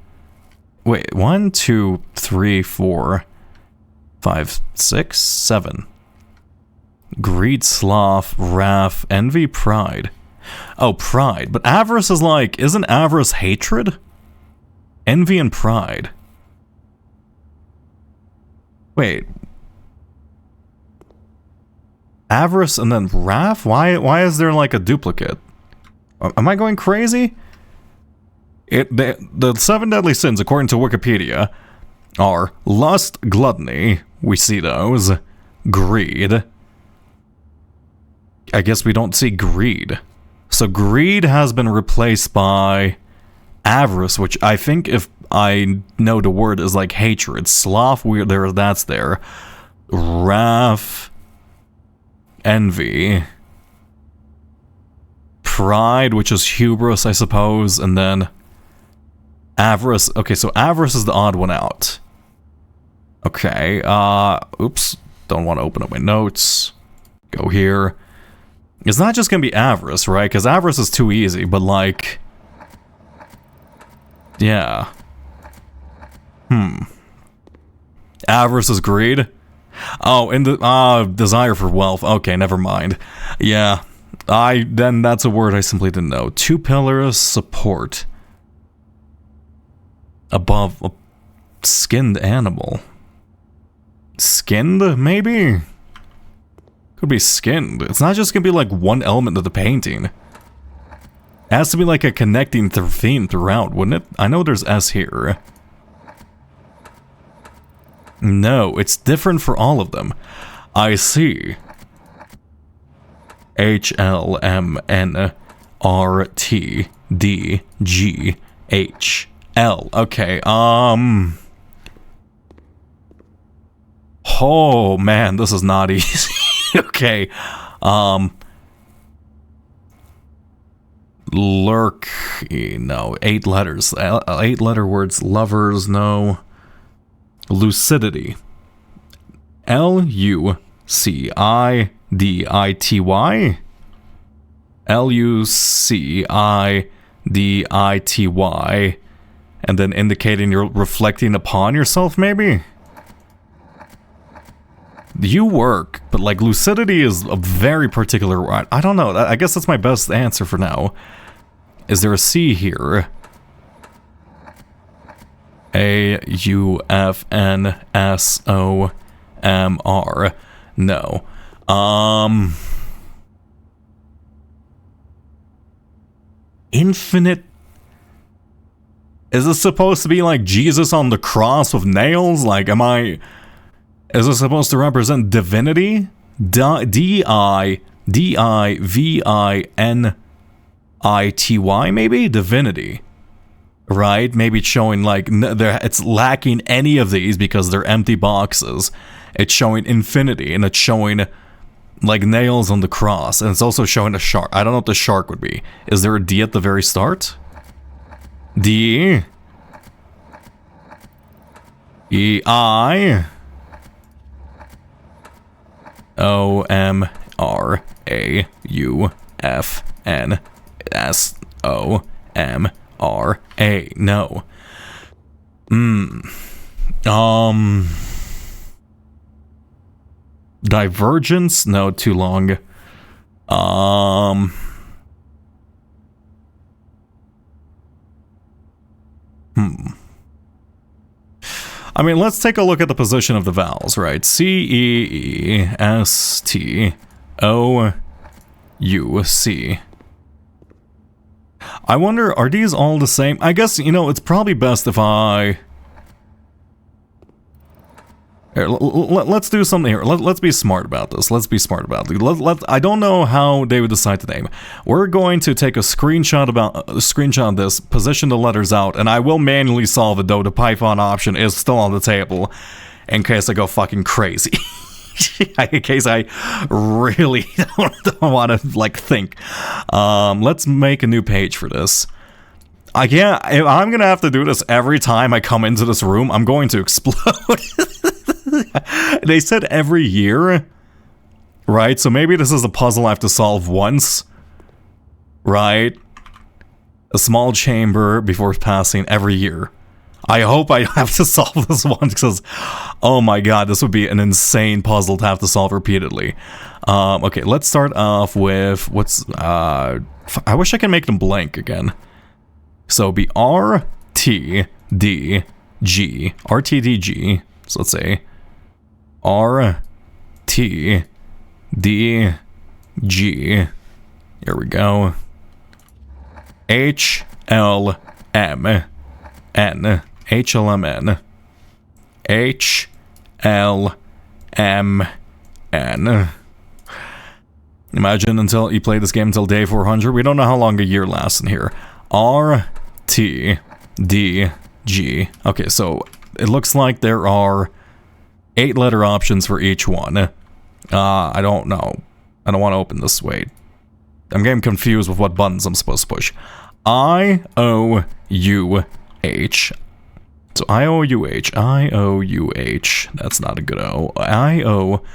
Wait, 1, 2, 3, 4, 5, 6, 7. Greed, sloth, wrath, envy, pride. Oh, pride. But avarice is like... Isn't avarice hatred? Envy and pride. Wait. Avarice and then wrath? Why is there like a duplicate? Am I going crazy? The 7 deadly sins, according to Wikipedia, are lust, gluttony, we see those, greed. I guess we don't see greed. So greed has been replaced by avarice, which I think, if I know the word, is like hatred. Sloth, that's there. Wrath, envy, pride, which is hubris, I suppose, and then avarice. Okay, so avarice is the odd one out. Okay, oops, don't want to open up my notes. Go here. It's not just gonna be avarice, right? Because avarice is too easy, but like... Yeah. Avarice is greed? Oh, and the desire for wealth. Okay, never mind. Yeah, then that's a word I simply didn't know. 2 pillars, support. Above a skinned animal. Skinned, maybe? Could be skinned. It's not just gonna be like one element of the painting. It has to be like a connecting theme throughout, wouldn't it? I know there's S here. No, it's different for all of them. I see. H, L, M, N, R, T, D, G, H, L. Okay, Oh, man, this is not easy. Okay, lurk, no, 8 letters. 8-letter words, lovers, no. Lucidity. L-U-C-I-D-I-T-Y? L-U-C-I-D-I-T-Y. And then indicating you're reflecting upon yourself, maybe? You work, but like lucidity is a very particular word. I don't know. I guess that's my best answer for now. Is there a C here? A-U-F-N-S-O-M-R. No. Infinite. Is this supposed to be like Jesus on the cross with nails? Like, is this supposed to represent divinity? D-I-V-I-N. I-T-Y, maybe? Divinity. Right? Maybe it's showing like it's lacking any of these because they're empty boxes. It's showing infinity, and it's showing like nails on the cross, and it's also showing a shark. I don't know what the shark would be. Is there a D at the very start? D E I O M R A U F N S O M R A. No. Divergence? No, too long. I mean, let's take a look at the position of the vowels, right? C-E-E-S-T-O-U-C. I wonder, are these all the same? I guess, you know, it's probably best if I... Here, let's do something here. Let's be smart about this. Let's be smart about it. I don't know how they would decide to name. We're going to take a screenshot of this, position the letters out, and I will manually solve it, though the Python option is still on the table, in case I go fucking crazy. In case I really don't want to, like, think. Let's make a new page for this. I can't... If I'm gonna have to do this every time I come into this room, I'm going to explode. They said every year, right? So maybe this is a puzzle I have to solve once, right? A small chamber before passing every year. I hope I have to solve this one because, oh my god, this would be an insane puzzle to have to solve repeatedly. Okay, let's start off with what's, I wish I could make them blank again. So it'd be R-T-D-G, R-T-D-G, so let's say R-T-D-G, here we go, H-L-M-N, H-L-M-N, H-L-M-N. Imagine until you play this game until day 400. We don't know how long a year lasts in here. R-T-D-G. Okay, so it looks like there are 8 letter options for each one. I don't know. I don't want to open this. Wait. I'm getting confused with what buttons I'm supposed to push. I-O-U-H. So I-O-U-H. I-O-U-H. That's not a good O. I-O-U-H.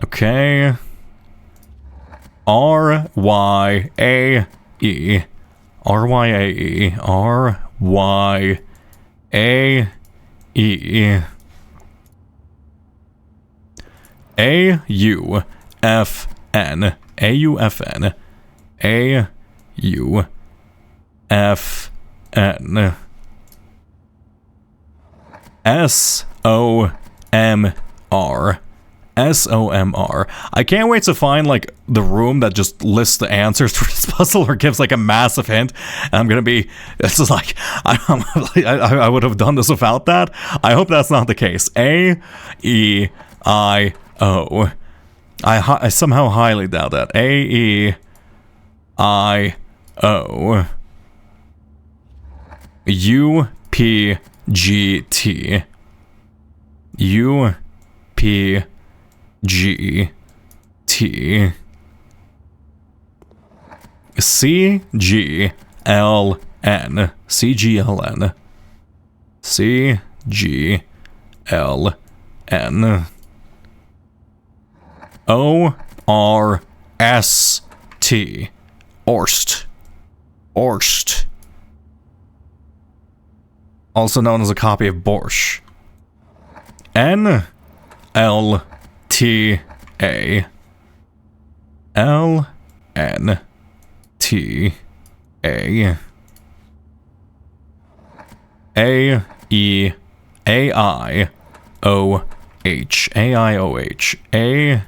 Okay. R-Y-A-E. R-Y-A-E. R-Y-A-E. A-U-F-N. A-U-F-N. A-U-F-N. S-O-M-R. S-O-M-R. I can't wait to find, like, the room that just lists the answers for this puzzle or gives, like, a massive hint. And I'm gonna be... It's like... I would have done this without that. I hope that's not the case. A-E-I-O. I somehow highly doubt that. A-E-I-O. U-P-G-T. U-P-G-T. C-G-L-N. C-G-L-N. C-G-L-N. O-R-S-T. Orst. Orst. Also known as a copy of Borscht. N-L-T-A. L-N-T-A. A-E-A-I-O-H. A-I-O-H. A-I-O-H.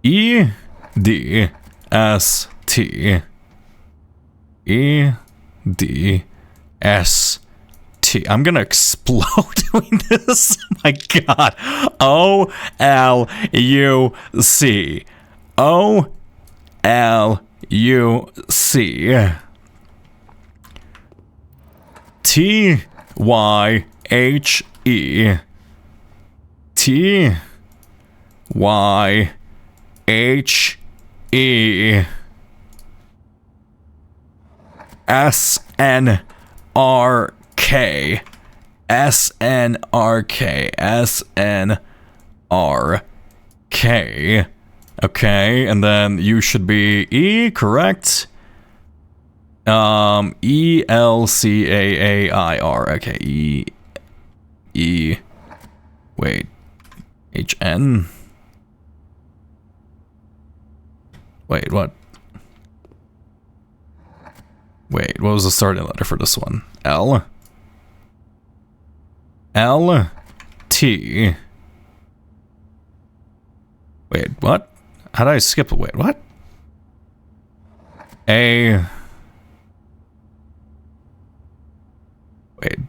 E-D-S-T. E-D-S-T. T. I'm gonna explode doing this. My God. O-L-U-C. O-L-U-C. T-Y-H-E. T-Y-H-E. S-N-R-K. S-N-R-K. S-N-R-K. Okay, and then you should be E, correct? E-L-C-A-A-I-R. Okay, E. Wait. H-N? Wait, what? Wait, what was the starting letter for this one? L? L? T? Wait, what? How did I skip? Wait, what? A... Wait.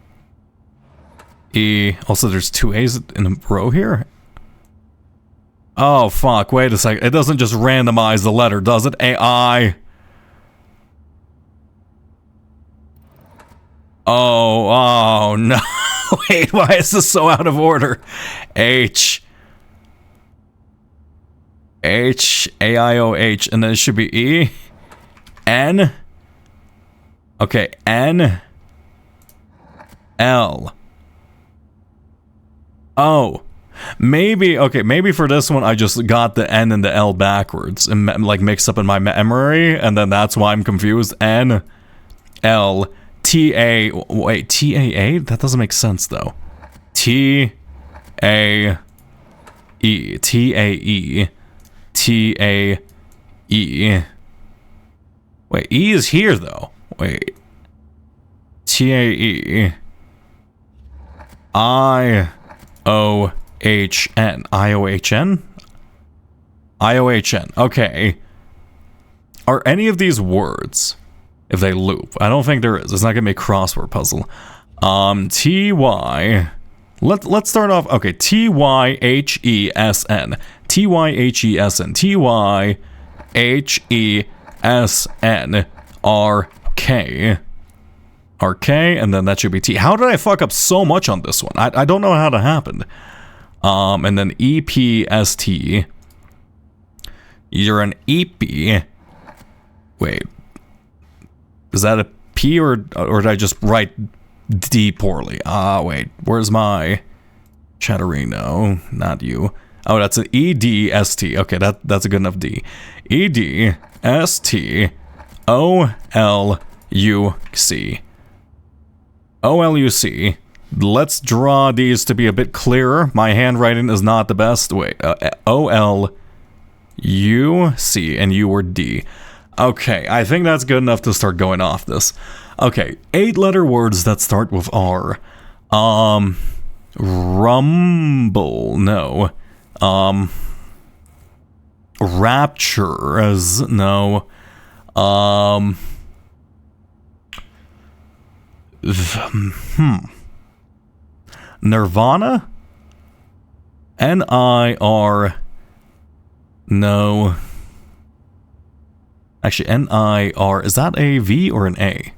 E... Also, there's two A's in a row here? Oh, fuck. Wait a second. It doesn't just randomize the letter, does it? A-I... Oh no. Wait, why is this so out of order? H. H. A-I-O-H. And then it should be E. N. Okay, N. L. Oh. Maybe, okay, maybe for this one I just got the N and the L backwards and like mixed up in my memory, and then that's why I'm confused. N. L. T-A... Wait, T-A-A? That doesn't make sense, though. T-A-E. T-A-E. T-A-E. Wait, E is here, though. Wait. T-A-E. I-O-H-N. I-O-H-N? I-O-H-N. Okay. Are any of these words... if they loop? I don't think there is. It's not gonna be a crossword puzzle. T-Y... Let's start off... Okay, T-Y-H-E-S-N. T-Y-H-E-S-N. T-Y-H-E-S-N. R-K. R-K, and then that should be T. How did I fuck up so much on this one? I don't know how that happened. And then E-P-S-T. You're an EP. Wait. Is that a P or did I just write D poorly? Wait. Where's my Chatterino? Not you. Oh, that's an E-D-S-T. Okay, that's a good enough D. E-D-S-T O-L-U-C. O-L-U-C. Let's draw these to be a bit clearer. My handwriting is not the best. Wait. O-L-U-C and you were D. Okay, I think that's good enough to start going off this. Okay, 8-letter words that start with R. Rumble, no. Raptures, no. Nirvana? N-I-R, no. Actually, N-I-R, is that a V or an A?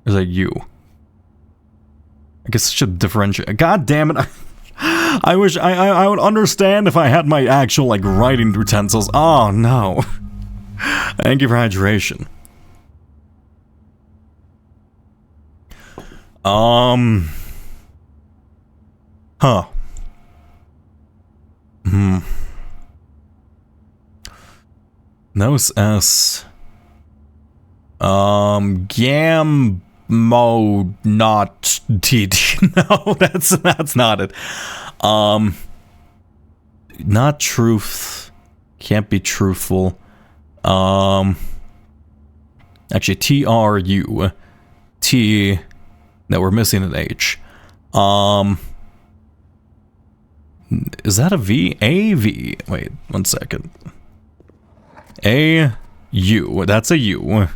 Is that U? I guess I should differentiate. God damn it. I wish I would understand if I had my actual, like, writing utensils. Oh, no. Thank you for hydration. Huh. Nose S. Gammo not TD. No, that's not it. Not truth. Can't be truthful. Actually, TRU. T. No, we're missing an H. Is that a V? A V. Wait, 1 second. A U. That's a U.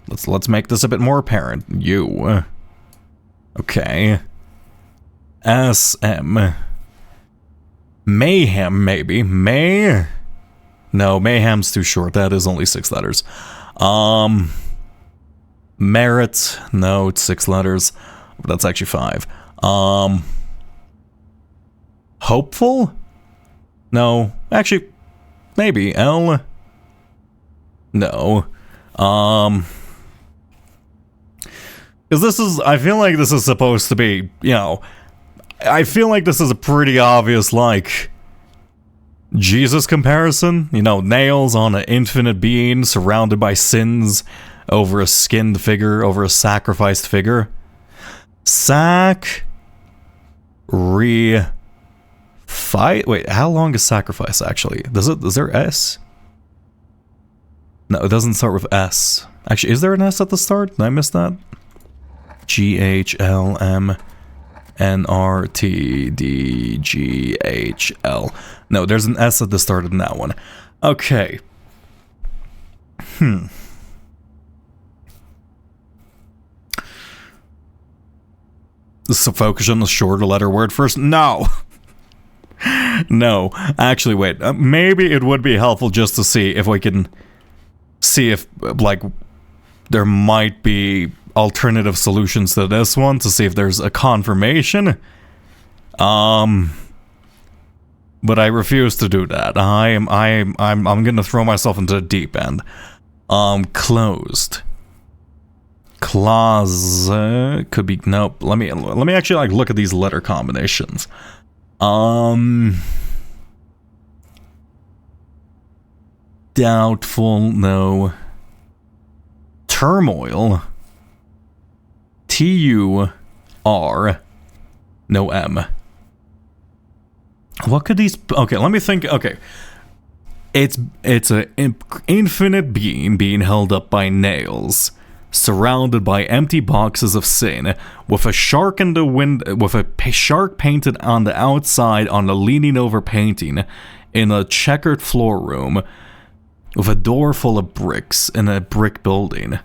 Let's make this a bit more apparent. U. Okay. SM. Mayhem, maybe. No, Mayhem's too short. That is only 6 letters. Merit. No, it's 6 letters. But that's actually 5. Hopeful? No. Actually, maybe. L. No. Because this is, I feel like this is supposed to be, you know, I feel like this is a pretty obvious, like, Jesus comparison. You know, nails on an infinite being surrounded by sins over a skinned figure, over a sacrificed figure. Wait, how long is sacrifice actually? Is there S? No, it doesn't start with S. Actually, is there an S at the start? Did I miss that? GHLMNRTDGHL. No, there's an S at the start in that one. Okay. So focus on the shorter letter word first? No. No. Actually, wait. Maybe it would be helpful just to see if we can see if, like, there might be alternative solutions to this one, to see if there's a confirmation. But I refuse to do that. I'm gonna throw myself into the deep end. Closed. Closet could be, nope. Let me actually like look at these letter combinations. Doubtful, no. Turmoil. TUR, no M. What could these? Okay, let me think. Okay, it's an infinite being held up by nails, surrounded by empty boxes of sin, with a shark in the with a shark painted on the outside on a leaning over painting, in a checkered floor room, with a door full of bricks in a brick building.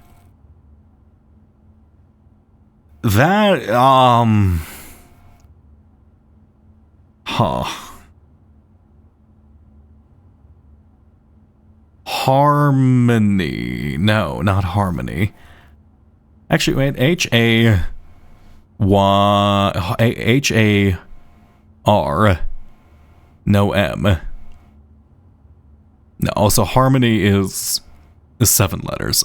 That, Harmony. No, not harmony. Actually, wait. H-A-R. No M. No, also harmony is 7 letters.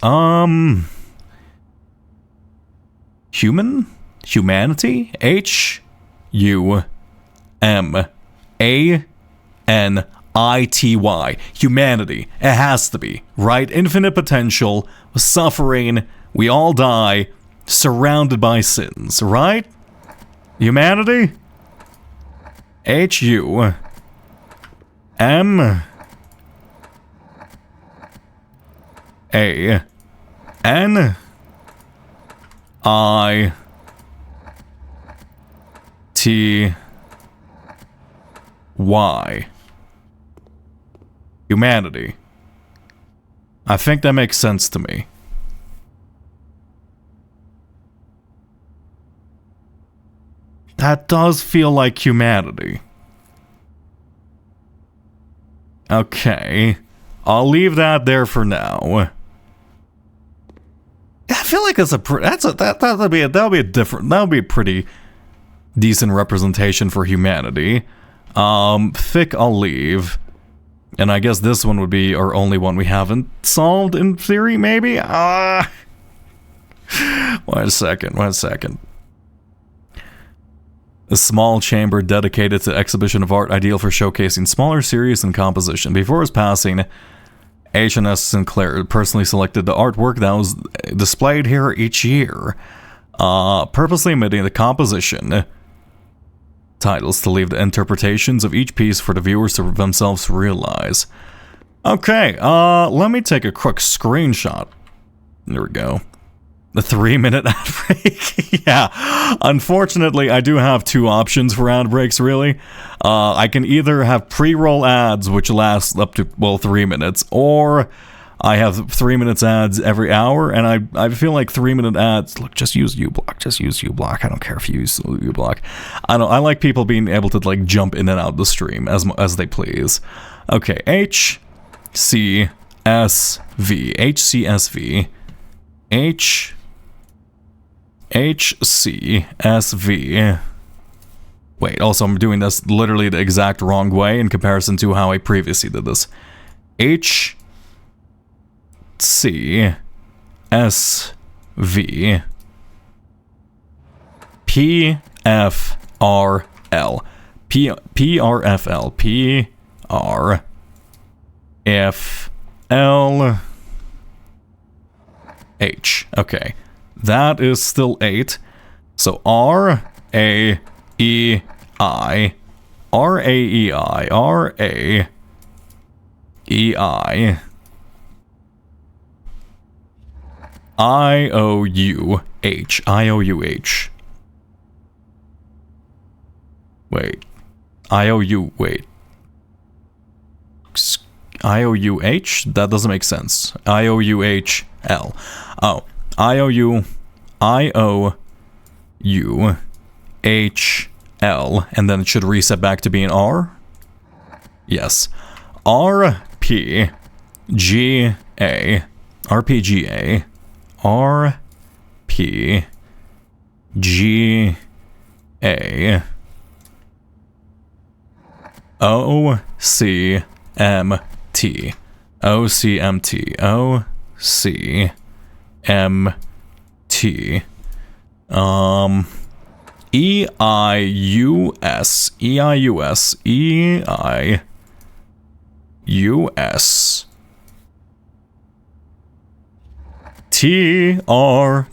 Humanity? H-U-M-A-N-I-T-Y. Humanity. It has to be, right? Infinite potential, suffering, we all die, surrounded by sins, right? Humanity? H-U-M-A-N I-T-Y. Humanity. I think that makes sense to me. That does feel like humanity. Okay. I'll leave that there for now. I feel like that'll be a pretty decent representation for humanity. Thick, I'll leave, and I guess this one would be our only one we haven't solved in theory. Maybe. One second. A small chamber dedicated to exhibition of art, ideal for showcasing smaller series and composition. Before his passing, H&S Sinclair personally selected the artwork that was displayed here each year, purposely omitting the composition titles to leave the interpretations of each piece for the viewers to themselves realize. Okay, let me take a quick screenshot. There we go. The 3-minute ad break. Yeah, unfortunately, I do have 2 options for ad breaks, really. I can either have pre-roll ads, which last up to, well, 3 minutes, or I have 3 minutes ads every hour, and I feel like 3-minute ads. Look, just use uBlock. Just use uBlock. I don't care if you use uBlock. I like people being able to like jump in and out the stream as they please. Okay, HCSV, HCSV. Wait, also I'm doing this literally the exact wrong way in comparison to how I previously did this. HCSV PFRL PRFL Okay, that is still 8. So RAEI IOUH. Wait. IOUH? That doesn't make sense. IOUHL. Oh. IOUHL. And then it should reset back to being R? Yes. RPGA. OCMT. EIUS. TRDL.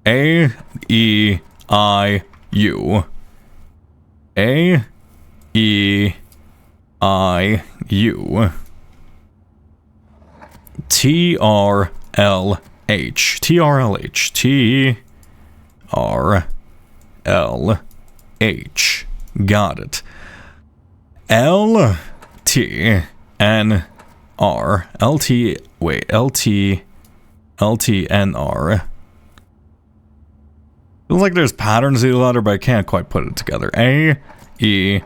AEIU. TRLH. Got it. LTNR. LTNR. Feels like there's patterns in the letter, but I can't quite put it together. AEZH.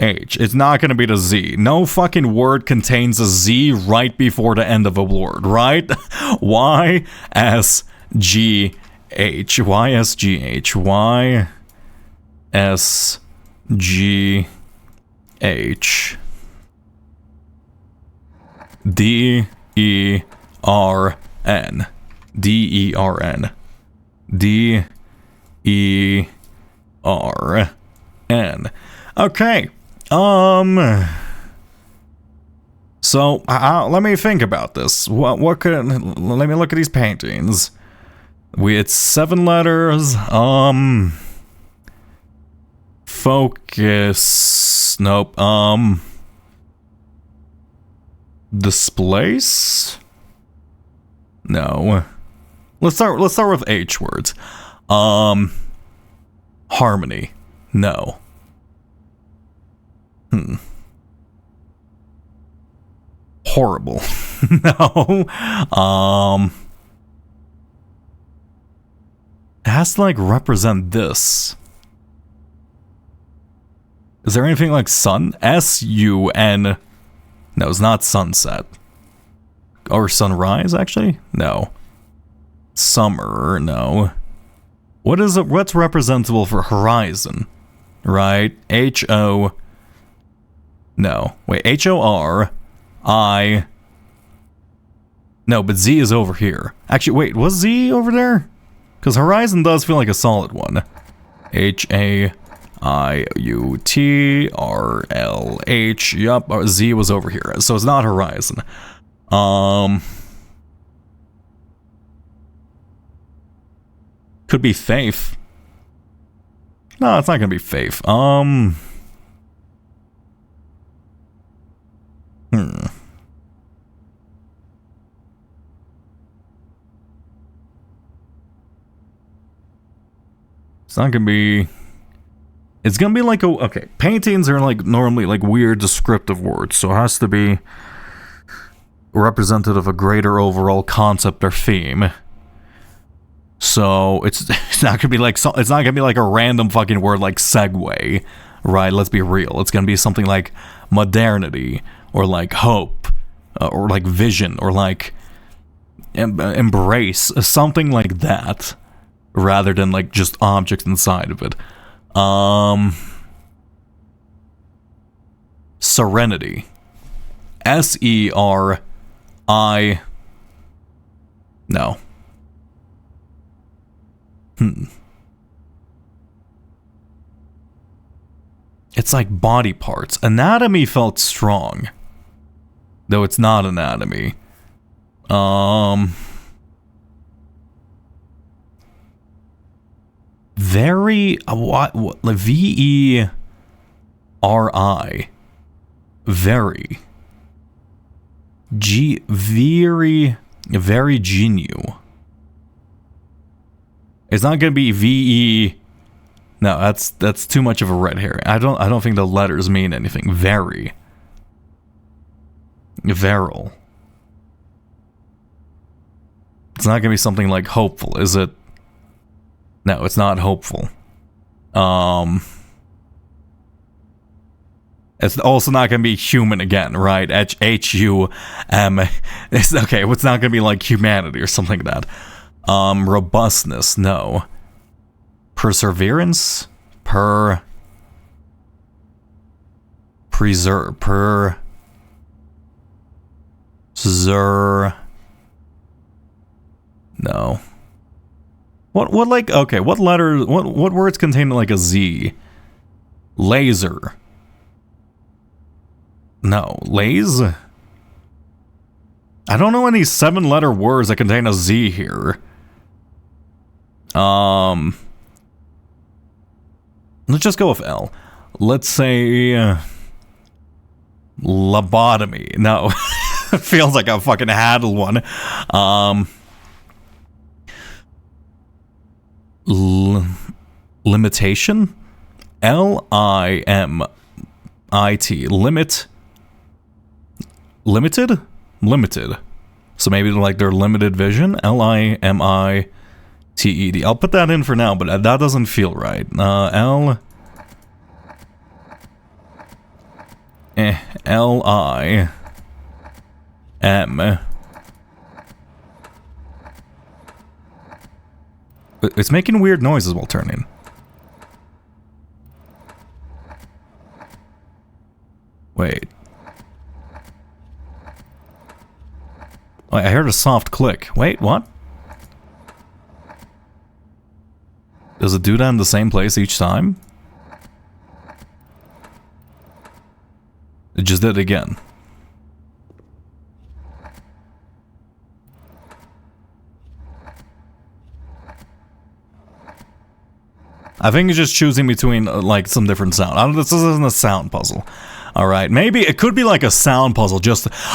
It's not gonna be the Z. No fucking word contains a Z right before the end of a word, right? YSGH. DERN. Okay. So let me think about this. What could? Let me look at these paintings. It's 7 letters. Focus. Nope. Displace? No. Let's start with H words. Harmony. No. Horrible. No. It has to like represent this. Is there anything like sun? S-U-N. No, it's not sunset. Or sunrise, actually? No. Summer, no. What is it? What's representable for horizon? Right? H-O... No. Wait, H-O-R-I... No, but Z is over here. Actually, wait, was Z over there? Because horizon does feel like a solid one. H-A-I-U-T-R-L-H. Yup, Z was over here. So it's not horizon. Could be faith. No, it's not gonna be faith. It's not gonna be... It's gonna be like a... Okay, paintings are like normally like weird descriptive words, so it has to be representative of a greater overall concept or theme. So it's not gonna be like it's not gonna be like a random fucking word like segue, right? Let's be real. It's gonna be something like modernity or like hope or like vision or like embrace, something like that, rather than like just objects inside of it. Serenity. S-E-R-I... No. It's like body parts. Anatomy felt strong. Though it's not anatomy. Very... what V-E-R-I. Very. Very genu. It's not gonna be V-E... No, that's too much of a red herring. I don't think the letters mean anything. Very. Virile. It's not gonna be something like hopeful, is it? No, it's not hopeful. It's also not gonna be human again, right? H-U-M. It's okay. It's not gonna be like humanity or something like that. Robustness, no. Perseverance, no. What like, okay, what letters, what words contain like a Z? Laser. No, laze? I don't know any 7-letter words that contain a Z here. Let's just go with L. Let's say lobotomy. No. Feels like I fucking had one. Limitation? L-I-M-I-T. Limit. Limited? Limited. So maybe like their limited vision? L-I-M-I-T-E-D. I'll put that in for now, but that doesn't feel right. L-I-M. It's making weird noises while turning. Wait. I heard a soft click. Wait, what? Does it do that in the same place each time? It just did it again. I think it's just choosing between, like, some different sound. This isn't a sound puzzle. Alright, maybe it could be like a sound puzzle,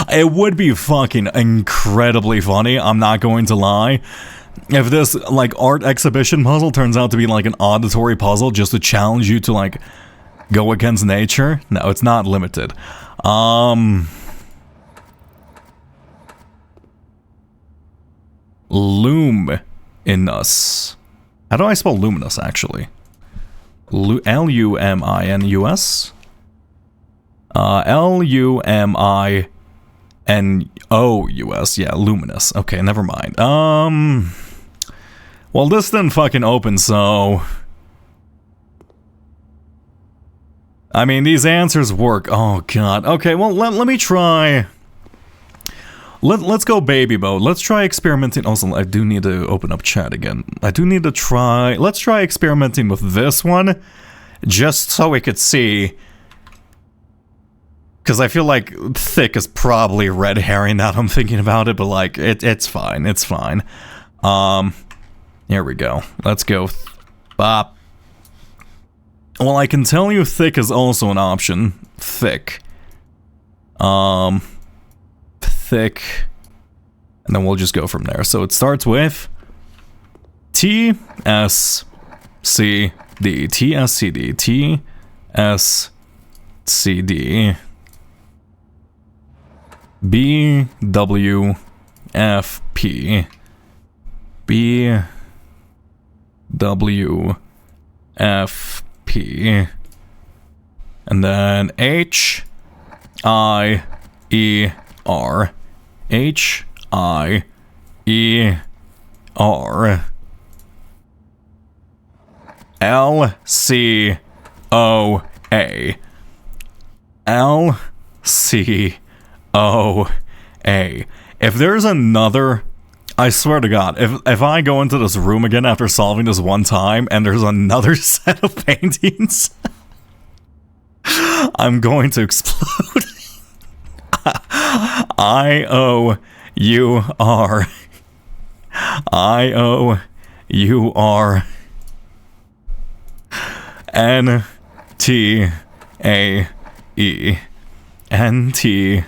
it would be fucking incredibly funny, I'm not going to lie. If this, like, art exhibition puzzle turns out to be like an auditory puzzle just to challenge you to, like, go against nature. No, it's not limited. Luminous. How do I spell luminous, actually? L-U-M-I-N-U-S? L-U-M-I-N-O-U-S. Yeah, luminous. Okay, never mind. Well, this didn't fucking open, so... I mean, these answers work. Oh, God. Okay, well, let me try... Let's go baby mode. Let's try experimenting. Also, I do need to open up chat again. I do need to try... Let's try experimenting with this one. Just so we could see... Because I feel like thick is probably red herring now that I'm thinking about it, but like, it's fine. It's fine. Here we go. Let's go. Bop. Well, I can tell you thick is also an option. Thick. Thick. And then we'll just go from there. So it starts with T, S, C D T S C D T S C D B W F P B W F P and then H I E R H I E R L C O A L C O A. If there's another, I swear to God, if I go into this room again after solving this one time and there's another set of paintings, I'm going to explode. I-O-U-R I-O-U-R N-T-A-E N-T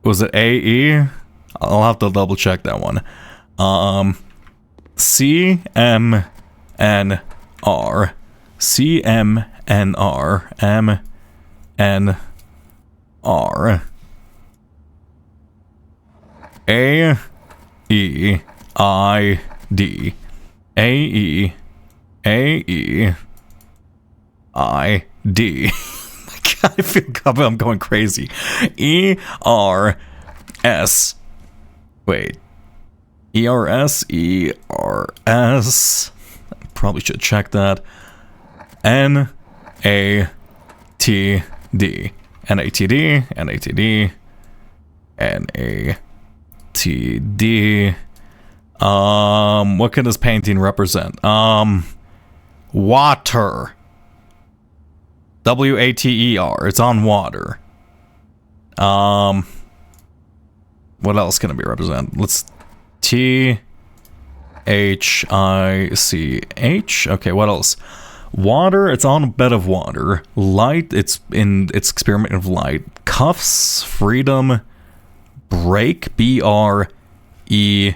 was it A-E? I'll have to double check that one. C-M-N-R C-M-N-R M-N-R A-E-I-D A-E-A-E-I-D I feel I'm going crazy. E-R-S wait E-R-S E-R-S probably should check that. N-A-T-D N-A-T-D N-A-T-D N-A-T-D what can this painting represent? Water. W-A-T-E-R. It's on water. What else can it be represent? Let's T-H-I-C-H. Okay, what else? Water, it's on a bed of water. Light, it's in its experiment of light. Cuffs, freedom, break, B-R-E-A-K.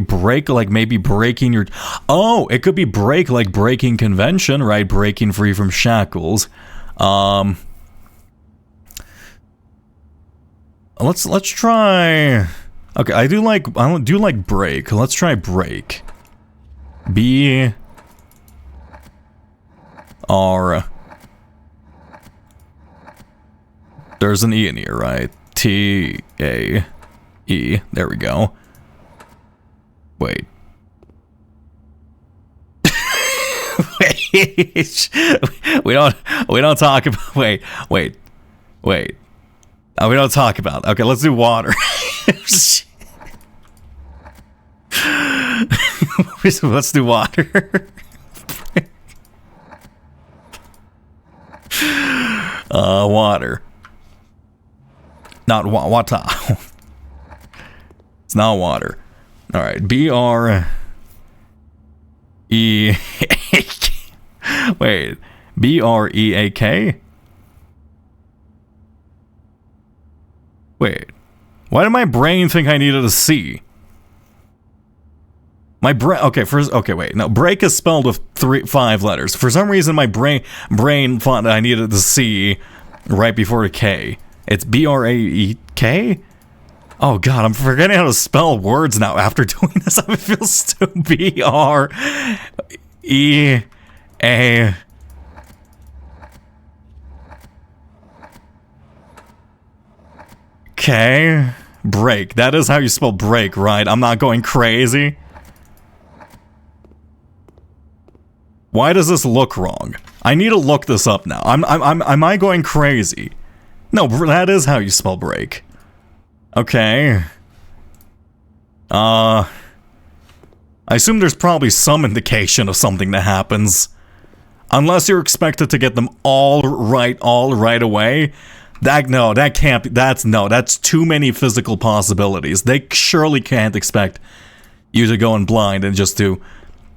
Break, like maybe breaking your... Oh, it could be break, like breaking convention, right? Breaking free from shackles. Let's try... Okay, I do like break. Let's try break. B... R... There's an E in here, right? T-A-E. There we go. Wait. Wait. We don't talk about... Wait. We don't talk about... Okay, let's do water. Let's do water. Water. Not water. It's not water. All right. B-R-E... Wait. B-R-E-A-K? Wait. Why did my brain think I needed a C? My brain... Okay, first... Okay, wait. No, break is spelled with 5 letters. For some reason, my brain thought I needed the C right before the K. It's B-R-A-E-K? Oh, God, I'm forgetting how to spell words now after doing this. I feel stupid. B-R-E-A... K? Break. That is how you spell break, right? I'm not going crazy. Why does this look wrong? I need to look this up now. Am I going crazy? No, that is how you spell break. Okay. I assume there's probably some indication of something that happens. Unless you're expected to get them all right away. That can't be, that's too many physical possibilities. They surely can't expect you to go in blind and just to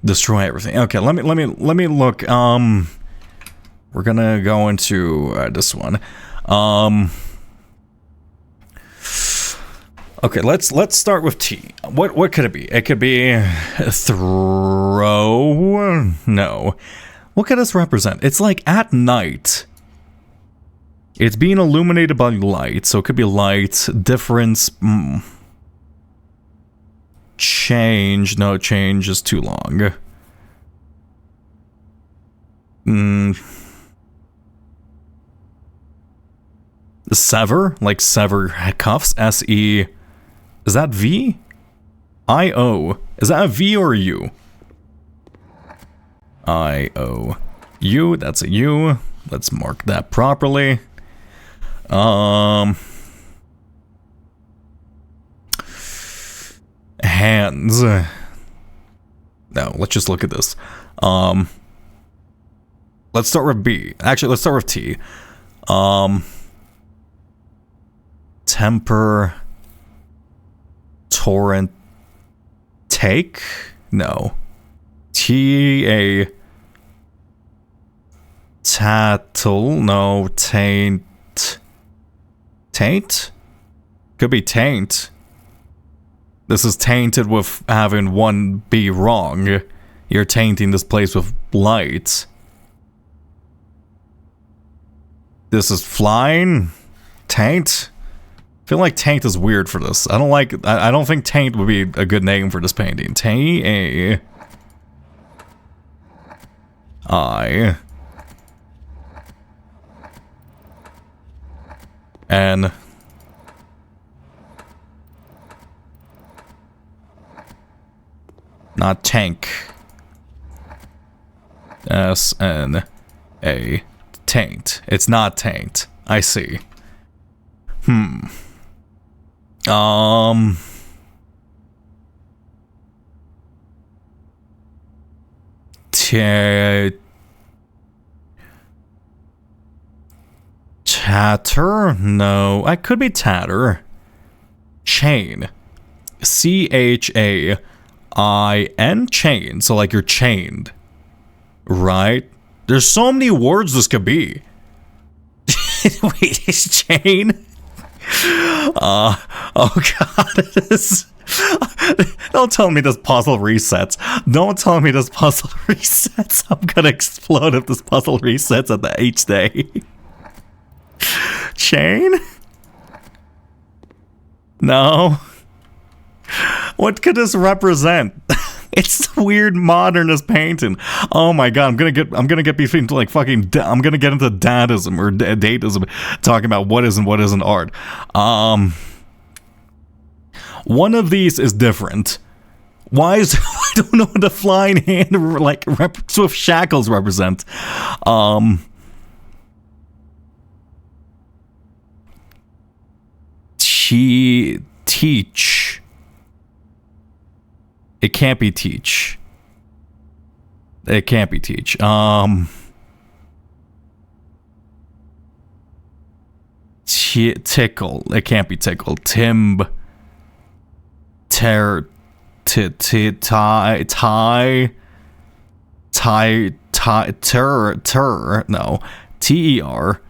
destroy everything. Okay, let me look. We're gonna go into this one. Okay, let's start with T. What could it be? It could be throw. No. What could this represent? It's like at night. It's being illuminated by light, so it could be light, difference, change. No, change is too long. Sever, like sever cuffs. S-E. Is that V? I-O. Is that a V or a U? I-O. U, that's a U. Let's mark that properly. Hands. No, let's just look at this. Let's start with B. Actually, let's start with T. Temper. Torrent. Take? No. T-A. Tattle. No. Taint. Taint? Could be taint. This is tainted with having one be wrong. You're tainting this place with light. This is flying? Taint? I feel like taint is weird for this. I don't think taint would be a good name for this painting. T-A. I. N. Not tank. S-N-A. Taint. It's not taint. I see. Chatter? No. I could be tatter. Chain. C-H-A-I-N. Chain. So like you're chained. Right? There's so many words this could be. Wait, is chain? Oh god, it is. Don't tell me this puzzle resets. Don't tell me this puzzle resets. I'm gonna explode if this puzzle resets at the H day. Chain? No. What could this represent? It's the weird modernist painting. Oh my god, I'm gonna get between like fucking. I'm gonna get into dadism or datism, talking about what is and what isn't art. One of these is different. Why is I don't know what the flying hand like Swift shackles represent. Teach. It can't be teach. It can't be teach. Tickle. It can't be tickle. Timb. Tie. No. T-E-R.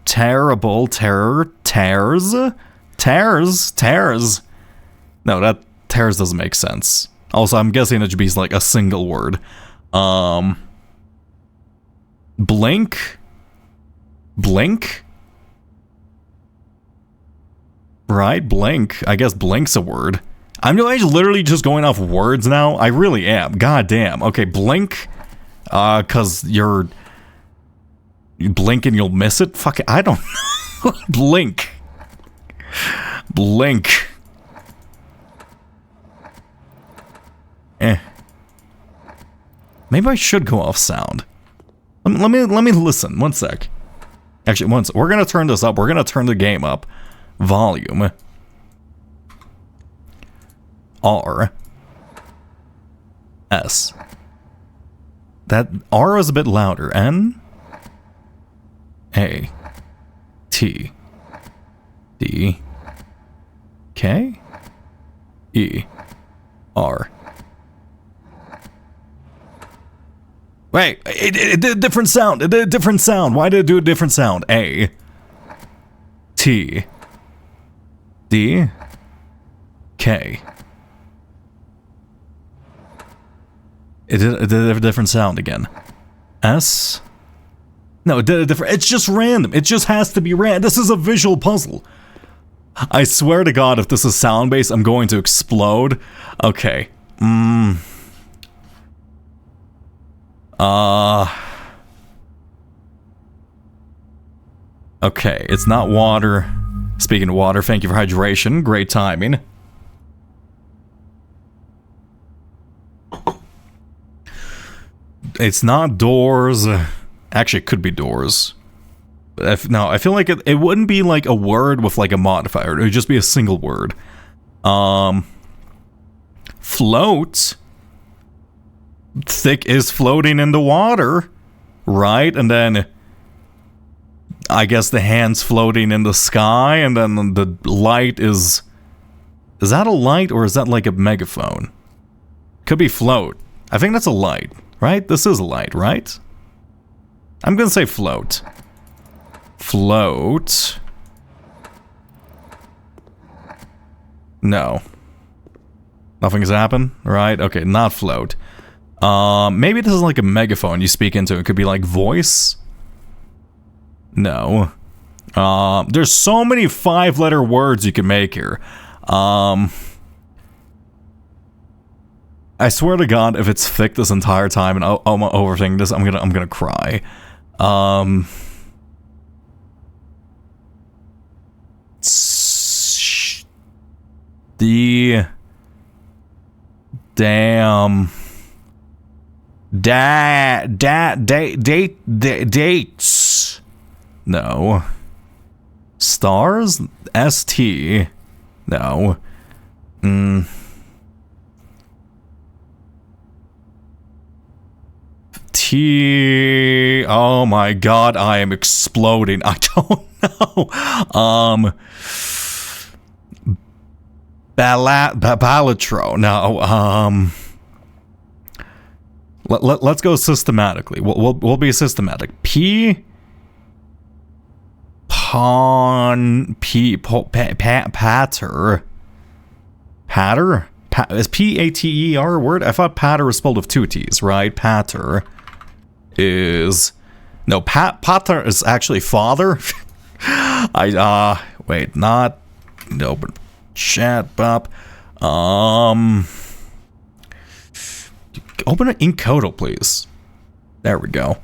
Terrible. Terror. Tears. No, that tears doesn't make sense. Also, I'm guessing it should be like a single word. Blink? Right, blink. I guess blink's a word. I'm literally just going off words now. I really am. God damn. Okay, blink. Cause you blink and you'll miss it? Fuck it. I don't know. Blink. Maybe I should go off sound. Let me listen. One sec. Actually, we're gonna turn this up. We're gonna turn the game up. Volume. R. S. That R is a bit louder. N. A. T. D. K. E. R. Wait, it did a different sound. It did a different sound. Why did it do a different sound? A. T. D. K. It did a different sound again. S. No, it did a different. It's just random. It just has to be random. This is a visual puzzle. I swear to God, if this is sound based, I'm going to explode. Okay. Okay, it's not water. Speaking of water, thank you for hydration. Great timing. It's not doors. Actually, it could be doors. No, I feel like it wouldn't be like a word with like a modifier. It would just be a single word. Float. Thick is floating in the water, right? And then I guess the hand's floating in the sky, and then the light is that a light or is that like a megaphone? Could be float. I think that's a light, right? This is a light, right? I'm gonna say float. Float. No. Nothing's happened, right? Okay, not float. Maybe this is like a megaphone you speak into. It could be like voice. No. There's so many 5-letter words you can make here. I swear to God, if it's thick this entire time and I'm overthinking this, I'm gonna cry. The damn dates. No. Stars? ST. No. T. Oh my God, I am exploding. I don't know. Balatro. No. Let's go systematically. We'll be systematic. P. Pater. Patter? Is P-A-T-E-R a word? I thought patter was spelled with 2 T's, right? Patter is... No, pater is actually father. Wait, not... No, but... Chat, Bob. Open an Encoder, please. There we go.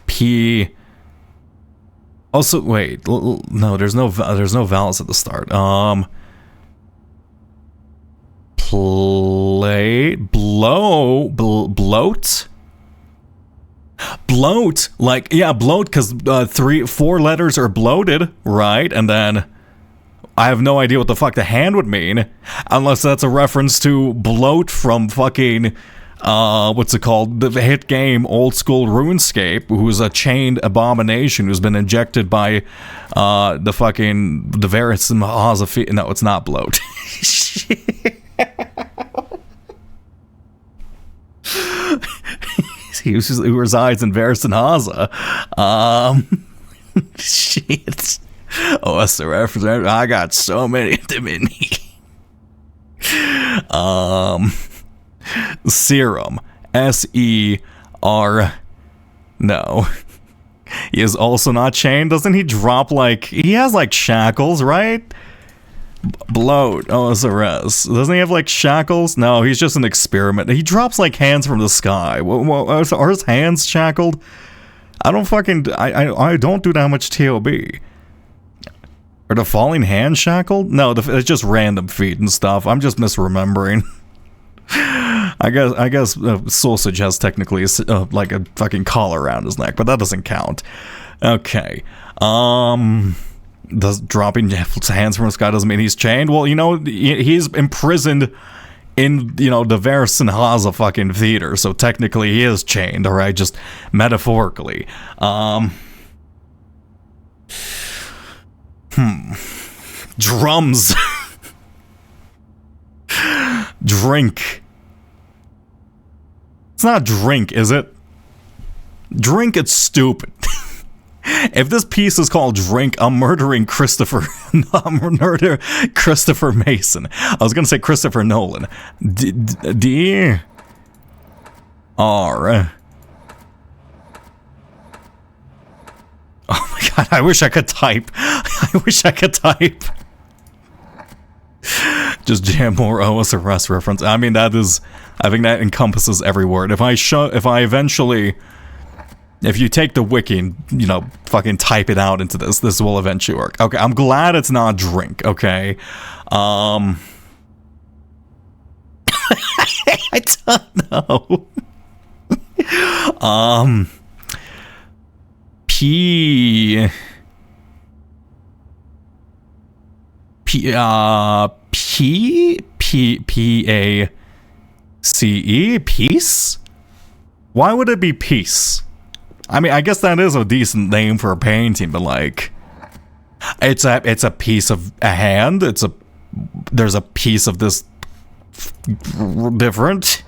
P. Also, wait. No, there's no vowels at the start. Bloat. Bloat, like, yeah, bloat, because 4 letters are bloated, right? And then I have no idea what the fuck the hand would mean, unless that's a reference to bloat from fucking, what's it called? The hit game Old School RuneScape, who's a chained abomination who's been injected by, the Varys and Haza. No, it's not bloat. He resides in Varys and Haza. Shit. Oh, that's the reference. I got so many of them in me. Serum. S-E-R. No. He is also not chained. Doesn't he drop like... He has like shackles, right? Bloat. Oh, it's a res. Doesn't he have like shackles? No, he's just an experiment. He drops like hands from the sky. Are his hands shackled? I don't fucking... I don't do that much TOB. Are the falling hands shackled? No, it's just random feet and stuff. I'm just misremembering. I guess Sausage has technically like a fucking collar around his neck, but that doesn't count. Okay. Does dropping hands from the sky doesn't mean he's chained? Well, you know, he's imprisoned in, you know, the Varys and Haza fucking theater, so technically he is chained, alright? Just metaphorically. Drums. Drink. It's not drink, is it? Drink, it's stupid. If this piece is called Drink, I'm murdering Christopher. I'm murder Christopher Mason. I was gonna say Christopher Nolan. D R. Oh my god! I wish I could type. I wish I could type. Just jam more OS arrest reference. I mean, that is. I think that encompasses every word. If you take the wiki and, you know, fucking type it out into this will eventually work. Okay, I'm glad it's not drink, okay? I don't know. P A C E? Peace? Why would it be peace? I mean, I guess that is a decent name for a painting, but like, it's a piece of a hand. There's a piece of this different.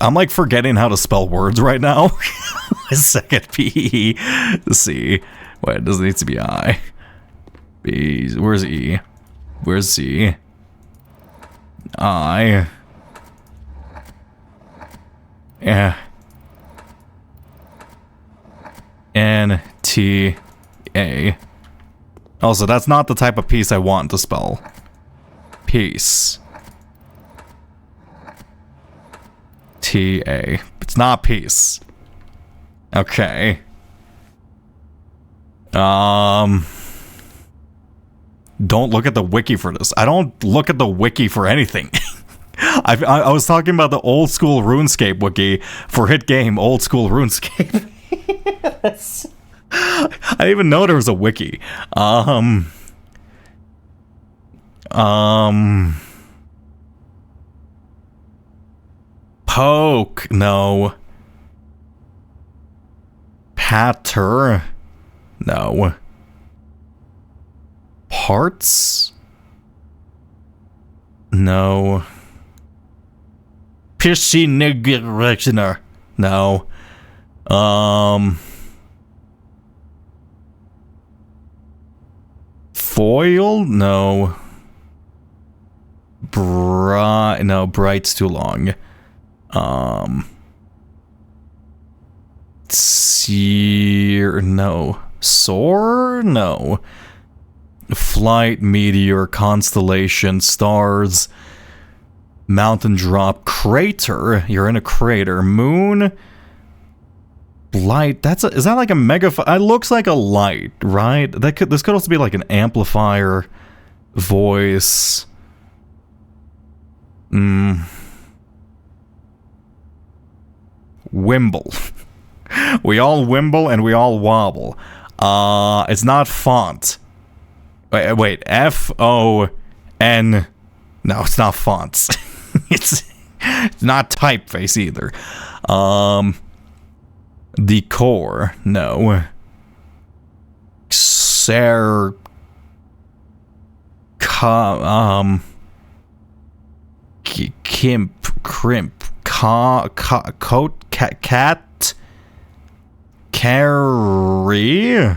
I'm like forgetting how to spell words right now. A second. P C. Wait, does it need to be I? B. Where's E? Where's C? I. Yeah. N T A. Also, that's not the type of piece I want to spell. Peace. T A. It's not peace. Okay. Don't look at the wiki for this. I don't look at the wiki for anything. I was talking about the old school RuneScape wiki for hit game old school RuneScape. I didn't even know there was a wiki. Poke, no. Patter, no. Parts, no. Pissy nigger, no. Foil, no. No, bright's too long. Seer, no. Soar, no. Flight, meteor, constellation, stars, mountain drop, crater. You're in a crater. Moon, light. Is that like a megaphone? It looks like a light, right? This could also be like an amplifier, voice. Wimble. We all wimble and we all wobble. It's not font. Wait, F-O-N. No, it's not fonts. It's not typeface either. Decor, no. Kimp, crimp, coat, cat, carry.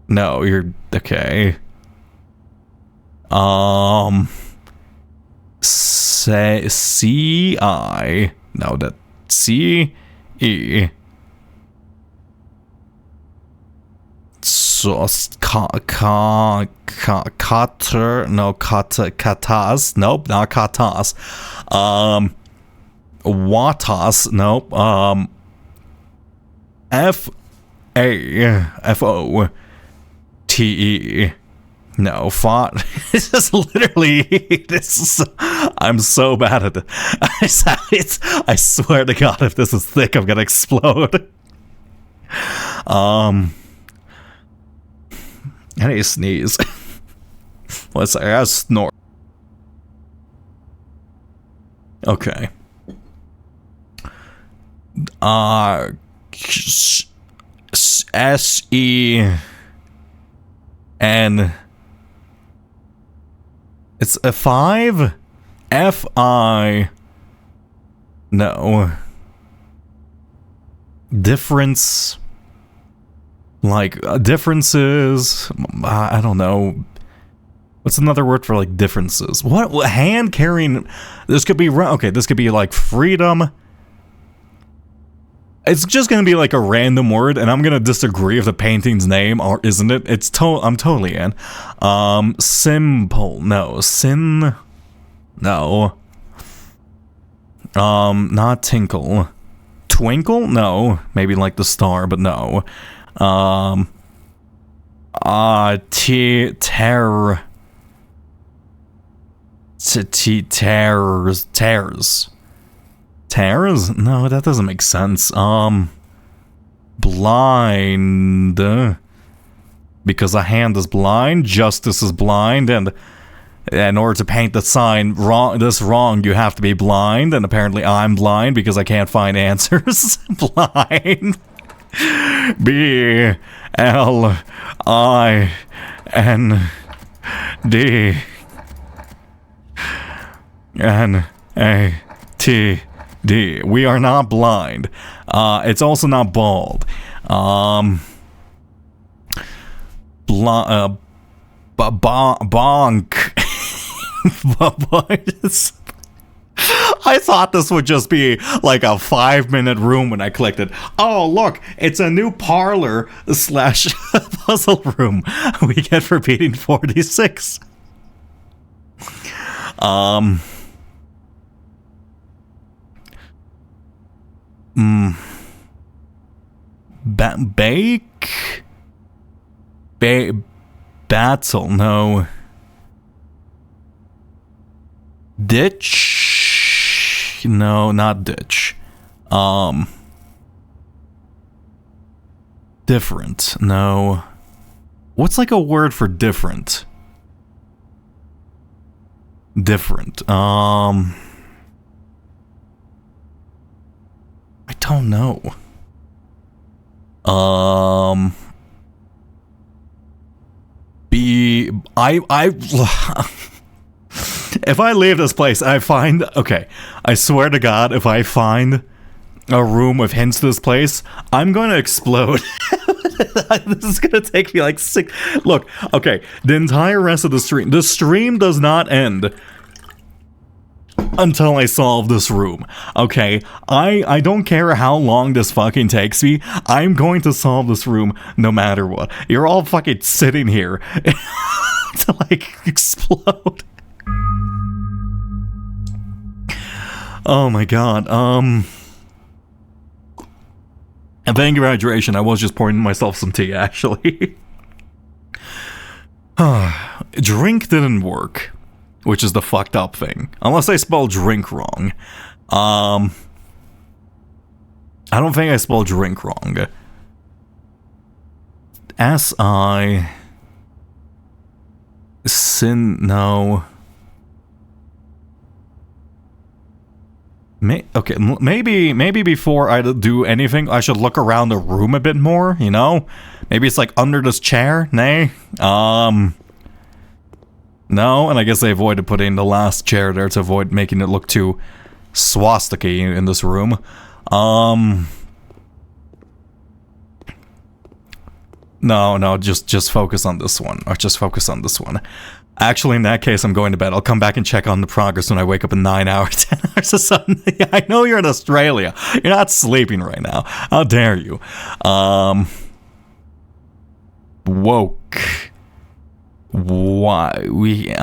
No, you're okay. Say C-I. No, that C-E. So, cutter. No, katas. Nope, not katas. Watas. Nope. F-A-F-O-T-E. No, font. This is literally. I'm so bad at it. I swear to God, if this is thick, I'm gonna explode. I need to sneeze. Let's say I snort. Okay. S-E-N. It's a 5? F-I. No. Difference. Like, differences. I don't know. What's another word for, like, differences? What? Hand carrying. This could be. Okay, this could be, like, freedom. It's just gonna be, like, a random word, and I'm gonna disagree with the painting's name, or isn't it? I'm totally in. Simple. No. No. Not tinkle. Twinkle? No. Maybe like the star, but no. Tears. Tears? No, that doesn't make sense. Blind. Because a hand is blind, justice is blind, and in order to paint the sign wrong, you have to be blind, and apparently I'm blind because I can't find answers. Blind. BLIND. We are not blind. It's also not bald. Bonk. I thought this would just be like a 5-minute room when I clicked it. Oh, look, it's a new parlor / puzzle room we get for beating 46. Bake? Battle, no. Ditch? No, not ditch. Different, no. What's like a word for different? Different, I don't know. If I leave this place, okay, I swear to God, if I find a room with hints to this place, I'm going to explode. This is going to take me like 6. Look, okay, the entire rest of the stream does not end until I solve this room. Okay, I don't care how long this fucking takes me. I'm going to solve this room no matter what. You're all fucking sitting here to like explode. Oh my god. And thank you for hydration. I was just pouring myself some tea, actually. Drink didn't work, which is the fucked up thing. Unless I spelled drink wrong. I don't think I spelled drink wrong. S-I... No. Okay, maybe before I do anything, I should look around the room a bit more, you know? Maybe it's like under this chair? Nay? No, and I guess they avoided putting the last chair there to avoid making it look too swastika in this room. No, just focus on this one. Or just focus on this one. Actually, in that case, I'm going to bed. I'll come back and check on the progress when I wake up in 9 hours, 10 hours or something. I know you're in Australia. You're not sleeping right now. How dare you? Woke. Why? We,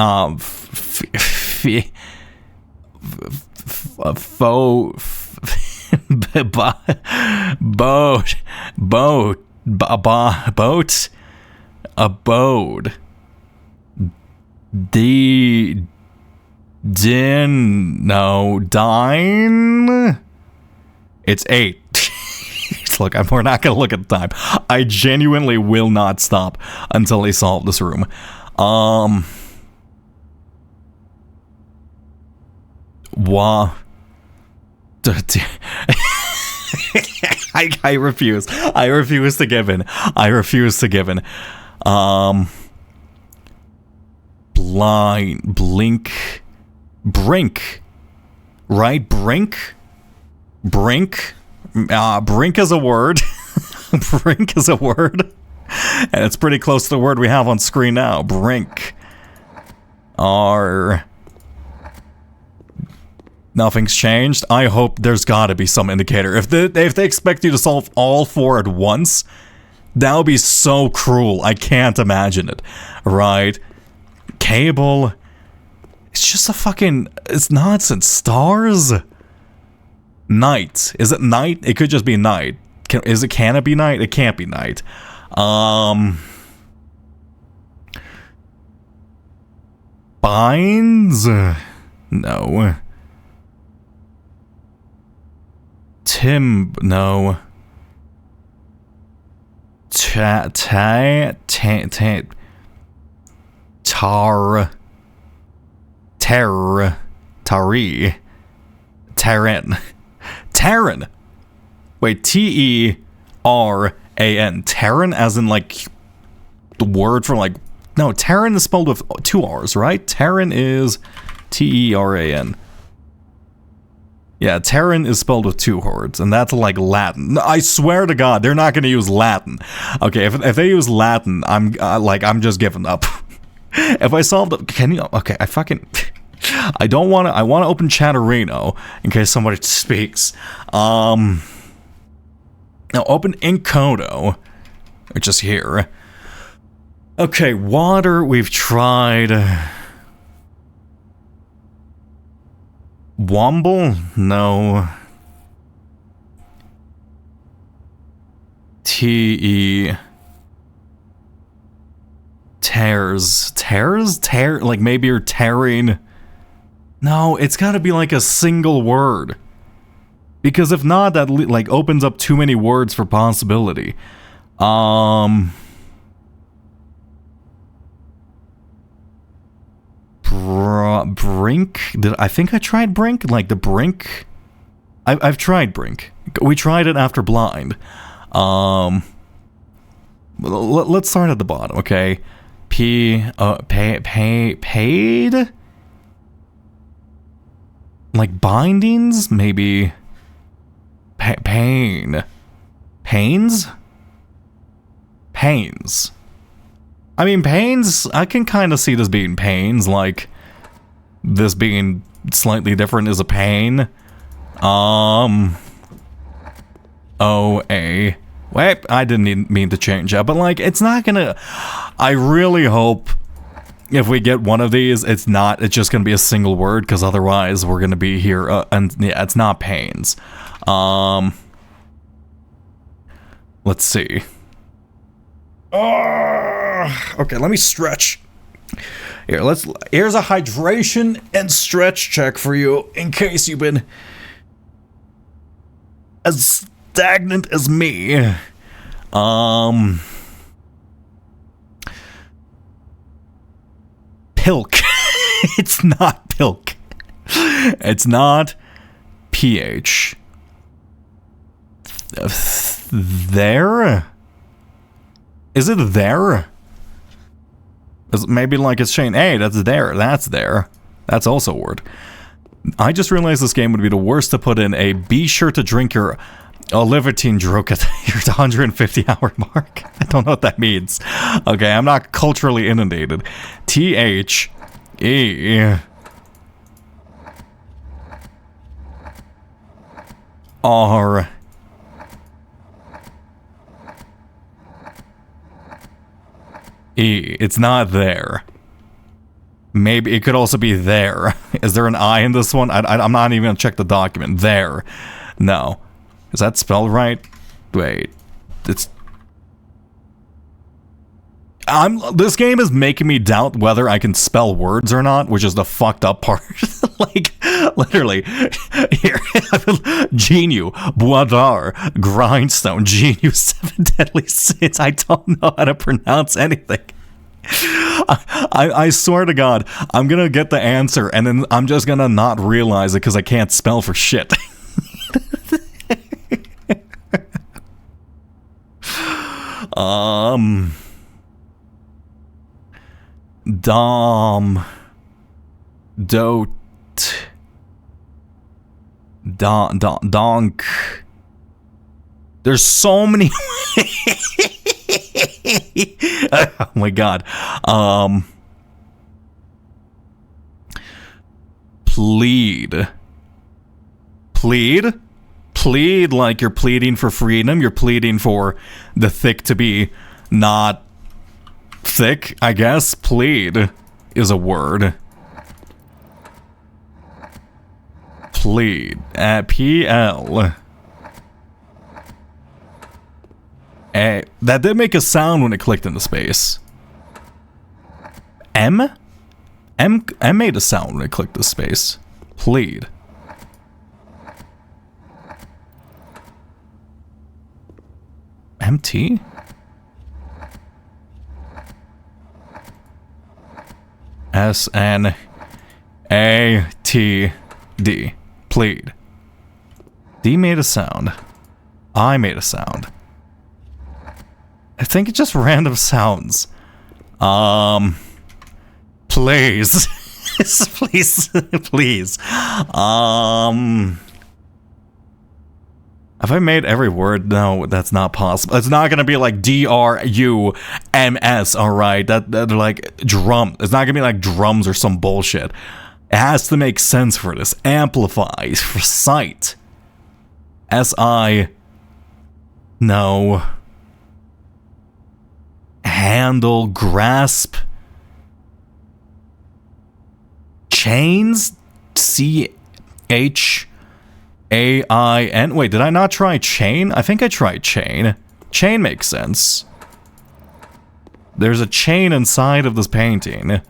abode. Dine? It's 8. Look, we're not gonna look at the time. I genuinely will not stop until they solve this room. I refuse. I refuse to give in. Blind, blink, brink, right? Brink? Brink. Brink is a word. Brink is a word. And it's pretty close to the word we have on screen now. Brink. Nothing's changed. I hope there's gotta be some indicator. If they expect you to solve all 4 at once, that would be so cruel. I can't imagine it. Right. Cable. It's just a fucking... It's nonsense. Stars? Night. Is it night? It could just be night. Can it be night? It can't be night. Binds? No. Tim, no. Terran. Wait, T-E-R-A-N. Terran as in like the word for like... No, Terran is spelled with 2 R's, right? Terran is T-E-R-A-N. Yeah, Terran is spelled with 2 words, and that's like Latin. I swear to God, they're not going to use Latin. Okay, if they use Latin, I'm just giving up. If I solved it, can you? Okay, I don't want to. I want to open Chatterino in case somebody speaks. Now open Encodo, which is here. Okay, water. We've tried. Womble? No. T-E... Tears. Like maybe you're tearing... No, it's gotta be like a single word. Because if not, that like opens up too many words for possibility. Brink? I think I tried Brink? Like the Brink? I've tried Brink. We tried it after Blind. Let's start at the bottom, okay? Paid? Like bindings? Maybe... Pain. Pains? Pains. I mean, pains, I can kind of see this being pains, like, this being slightly different is a pain. O-A. Wait, I didn't mean to change that, but, like, it's not gonna... I really hope if we get one of these, it's just gonna be a single word, because otherwise we're gonna be here, and, yeah, it's not pains. Let's see. Okay, let me stretch. Here's a hydration and stretch check for you in case you've been as stagnant as me. Pilk. It's not pilk. It's not PH. There? Is it there? Is it maybe like it's saying, hey, that's there, that's there. That's also a word. I just realized this game would be the worst to put in a be sure to drink your Olivertine drunk at your 150 hour mark. I don't know what that means. Okay, I'm not culturally inundated. T-H-E... R... E. It's not there. Maybe it could also be there. Is there an I in this one? I'm not even gonna check the document. There. No. Is that spelled right? Wait. It's... This game is making me doubt whether I can spell words or not, which is the fucked up part. Like, literally. Here. Genu, Boisdar, Grindstone, Genu, 7 Deadly Sins. I don't know how to pronounce anything. I swear to God, I'm gonna get the answer, and then I'm just gonna not realize it because I can't spell for shit. Dom. Dote. Donk. There's so many. Oh my god. Plead. Plead? Plead like you're pleading for freedom. You're pleading for the thick to be not thick, I guess. Plead is a word. Plead. P-L. That did make a sound when it clicked into space. M made a sound when it clicked to space. Plead. MT? S-N-A-T-D. Plead. D made a sound. I made a sound. I think it's just random sounds. Please. Please. Please. Have I made every word? No, that's not possible. It's not gonna be like D-R-U-M-S, alright? That like drum. It's not gonna be like drums or some bullshit. It has to make sense for this. Amplify. Recite. S-I. No. Handle. Grasp. Chains? C-H-A-I-N. Wait, did I not try chain? I think I tried chain. Chain makes sense. There's a chain inside of this painting.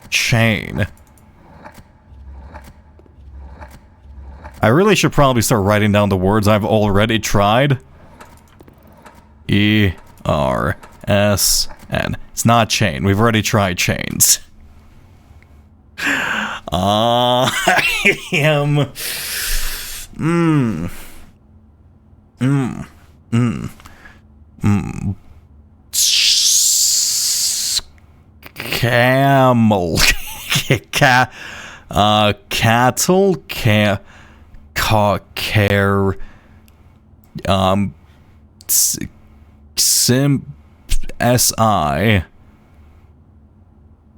Chain. I really should probably start writing down the words I've already tried. E-R-S-N. It's not chain. We've already tried chains. I am... Camel. Cattle. Care. Sim. S-I.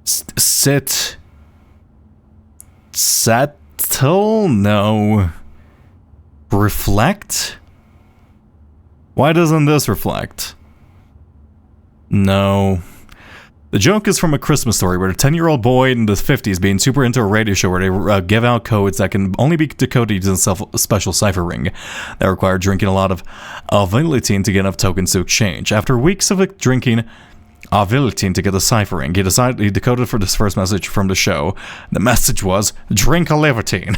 Sit. Settle? No. Reflect? Why doesn't this reflect? No. The joke is from A Christmas Story, where a 10-year-old boy in the 50s being super into a radio show where they give out codes that can only be decoded using a special cipher ring that require drinking a lot of Avilatine to get enough tokens to exchange. After weeks of drinking Avilatine to get the cipher ring, he decoded for this first message from the show. The message was, drink a Livatine.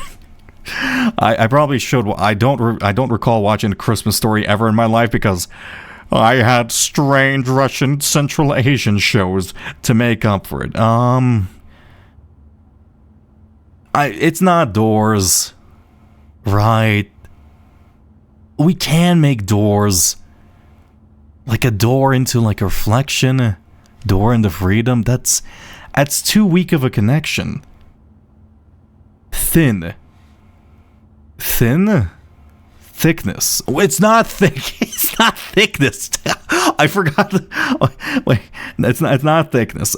I probably should. I don't recall watching A Christmas Story ever in my life because I had strange Russian Central Asian shows to make up for it. It's not doors, right? We can make doors, like a door into like a reflection, door into freedom. That's too weak of a connection. Thin. Thickness. It's not thick. It's not thickness. I forgot. Wait, it's not thickness.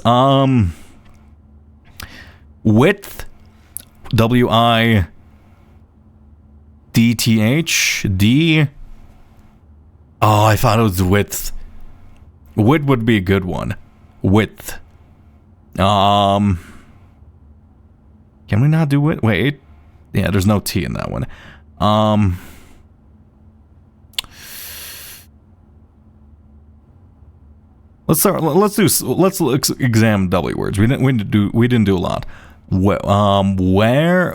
Width. W-I-D-T-H. D. Oh, I thought it was width. Width would be a good one. Width. Can we not do width? Wait. Yeah, there's no T in that one. Let's examine W words. We didn't do a lot. Where?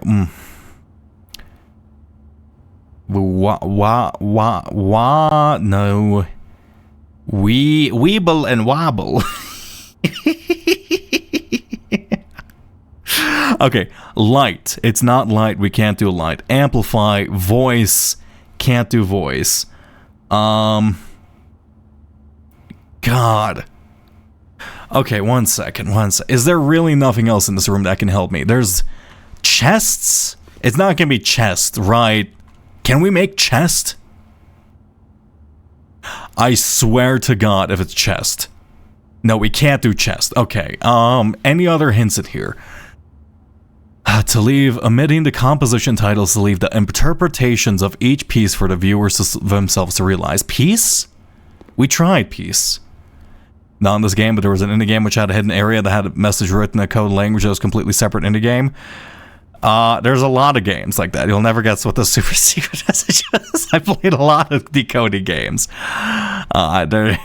No. Weeble and wobble. Okay, light. It's not light. We can't do light. Amplify. Voice. Can't do voice. God. Okay, one second. Is there really nothing else in this room that can help me? There's Chests? It's not gonna be chest, right? Can we make chest? I swear to God if it's chest. No, we can't do chest. Okay, any other hints in here? To leave, omitting the composition titles to leave the interpretations of each piece for the viewers themselves to realize. Piece? We tried piece. Not in this game, but there was an indie game which had a hidden area that had a message written in a code language that was completely separate indie game. There's a lot of games like that. You'll never guess what the super secret message is. I played a lot of decoding games. They're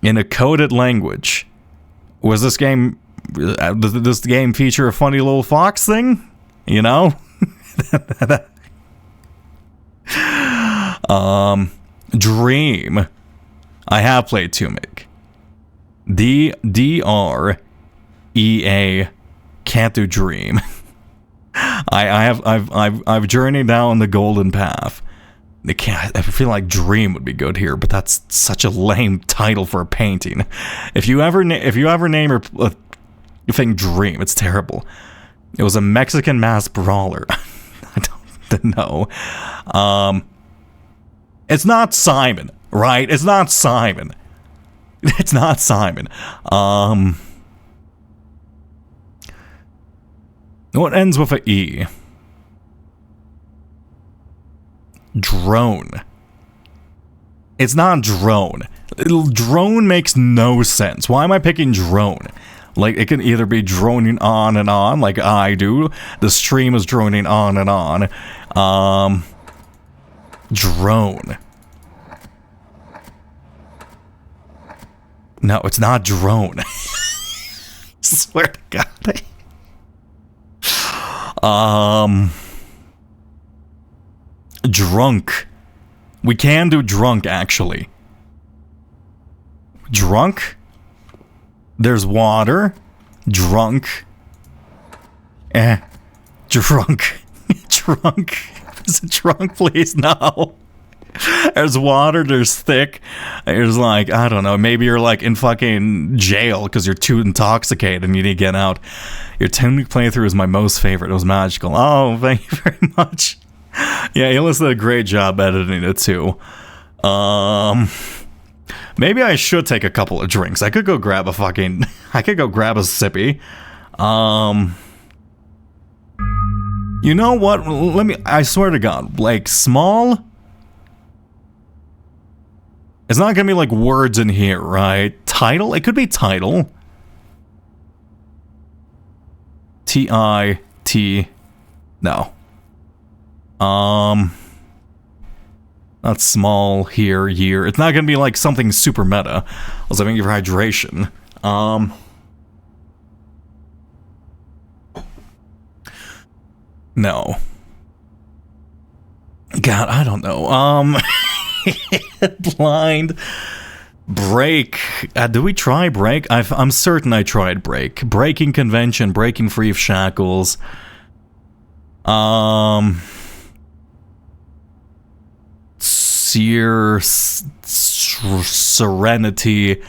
in a coded language. Was this game... does this game feature a funny little fox thing? You know? Dream. I have played Tunic. D-R-E-A. Can't do Dream. I've journeyed down the golden path. I feel like Dream would be good here, but that's such a lame title for a painting. If you ever name a thing Dream, it's terrible. It was a Mexican mass brawler. I don't know. It's not Simon, right? It's not Simon. It's not Simon. What ends with a E? Drone. It's not drone. Drone makes no sense. Why am I picking drone? Like, it can either be droning on and on, like I do. The stream is droning on and on. Drone. No, it's not drone. Swear to God. Drunk. We can do drunk, actually. Drunk? There's water. Drunk. Drunk. Drunk. Is it drunk, please? No. There's water, there's thick. There's like, I don't know, maybe you're like in fucking jail because you're too intoxicated and you need to get out. Your Tunic playthrough is my most favorite. It was magical. Oh, thank you very much. Yeah, Elis did a great job editing it too. Maybe I should take a couple of drinks. I could go grab a sippy. You know what? I swear to God, like small. It's not gonna be like words in here, right? Title? It could be title. T-I-T. No. Not small here, year. It's not gonna be like something super meta. Also, thank you for hydration. No. God, I don't know. Blind. Break. Did we try break? I'm certain I tried break. Breaking convention, breaking free of shackles. Serenity.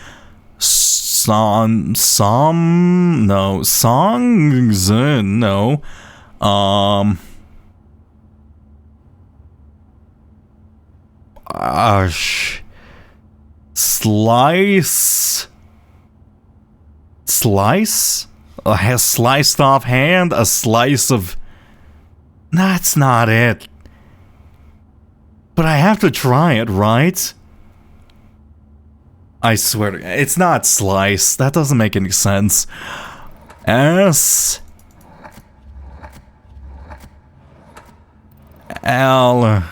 Songs? No. Slice? A sliced off hand? A slice of... That's not it. But I have to try it, right? I swear to... It's not slice. That doesn't make any sense. S... L...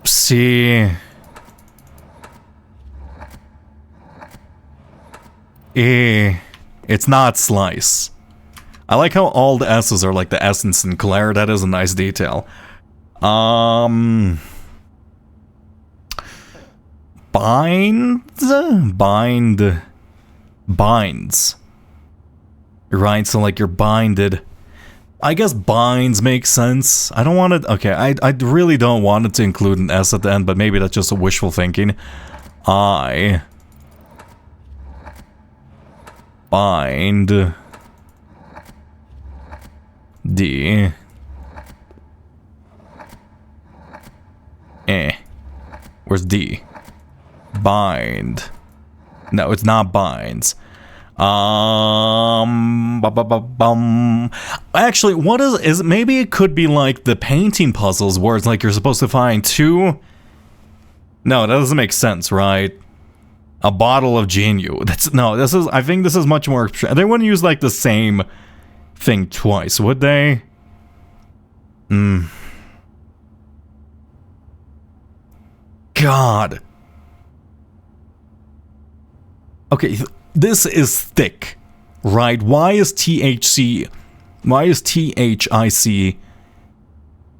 C... E... It's not slice. I like how all the S's are like the S in Sinclair. That is a nice detail. Binds? Binds. Right, so like you're binded. I guess binds makes sense. I don't want it... Okay, I really don't want it to include an S at the end, but maybe that's just a wishful thinking. Bind. D. Where's D? Bind. No, it's not binds. Actually, what is maybe it could be like the painting puzzles where it's like you're supposed to find two. No, that doesn't make sense, right? A bottle of Genu. I think this is much more. They wouldn't use like the same thing twice, would they? God. Okay, this is thick, right? Why is THIC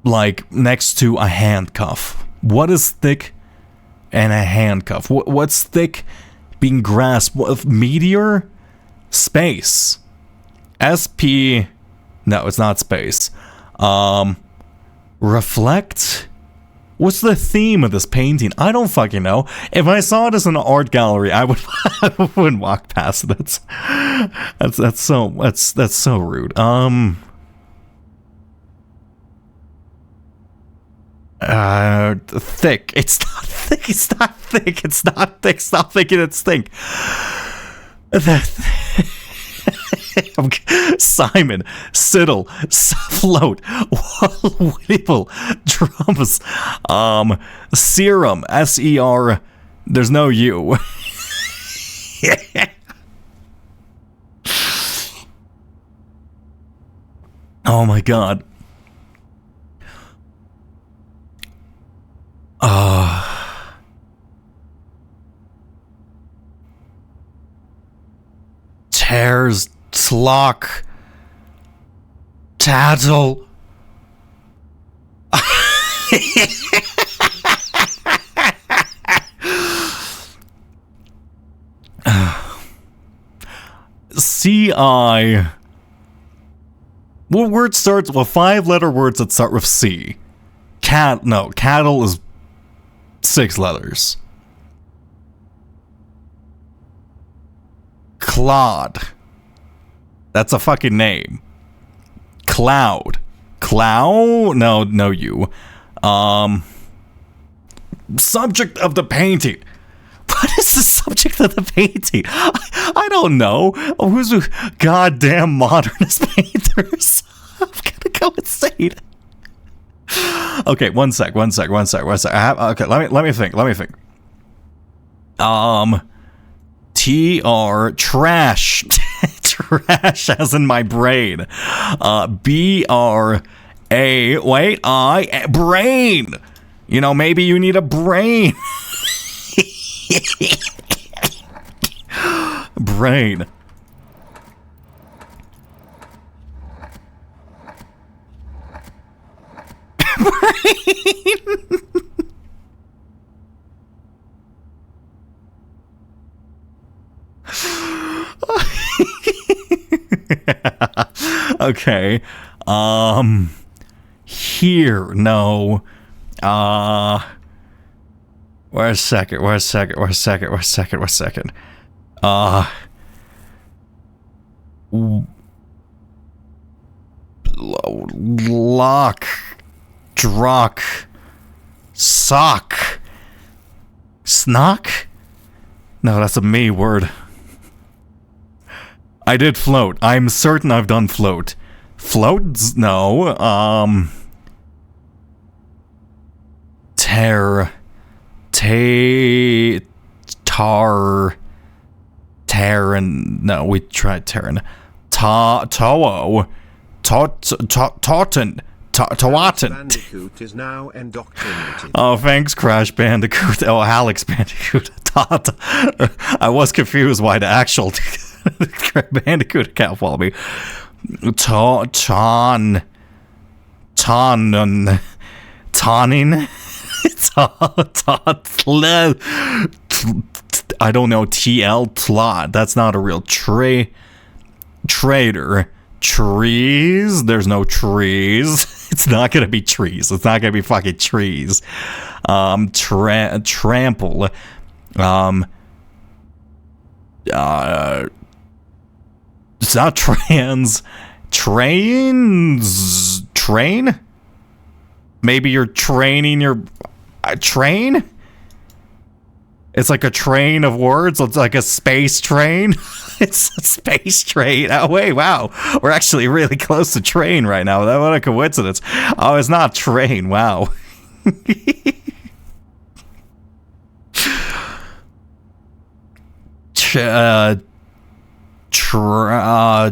like next to a handcuff? What is thick and a handcuff? What's thick being grasped? What, meteor? Space. SP. No, it's not space. Reflect? What's the theme of this painting? I don't fucking know. If I saw it as an art gallery, I wouldn't walk past it. That's so rude. Thick. It's not thick. It's not thick. It's not thick. Stop thinking it's thick. Simon, Siddle, Float, Whipple, Drums, Serum, S-E-R, there's no U. Oh my god. Tears, Slock, Tattle. C-I. What word starts with 5-letter words that start with C? Cattle is 6 letters. Claude. That's a fucking name. Cloud. Clow? No, you. Subject of the painting. What is the subject of the painting? I don't know. Who's goddamn modernist painters? I'm gonna go insane. Okay, one sec. Okay, let me think. TR trash. Trash as in my brain. BRA brain. You know, maybe you need a brain. Brain. Okay. Here, no. Wait a second. Lock. Drock. Sock. Snock? No, that's a me word. I did float. I'm certain I've done float. Floats? No. Tar. Terran. No, we tried Terran. Towo. Taunton. Bandicoot is now indoctrinated. Oh, thanks, Crash Bandicoot. Oh, Alex Bandicoot. I was confused why the actual Bandicoot account followed me. Tawning. I don't know. TL. That's not a real trader. Trees? There's no trees. It's not gonna be trees. It's not gonna be fucking trees. Trample. It's not trans. Train? Maybe you're training your train? It's like a train of words. It's like a space train. It's a space train. Oh, wait, wow. We're actually really close to train right now. What a coincidence. Oh, it's not train. Wow.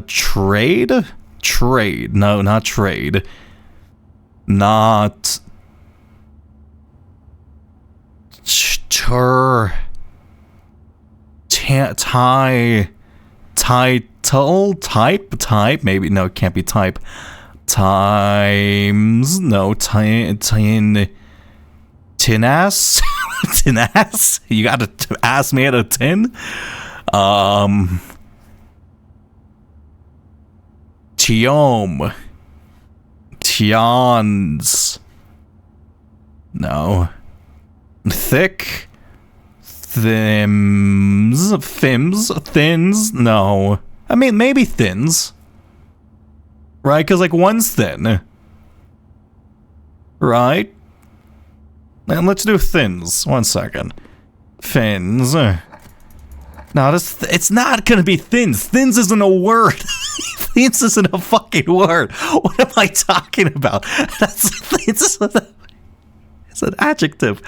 Trade? Trade. No, not trade. Not... type, maybe, no, it can't be type. Times, no, tinas? Tinas? You gotta ask me at a tin? Tiom. Tions. No. Thick. Thins, no. I mean, maybe thins. Right? Because, like, one's thin. Right? And let's do thins. 1 second. Fins. No, it's not gonna be thins. Thins isn't a word. Thins isn't a fucking word. What am I talking about? It's an adjective.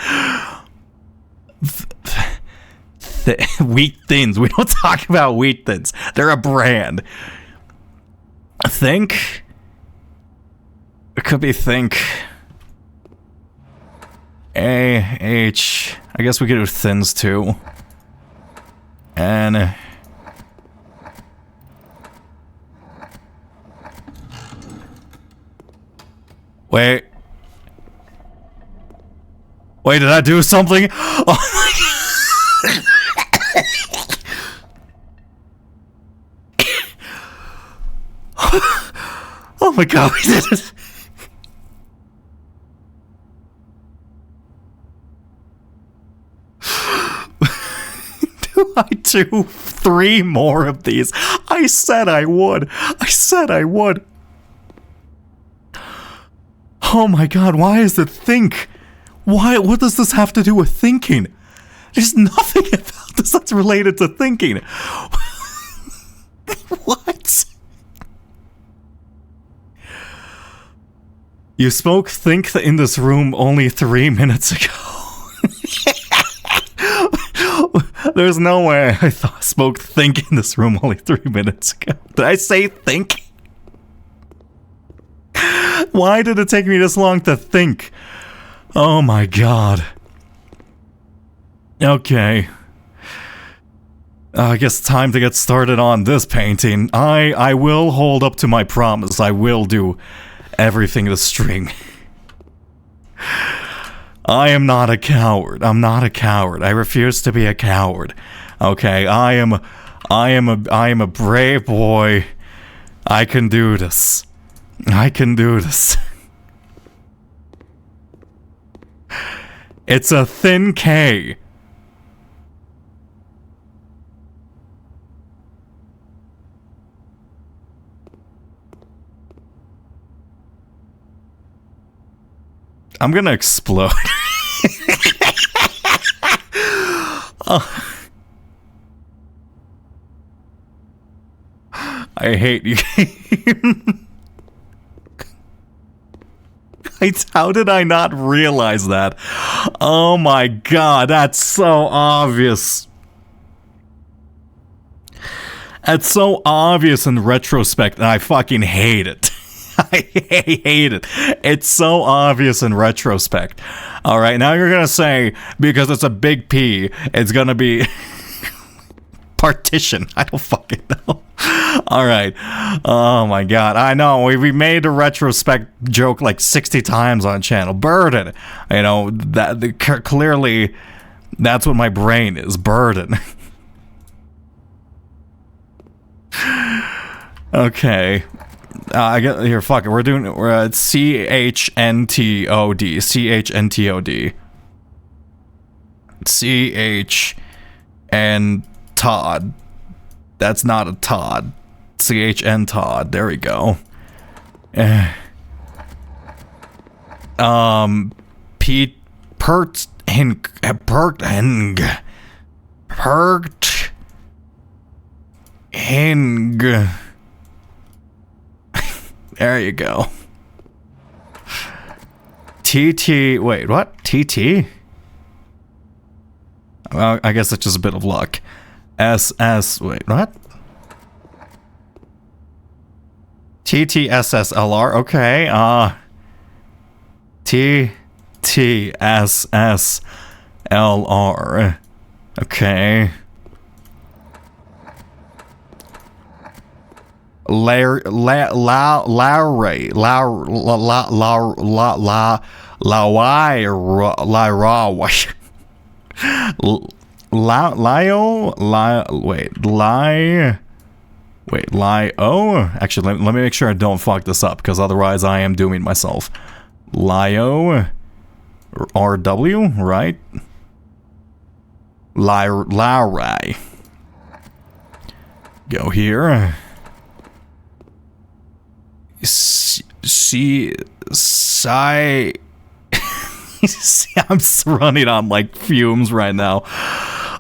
Wheat thins. We don't talk about wheat thins. They're a brand. Think. It could be think. A-H. I guess we could do thins too. And... Wait. Wait, did I do something? Oh my god. Oh my god, we did it. Do I do 3 more of these? I said I would. I said I would. Oh my god, why is it think? Why? What does this have to do with thinking? There's nothing about this that's related to thinking. What? You spoke think in this room only 3 minutes ago. There's no way I spoke think in this room only 3 minutes ago. Did I say think? Why did it take me this long to think? Oh my god. Okay. I guess time to get started on this painting. I will hold up to my promise. I will do everything to string. I am not a coward. I'm not a coward. I refuse to be a coward. Okay, I am a brave boy. I can do this. I can do this. It's a thin K. I'm gonna explode. Oh. I hate you. How did I not realize that? Oh my god, that's so obvious. It's so obvious in retrospect, and I fucking hate it. I hate it. It's so obvious in retrospect. Alright, now you're gonna say, because it's a big P, it's gonna be... partition. I don't fucking know. Alright. Oh my god. I know. We made a retrospect joke like 60 times on channel. Burden. You know, clearly that's what my brain is. Burden. Okay. I get here. Fuck it. We're CHNTOD. CHNTOD. CH and Todd. That's not a Todd. CHN Todd. There we go. Pete There you go. TT, wait, what? TT? Well, I guess that's just a bit of luck. SS, wait, what? TTSSLR, okay, TTSSLR, okay. Lawry, actually, let me make sure I don't fuck this up, because otherwise I am dooming myself. Lio, RW, right? Lowry. Go here. See, I'm running on like fumes right now.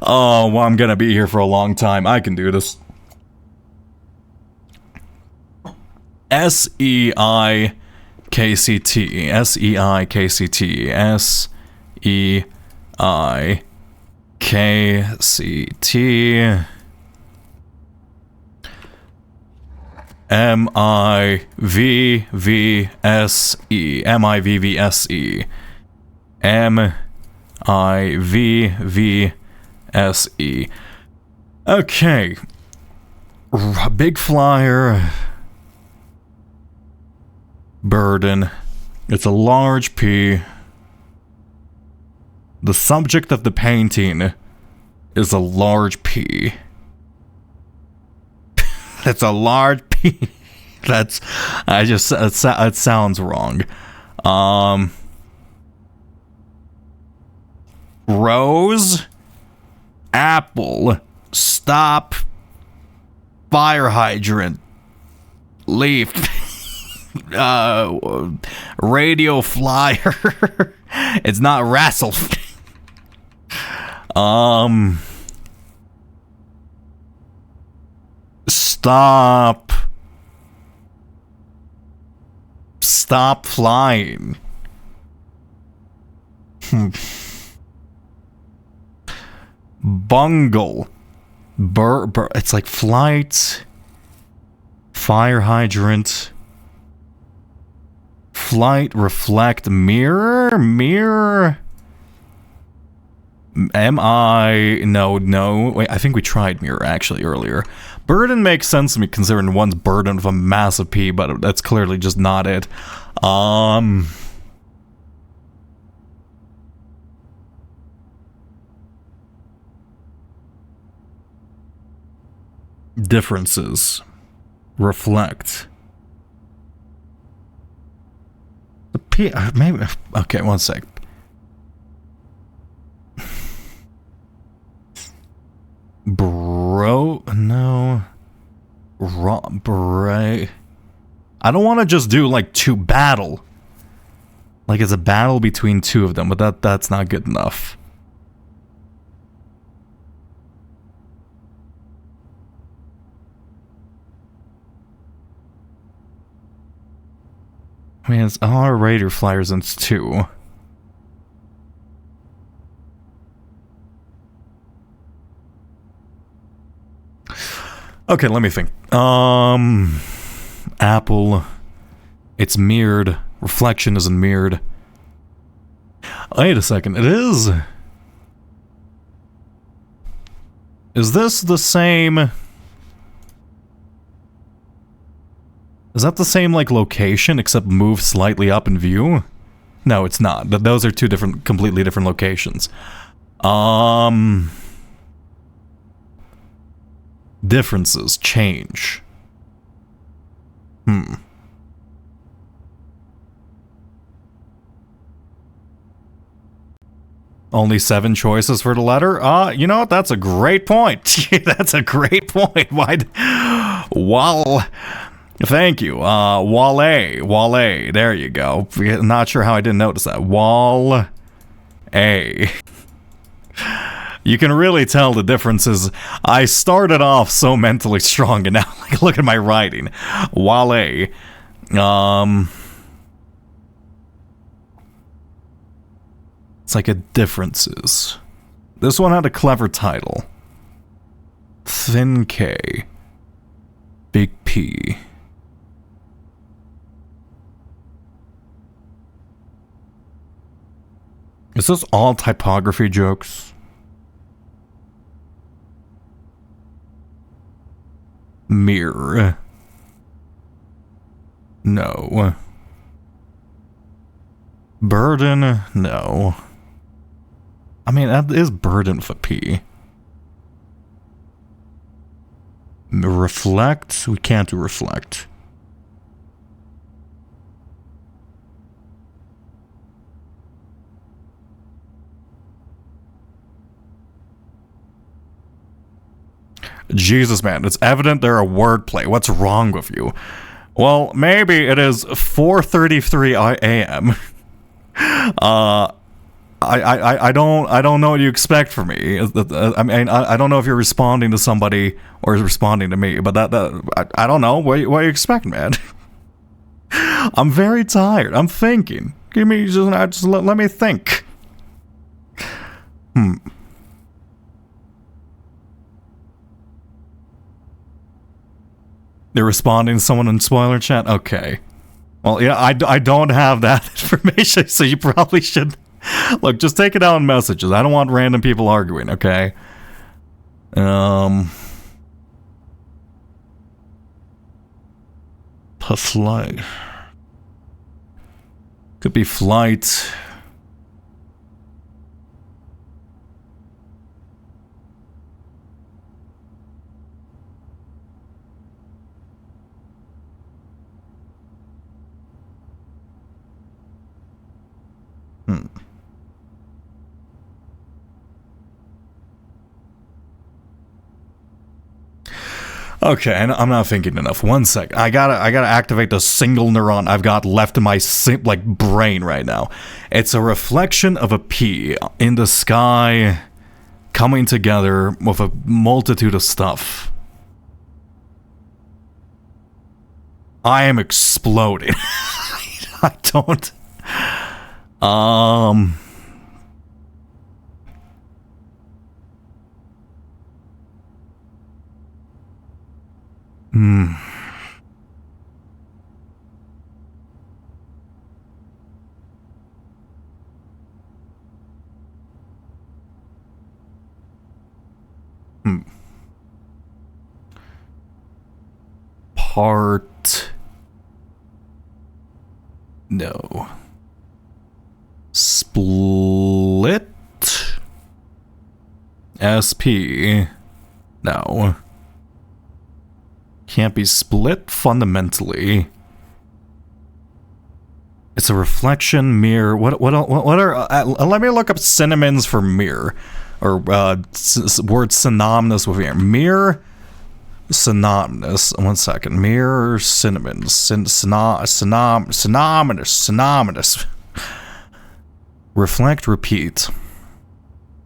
Oh, well, I'm gonna be here for a long time. I can do this. SEIKCT, MIVVSE. Okay. Big flyer. Burden. It's a large P. The subject of the painting is a large P. That's a large P. It sounds wrong. Rose, apple, stop, fire hydrant, leaf, radio flyer. It's not Rassel. Stop flying. Bungle. It's like flight. Fire hydrant. Flight, reflect, mirror. No. Wait, I think we tried mirror actually earlier. Burden makes sense to me considering one's burden of a massive P, but that's clearly just not it. Differences. Reflect. The P, maybe, okay, one sec. No. I don't want to just do like two battle. Like it's a battle between two of them, but that's not good enough. I mean, it's our Raider Flyers and it's two. Okay, let me think. Apple. It's mirrored. Reflection isn't mirrored. Wait a second. It is. Is this the same? Is that the same, like, location, except moved slightly up in view? No, it's not. Those are two different, completely different locations. Differences change. Only 7 choices for the letter? You know what? That's a great point. That's a great point. Why? Thank you. Wale. There you go. Not sure how I didn't notice that. Wale. You can really tell the differences. I started off so mentally strong, and now like, look at my writing. Wale. It's like a differences. This one had a clever title. Thin K. Big P. Is this all typography jokes? Mirror. No. Burden? No. I mean, that is burden with a P. Reflect? We can't do reflect. Jesus, man, it's evident they're a wordplay. What's wrong with you? Well, maybe it is 4:33 a.m. I don't know what you expect from me. I mean, I don't know if you're responding to somebody or responding to me, but I don't know. What do you expect, man? I'm very tired. I'm thinking. Give me just let me think. They're responding to someone in spoiler chat? Okay. Well, yeah, I don't have that information, so you probably should... Look, just take it out in messages. I don't want random people arguing, okay? Flight. Could be flight... Okay, and I'm not thinking enough. 1 sec. I gotta activate the single neuron I've got left in my brain right now. It's a reflection of a P in the sky, coming together with a multitude of stuff. I am exploding. I don't. Part. No. Split. SP. No. Can't be split fundamentally. It's a reflection, mirror. What are? Let me look up synonyms for mirror, or word synonymous with mirror. Mirror, synonymous. 1 second. Mirror, synonyms. Synonymous. Reflect, repeat.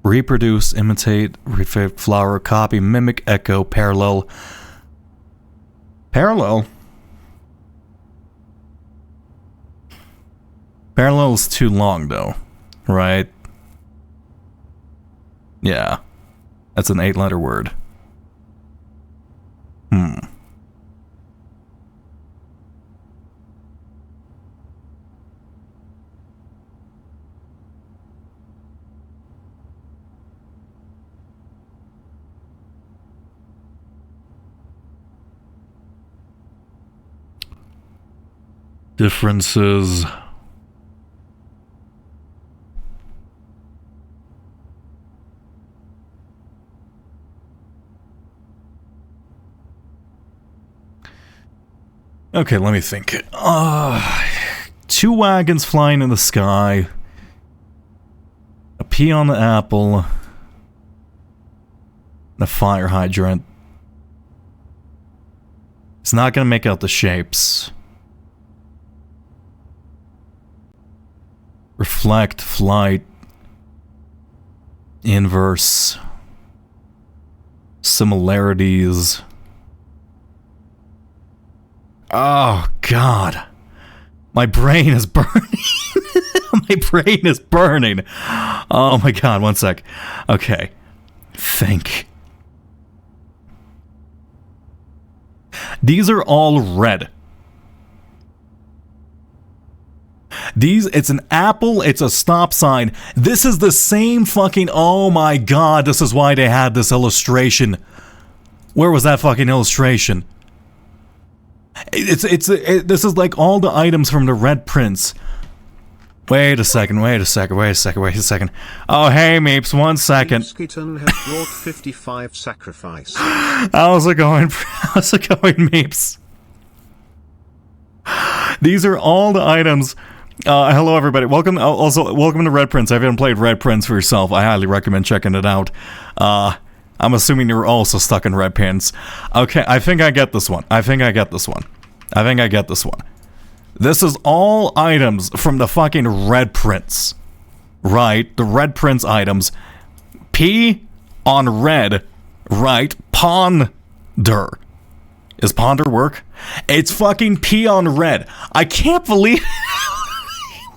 Reproduce, imitate, reflect, flower, copy, mimic, echo, parallel. Parallel? Parallel is too long, though, right? Yeah. That's an 8-letter word. Differences. Okay, let me think. 2 wagons flying in the sky. A pee on the apple. The fire hydrant. It's not gonna make out the shapes. Reflect, flight, inverse, similarities. Oh, God. My brain is burning. My brain is burning. Oh my God, one sec. Okay. Think. These are all red. It's an apple, it's a stop sign. This is the same fucking, oh my God, this is why they had this illustration. Where was that fucking illustration? This is like all the items from the Red Prince. Wait a second. Oh, hey, Meeps, 1 second. Skitten has brought 55 sacrifice. How's it going, Meeps? These are all the items. Hello, everybody. Welcome to Red Prince. If you haven't played Red Prince for yourself, I highly recommend checking it out. I'm assuming you're also stuck in Red Prince. Okay, I think I get this one. This is all items from the fucking Red Prince. Right? The Red Prince items. P on red. Right? Ponder. Is ponder work? It's fucking P on red. I can't believe...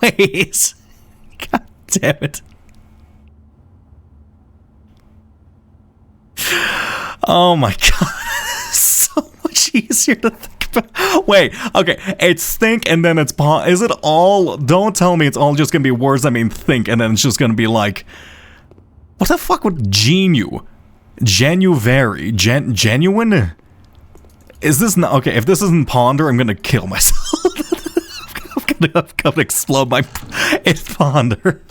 Wait. God damn it. Oh my God. So much easier to think about. Wait, okay. It's think and then it's is it all? Don't tell me it's all just gonna be words that mean think and then it's just gonna be like, what the fuck would genuine? Is this not okay? If this isn't ponder, I'm gonna kill myself. I'm gonna explode my. It's ponder.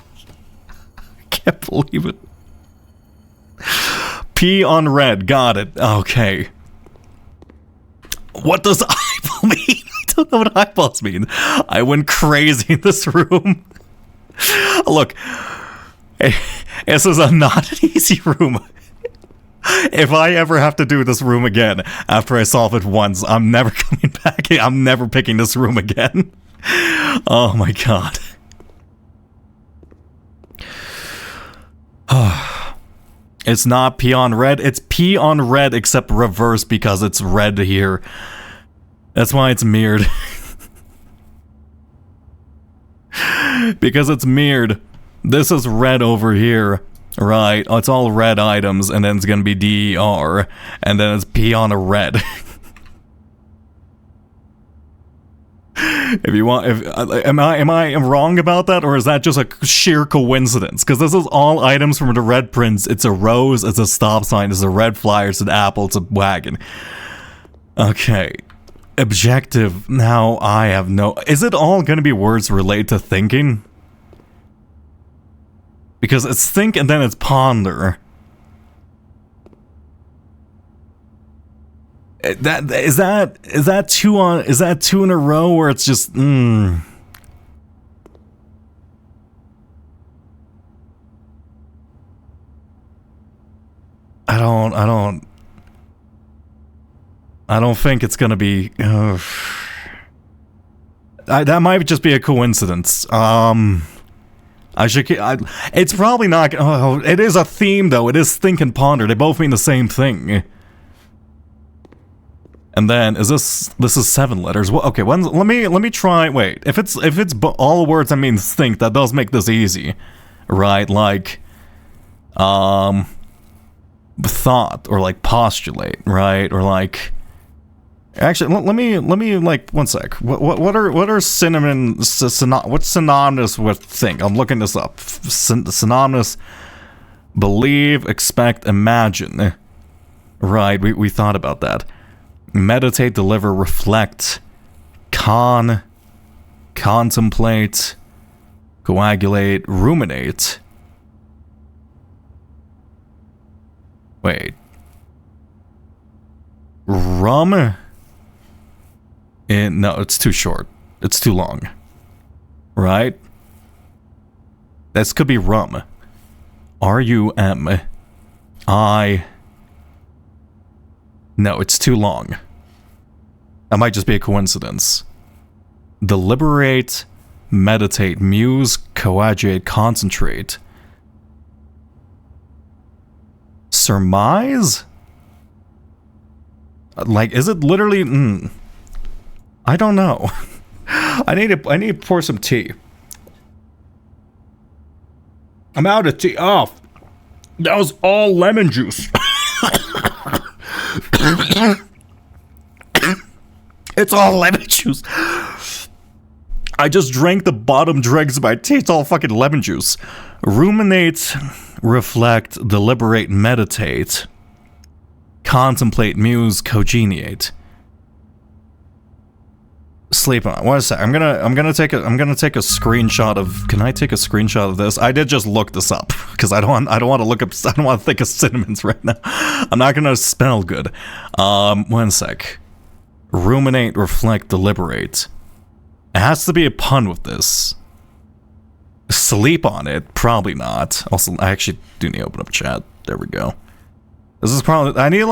I can't believe it. P on red, got it. Okay. What does eyeball mean? I don't know what eyeballs mean. I went crazy in this room. Look, this is not an easy room. If I ever have to do this room again after I solve it once, I'm never coming back. I'm never picking this room again. Oh my God. It's not P on red. It's P on red except reverse because it's red here. That's why it's mirrored. Because it's mirrored. This is red over here. Right. Oh, it's all red items and then it's going to be DER. And then it's P on a red. If you want, am I wrong about that, or is that just a sheer coincidence? Because this is all items from the Red Prince. It's a rose, it's a stop sign, it's a red flyer, it's an apple, it's a wagon. Okay, objective. Now I have no. Is it all going to be words related to thinking? Because it's think and then it's ponder. Is that two in a row where it's just I don't think it's gonna be that might just be a coincidence. It's probably not. Oh, it is a theme though. It is think and ponder. They both mean the same thing. And then this is 7 letters. Well, okay, let me try. Wait, if it's all words that mean think, that does make this easy, right? Like, thought or like postulate, right? Or like, actually, let me like 1 sec. What are what's synonymous with think? I'm looking this up. Synonymous, believe, expect, imagine. Right? We thought about that. Meditate, deliver, reflect, contemplate, coagulate, ruminate. Wait. No, it's too short. It's too long. Right? This could be rum. R-U-M-I... No, it's too long. That might just be a coincidence. Deliberate, meditate, muse, coagulate, concentrate. Surmise? Like, is it literally... I don't know. I need to pour some tea. I'm out of tea. Oh, that was all lemon juice. It's all lemon juice. I just drank the bottom dregs of my tea. It's all fucking lemon juice. Ruminate, reflect, deliberate, meditate, contemplate, muse, cogeniate. Sleep on. One sec. I'm gonna take a screenshot of. Can I take a screenshot of this? I did just look this up because I don't want to look up. I don't want to think of cinnamons right now. I'm not gonna smell good. One sec. Ruminate, reflect, deliberate. It has to be a pun with this. Sleep on it? Probably not. Also, I actually do need to open up chat. There we go. This is probably. I need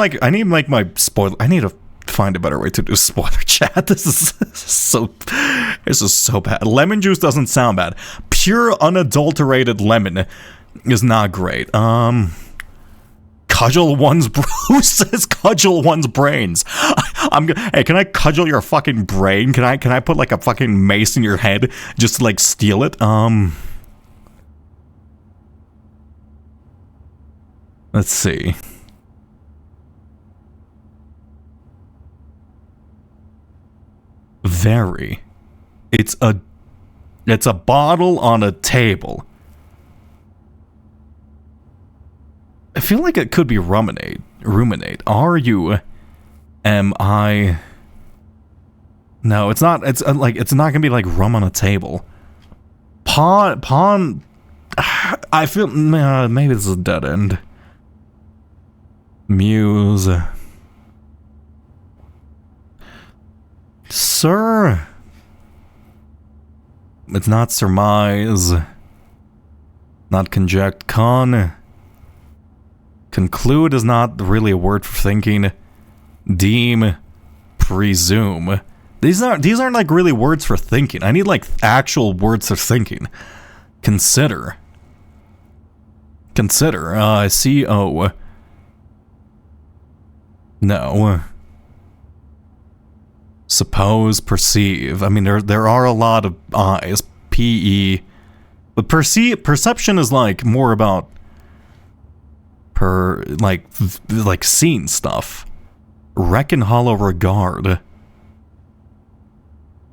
my spoiler. I need to find a better way to do spoiler chat. This is so bad. Lemon juice doesn't sound bad. Pure unadulterated lemon is not great. Cudgel one's who says cudgel one's brains? Hey, can I cudgel your fucking brain? Can I put like a fucking mace in your head just to like steal it? Let's see. Very. It's a bottle on a table. I feel like it could be ruminate. R-U-M-I. No, it's not. It's it's not gonna be like rum on a table. Pawn. I feel maybe this is a dead end. Muse. Sir. It's not surmise. Not conject. Conclude is not really a word for thinking. Deem. Presume. These aren't like really words for thinking. I need like actual words for thinking. Consider. C-O. No. Suppose, perceive. I mean, there are a lot of I's. P-E. But perception is like more about like seeing stuff. Reckon, hollow, regard.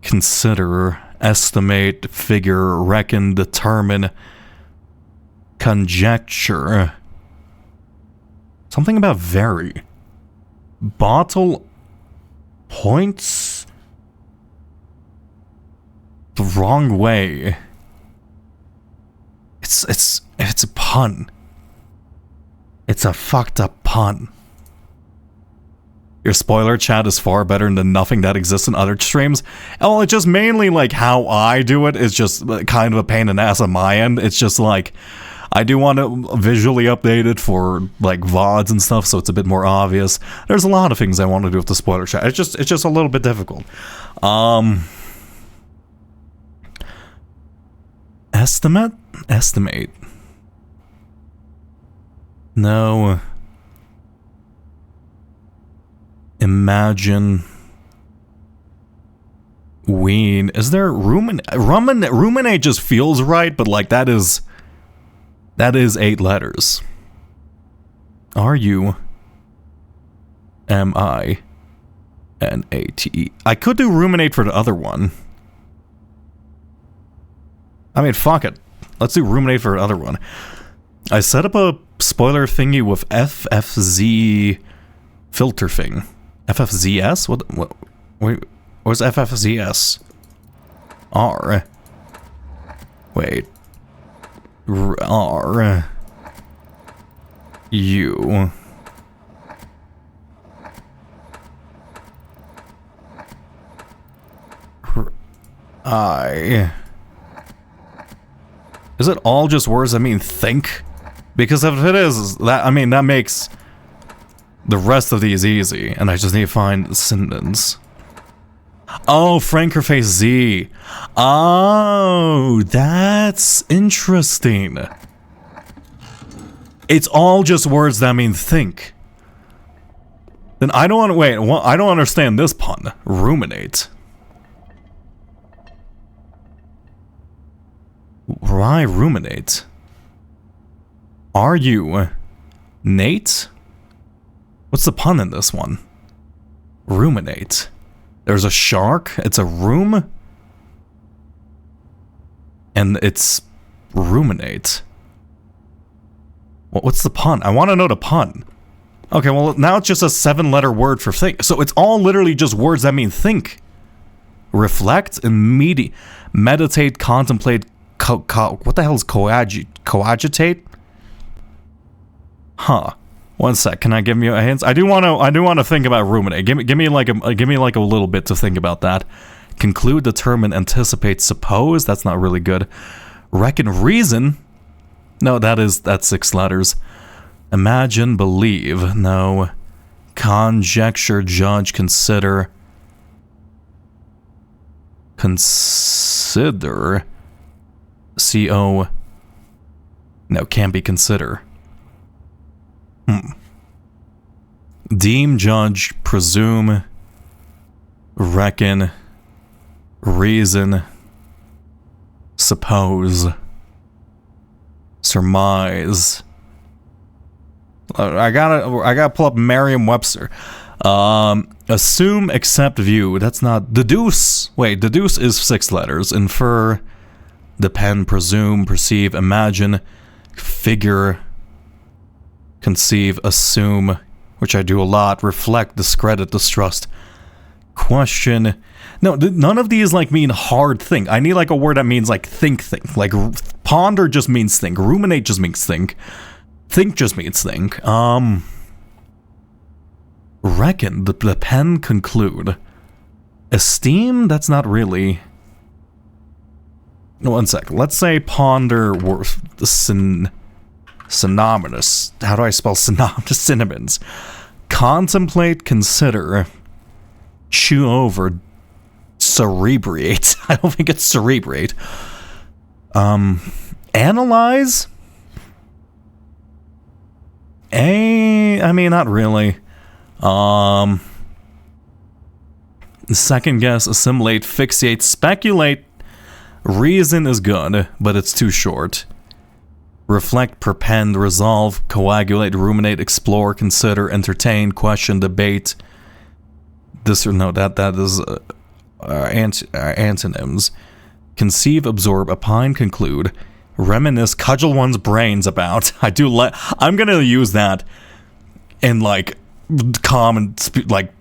Consider, estimate, figure, reckon, determine, conjecture. Something about vary. Bottle points the wrong way. It's a pun. It's a fucked up pun. Your spoiler chat is far better than nothing that exists in other streams. Oh, it's just mainly like how I do it is just kind of a pain in the ass on my end. It's just like I do want to visually update it for like VODs and stuff, so it's a bit more obvious. There's a lot of things I want to do with the spoiler chat. It's just a little bit difficult. Estimate. No. Imagine. Ween. Is there ruminate just feels right, but like that is 8 letters. R-U-M-I-N-A-T-E. I could do ruminate for the other one. I mean, fuck it. Let's do ruminate for the other one. I set up a spoiler thingy with FFZ filter thing. FFZS? What? Wait, where's FFZS? R. Wait. R. U. I. Is it all just words that mean think? Because if it is, that, I mean, that makes the rest of these easy, and I just need to find synonyms. Oh, Frankerface Z. Oh, that's interesting. It's all just words that mean think. Then I don't want to, wait, I don't understand this pun. Ruminate. Why ruminate? Are you Nate? What's the pun in this one? Ruminate. There's a shark, it's a room, and it's ruminate. What's the pun? I want to know the pun. Okay, well, now it's just a 7-letter word for think. So it's all literally just words that mean think. Reflect, and meditate, contemplate, what the hell is coagitate? Huh. One sec. Can I give you a hint? I do want to think about ruminate. Give me like a little bit to think about that. Conclude, determine, anticipate, suppose. That's not really good. Reckon, reason. No, that's 6 letters. Imagine, believe. No. Conjecture, judge, consider. Consider. C-O. No, can't be consider. Deem, judge, presume, reckon, reason, suppose, surmise. I gotta pull up Merriam-Webster. Assume, accept, view. That's not deduce. Wait, deduce is 6 letters. Infer, depend, presume, perceive, imagine, figure, conceive, assume, which I do a lot, reflect, discredit, distrust, question. No, none of these like mean hard think. I need like a word that means like think. Like ponder just means think. Ruminate just means think. Think just means think. Reckon, the pen, conclude. Esteem, that's not really. One sec. Let's say ponder synonymous. How do I spell synonymous? Synonyms. Contemplate, consider, chew over, cerebrate. I don't think it's cerebrate. Analyze? I mean, not really. Second guess, assimilate, fixate, speculate. Reason is good, but it's too short. Reflect, perpend, resolve, coagulate, ruminate, explore, consider, entertain, question, debate. This or no, that is antonyms. Conceive, absorb, opine, conclude, reminisce, cudgel one's brains about. I'm gonna use that in like common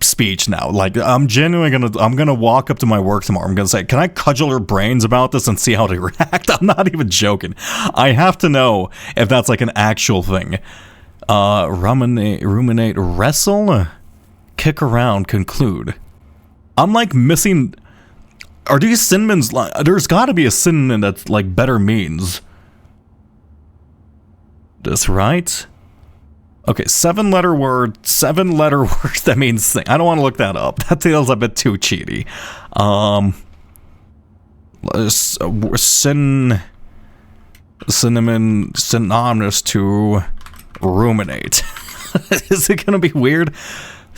speech now. Like I'm gonna walk up to my work tomorrow. I'm gonna say, can I cudgel her brains about this and see how they react? I'm not even joking. I have to know if that's like an actual thing. Ruminate, wrestle, kick around, conclude. I'm like missing. Are these synonyms? There's got to be a synonym that's like better means. This right? Okay, 7-letter word that means thing. I don't want to look that up. That feels a bit too cheaty. Synonymous to ruminate. Is it gonna be weird?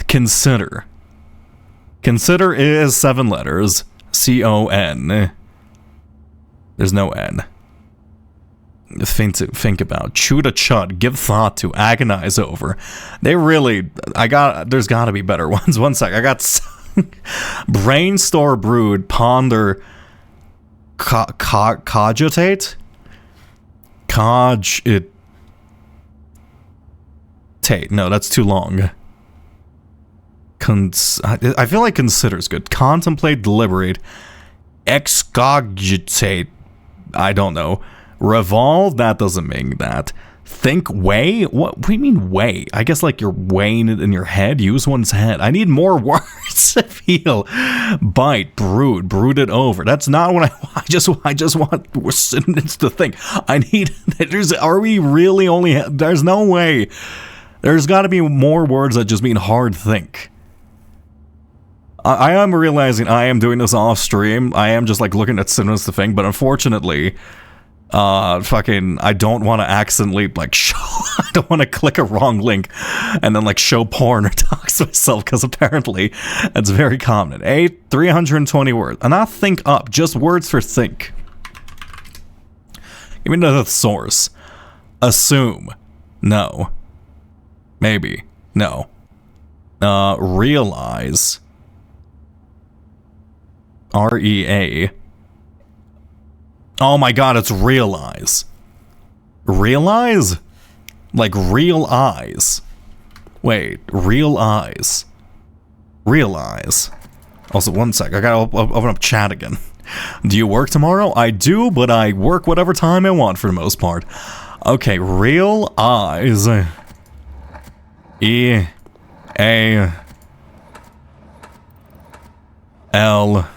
Consider. Consider is 7 letters. C-O-N. There's no N. Think about. Chew to chud. Give thought to. Agonize over. They really. There's gotta be better ones. One sec. I got. Brainstorm, brood, ponder. Cogitate? Cogitate. No, that's too long. I feel like consider's good. Contemplate, deliberate. Excogitate. I don't know. Revolve, that doesn't mean that. Think, weigh? What do you mean weigh? I guess like you're weighing it in your head. Use one's head. I need more words to feel. Bite, brood, brood it over. That's not what I just want synonyms to think. I need, are we really only, there's no way. There's got to be more words that just mean hard think. I am realizing I am doing this off stream. I am just like looking at synonyms to think, but unfortunately, I don't want to accidentally like show, I don't want to click a wrong link and then like show porn or talk to myself, because apparently it's very common. 320 words. And not think up, just words for think. Give me another source. Assume. No. Maybe. No. Realize. REA. Oh my god, it's realize. Realize? Like real eyes. Wait, real eyes. Realize. Also, one sec, I gotta open up chat again. Do you work tomorrow? I do, but I work whatever time I want for the most part. Okay, real eyes. E A L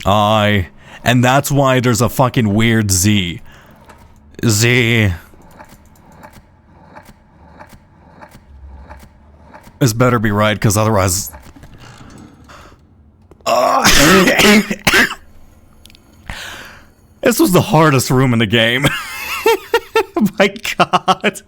I, and that's why there's a fucking weird Z. Z. This better be right, because otherwise... This was the hardest room in the game. My god.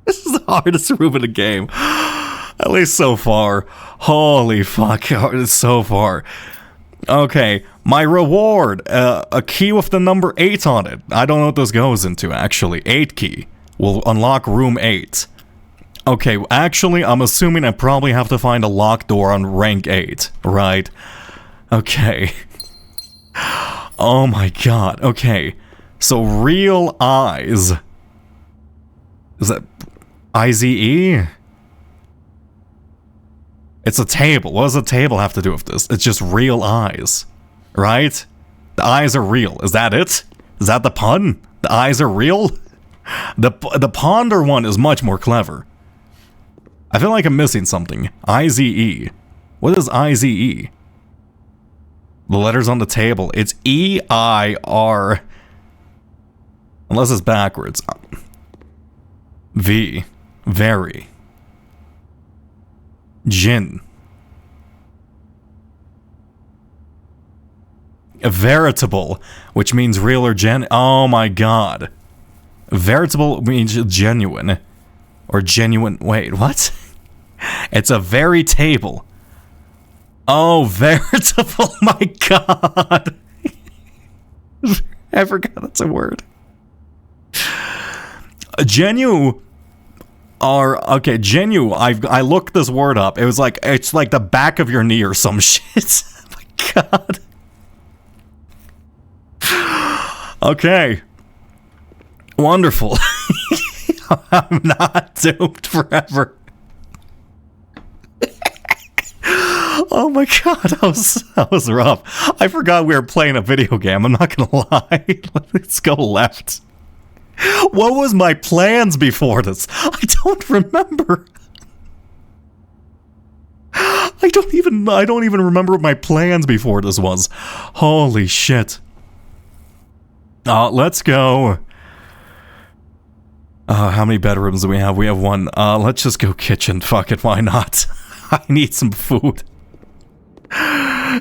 This is the hardest room in the game. At least so far. Holy fuck, so far. Okay, my reward. A key with the number 8 on it. I don't know what this goes into, actually. 8 key. Will unlock room 8. Okay, actually, I'm assuming I probably have to find a locked door on rank 8. Right. Okay. Oh my god. Okay. So, real eyes. Is that... IZE? It's a table. What does a table have to do with this? It's just real eyes. Right? The eyes are real. Is that it? Is that the pun? The eyes are real? The ponder one is much more clever. I feel like I'm missing something. IZE. What is IZE? The letters on the table. It's EIR. Unless it's backwards. V. Very. Jinn. Veritable, which means real or oh my god. Veritable means genuine. Or genuine, wait, what? It's a very table. Oh, veritable, my god. I forgot that's a word. Genu okay, genu, I looked this word up. It was like, it's like the back of your knee or some shit. Oh my god. Okay. Wonderful. I'm not doomed forever. Oh my god, that was rough. I forgot we were playing a video game, I'm not gonna lie. Let's go left. What was my plans before this? I don't remember. I don't even remember what my plans before this was. Holy shit. Let's go. How many bedrooms do we have? We have one. Let's just go kitchen. Fuck it, why not? I need some food.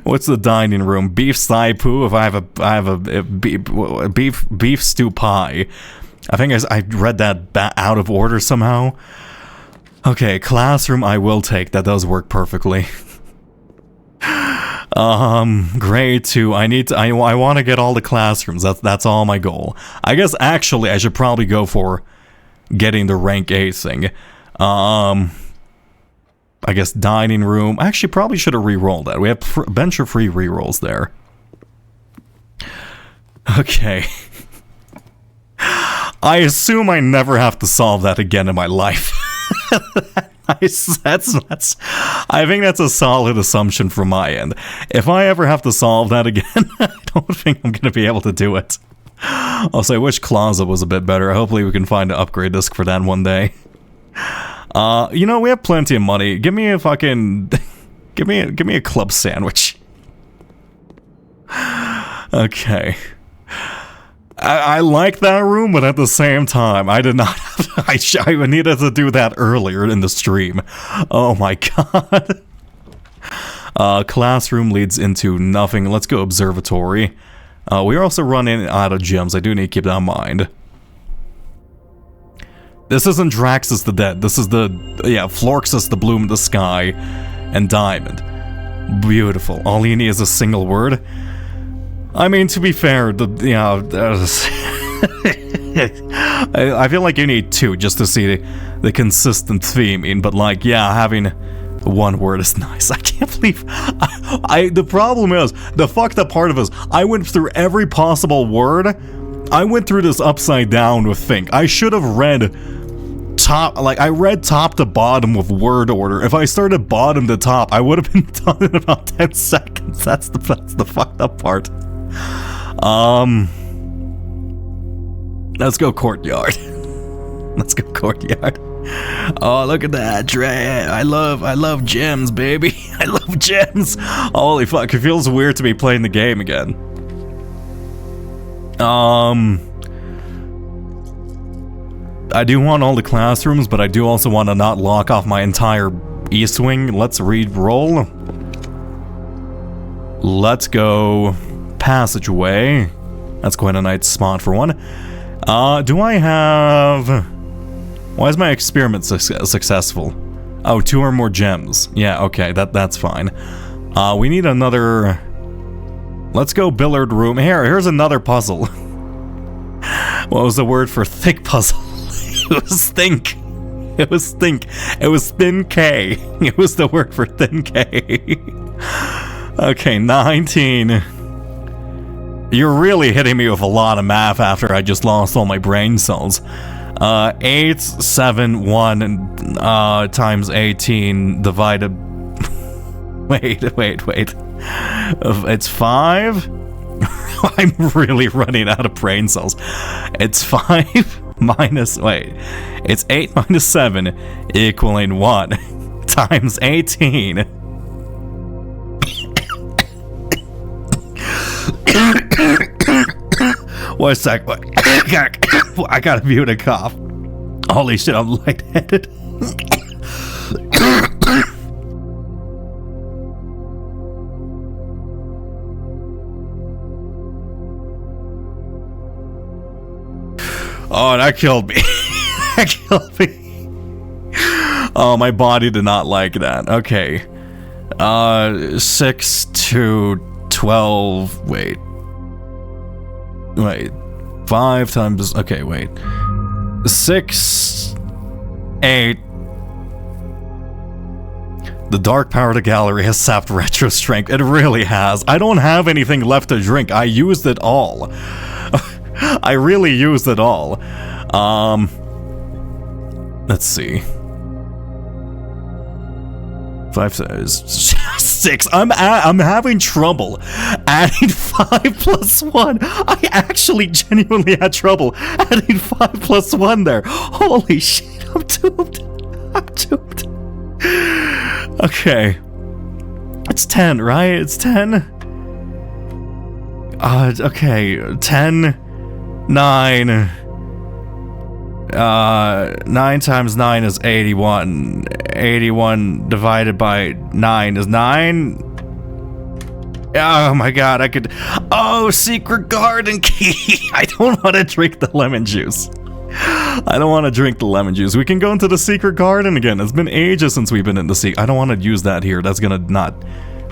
What's the dining room? Beef saipu. If I have a beef stew pie. I think I read that out of order somehow. Okay, classroom I will take. That does work perfectly. Grade 2. I want to get all the classrooms. That's all my goal. I guess actually I should probably go for getting the rank 8 thing. I guess dining room. I actually probably should have re-rolled that. We have a bunch of free re-rolls there. Okay. I assume I never have to solve that again in my life. I think that's a solid assumption from my end. If I ever have to solve that again, I don't think I'm gonna be able to do it. Also, I wish closet was a bit better. Hopefully we can find an upgrade disc for that one day. You know, we have plenty of money. Give me a fucking... give me a club sandwich. Okay. I like that room, but at the same time, I did not have... I needed to do that earlier in the stream. Oh my god. Classroom leads into nothing. Let's go observatory. We're also running out of gems. I do need to keep that in mind. This isn't Draxus the Dead. This is the... yeah, Florxus the Bloom in the Sky and Diamond. Beautiful. All you need is a single word. I mean, to be fair, I feel like you need two just to see the consistent theming, but like, yeah, having one word is nice. I can't believe... the problem is, the fucked up part of this, I went through every possible word. I went through this upside down with think. I should have read I read top to bottom with word order. If I started bottom to top, I would have been done in about 10 seconds. That's the fucked up part. Let's go courtyard. Let's go courtyard. Oh, look at that, Dre. I love gems, baby. I love gems. Holy fuck, it feels weird to be playing the game again. I do want all the classrooms, but I do also want to not lock off my entire east wing. Let's re-roll. Let's go passageway. That's quite a nice spot for one. Do I have... why is my experiment successful? Oh, 2 or more gems. Yeah, okay, that's fine. We need another... let's go billiard room. Here's another puzzle. What was the word for thick puzzle? It was think. It was think. It was thin K. It was the word for thin K. Okay, 19. You're really hitting me with a lot of math after I just lost all my brain cells. 8, 7, 1 times 18 divided... wait. It's 5? I'm really running out of brain cells. It's 5 minus... wait. It's 8 minus 7 equaling 1 times 18. One sec. I gotta mute a cough. Holy shit, I'm lightheaded. Oh, that killed me. That killed me. Oh, my body did not like that. Okay. 6 to 12. Wait. 5 times... okay, wait. 6... 8... The dark power of the gallery has sapped retro strength. It really has. I don't have anything left to drink. I used it all. I really used it all. Let's see. 5 says 6. I'm having trouble adding 5 plus 1. I actually genuinely had trouble adding 5 plus 1 there. Holy shit, I'm doomed. I'm doomed. Okay. It's 10, right? It's 10? Okay. 10, 9... 9 times 9 is 81. 81 divided by 9 is 9. Oh my god, I could... oh, secret garden key! I don't want to drink the lemon juice. I don't want to drink the lemon juice. We can go into the secret garden again. It's been ages since we've been in the secret... I don't want to use that here. That's gonna not...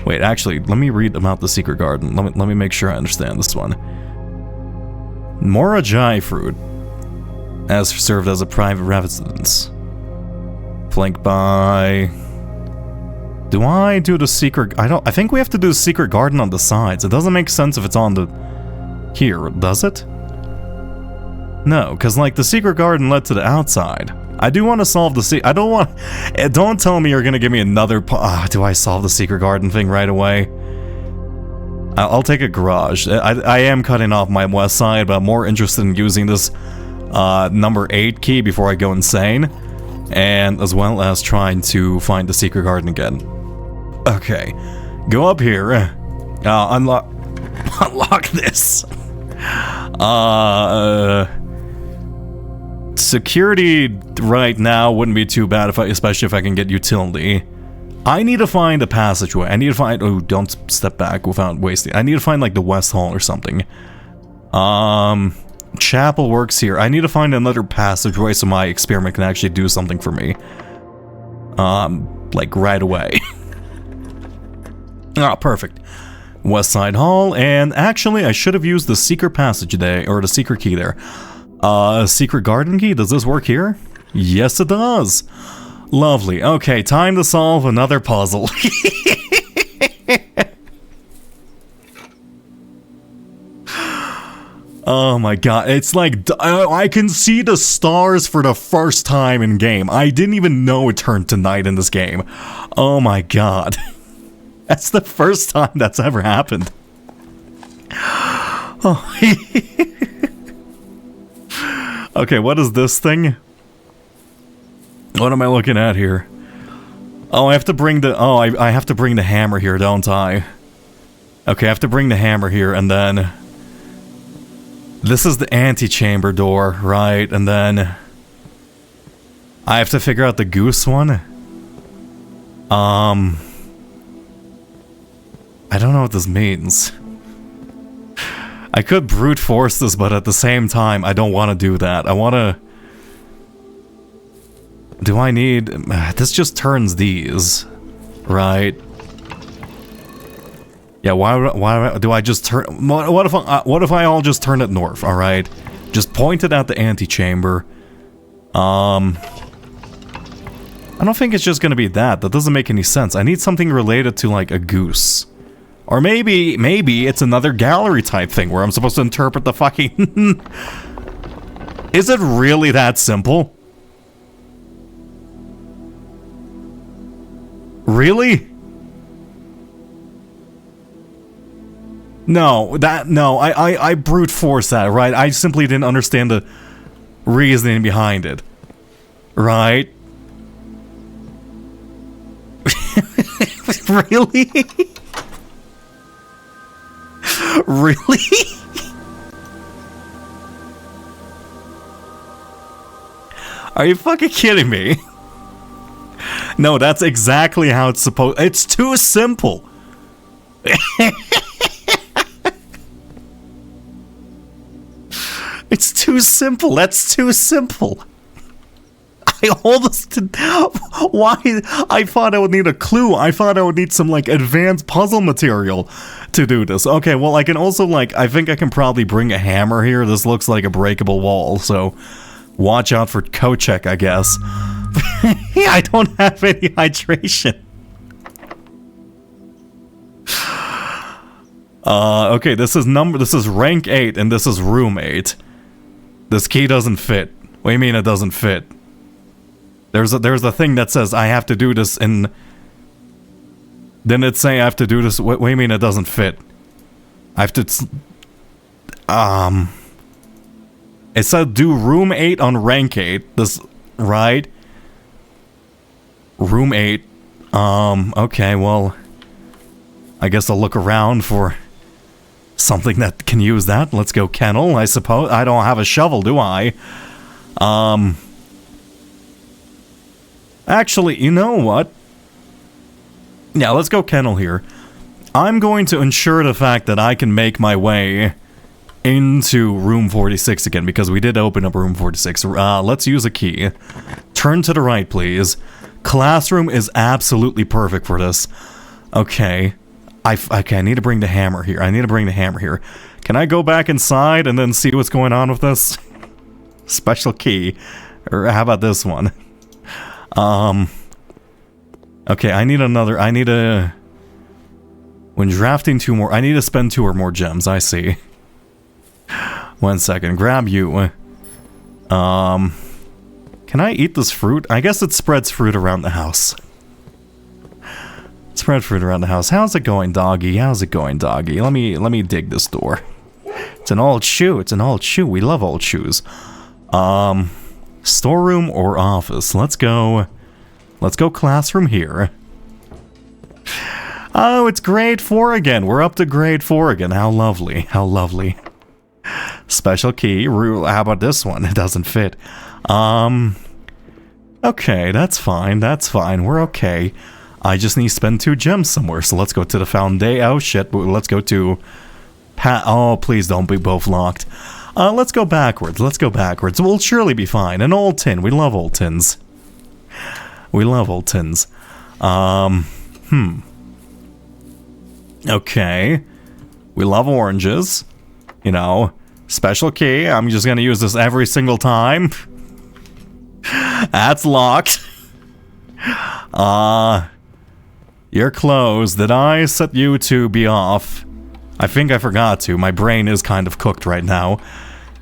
wait, actually, let me read about the secret garden. Let me make sure I understand this one. Morajai fruit has served as a private residence. Flanked by... do I do the secret... I think we have to do the secret garden on the sides. It doesn't make sense if it's on the... here, does it? No, because like the secret garden led to the outside. I do want to solve the I don't want... Don't tell me you're going to give me another... do I solve the secret garden thing right away? I'll take a garage. I am cutting off my west side, but I'm more interested in using this number 8 key before I go insane. And as well as trying to find the secret garden again. Okay. Go up here. Unlock... Unlock this. Security right now wouldn't be too bad, especially if I can get utility. I need to find a passageway. I need to find... Oh, don't step back without wasting... I need to find, like, the West Hall or something. Chapel works here. I need to find another passageway so my experiment can actually do something for me. Like, right away. Ah, perfect. West Side Hall, and actually, I should have used the secret passage there, or the secret key there. Secret garden key? Does this work here? Yes, it does. Lovely. Okay, time to solve another puzzle. Oh my god, it's like, I can see the stars for the first time in game. I didn't even know it turned to night in this game. Oh my god. That's the first time that's ever happened. Oh. Okay, what is this thing? What am I looking at here? Oh, I have to bring the... Oh, I have to bring the hammer here, don't I? Okay, I have to bring the hammer here, and then... This is the antechamber door, right? And then... I have to figure out the goose one? I don't know what this means. I could brute force this, but at the same time, I don't want to do that. I want to... Do I need... This just turns these, right? Yeah, why do I just turn... What if I all just turn it north, alright? Just point it at the antechamber. I don't think it's just gonna be that. That doesn't make any sense. I need something related to, like, a goose. Or maybe it's another gallery type thing where I'm supposed to interpret the fucking... Is it really that simple? Really? No, I brute force that, right? I simply didn't understand the reasoning behind it. Right? Really? Really? Are you fucking kidding me? No, that's exactly how it's supposed... It's too simple! It's too simple, that's too simple! I almost did... Why? I thought I would need a clue. I thought I would need some, like, advanced puzzle material to do this. Okay, well, I can also, like... I think I can probably bring a hammer here. This looks like a breakable wall, so... Watch out for Kochek, I guess. I don't have any hydration. Okay, this is rank 8, and this is room 8. This key doesn't fit. What do you mean it doesn't fit? There's a thing that says I have to do this in... Didn't it say I have to do this? What do you mean it doesn't fit? I have to... It said do room 8 on rank 8. This... Right? Room 8. Okay, well... I guess I'll look around for... something that can use that. Let's go kennel, I suppose. I don't have a shovel, do I? Actually, you know what? Yeah, let's go kennel here. I'm going to ensure the fact that I can make my way into room 46 again, because we did open up room 46. Let's use a key. Turn to the right, please. Classroom is absolutely perfect for this. Okay. Okay, I need to bring the hammer here. Can I go back inside and then see what's going on with this? Special key. Or how about this one? Okay, when drafting 2 more, I need to spend 2 or more gems, I see. 1 second, grab you. Can Can I eat this fruit? I guess it spreads fruit around the house. Spread fruit around the house. How's it going, doggy? How's it going, doggy? Let me dig this door. It's an old shoe. It's an old shoe. We love old shoes. Storeroom or office? Let's go classroom here. Oh, it's grade 4 again. We're up to grade 4 again. How lovely. How lovely. Special key. How about this one? It doesn't fit. Okay, that's fine. That's fine. We're okay. I just need to spend 2 gems somewhere. So let's go to the foundation. Oh, shit. Let's go to... Oh, please don't be both locked. Let's go backwards. Let's go backwards. We'll surely be fine. An old tin. We love old tins. We love old tins. Okay. We love oranges. You know. Special key. I'm just gonna use this every single time. That's locked. You're closed. Did I set you to be off? I think I forgot to. My brain is kind of cooked right now.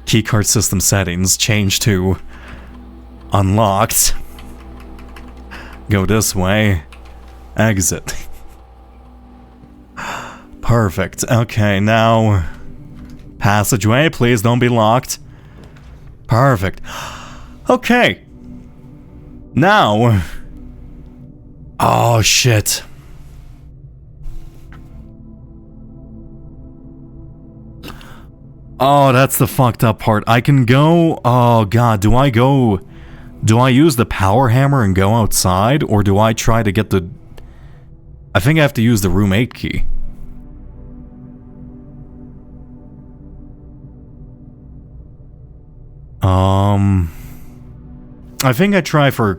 Keycard system settings. Change to unlocked. Go this way. Exit. Perfect. Okay, now... Passageway, please don't be locked. Perfect. Okay. Now... Oh, shit. Oh, that's the fucked up part. I can go... Oh, God. Do I use the power hammer and go outside? Or do I try to get the... I think I have to use the room 8 key. I think I try for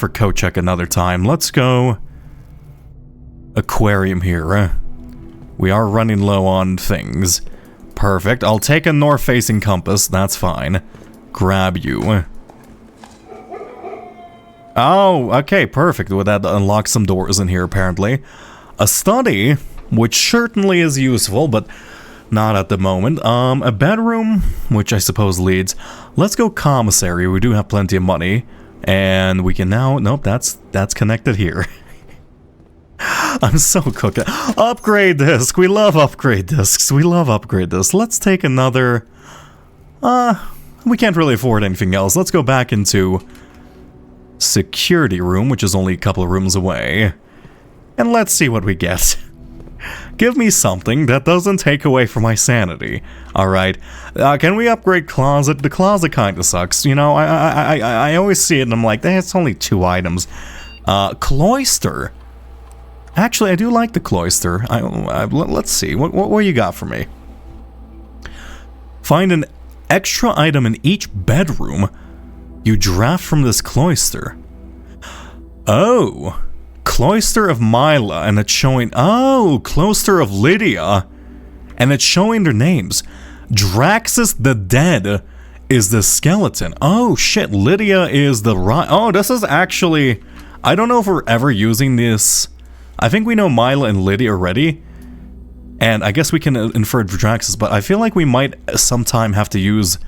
coat check another time. Let's go aquarium here. We are running low on things. Perfect. I'll take a north-facing compass. That's fine. Grab you. Oh, okay, perfect. Well, that unlocks some doors in here, apparently. A study, which certainly is useful, but not at the moment. A bedroom, which I suppose leads. Let's go commissary. We do have plenty of money. And we can now... Nope, that's connected here. I'm so cooked. Upgrade disc. We love upgrade discs. We love upgrade discs. Let's take another... we can't really afford anything else. Let's go back into security room, which is only a couple of rooms away. And let's see what we get. Give me something that doesn't take away from my sanity. Alright. Can we upgrade closet? The closet kinda sucks. You know, I always see it and I'm like, it's only 2 items. Cloister. Actually, I do like the cloister. Let's see. What you got for me? Find an extra item in each bedroom. You draft from this cloister. Oh. Cloister of Mila, and it's showing... Oh, Cloister of Lydia. And it's showing their names. Draxus the Dead is the skeleton. Oh, shit, Lydia is the... Oh, this is actually... I don't know if we're ever using this... I think we know Mila and Lydia already. And I guess we can infer Draxus, but I feel like we might sometime have to use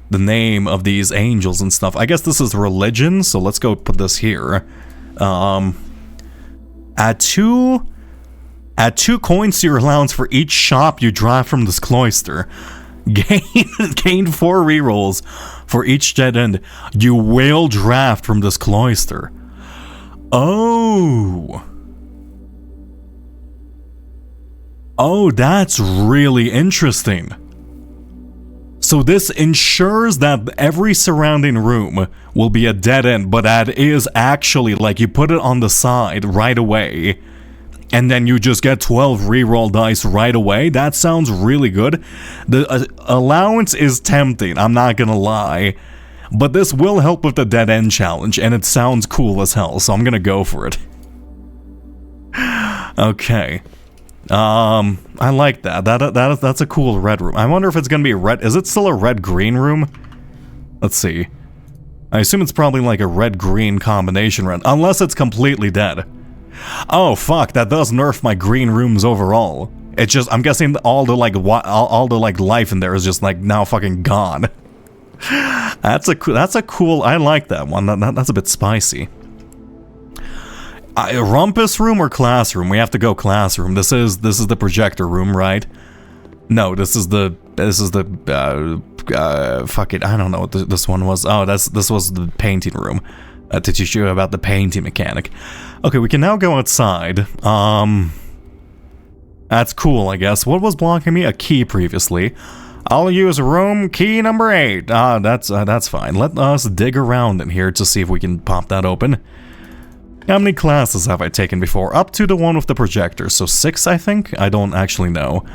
the name of these angels and stuff. I guess this is religion, so let's go put this here. Add 2 coins to your allowance for each shop you draft from this cloister. Gain 4 rerolls for each dead end you will draft from this cloister. Oh. Oh, that's really interesting. So this ensures that every surrounding room will be a dead end, but that is actually like you put it on the side right away, and then you just get 12 reroll dice right away. That sounds really good. The allowance is tempting, I'm not gonna lie, but this will help with the dead end challenge, and it sounds cool as hell, so I'm gonna go for it. Okay. I like that. That's a cool red room. I wonder if it's gonna be a red... Is it still a red-green room? Let's see. I assume it's probably like a red-green combination red, unless it's completely dead. Oh, fuck, that does nerf my green rooms overall. It's just, I'm guessing all the life in there is just like now fucking gone. That's a cool. I like that one. That's a bit spicy. Rumpus room or classroom? We have to go classroom. This is the projector room, right? No, this is the fuck it. I don't know what this one was. Oh, this was the painting room. To teach you about the painting mechanic. Okay, we can now go outside. That's cool, I guess. What was blocking me? A key previously. I'll use room key number 8. That's fine. Let us dig around in here to see if we can pop that open. How many classes have I taken before? Up to the one with the projector. So 6, I think? I don't actually know.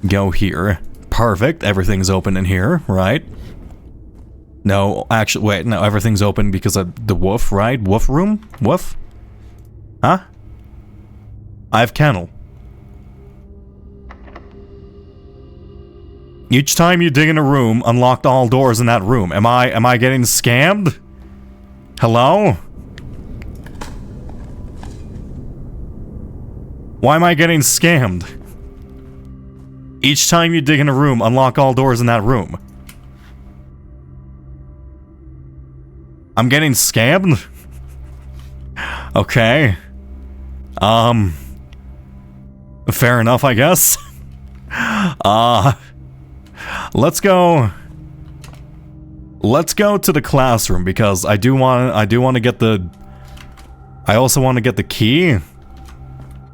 Go here. Perfect. Everything's open in here, right? No, actually, wait. No, everything's open because of the woof, right? Woof room? Woof? Huh? I have kennel. Each time you dig in a room, unlock all doors in that room. Am I getting scammed? Hello? Why am I getting scammed? Each time you dig in a room, unlock all doors in that room. I'm getting scammed? Okay. Fair enough, I guess. Let's go to the classroom because I do want to get the I also want to get the key.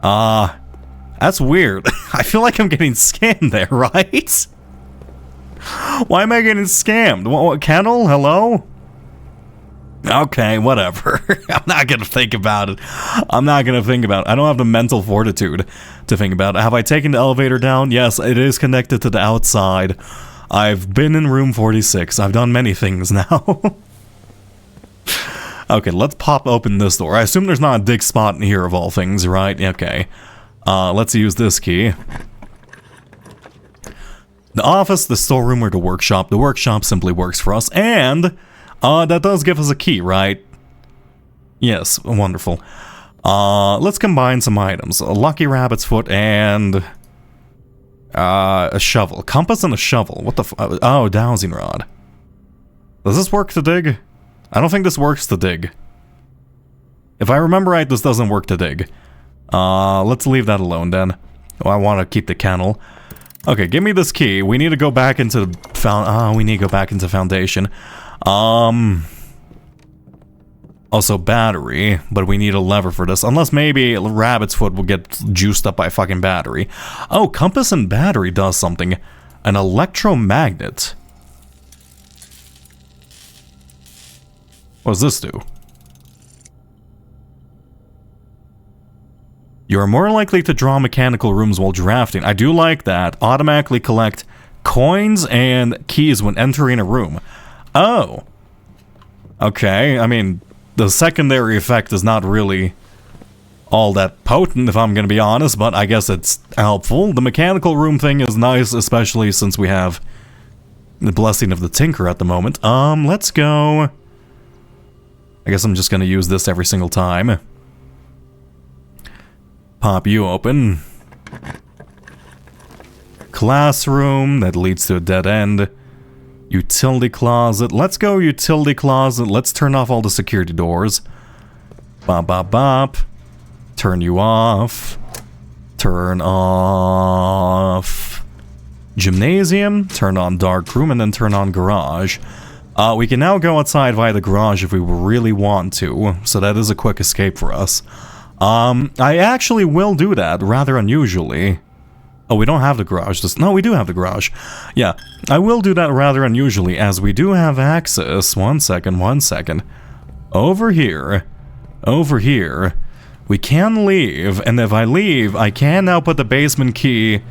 That's weird. I feel like I'm getting scammed there, right? Why am I getting scammed? What kennel? Hello? Okay, whatever. I'm not gonna think about it. I don't have the mental fortitude to think about it. Have I taken the elevator down? Yes, it is connected to the outside. I've been in room 46. I've done many things now. Okay, let's pop open this door. I assume there's not a dig spot in here of all things, right? Okay. Let's use this key. The office, the storeroom, or the workshop. The workshop simply works for us, and that does give us a key, right? Yes, wonderful. Let's combine some items. A lucky rabbit's foot and a shovel. Compass and a shovel. What the oh, dowsing rod. Does this work to dig? I don't think this works to dig. If I remember right, this doesn't work to dig. Let's leave that alone then. Oh, I want to keep the kennel. Okay, give me this key. We need to go back into foundation. Also battery, but we need a lever for this. Unless maybe rabbit's foot will get juiced up by fucking battery. Oh, compass and battery does something. An electromagnet. What does this do? You are more likely to draw mechanical rooms while drafting. I do like that. Automatically collect coins and keys when entering a room. Oh. Okay, I mean, the secondary effect is not really all that potent, if I'm gonna be honest, but I guess it's helpful. The mechanical room thing is nice, especially since we have the blessing of the Tinker at the moment. Let's go. I guess I'm just gonna use this every single time. Pop you open. Classroom, that leads to a dead end. Utility closet. Let's go utility closet. Let's turn off all the security doors. Bop, bop, bop. Turn you off. Turn off. Gymnasium. Turn on dark room and then turn on garage. We can now go outside via the garage if we really want to. So that is a quick escape for us. I actually will do that, rather unusually. Oh, we don't have the garage. No, we do have the garage. Yeah, I will do that rather unusually, as we do have access. One second. Over here. We can leave, and if I leave, I can now put the basement key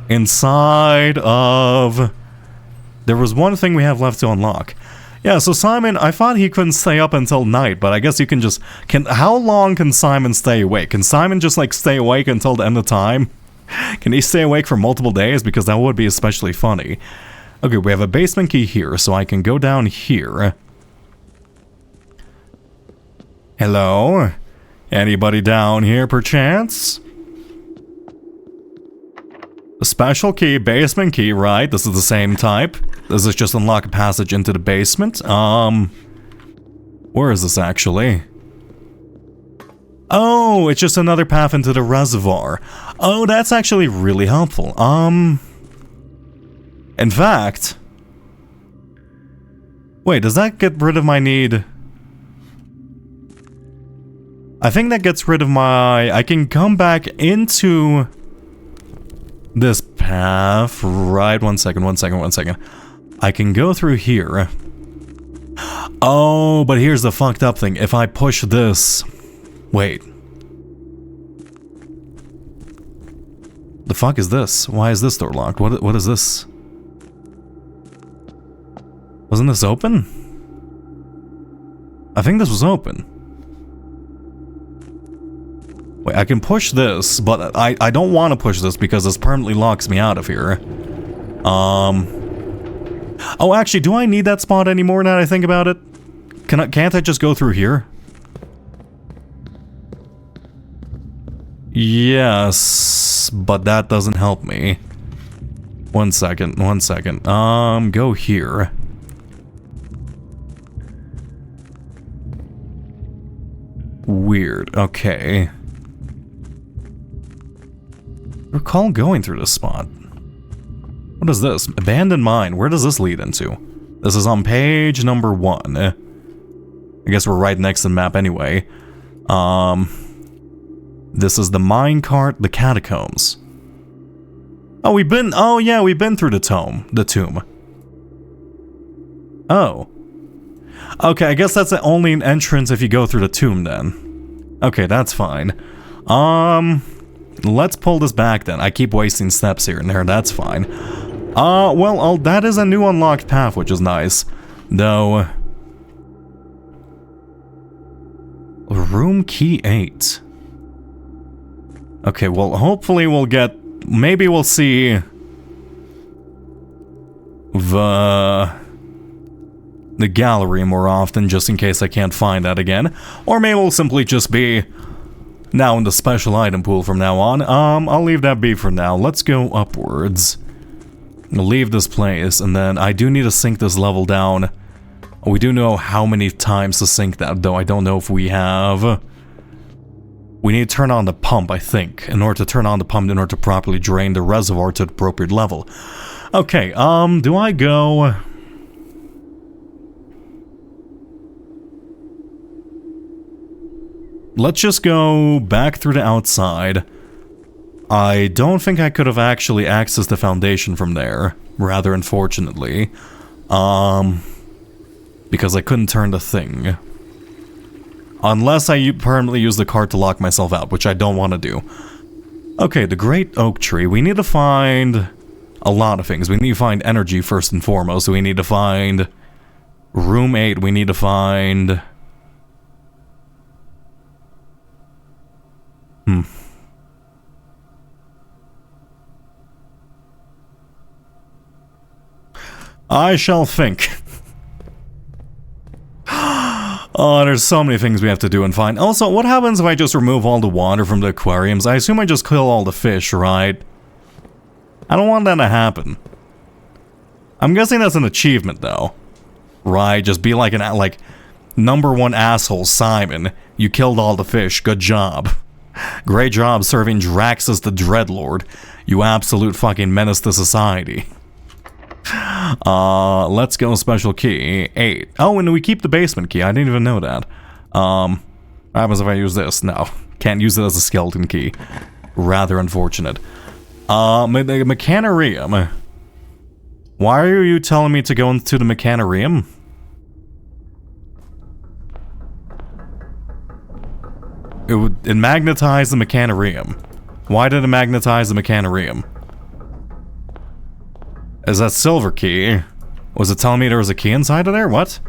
inside of... There was one thing we have left to unlock. Yeah, so Simon, I thought he couldn't stay up until night, but I guess you can just... How long can Simon stay awake? Can Simon just, like, stay awake until the end of time? Can he stay awake for multiple days? Because that would be especially funny. Okay, we have a basement key here, so I can go down here. Hello? Anybody down here, perchance? Special key, basement key, right? This is the same type. Does this just unlock a passage into the basement? Where is this actually? Oh, it's just another path into the reservoir. Oh, that's actually really helpful. In fact... Wait, does that get rid of my need? I think that gets rid of my... I can come back into this path. Right, one second. I can go through here. Oh, but here's the fucked up thing. If I push this... Wait. The fuck is this? Why is this door locked? What is this? Wasn't this open? I think this was open. Wait, I can push this, but I don't want to push this because this permanently locks me out of here. Oh, actually, do I need that spot anymore now that I think about it? Can't I just go through here? Yes, but that doesn't help me. One second. Go here. Weird, okay. Recall going through this spot. What is this? Abandoned mine. Where does this lead into? This is on page number 1. I guess we're right next to the map anyway. This is the minecart, the catacombs. Oh, we've been through the tomb. Oh. Okay, I guess that's the only entrance if you go through the tomb then. Okay, that's fine. Let's pull this back then. I keep wasting steps here and there, that's fine. Well, that is a new unlocked path, which is nice. Though... Room key 8. Okay, well, hopefully we'll get... Maybe we'll see... the gallery more often, just in case I can't find that again. Or maybe we'll simply just be now in the special item pool from now on. I'll leave that be for now. Let's go upwards. I'll leave this place, and then I do need to sink this level down. We do know how many times to sink that, though I don't know if we have... We need to turn on the pump, I think, in order to turn on the pump in order to properly drain the reservoir to the appropriate level. Okay, do I go... Let's just go back through the outside. I don't think I could have actually accessed the foundation from there, rather unfortunately. Because I couldn't turn the thing. Unless I permanently use the card to lock myself out, which I don't want to do. Okay, the Great Oak Tree. We need to find a lot of things. We need to find energy first and foremost. We need to find Room 8. We need to find... I shall think. Oh, there's so many things we have to do and find. Also, what happens if I just remove all the water from the aquariums? I assume I just kill all the fish, right? I don't want that to happen. I'm guessing that's an achievement, though. Right, just be like number 1 asshole, Simon. You killed all the fish, good job. Great job serving Draxus the Dreadlord. You absolute fucking menace to society. Let's go special key 8. Oh, and we keep the basement key. I didn't even know that. What happens if I use this? No. Can't use it as a skeleton key. Rather unfortunate. The Mechanarium. Why are you telling me to go into the Mechanarium? It magnetized the Mechanarium. Why did it magnetize the Mechanarium? Is that silver key? Was it telling me there was a key inside of there? What?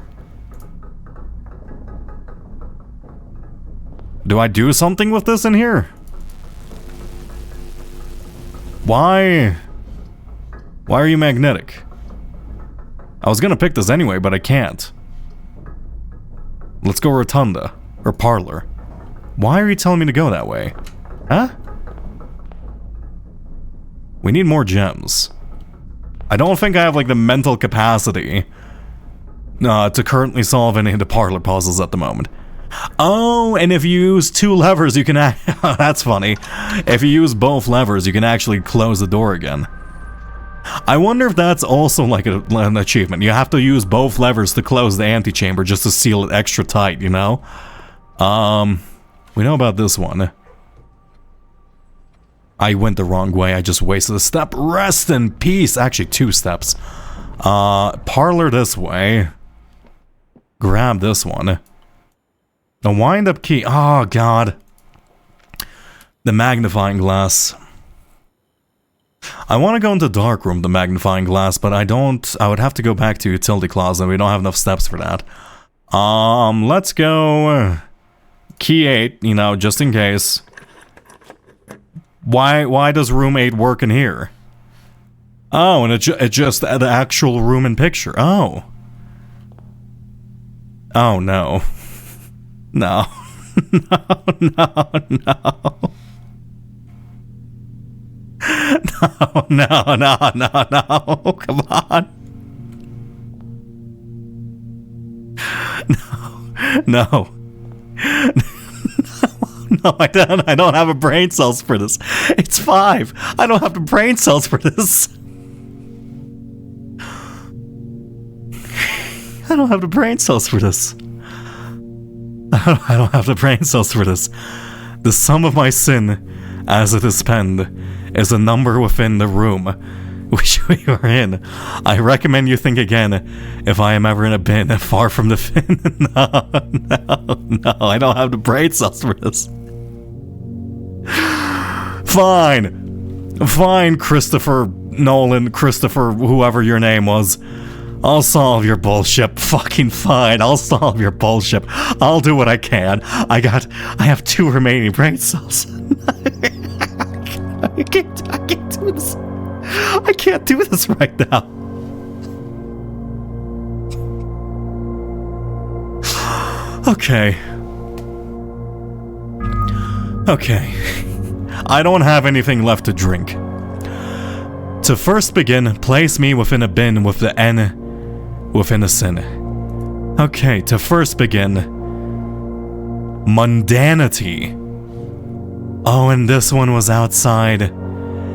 Do I do something with this in here? Why? Why are you magnetic? I was gonna pick this anyway, but I can't. Let's go Rotunda. Or Parlor. Why are you telling me to go that way? Huh? We need more gems. I don't think I have, like, the mental capacity to currently solve any of the parlor puzzles at the moment. Oh, and if you use 2 levers, you can that's funny. If you use both levers, you can actually close the door again. I wonder if that's also like an achievement. You have to use both levers to close the antechamber just to seal it extra tight, you know? We know about this one. I went the wrong way, I just wasted a step. Rest in peace! Actually, 2 steps. Parlor this way. Grab this one. The wind-up key. Oh, God. The magnifying glass. I want to go into dark room, the magnifying glass, but I don't. I would have to go back to utility closet. We don't have enough steps for that. Let's go. Key 8, you know, just in case. Why does room 8 work in here? Oh, and it's just the actual room and picture. Oh. Oh, no. No. No. Come on. No. No, I don't have a brain cells for this. It's 5. I don't have the brain cells for this. I don't have the brain cells for this. I don't have the brain cells for this. The sum of my sin, as it is penned, is a number within the room which we are in. I recommend you think again if I am ever in a bin far from the fin. No, I don't have the brain cells for this. Fine, Christopher Nolan, Christopher, whoever your name was. I'll solve your bullshit. Fucking fine. I'll solve your bullshit. I'll do what I can. I have 2 remaining brain cells. I can't do this. I can't do this right now. Okay. I don't have anything left to drink. To first begin, place me within a bin with the N within a sin. Okay, to first begin, mundanity. Oh, and this one was outside.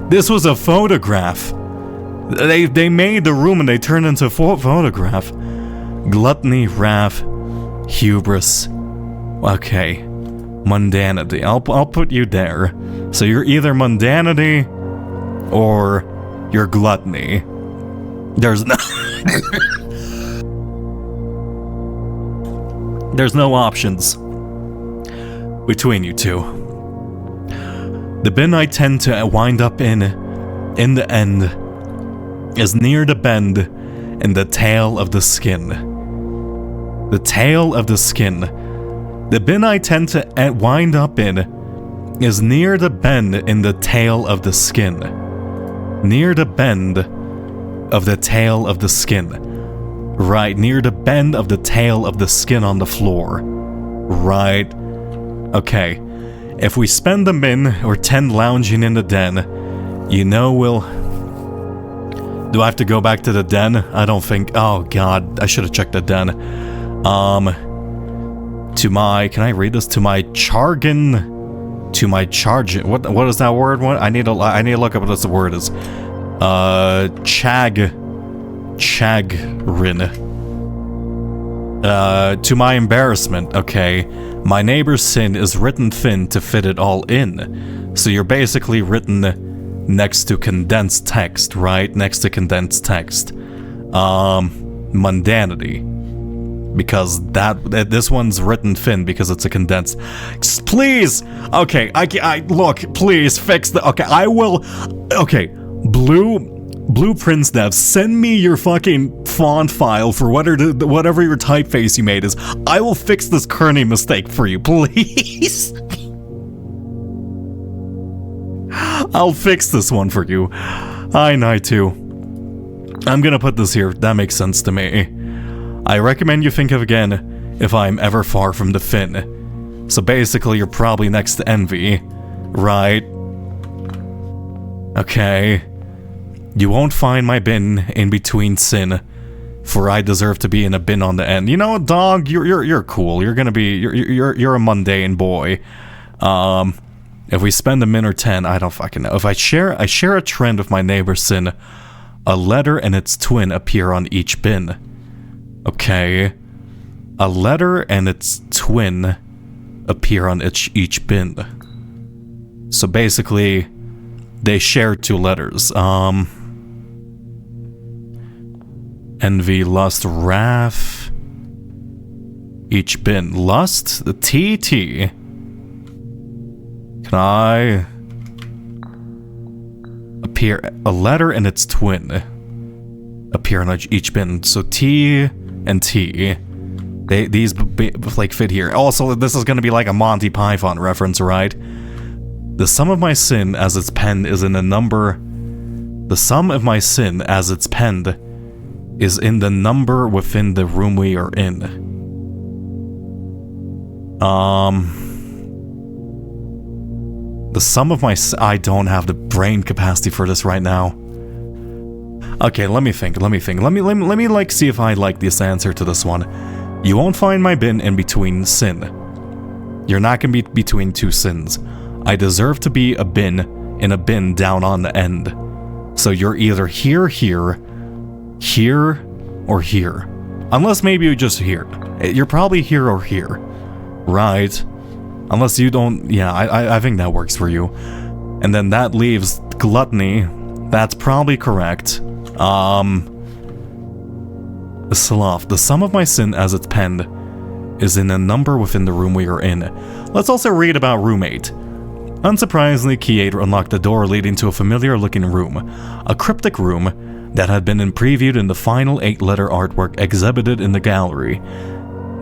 This was a photograph. They made the room and they turned into a photograph. Gluttony, wrath, hubris. Okay, mundanity. I'll put you there. So you're either mundanity or you're gluttony. There's no There's no options between you two. The bin I tend to wind up in the end, is near the bend in the tail of the skin. The tail of the skin. The bin I tend to wind up in is near the bend in the tail of the skin. Near the bend of the tail of the skin. Right, near the bend of the tail of the skin on the floor. Right. Okay. If we spend a min or 10 lounging in the den, you know we'll... Do I have to go back to the den? I don't think... Oh god, I should have checked the den. To my... Can I read this? To my chargin... To my chargin... What is that word? What? I need to look up what this word is. Chagrin. To my embarrassment, okay. My neighbor's sin is written thin to fit it all in. So you're basically written next to condensed text, right? Next to condensed text. Mundanity. Because this one's written thin because it's a condensed. Please! Okay, I look, please fix the... Okay, I will... Okay, Blueprints Dev, send me your fucking font file for whatever your typeface you made is. I will fix this kerning mistake for you, please. I'll fix this one for you. Hi, Night2. I'm gonna put this here. That makes sense to me. I recommend you think of again if I'm ever far from the fin. So basically, you're probably next to Envy, right? Okay. You won't find my bin in between sin, for I deserve to be in a bin on the end. You know, dog, you're cool. You're gonna be you're a mundane boy. If we spend a min or 10, I don't fucking know. If I share a trend with my neighbor sin, a letter and its twin appear on each bin. Okay. A letter and its twin appear on each bin. So basically, they share 2 letters. Envy, lust, wrath. Each bin. Lust, the TT. Can I appear a letter and its twin appear on each bin? So T and T, these like fit here. Also, this is gonna be like a Monty Python reference, right? The sum of my sin as it's penned is in a number. The sum of my sin as it's penned is in the number within the room we are in. The sum of my... I don't have the brain capacity for this right now. Okay, let me think. Let me like see if I like this answer to this one. You won't find my bin in between sin. You're not gonna be between 2 sins. I deserve to be a bin in a bin down on the end. So you're either here, or here. Unless maybe you're just here. You're probably here or here. Right? Unless you don't... Yeah, I think that works for you. And then that leaves gluttony. That's probably correct. The sloth. The sum of my sin as it's penned is in a number within the room we are in. Let's also read about room 8. Unsurprisingly, key 8 unlocked the door leading to a familiar-looking room. A cryptic room that had been previewed in the final 8-letter artwork exhibited in the gallery.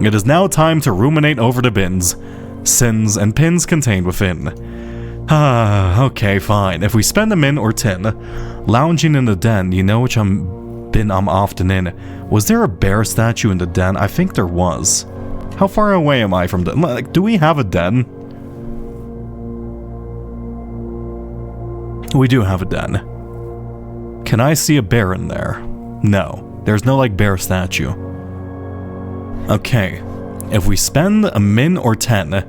It is now time to ruminate over the bins, sins, and pins contained within. Okay, fine. If we spend a min or 10 lounging in the den, you know which bin I'm often in. Was there a bear statue in the den? I think there was. How far away am I from the... Like, do we have a den? We do have a den. Can I see a bear in there? No. There's no, like, bear statue. Okay. If we spend a min or 10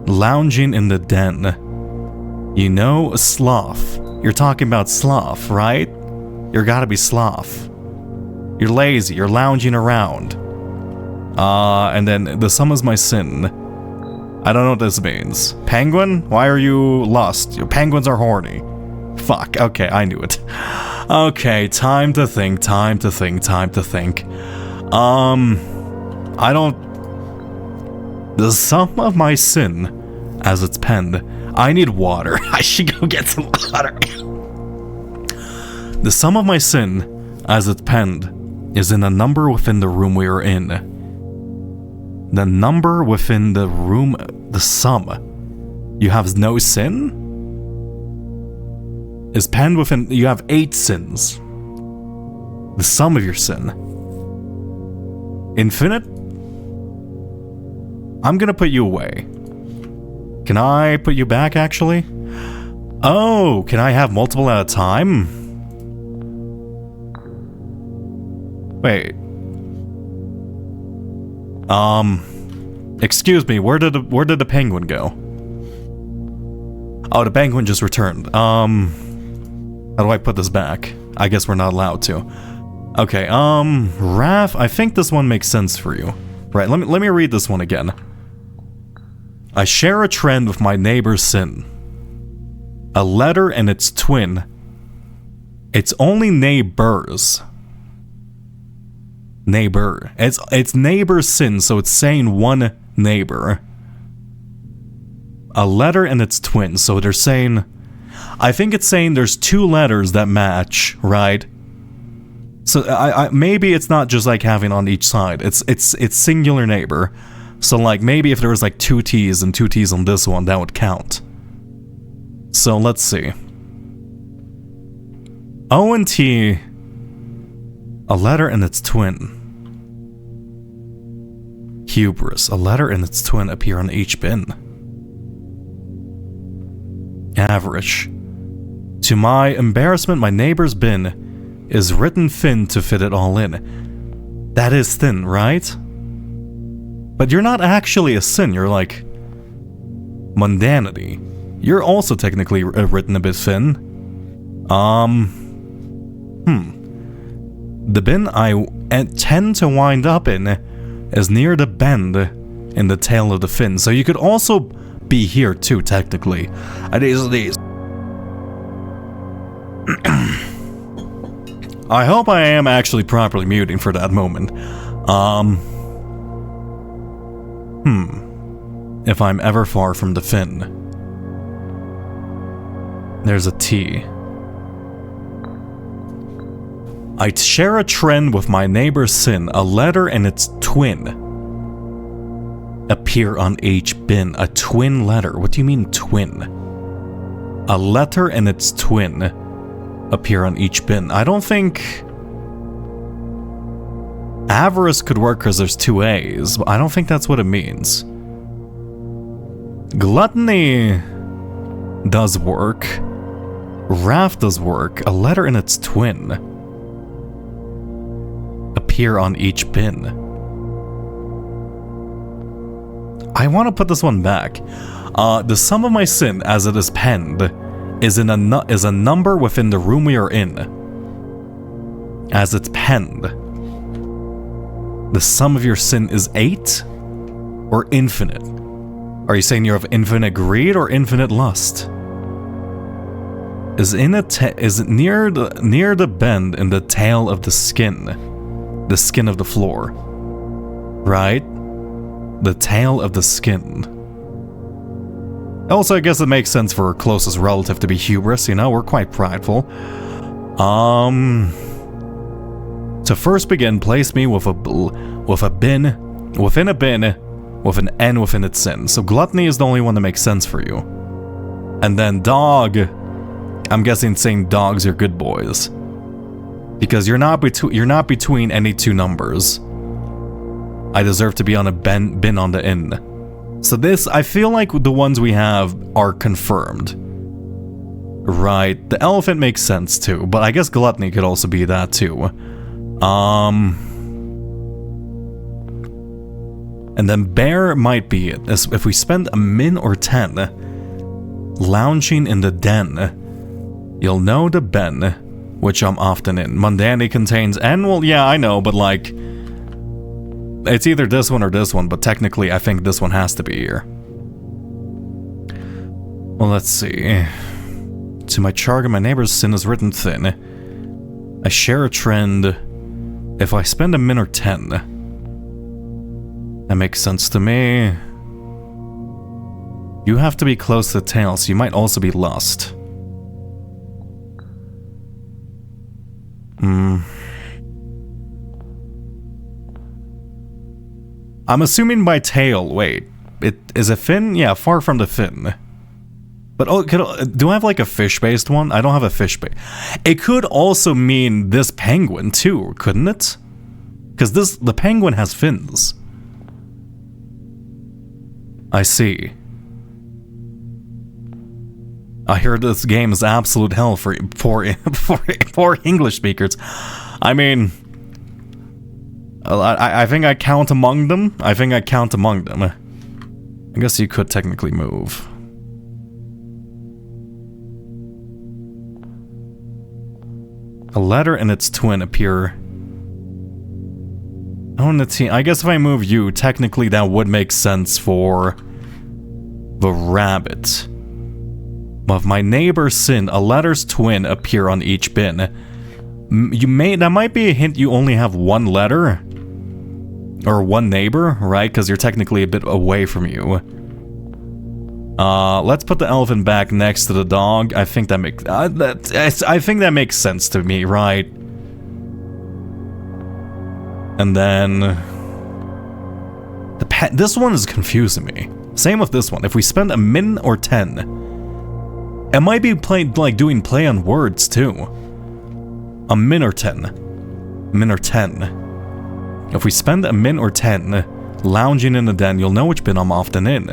lounging in the den, you know, a sloth. You're talking about sloth, right? You're gotta be sloth. You're lazy. You're lounging around. And then the sum is my sin. I don't know what this means. Penguin? Why are you lost? Your penguins are horny. Fuck. Okay, I knew it. Okay, time to think. I don't... The sum of my sin as it's penned. I need water. I should go get some water. The sum of my sin as it's penned is in a number within the room we are in. The number within the room, the sum. You have no sin? Is penned within, you have 8 sins. The sum of your sin. Infinite? I'm gonna put you away. Can I put you back, actually? Oh, can I have multiple at a time? Wait. Excuse me, where did the penguin go? Oh, the penguin just returned. How do I put this back? I guess we're not allowed to. Okay, Raph, I think this one makes sense for you. Right, let me read this one again. I share a trend with my neighbor's sin. A letter and its twin. It's only neighbors. Neighbor. It's neighbor's sin, so it's saying one neighbor. A letter and its twin, so they're saying... I think it's saying there's 2 letters that match, right? So maybe it's not just like having on each side. It's singular neighbor. So like maybe if there was like 2 T's and 2 T's on this one, that would count. So let's see. O and T, a letter and its twin. Hubris, a letter and its twin appear on each bin. Average. To my embarrassment, my neighbor's bin is written thin to fit it all in. That is thin, right? But you're not actually a sin, you're like mundanity. You're also technically written a bit thin. The bin I tend to wind up in is near the bend in the tail of the fin, so you could also be here too, technically. These. I hope I am actually properly muting for that moment. If I'm ever far from the fin. There's a T. I share a trend with my neighbor's sin, a letter and its twin appear on each bin. A twin letter. What do you mean twin? A letter and its twin appear on each bin. I don't think avarice could work because there's two A's, but I don't think that's what it means. Gluttony does work. Wrath does work. A letter and its twin appear on each bin. I want to put this one back. The sum of my sin, as it is penned, is a number within the room we are in. As it's penned. The sum of your sin is 8 or infinite? Are you saying you have infinite greed or infinite lust? Is it near the bend in the tail of the skin of the floor, right? The tail of the skin. Also, I guess it makes sense for our closest relative to be hubris. You know, we're quite prideful. To first begin, place me with a bin within a bin with an N within its sin. So gluttony is the only one that makes sense for you. And then dog. I'm guessing saying dogs are good boys. Because you're not between any two numbers. I deserve to be on a bin on the inn. So this, I feel like the ones we have are confirmed. Right, the elephant makes sense too, but I guess gluttony could also be that too. And then bear might be it. If we spend a min or 10 lounging in the den, you'll know the ben, which I'm often in. Mundanity contains N, well, yeah, I know, but like, it's either this one or this one, but technically I think this one has to be here. Well, let's see. To my charge, my neighbor's sin is written thin. I share a trend. If I spend a min or 10, that makes sense to me. You have to be close to the tail, so you might also be lust. I'm assuming by tail. Wait, it is a fin? Yeah, far from the fin. But do I have like a fish-based one? I don't have a fish-based. It could also mean this penguin too, couldn't it? Because the penguin has fins. I see. I hear this game is absolute hell for English speakers. I mean, I think I count among them. I guess you could technically move. A letter and its twin appear on the team. I guess if I move you, technically that would make sense for the rabbit. But if my neighbor's sin, a letter's twin appear on each bin. That might be a hint you only have one letter. Or one neighbor, right? Because you're technically a bit away from you. Let's put the elephant back next to the dog. I think that makes sense to me, right? And then this one is confusing me. Same with this one. If we spend a min or 10, it might be doing play on words too. A min or 10. Min or 10. If we spend a min or 10 lounging in the den, you'll know which bin I'm often in.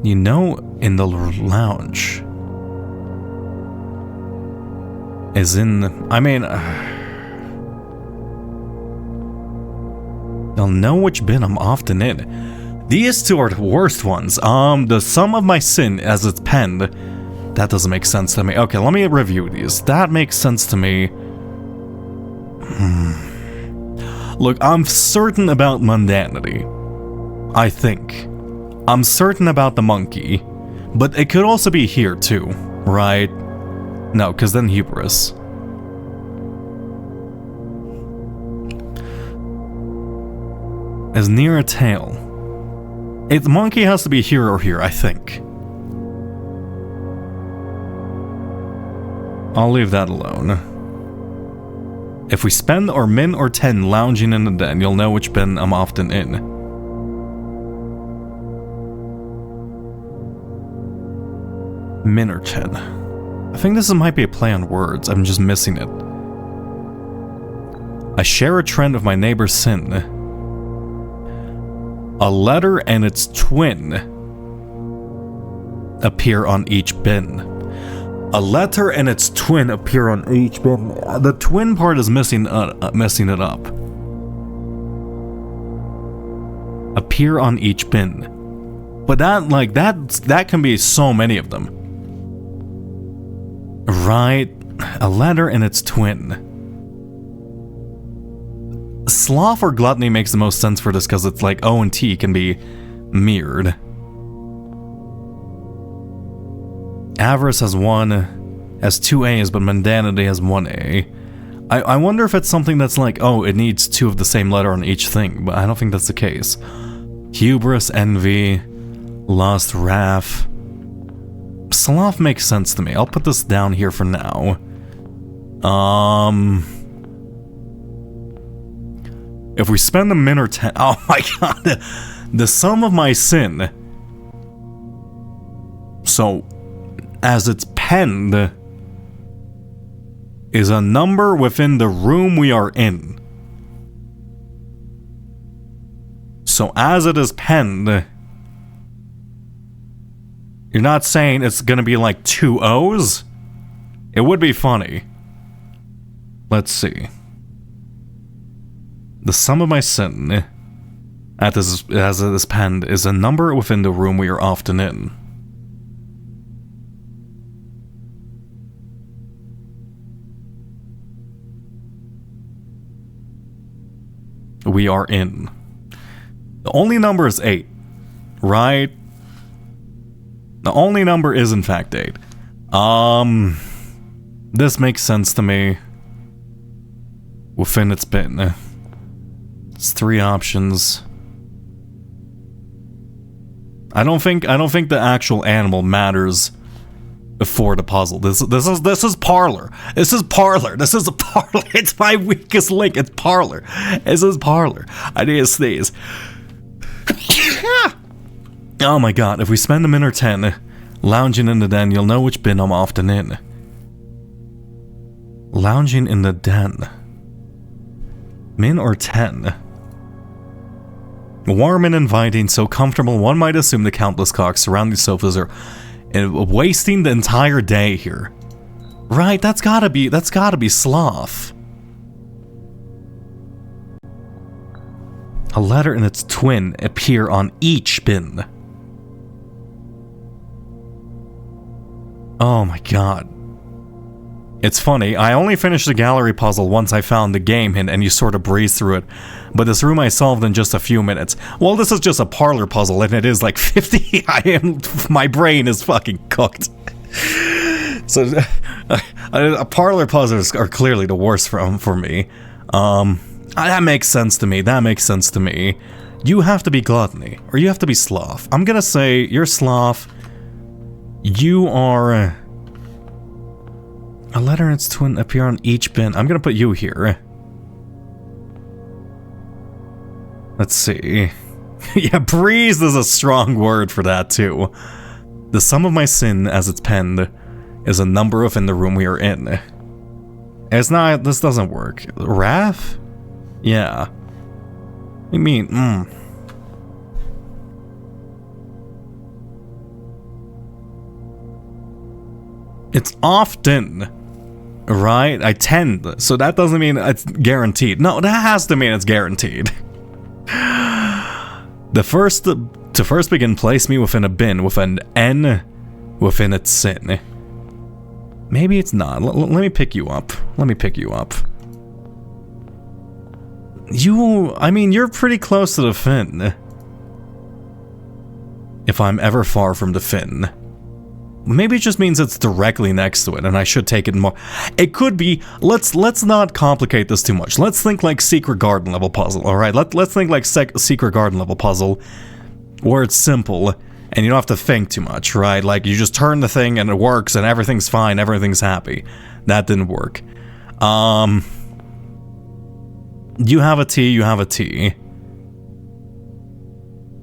You know, in the lounge. Is in... I mean... You'll know which bin I'm often in. These two are the worst ones. The sum of my sin as it's penned. That doesn't make sense to me. Okay, let me review these. That makes sense to me. Look, I'm certain about mundanity. I think. I'm certain about the monkey. But it could also be here too, right? No, because then hubris. Is near a tail. The monkey has to be here or here, I think. I'll leave that alone. If we spend or min or 10 lounging in the den, you'll know which bin I'm often in. Min or 10. I think this might be a play on words, I'm just missing it. I share a trend of my neighbor's sin. A letter and its twin appear on each bin. A letter and its twin appear on each bin. The twin part is messing it up. Appear on each bin. But that can be so many of them. Right? A letter and its twin. Sloth or gluttony makes the most sense for this because it's like O and T can be mirrored. Avarice has two A's, but mundanity has one A. I wonder if it's something that's like, oh, it needs two of the same letter on each thing, but I don't think that's the case. Hubris, envy, lust, wrath. Sloth makes sense to me. I'll put this down here for now. If we spend a min or 10... Oh my god. The sum of my sin. So, as it's penned, is a number within the room we are in. So, as it is penned, you're not saying it's gonna be like 2 O's? It would be funny. Let's see. The sum of my sin, as it is penned, is a number within the room we are often in. We are in. The only number is 8, right? The only number is in fact 8. This makes sense to me. Within its bin. It's 3 options. I don't think the actual animal matters for the puzzle. This is Parlor. This is Parlor. This is a Parlor. It's my weakest link. It's Parlor. This is Parlor. I need to sneeze. Oh my god, if we spend a min or 10 lounging in the den, you'll know which bin I'm often in. Lounging in the den. Min or 10. Warm and inviting, so comfortable one might assume the countless cocks surrounding sofas are wasting the entire day here. Right, that's gotta be sloth. A letter and its twin appear on each bin. Oh my god. It's funny, I only finished the gallery puzzle once I found the game hint and you sort of breeze through it, but this room I solved in just a few minutes. Well, this is just a Parlor puzzle and it is like 50, my brain is fucking cooked. So, Parlor puzzles are clearly the worst for me. That makes sense to me, You have to be gluttony, or you have to be sloth. I'm gonna say, you're sloth, you are... A letter and its twin appear on each bin. I'm gonna put you here. Let's see. Yeah, breeze is a strong word for that too. The sum of my sin, as it's penned, is a number within the room we are in. It's not, this doesn't work. Wrath? Yeah. What do you mean? It's often, right? I tend, so that doesn't mean it's guaranteed. No, that has to mean it's guaranteed. To first begin, place me within a bin with an N within its sin. Maybe it's not. Let me pick you up. Let me pick you up. I mean, you're pretty close to the fin. If I'm ever far from the fin. Maybe it just means it's directly next to it, and I should take it more. It could be. Let's not complicate this too much. Let's think like Secret Garden level puzzle. All right, let's think like Secret Garden level puzzle, where it's simple and you don't have to think too much, right? Like you just turn the thing and it works and everything's fine, everything's happy. That didn't work. You have a T. You have a T.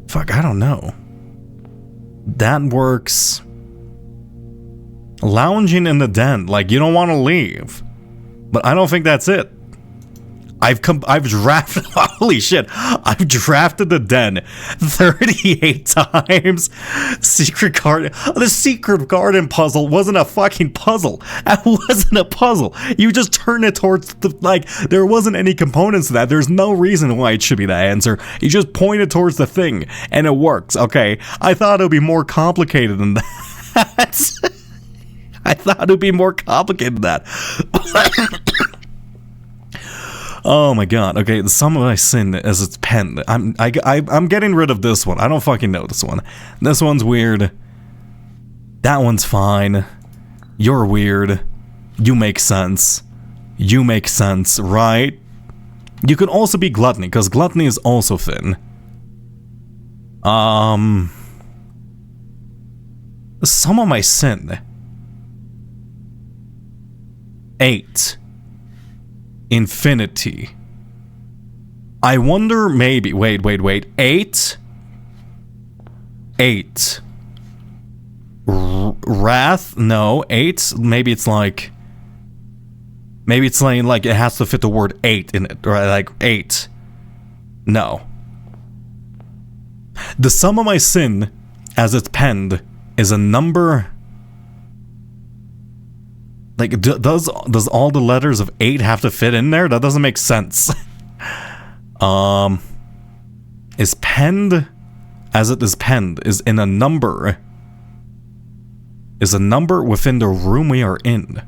Fuck, I don't know. That works. Lounging in the den, like you don't want to leave. But I don't think that's it. I've drafted, holy shit, I've drafted the den 38 times. The Secret Garden puzzle wasn't a fucking puzzle. That wasn't a puzzle. You just turn it towards there wasn't any components to that. There's no reason why it should be that answer. You just point it towards the thing, and it works, okay? I thought it would be more complicated than that. I thought it would be more complicated than that. Oh my god. Okay, the sum of my sin is its pen. I'm getting rid of this one. I don't fucking know this one. This one's weird. That one's fine. You're weird. You make sense. You make sense, right? You could also be gluttony, because gluttony is also thin. The sum of my sin. 8. Infinity. I wonder maybe. Wait. 8? 8. Wrath? No. 8? Maybe it's like. Maybe it's saying like it has to fit the word 8 in it. Right? Like 8. No. The sum of my sin, as it's penned, is a number. Like, does all the letters of 8 have to fit in there? That doesn't make sense. Is penned as it is penned is in a number. Is a number within the room we are in.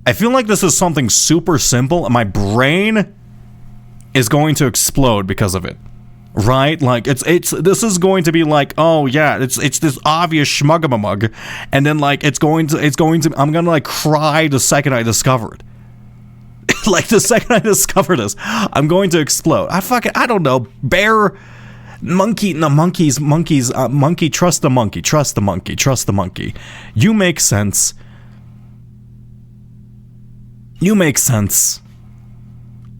I feel like this is something super simple, and my brain is going to explode because of it. Right? Like, this is going to be like, oh yeah, it's this obvious schmuggamamug, and then like, it's going to, I'm gonna like cry the second I discover it. Like, the second I discover this, I'm going to explode. I don't know, monkey, trust the monkey. You make sense.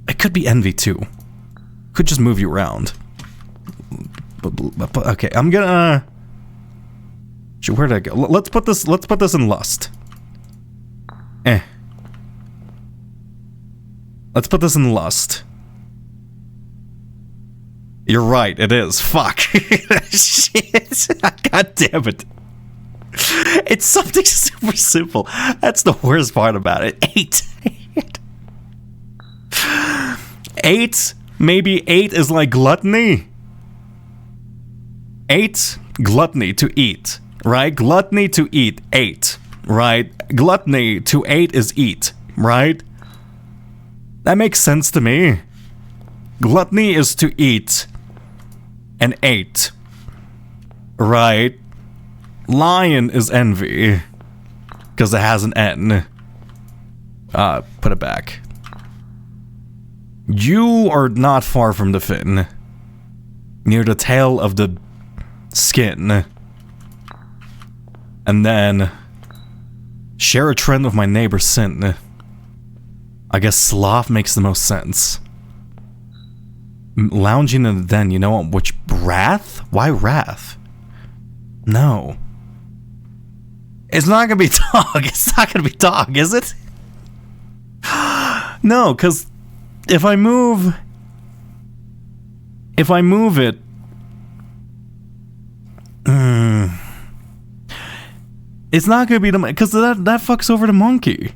It could be envy too. Could just move you around. Okay, I'm gonna. Where'd I go? Let's put this in lust. Let's put this in lust. You're right, it is. Fuck. Shit. God damn it. It's something super simple. That's the worst part about it. 8. 8? Maybe 8 is like gluttony? 8, gluttony, to eat, right? Gluttony to eat, 8, right? Gluttony to 8 is eat, right? That makes sense to me. Gluttony is to eat, and 8, right? Lion is envy, because it has an N. Put it back. You are not far from the fin, near the tail of the skin, and then share a trend with my neighbor's sin. I guess sloth makes the most sense. Lounging in the den, you know what? Which wrath? Why wrath? No, it's not gonna be dog. It's not gonna be dog, is it? No, because if I move it, It's not gonna be the... Because that fucks over the monkey.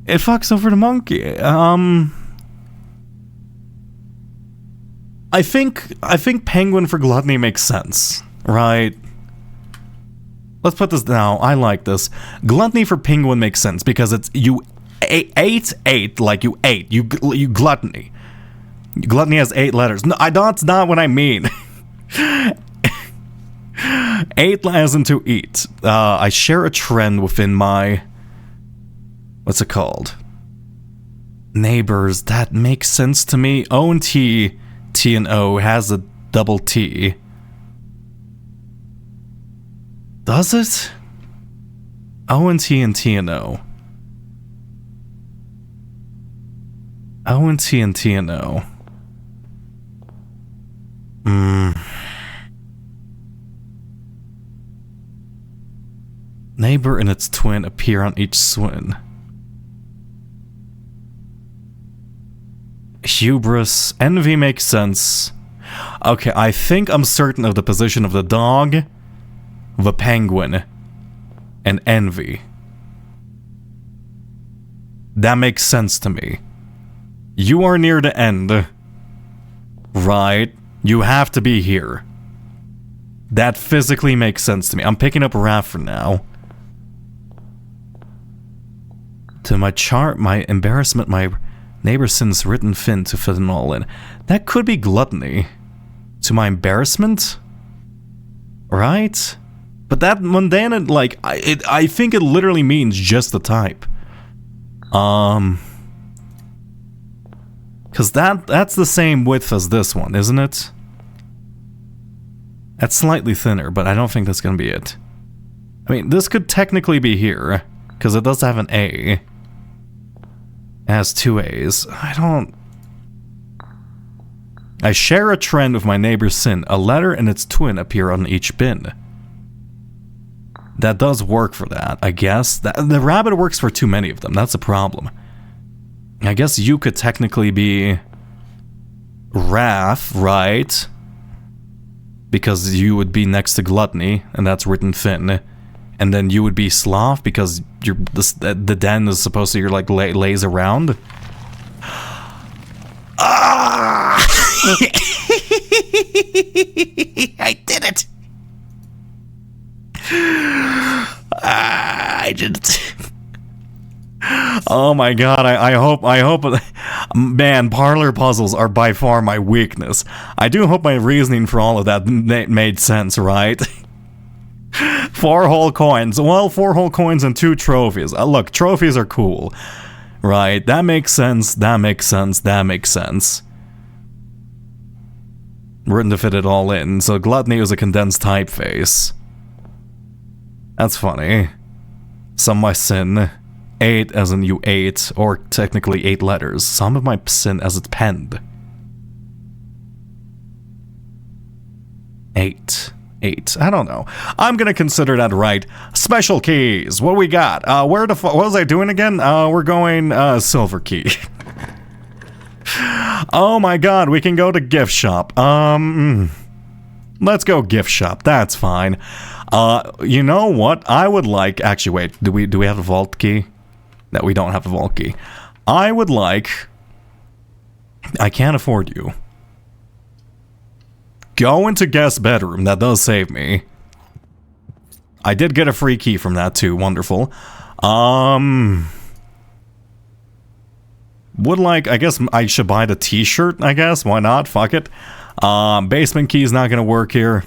It fucks over the monkey. I think penguin for gluttony makes sense, right? Let's put this down. I like this. Gluttony for penguin makes sense because it's you ate like you ate. You gluttony. Gluttony has 8 letters. No, that's not what I mean. 8 as in to eat. I share a trend within my... What's it called? Neighbors. That makes sense to me. O and T, T and O has a double T. Does it? O and T and T and O. O and T and T and O. Neighbor and its twin appear on each swin. Hubris. Envy makes sense. Okay, I think I'm certain of the position of the dog, the penguin, and envy. That makes sense to me. You are near the end. Right? You have to be here. That physically makes sense to me. I'm picking up Raph for now. To my chart, my embarrassment, my neighbor sends written fin to fit them all in. That could be gluttony. To my embarrassment? Right? But that mundane, like, I think it literally means just the type. Because that's the same width as this one, isn't it? That's slightly thinner, but I don't think that's going to be it. I mean, this could technically be here, because it does have an A. It has 2 A's. I share a trend with my neighbor's sin. A letter and its twin appear on each bin. That does work for that, I guess. The rabbit works for too many of them. That's a problem. I guess you could technically be Wrath, right? Because you would be next to Gluttony, and that's written thin. And then you would be Sloth because the den is supposed to lays around. Ah! I did it. I did it. Oh my god, I hope, man, parlor puzzles are by far my weakness. I do hope my reasoning for all of that made sense, right? 4 whole coins. Well, 4 whole coins and 2 trophies. Look, trophies are cool. Right, that makes sense, that makes sense, that makes sense. Written to fit it all in, so Gluttony was a condensed typeface. That's funny. Some of my sin. 8 as in you ate, or technically 8 letters. Some of my sin as it's penned. 8. I don't know. I'm gonna consider that right. Special keys. What we got? What was I doing again? We're going silver key. Oh my god, we can go to gift shop. Let's go gift shop. That's fine. You know what? I would like. Actually, wait. Do we have a vault key? No, we don't have a vault key. I would like. I can't afford you. Go into guest bedroom. That does save me. I did get a free key from that too. Wonderful. Would like. I guess I should buy the t-shirt. I guess. Why not? Fuck it. Basement key is not gonna work here.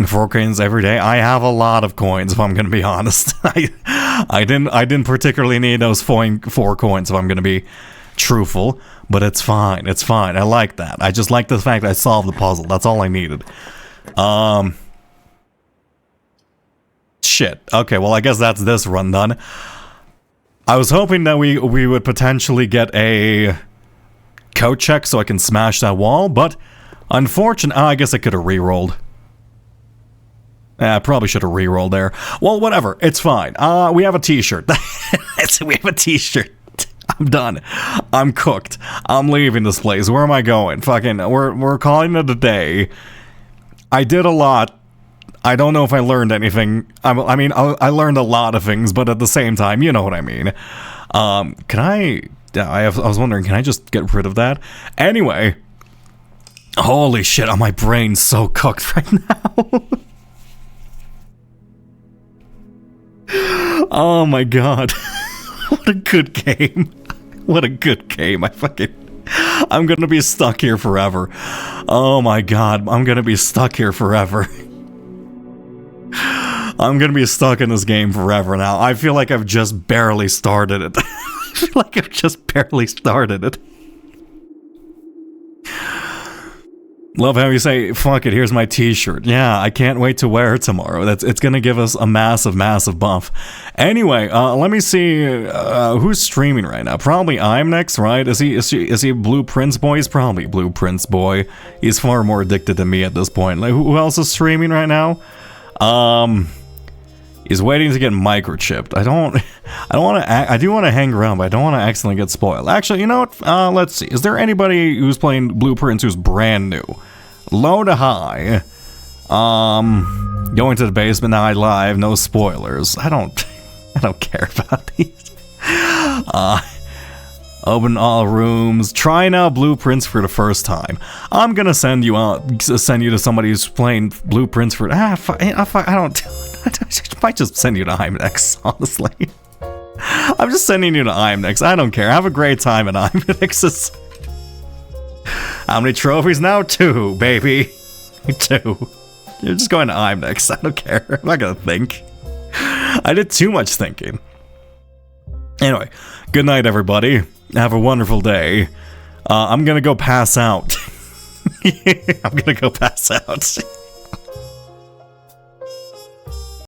4 coins every day. I have a lot of coins, if I'm gonna be honest. I didn't particularly need those 4 coins, if I'm gonna be truthful. But it's fine. It's fine. I like that. I just like the fact I solved the puzzle. That's all I needed. Shit. Okay, well, I guess that's this run done. I was hoping that we would potentially get a code check so I can smash that wall, but unfortunately, I guess I could have re-rolled. I probably should have re-rolled there. Well, whatever. It's fine. We have a t-shirt. We have a t-shirt. I'm done. I'm cooked. I'm leaving this place. Where am I going? Fucking, we're calling it a day. I did a lot. I don't know if I learned anything. I learned a lot of things, but at the same time, you know what I mean. Can I... I was wondering, can I just get rid of that? Anyway. Holy shit, my brain's so cooked right now. Oh my god. What a good game. What a good game. I'm gonna be stuck here forever. Oh my god, I'm gonna be stuck here forever. I'm gonna be stuck in this game forever now. I feel like I've just barely started it. I feel like I've just barely started it. Love how you say, fuck it, here's my t-shirt. Yeah, I can't wait to wear it tomorrow. It's gonna give us a massive buff. Anyway, let me see who's streaming right now. Probably I'm next, right? Is he Blue Prince Boy? He's probably Blue Prince Boy. He's far more addicted than me at this point. Like, who else is streaming right now? He's waiting to get microchipped. I do want to hang around, but I don't want to accidentally get spoiled. Actually, you know what? Let's see. Is there anybody who's playing Blue Prince who's brand new? Low to high. Going to the basement now. I live. No spoilers. I don't care about these. Open all rooms. Trying out Blue Prince for the first time. I'm gonna send you to somebody who's playing Blue Prince for. I might just send you to IMDX, honestly. I'm just sending you to IMDX. I don't care. Have a great time at IMDX. How many trophies now? 2, baby. 2. You're just going to IMDX. I don't care. I'm not gonna think. I did too much thinking. Anyway, good night, everybody. Have a wonderful day. I'm gonna go pass out. I'm gonna go pass out.